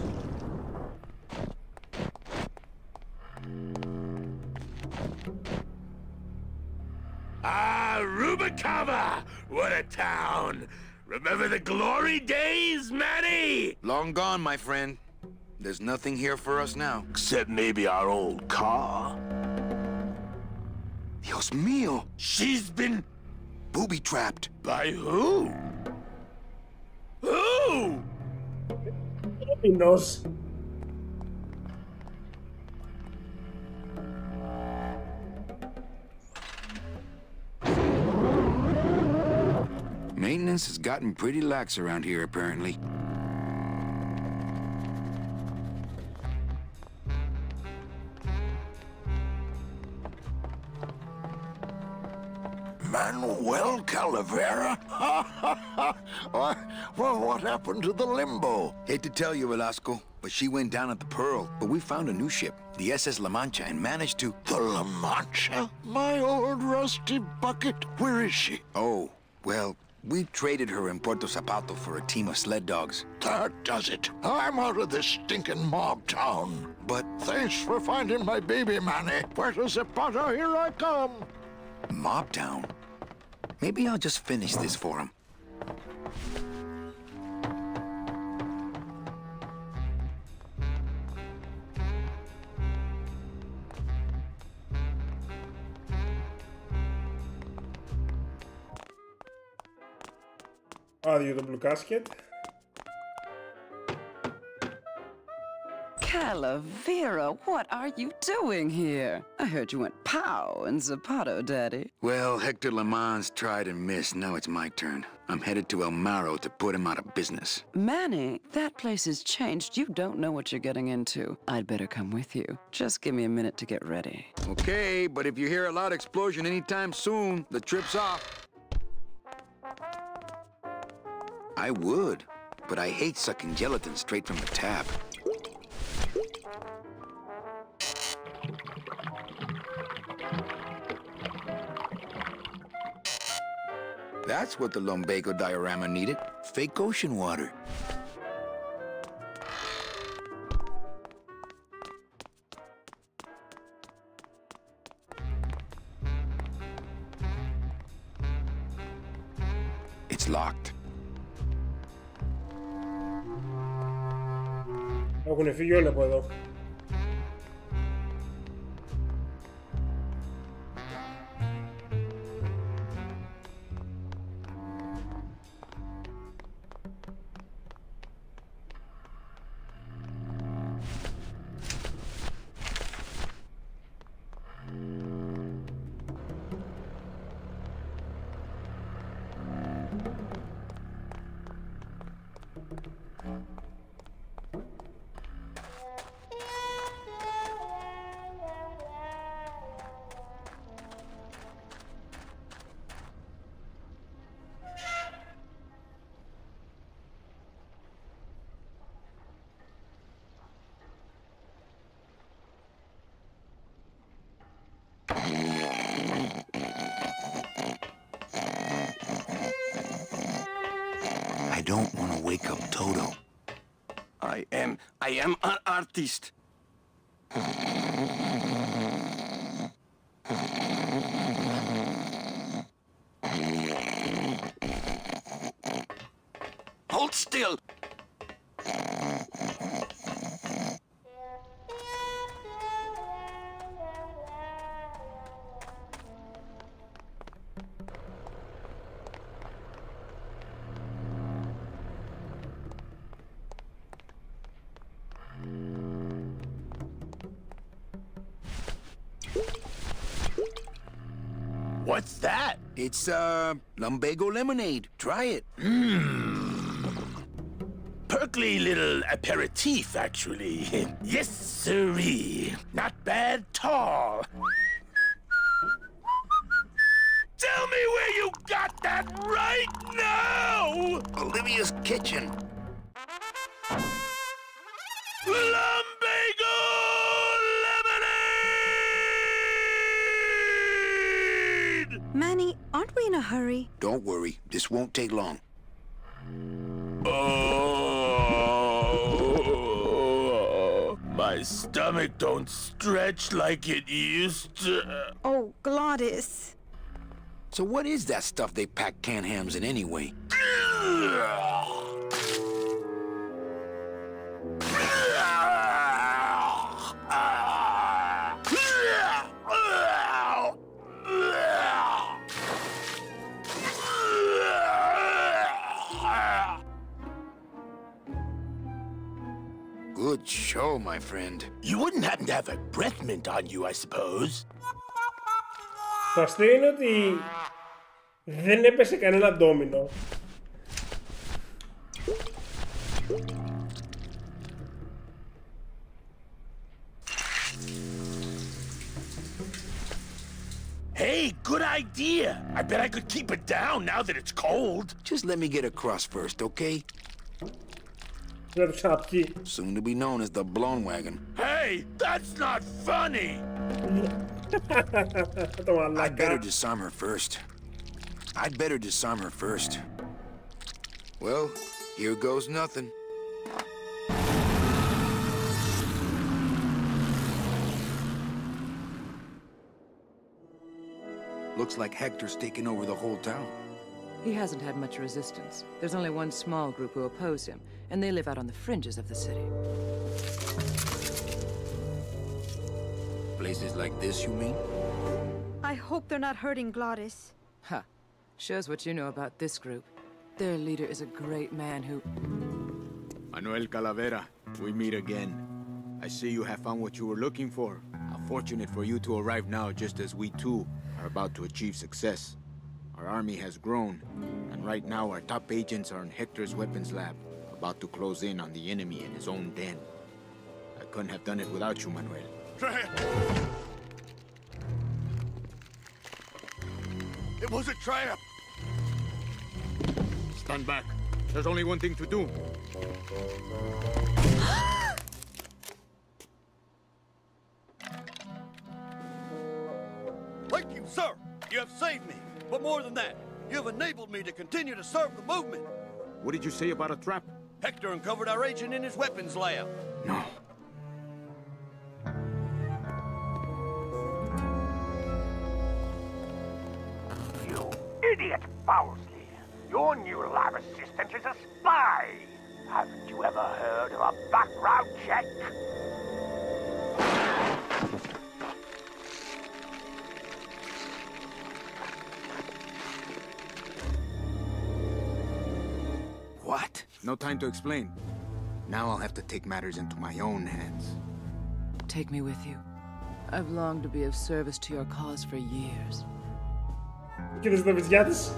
Ah, Rubicava! What a town! Remember the glory days, Manny? Long gone, my friend. There's nothing here for us now. Except maybe our old car. Dios mío! She's been... booby-trapped. By who? Who? He knows. Maintenance has gotten pretty lax around here, apparently. Manuel Calavera? Well, what happened to the Limbo? Hate to tell you, Velasco, but she went down at the Pearl. But we found a new ship, the SS La Mancha, and managed to... The La Mancha? My old rusty bucket. Where is she? Oh, well, we traded her in Puerto Zapato for a team of sled dogs. That does it. I'm out of this stinking mob town. But... Thanks for finding my baby, Manny. Puerto Zapato, here I come. Mob town? Maybe I'll just finish this for him. Άδειο το blue casket. Calavera, what are you doing here? I heard you went pow in Zapato, Daddy. Well, Hector LeMans tried and missed. Now it's my turn. I'm headed to El Maro to put him out of business. Manny, that place has changed. You don't know what you're getting into. I'd better come with you. Just give me a minute to get ready. Okay, but if you hear a loud explosion anytime soon, the trip's off. I would, but I hate sucking gelatin straight from the tap. That's what the lumbago diorama needed. Fake ocean water. It's locked. Έχουν φύγει όλοι από εδώ. I don't want to wake up Toto. I am an artist. Hold still. What's that? It's, lumbago lemonade. Try it. Perkly little aperitif, actually. Yes, sirree. Not bad tall. Tell me where you got that right now! Olivia's kitchen. Lumbago lemonade! Manny, aren't we in a hurry? Don't worry, this won't take long. Oh, my stomach don't stretch like it used to. Oh, Glottis. So what is that stuff they pack canned hams in anyway? Good show, my friend. You wouldn't happen to have a breath mint on you, I suppose. Το αστείο είναι ότι δεν έπεσε κανένα ντόμινο. Hey, good idea. I bet I could keep it down now that it's cold. Just let me get across first, okay? Soon to be known as the blown wagon. Hey, that's not funny. I'd better disarm her first. Well, here goes nothing. Looks like Hector's taken over the whole town. He hasn't had much resistance. There's only one small group who oppose him, and they live out on the fringes of the city. Places like this, you mean? I hope they're not hurting Glottis. Ha. Shows what you know about this group. Their leader is a great man who... Manuel Calavera, we meet again. I see you have found what you were looking for. How fortunate for you to arrive now, just as we too are about to achieve success. Our army has grown, and right now our top agents are in Hector's weapons lab, about to close in on the enemy in his own den. I couldn't have done it without you, Manuel. It was a trap. Stand back. There's only one thing to do. Thank you, sir. You have saved me. But more than that, you have enabled me to continue to serve the movement. What did you say about a trap? Hector uncovered our agent in his weapons lab. No. You idiot, Bowsley. Your new lab assistant is a spy. Haven't you ever heard of a background check? What? No time to explain. Now I'll have to take matters into my own hands. Take me with you. I've longed to be of service to your cause for years. Κοίτας τα παιδιά της.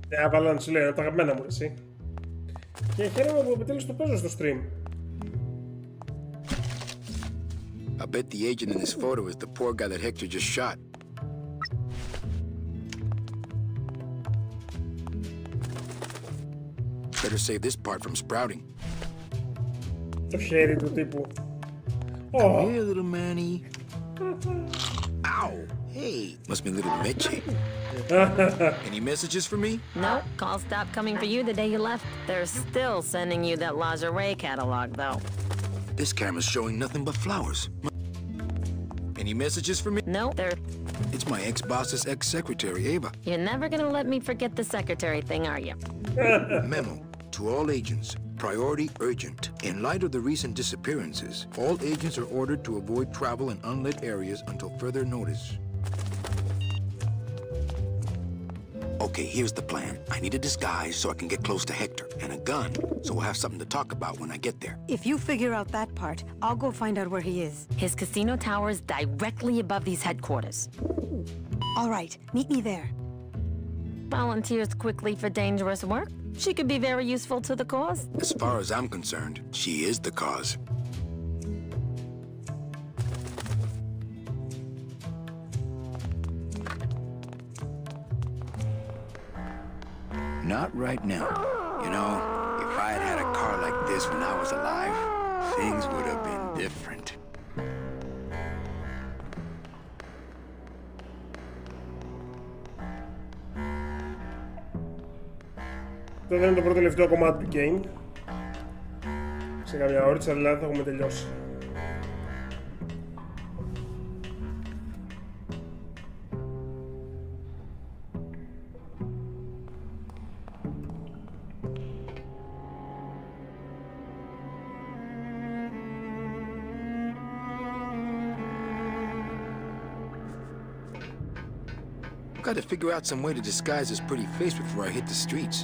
Έβαλα να σου λέω τα αγαπημένα μου εσύ. Και χαίρομαι που επιτέλους το παίζω στο stream. I bet the agent in this photo is the poor guy that Hector just shot. Better save this part from sprouting. Το χέρι του τύπου. Come here, little Manny. Ow! Hey, must be little Meche. Any messages for me? Nope. Calls stopped coming for you the day you left. They're still sending you that lingerie catalog, though. This camera's showing nothing but flowers. Any messages for me? Nope. They're... It's my ex-boss's ex-secretary, Ava. You're never gonna let me forget the secretary thing, are you? Memo to all agents. Priority urgent. In light of the recent disappearances, all agents are ordered to avoid travel in unlit areas until further notice. Okay, here's the plan. I need a disguise so I can get close to Hector, and a gun so we'll have something to talk about when I get there. If you figure out that part, I'll go find out where he is. His casino tower is directly above these headquarters. All right, meet me there. Volunteers quickly for dangerous work? She could be very useful to the cause. As far as I'm concerned, she is the cause. Not right now. You know, if I had had a car like this when I was alive, things would have been different. Αυτό δεν είναι το πρώτο τελευταίο κομμάτι του game. Σε καμιά ώριτσα δηλαδή θα έχουμε τελειώσει. I've got to figure out some way to disguise this pretty face before I hit the streets.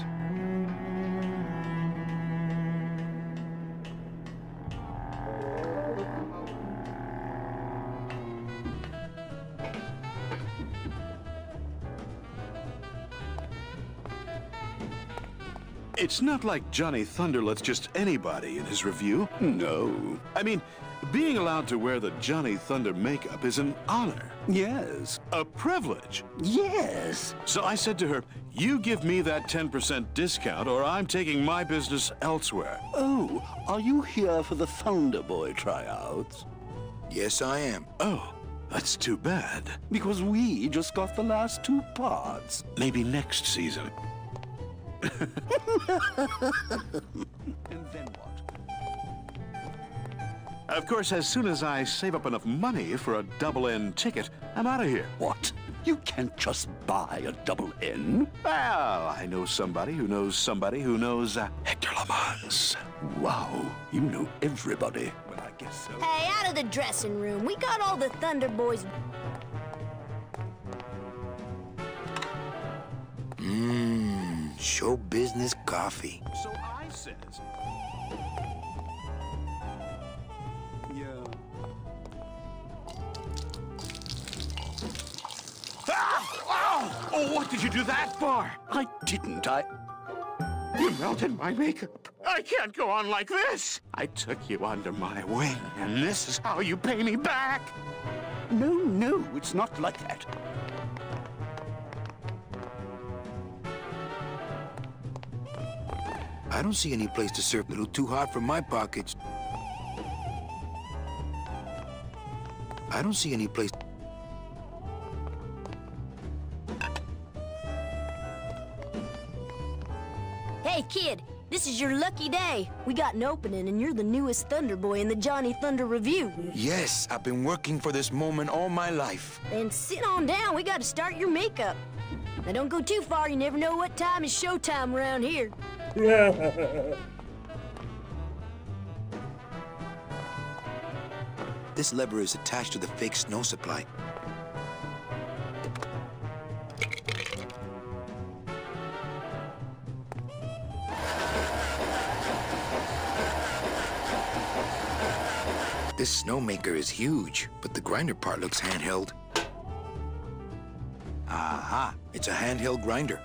It's not like Johnny Thunder lets just anybody in his review. No. I mean, being allowed to wear the Johnny Thunder makeup is an honor. Yes. A privilege. Yes. So I said to her, you give me that 10% discount or I'm taking my business elsewhere. Oh, are you here for the Thunder Boy tryouts? Yes, I am. Oh, that's too bad. Because we just got the last 2 parts. Maybe next season. And then what? Of course, as soon as I save up enough money for a double-N ticket, I'm out of here. What? You can't just buy a double N? Well, I know somebody who knows somebody who knows Hector Lamans. Wow, you know everybody. Well, I guess so. Hey, out of the dressing room. We got all the Thunder Boys. Show business coffee. So I says. Yeah. Oh, what did you do that for? I didn't. You melted my makeup. I can't go on like this. I took you under my wing, and this is how you pay me back. No, it's not like that. I don't see any place to serve a little too hot for my pockets. I don't see any place. Hey, kid, this is your lucky day. We got an opening, and you're the newest Thunder Boy in the Johnny Thunder Review. Yes, I've been working for this moment all my life. Then sit on down. We got to start your makeup. Now, don't go too far. You never know what time is showtime around here. This lever is attached to the fake snow supply. This snowmaker is huge, but the grinder part looks handheld. Aha, it's a handheld grinder.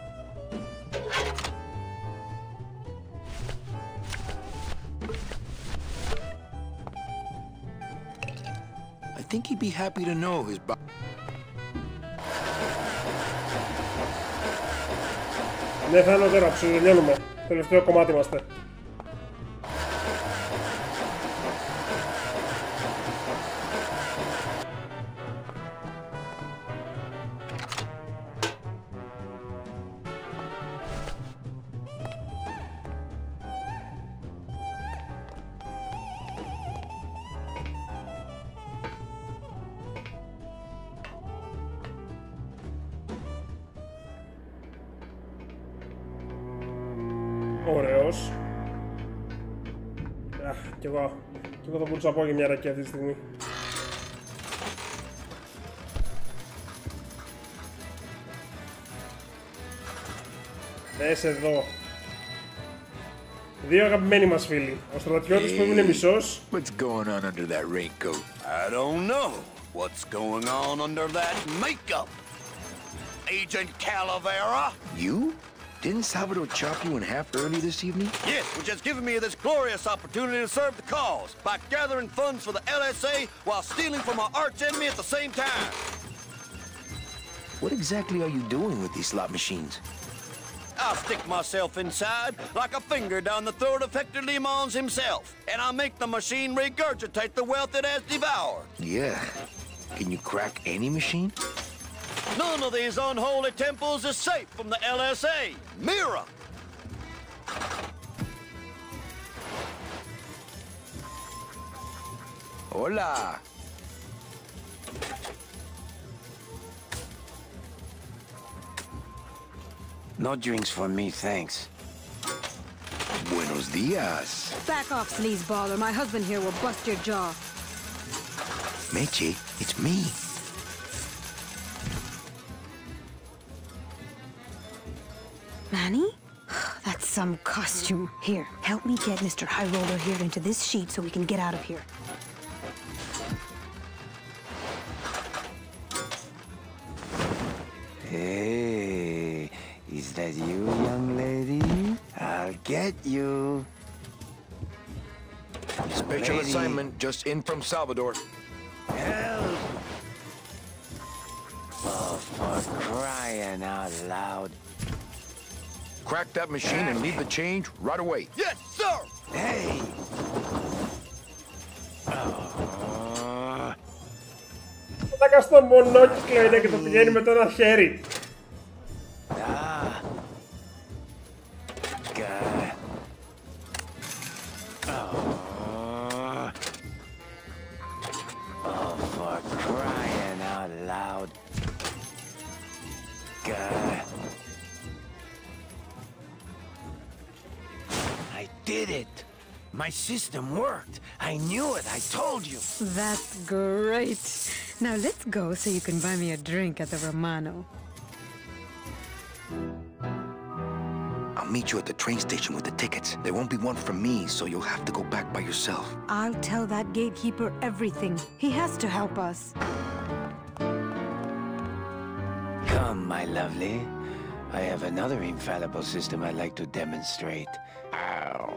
I think he'd be happy to know his Ναι, θα είναι τώρα, ψιλογεννιώνουμε. Τελευταίο κομμάτι είμαστε. Ωραίος. Κι εγώ θα μπορούσα να πω για μια ρακή αυτή τη στιγμή. Δες εδώ. Δύο αγαπημένοι μας φίλοι. Ο στρατιώτης που έμεινε μισός. What's going on under that raincoat? I don't know. What's going on under that makeup? Agent Calavera? You? Didn't Salvador chop you in half early this evening? Yes, which has given me this glorious opportunity to serve the cause by gathering funds for the LSA while stealing from our arch enemy at the same time. What exactly are you doing with these slot machines? I'll stick myself inside like a finger down the throat of Hector Limons himself, and I'll make the machine regurgitate the wealth it has devoured. Yeah. Can you crack any machine? None of these unholy temples is safe from the LSA. Mira! Hola. No drinks for me, thanks. Buenos dias. Back off, sleazeballer. My husband here will bust your jaw. Meche, it's me. Manny? That's some costume. Here, help me get Mr. High Roller here into this sheet so we can get out of here. Hey, is that you, young lady? I'll get you. Special assignment just in from Salvador. Help! Oh, for crying out loud. Crack that machine and leave the change right away. Yes, sir! Hey! Θα κάνω στο μονόκυκλο είναι και το πηγαίνει με το ένα χέρι. Oh, for crying out loud. God. I did it. My system worked. I knew it. I told you. That's great. Now let's go so you can buy me a drink at the Romano. I'll meet you at the train station with the tickets. There won't be one from me, so you'll have to go back by yourself. I'll tell that gatekeeper everything. He has to help us. Come, my lovely. I have another infallible system I'd like to demonstrate. Ow.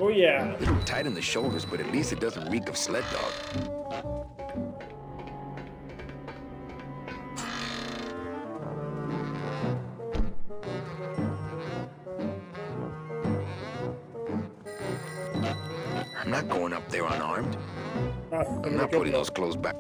Oh yeah. A little tight in the shoulders, but at least it doesn't reek of sled dog. I'm not going up there unarmed. I'm not putting those clothes back.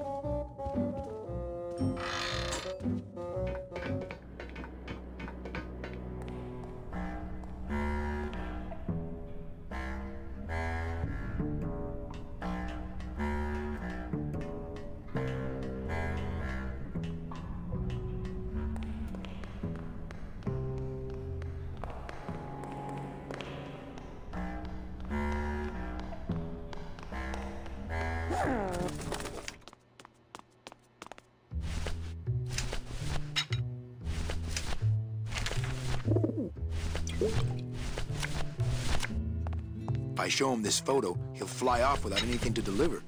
If I show him this photo, he'll fly off without anything to deliver.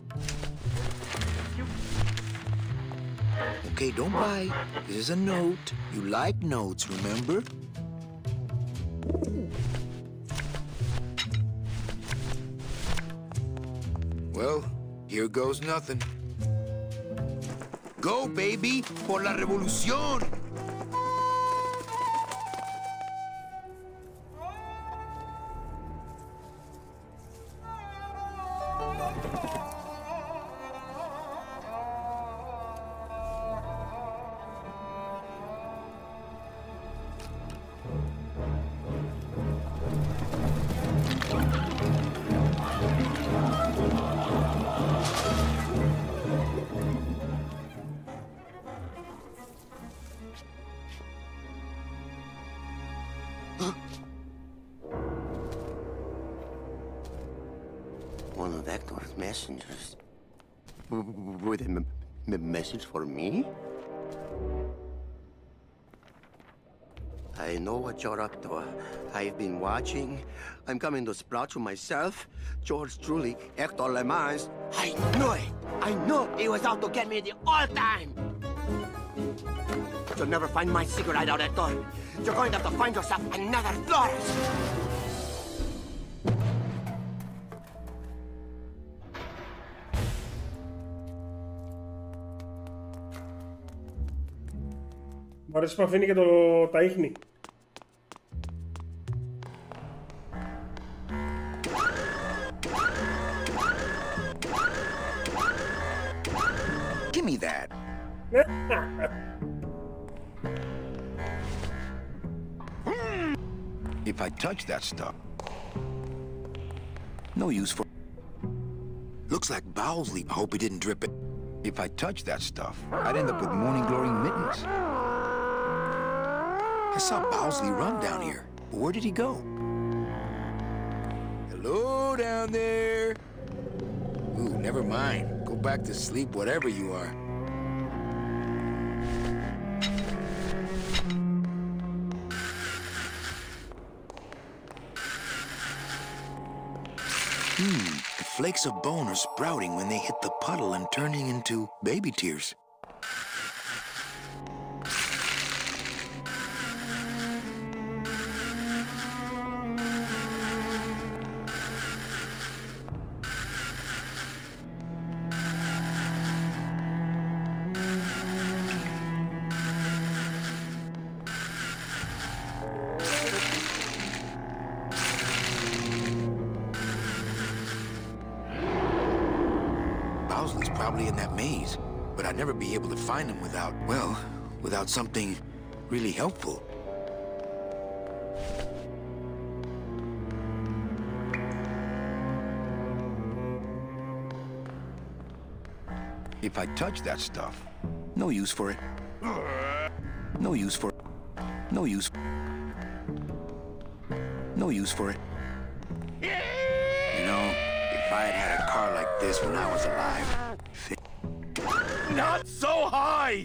Okay, don't bite. This is a note. You like notes, remember? Well, here goes nothing. Go, baby, por la revolución! One of Hector's messengers. With a message for me? I know what you're up to. I've been watching. I'm coming to sprout you myself. George truly, Hector Le Mans. I knew it! I knew he was out to get me the whole time! You'll never find my secret hideout, Hector. You're going to have to find yourself another Flores. Μου αρέσει που αφήνει και τα ίχνη. Give me that. If I touch that stuff, no use for... Looks like Bowsley. I hope he didn't drip it. If I touch that stuff, I'd end up with morning glory mittens. I saw Bowsley run down here, but where did he go? Hello down there. Ooh, never mind. Go back to sleep, whatever you are. The flakes of bone are sprouting when they hit the puddle and turning into baby tears. Bowsley's probably in that maze, but I'd never be able to find him without, well, without something really helpful. If I touch that stuff, no use for it. No use for it. No use. No use for it. You know, if I had had a car like this when I was alive... Not so high!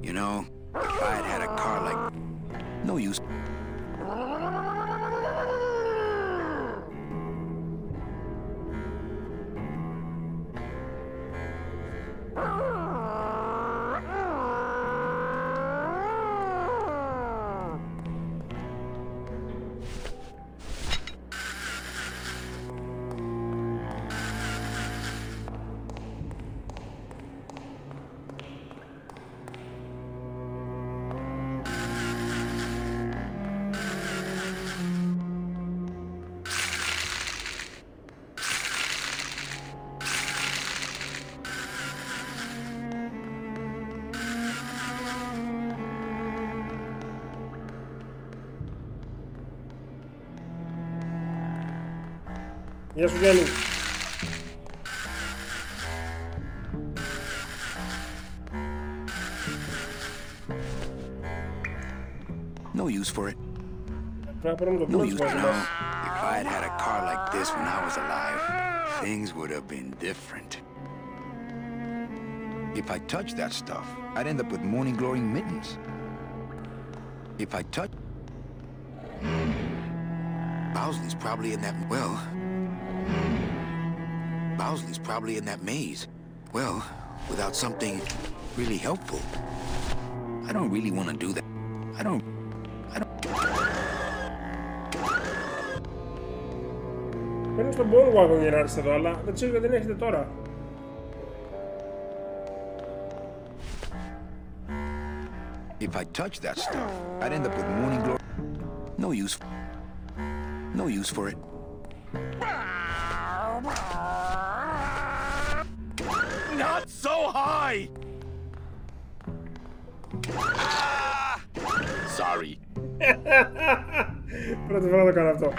You know, if I had had a car like... No use. Γεια σου Γιάννη. No use for it. No No use for it. If I had had a car like this when I was alive, things would have been different. If I touched that stuff, I'd end up with morning glory mittens. If I touch... Bowsley's probably in that... Well... Bowsley's probably in that maze. Well, without something really helpful. I don't really want to do that. I don't... Παίρνω στον πόνο wagon για να έρθετε εδώ, αλλά δεν ξέρω γιατί δεν έχετε τώρα. If I touch that stuff, I'd end up with morning glory. No use. No use for it. Not so high! Sorry. Πρώτη φορά το κάνω αυτό.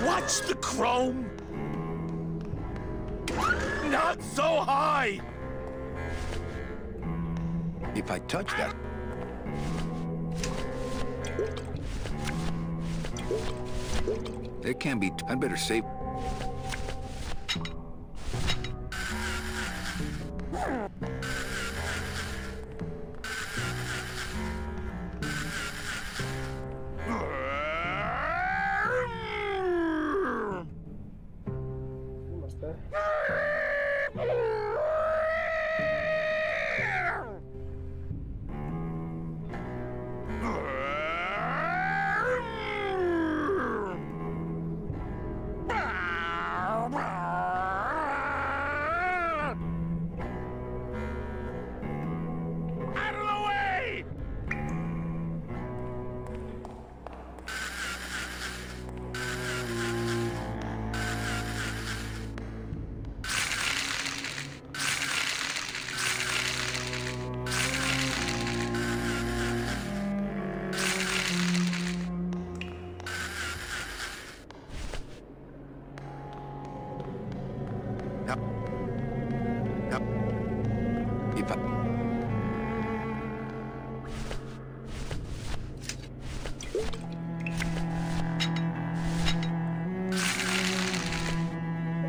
Watch the chrome! Not so high! If I touch that... There can't be... I'd better save... If I...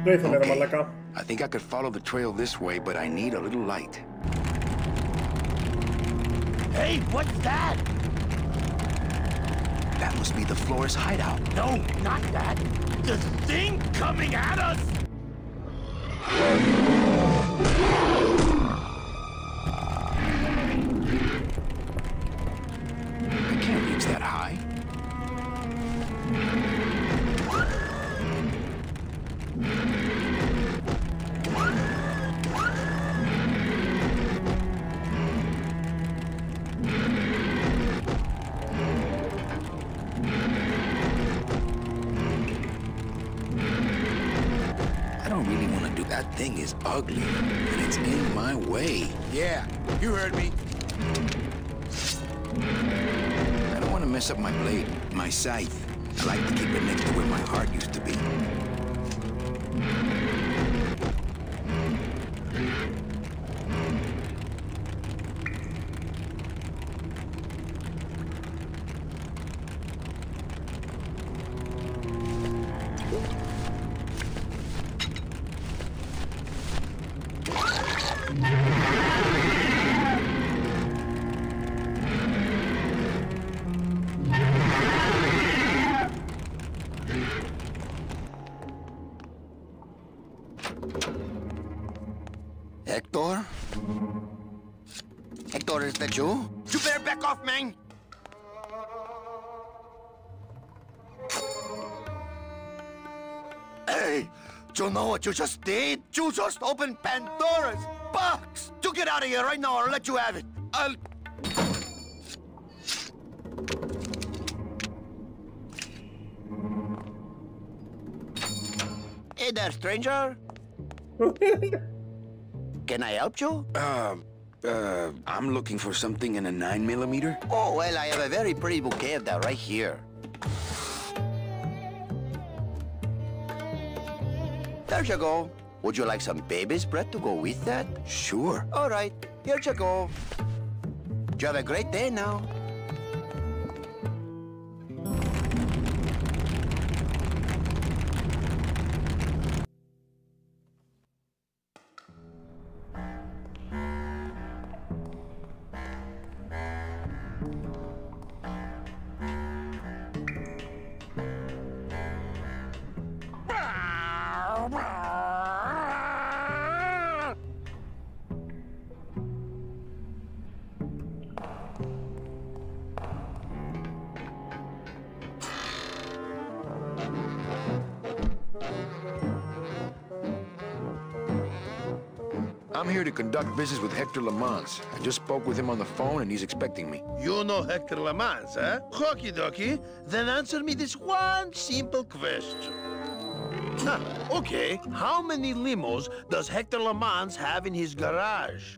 Okay. I think I could follow the trail this way, but I need a little light. Hey, what's that? That must be the Flores hideout. No, not that. The thing coming at us! I can't reach that high. That thing is ugly, and it's in my way. Yeah, you heard me. I don't want to mess up my blade, my scythe. I like to keep it next to where my heart used to be. Hector? Hector, is that you? You better back off, man! Hey, do you know what you just did? You just opened Pandora's box! You get out of here right now or I'll let you have it. Hey there, stranger. Can I help you? I'm looking for something in a 9mm. Oh, well, I have a very pretty bouquet of that right here. There you go. Would you like some baby's breath to go with that? Sure. All right, here you go. You have a great day now. I'm here to conduct business with Hector Lamans. I just spoke with him on the phone, and he's expecting me. You know Hector Lamans, huh? Okie dokie. Then answer me this one simple question. Okay. How many limos does Hector Lamans have in his garage?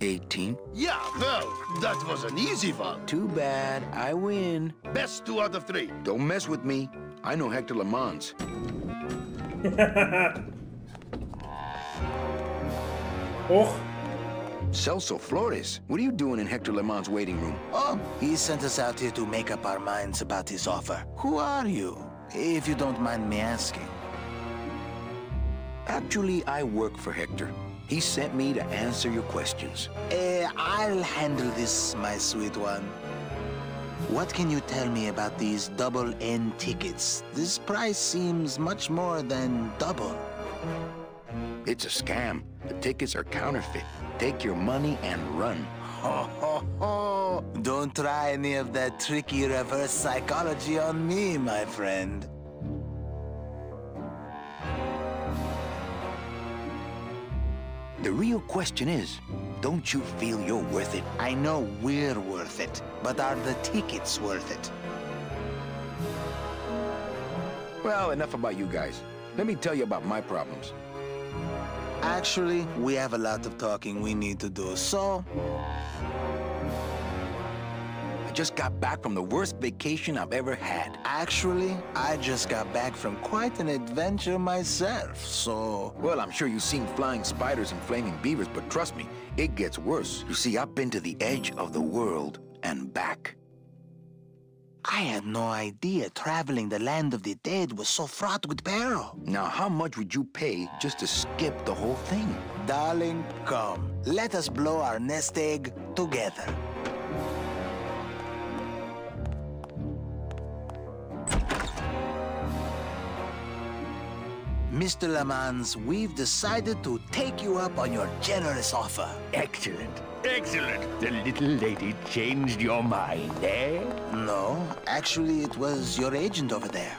18. Yeah, well, that was an easy one. Too bad. I win. Best 2 out of 3. Don't mess with me. I know Hector Lamans. Oh. Celso Flores, what are you doing in Hector Lamans' waiting room? Oh, he sent us out here to make up our minds about his offer. Who are you, if you don't mind me asking? Actually, I work for Hector. He sent me to answer your questions. I'll handle this, my sweet one. What can you tell me about these double N tickets? This price seems much more than double. It's a scam. The tickets are counterfeit. Take your money and run. Ho, ho, ho. Don't try any of that tricky reverse psychology on me, my friend. The real question is, don't you feel you're worth it? I know we're worth it, but are the tickets worth it? Well, enough about you guys. Let me tell you about my problems. Actually, we have a lot of talking we need to do, so... I just got back from the worst vacation I've ever had. Actually, I just got back from quite an adventure myself, so... Well, I'm sure you've seen flying spiders and flaming beavers, but trust me, it gets worse. You see, I've been to the edge of the world and back. I had no idea traveling the land of the dead was so fraught with peril. Now, how much would you pay just to skip the whole thing? Darling, come. Let us blow our nest egg together. Mr. Lamans, we've decided to take you up on your generous offer. Excellent. Excellent. The little lady changed your mind, eh? No, actually, it was your agent over there.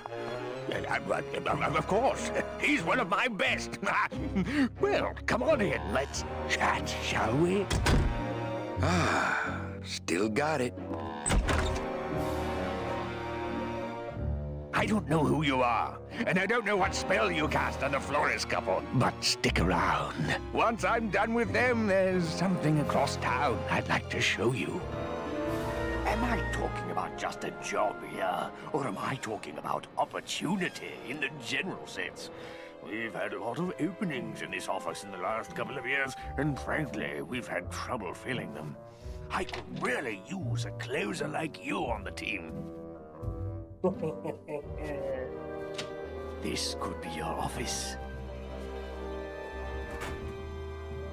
Of course. He's one of my best. Well, come on in. Let's chat, shall we? Ah, still got it. I don't know who you are, and I don't know what spell you cast on the Flores couple, but stick around. Once I'm done with them, there's something across town I'd like to show you. Am I talking about just a job here, or am I talking about opportunity in the general sense? We've had a lot of openings in this office in the last couple of years, and frankly, we've had trouble filling them. I could really use a closer like you on the team. This could be your office.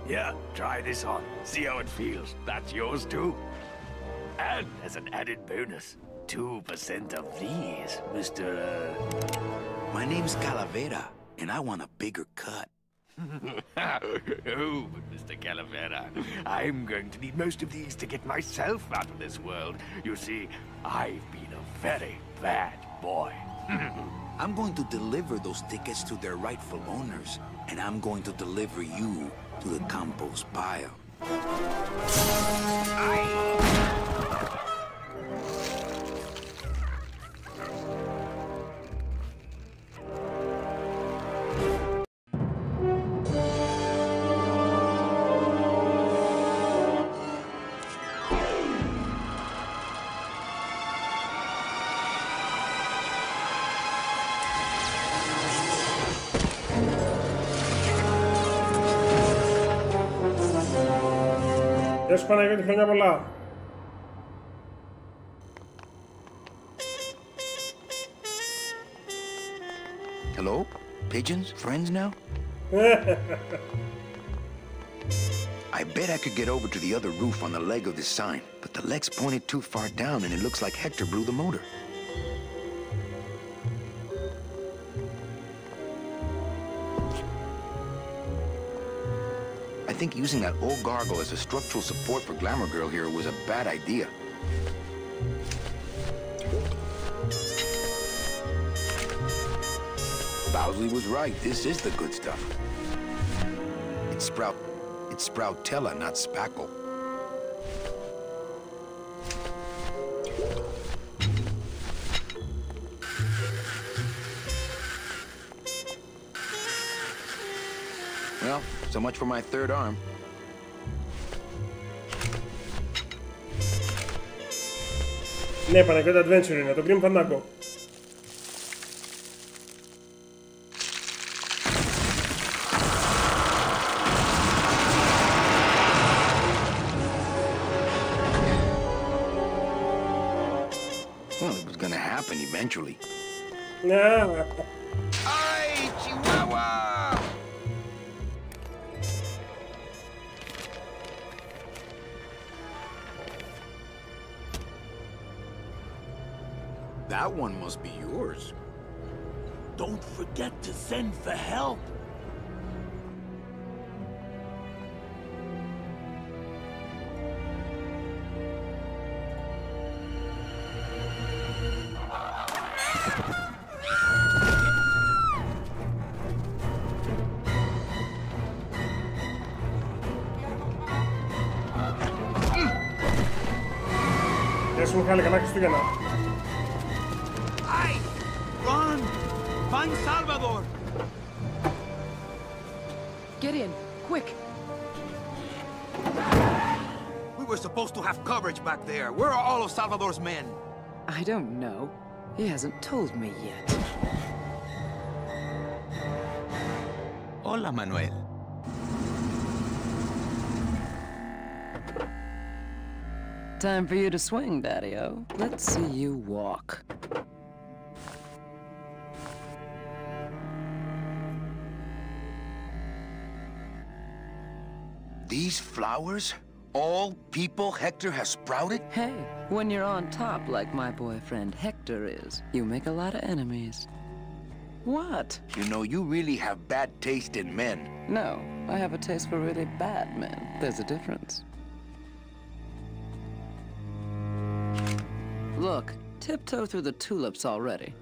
Yeah, try this on. See how it feels. That's yours too. And as an added bonus, 2% of these, Mr. My name's Calavera, and I want a bigger cut. Oh, but Mr. Calavera, I'm going to need most of these to get myself out of this world. You see, I've been a very bad boy. I'm going to deliver those tickets to their rightful owners, and I'm going to deliver you to the compost pile. Γεια σου Παναγιώτη, χρόνια πολλά. Hello? Pigeons? Friends now? I bet I could get over to the other roof on the leg of this sign, but the leg's pointed too far down and it looks like Hector blew the motor. I think using that old gargoyle as a structural support for Glamour Girl here was a bad idea. Bowsley was right. This is the good stuff. It's Sproutella, not Spackle. Well, so much for my third arm. Ναι, Παναγιώτη Adventure είναι, το Grim Fandango. Well, it was gonna happen eventually. Ναι. Ay, Chihuahua! That one must be yours. Don't forget to send for help. Γεια σου Μιχάλη, καλά Χριστούγεννα. Run! Find Salvador! Get in, quick! We were we're supposed to have coverage back there. Where are all of Salvador's men? I don't know. He hasn't told me yet. Hola, Manuel. Time for you to swing, Daddy-O. Let's see you walk. These flowers? All people Hector has sprouted? Hey, when you're on top like my boyfriend Hector is, you make a lot of enemies. What? You know, you really have bad taste in men. No, I have a taste for really bad men. There's a difference. Look, tiptoe through the tulips already.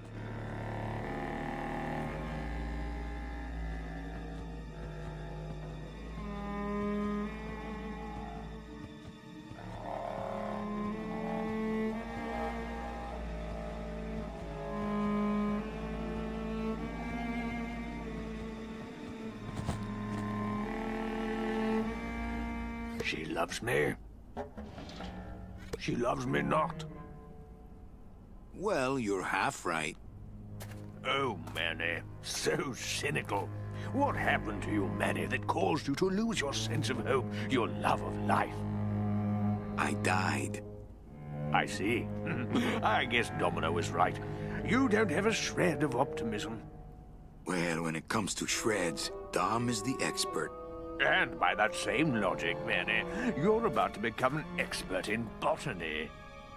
She loves me. She loves me not. Well, you're half right. Oh, Manny, so cynical. What happened to you, Manny, that caused you to lose your sense of hope, your love of life? I died. I see. I guess Domino was right. You don't have a shred of optimism. Well, when it comes to shreds, Dom is the expert. And by that same logic, Manny, you're about to become an expert in botany.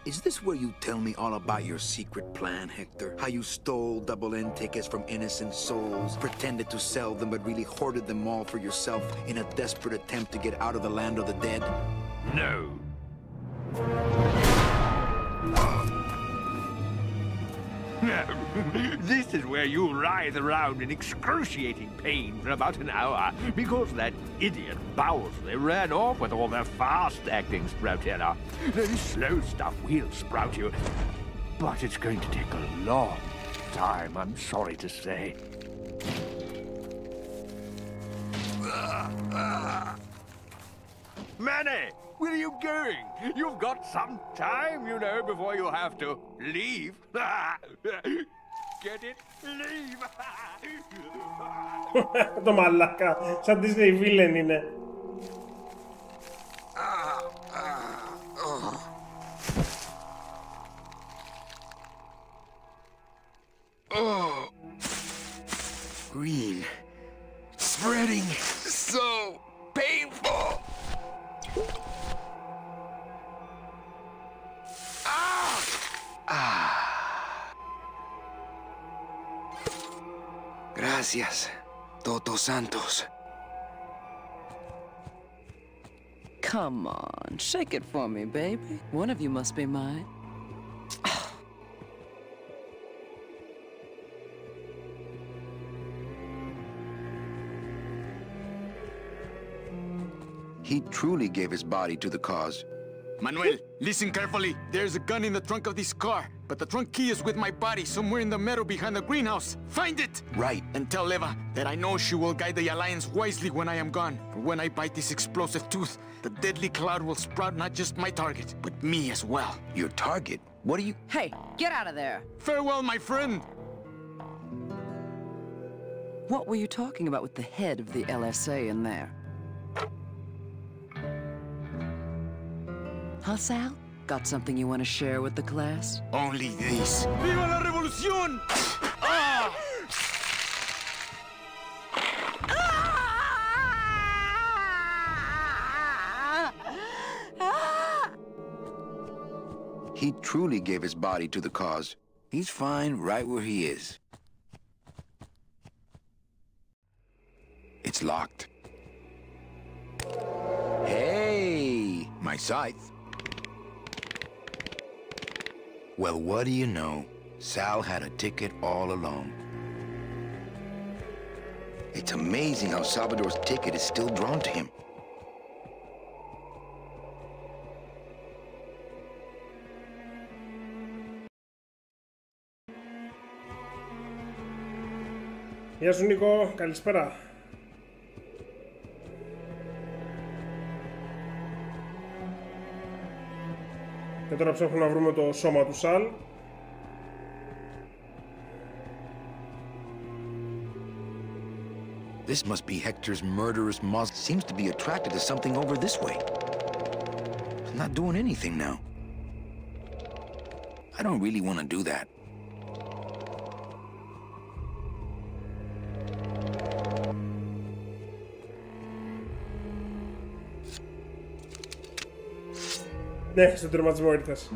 Is this where you tell me all about your secret plan, Hector? How you stole double-N tickets from innocent souls, pretended to sell them, but really hoarded them all for yourself in a desperate attempt to get out of the land of the dead? No. This is where you writhe around in excruciating pain for about an hour because that idiot Bowsley ran off with all the fast-acting Sproutella. This slow stuff will sprout you, but it's going to take a long time, I'm sorry to say. Manny, where are you going? You've got some time, you know, before you have to leave. Get it? Leave! Το μαλάκα, σαν Disney villain είναι. Oh, green, spreading, so painful. Gracias, Toto Santos. Come on, shake it for me, baby. One of you must be mine. He truly gave his body to the cause. Manuel, listen carefully. There's a gun in the trunk of this car, but the trunk key is with my body somewhere in the meadow behind the greenhouse. Find it! Right. And tell Eva that I know she will guide the Alliance wisely when I am gone. For when I bite this explosive tooth, the deadly cloud will sprout not just my target, but me as well. Your target? What are you... Hey, get out of there! Farewell, my friend! What were you talking about with the head of the LSA in there? Huh, Sal? Got something you want to share with the class? Only this. Viva la revolución! Ah! He truly gave his body to the cause. He's fine right where he is. It's locked. Hey, my scythe. Well, what do you know? Sal had a ticket all along. It's amazing how Salvador's ticket is still drawn to him. Γεια σου Νίκο, καλησπέρα. τώρα ψάχνουμε να βρούμε το σώμα του Σαλ. This must be Hector's murderous muzzle. Seems to be attracted to something over this way. It's not doing anything now. I don't really want to do that. Ναι, στον τερματισμό ήρθες.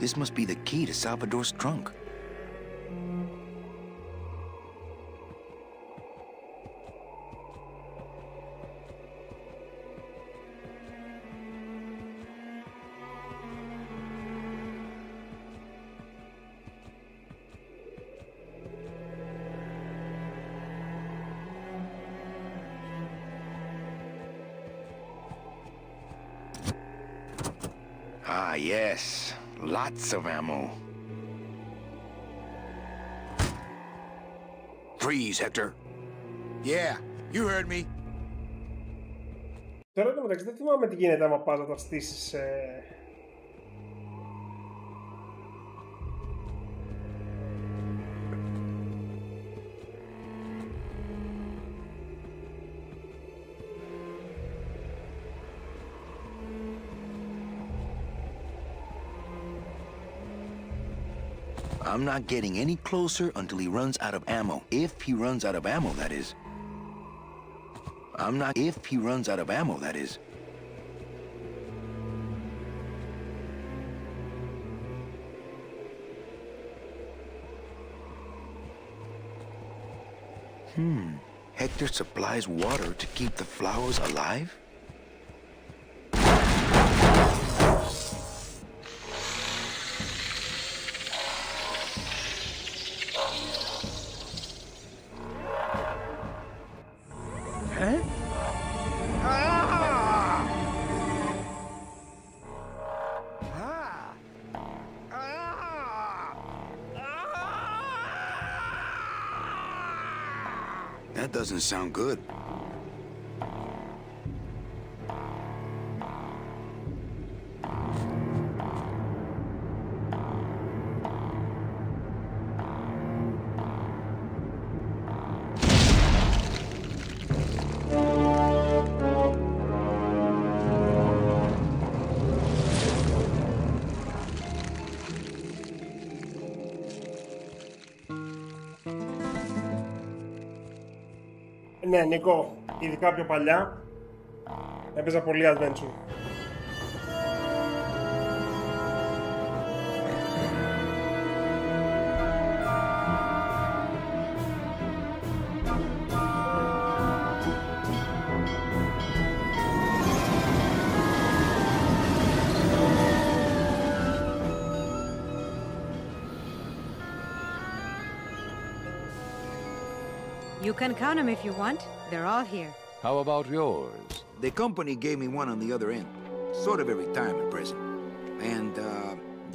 This must be the key to Salvador's trunk. Ah, yes. Lots of ammo. Freeze, Hector. Yeah, you heard me. Τώρα το μεταξύ δεν θυμάμαι τι γίνεται άμα πας να τα στήσεις. I'm not getting any closer until he runs out of ammo. If he runs out of ammo, that is. If he runs out of ammo, that is. Hector supplies water to keep the flowers alive? That doesn't sound good. Ναι, Νίκο, ειδικά πιο παλιά έπαιζα πολύ adventure. You can count them if you want. They're all here. How about yours? The company gave me one on the other end. Sort of a retirement present. And,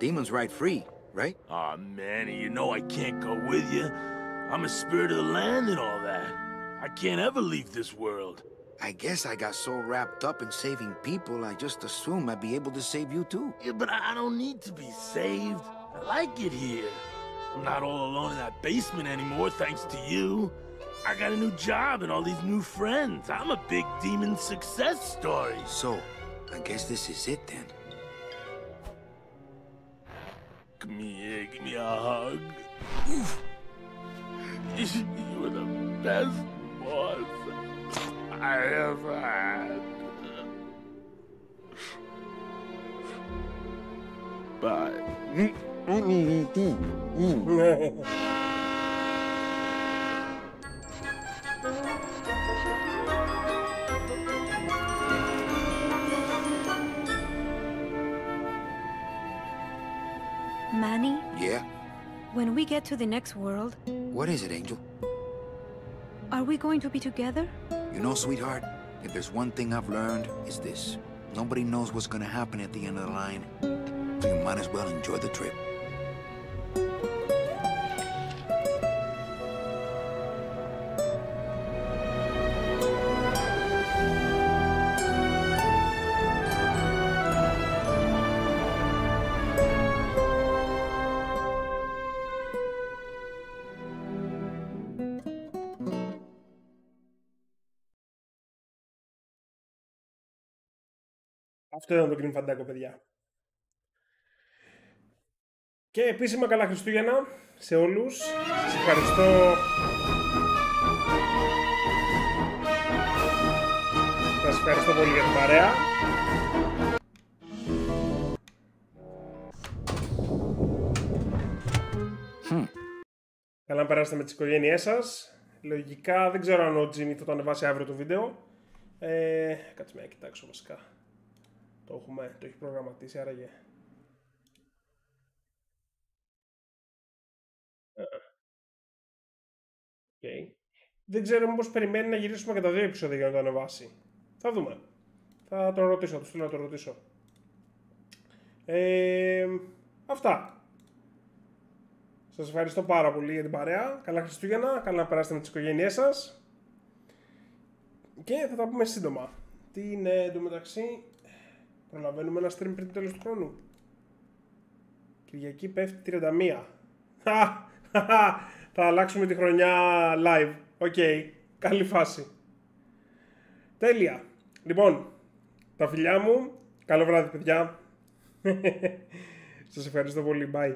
demons ride free, right? Aw, Manny, you know I can't go with you. I'm a spirit of the land and all that. I can't ever leave this world. I guess I got so wrapped up in saving people, I just assumed I'd be able to save you too. Yeah, but I don't need to be saved. I like it here. I'm not all alone in that basement anymore, thanks to you. I got a new job and all these new friends. I'm a big demon success story. So, I guess this is it then. Come here, give me a hug. You were the best boss I ever had. Bye. Manny? Yeah? When we get to the next world... What is it, Angel? Are we going to be together? You know, sweetheart, if there's one thing I've learned, it's this. Nobody knows what's gonna happen at the end of the line. So you might as well enjoy the trip. Αυτό ήταν το Grim Fandango, παιδιά. Και επίσημα καλά Χριστούγεννα σε όλους. Σας ευχαριστώ. Σας ευχαριστώ πολύ για την παρέα. Καλά να περάσετε με τις οικογένειές σας. Λογικά δεν ξέρω αν ο Jimmy θα το ανεβάσει αύριο το βίντεο. Κάτσε με να κοιτάξω βασικά. Το έχει προγραμματίσει, άραγε. Okay. Δεν ξέρω μήπως περιμένει να γυρίσουμε και τα 2 επεισόδια για να το ανεβάσει. Θα δούμε. Θα τον ρωτήσω, θα του στείλω να τον ρωτήσω. Αυτά. Σας ευχαριστώ πάρα πολύ για την παρέα. Καλά Χριστούγεννα, καλά να περάσετε με τις οικογένειές σας. Και θα τα πούμε σύντομα. Τι είναι εντωμεταξύ... Προλαβαίνουμε ένα stream πριν το τέλος του χρόνου. Κυριακή πέφτει 31. Θα αλλάξουμε τη χρονιά live. Οκ. Καλή φάση. Τέλεια. Λοιπόν, τα φιλιά μου. Καλό βράδυ, παιδιά. Σας ευχαριστώ πολύ. Bye.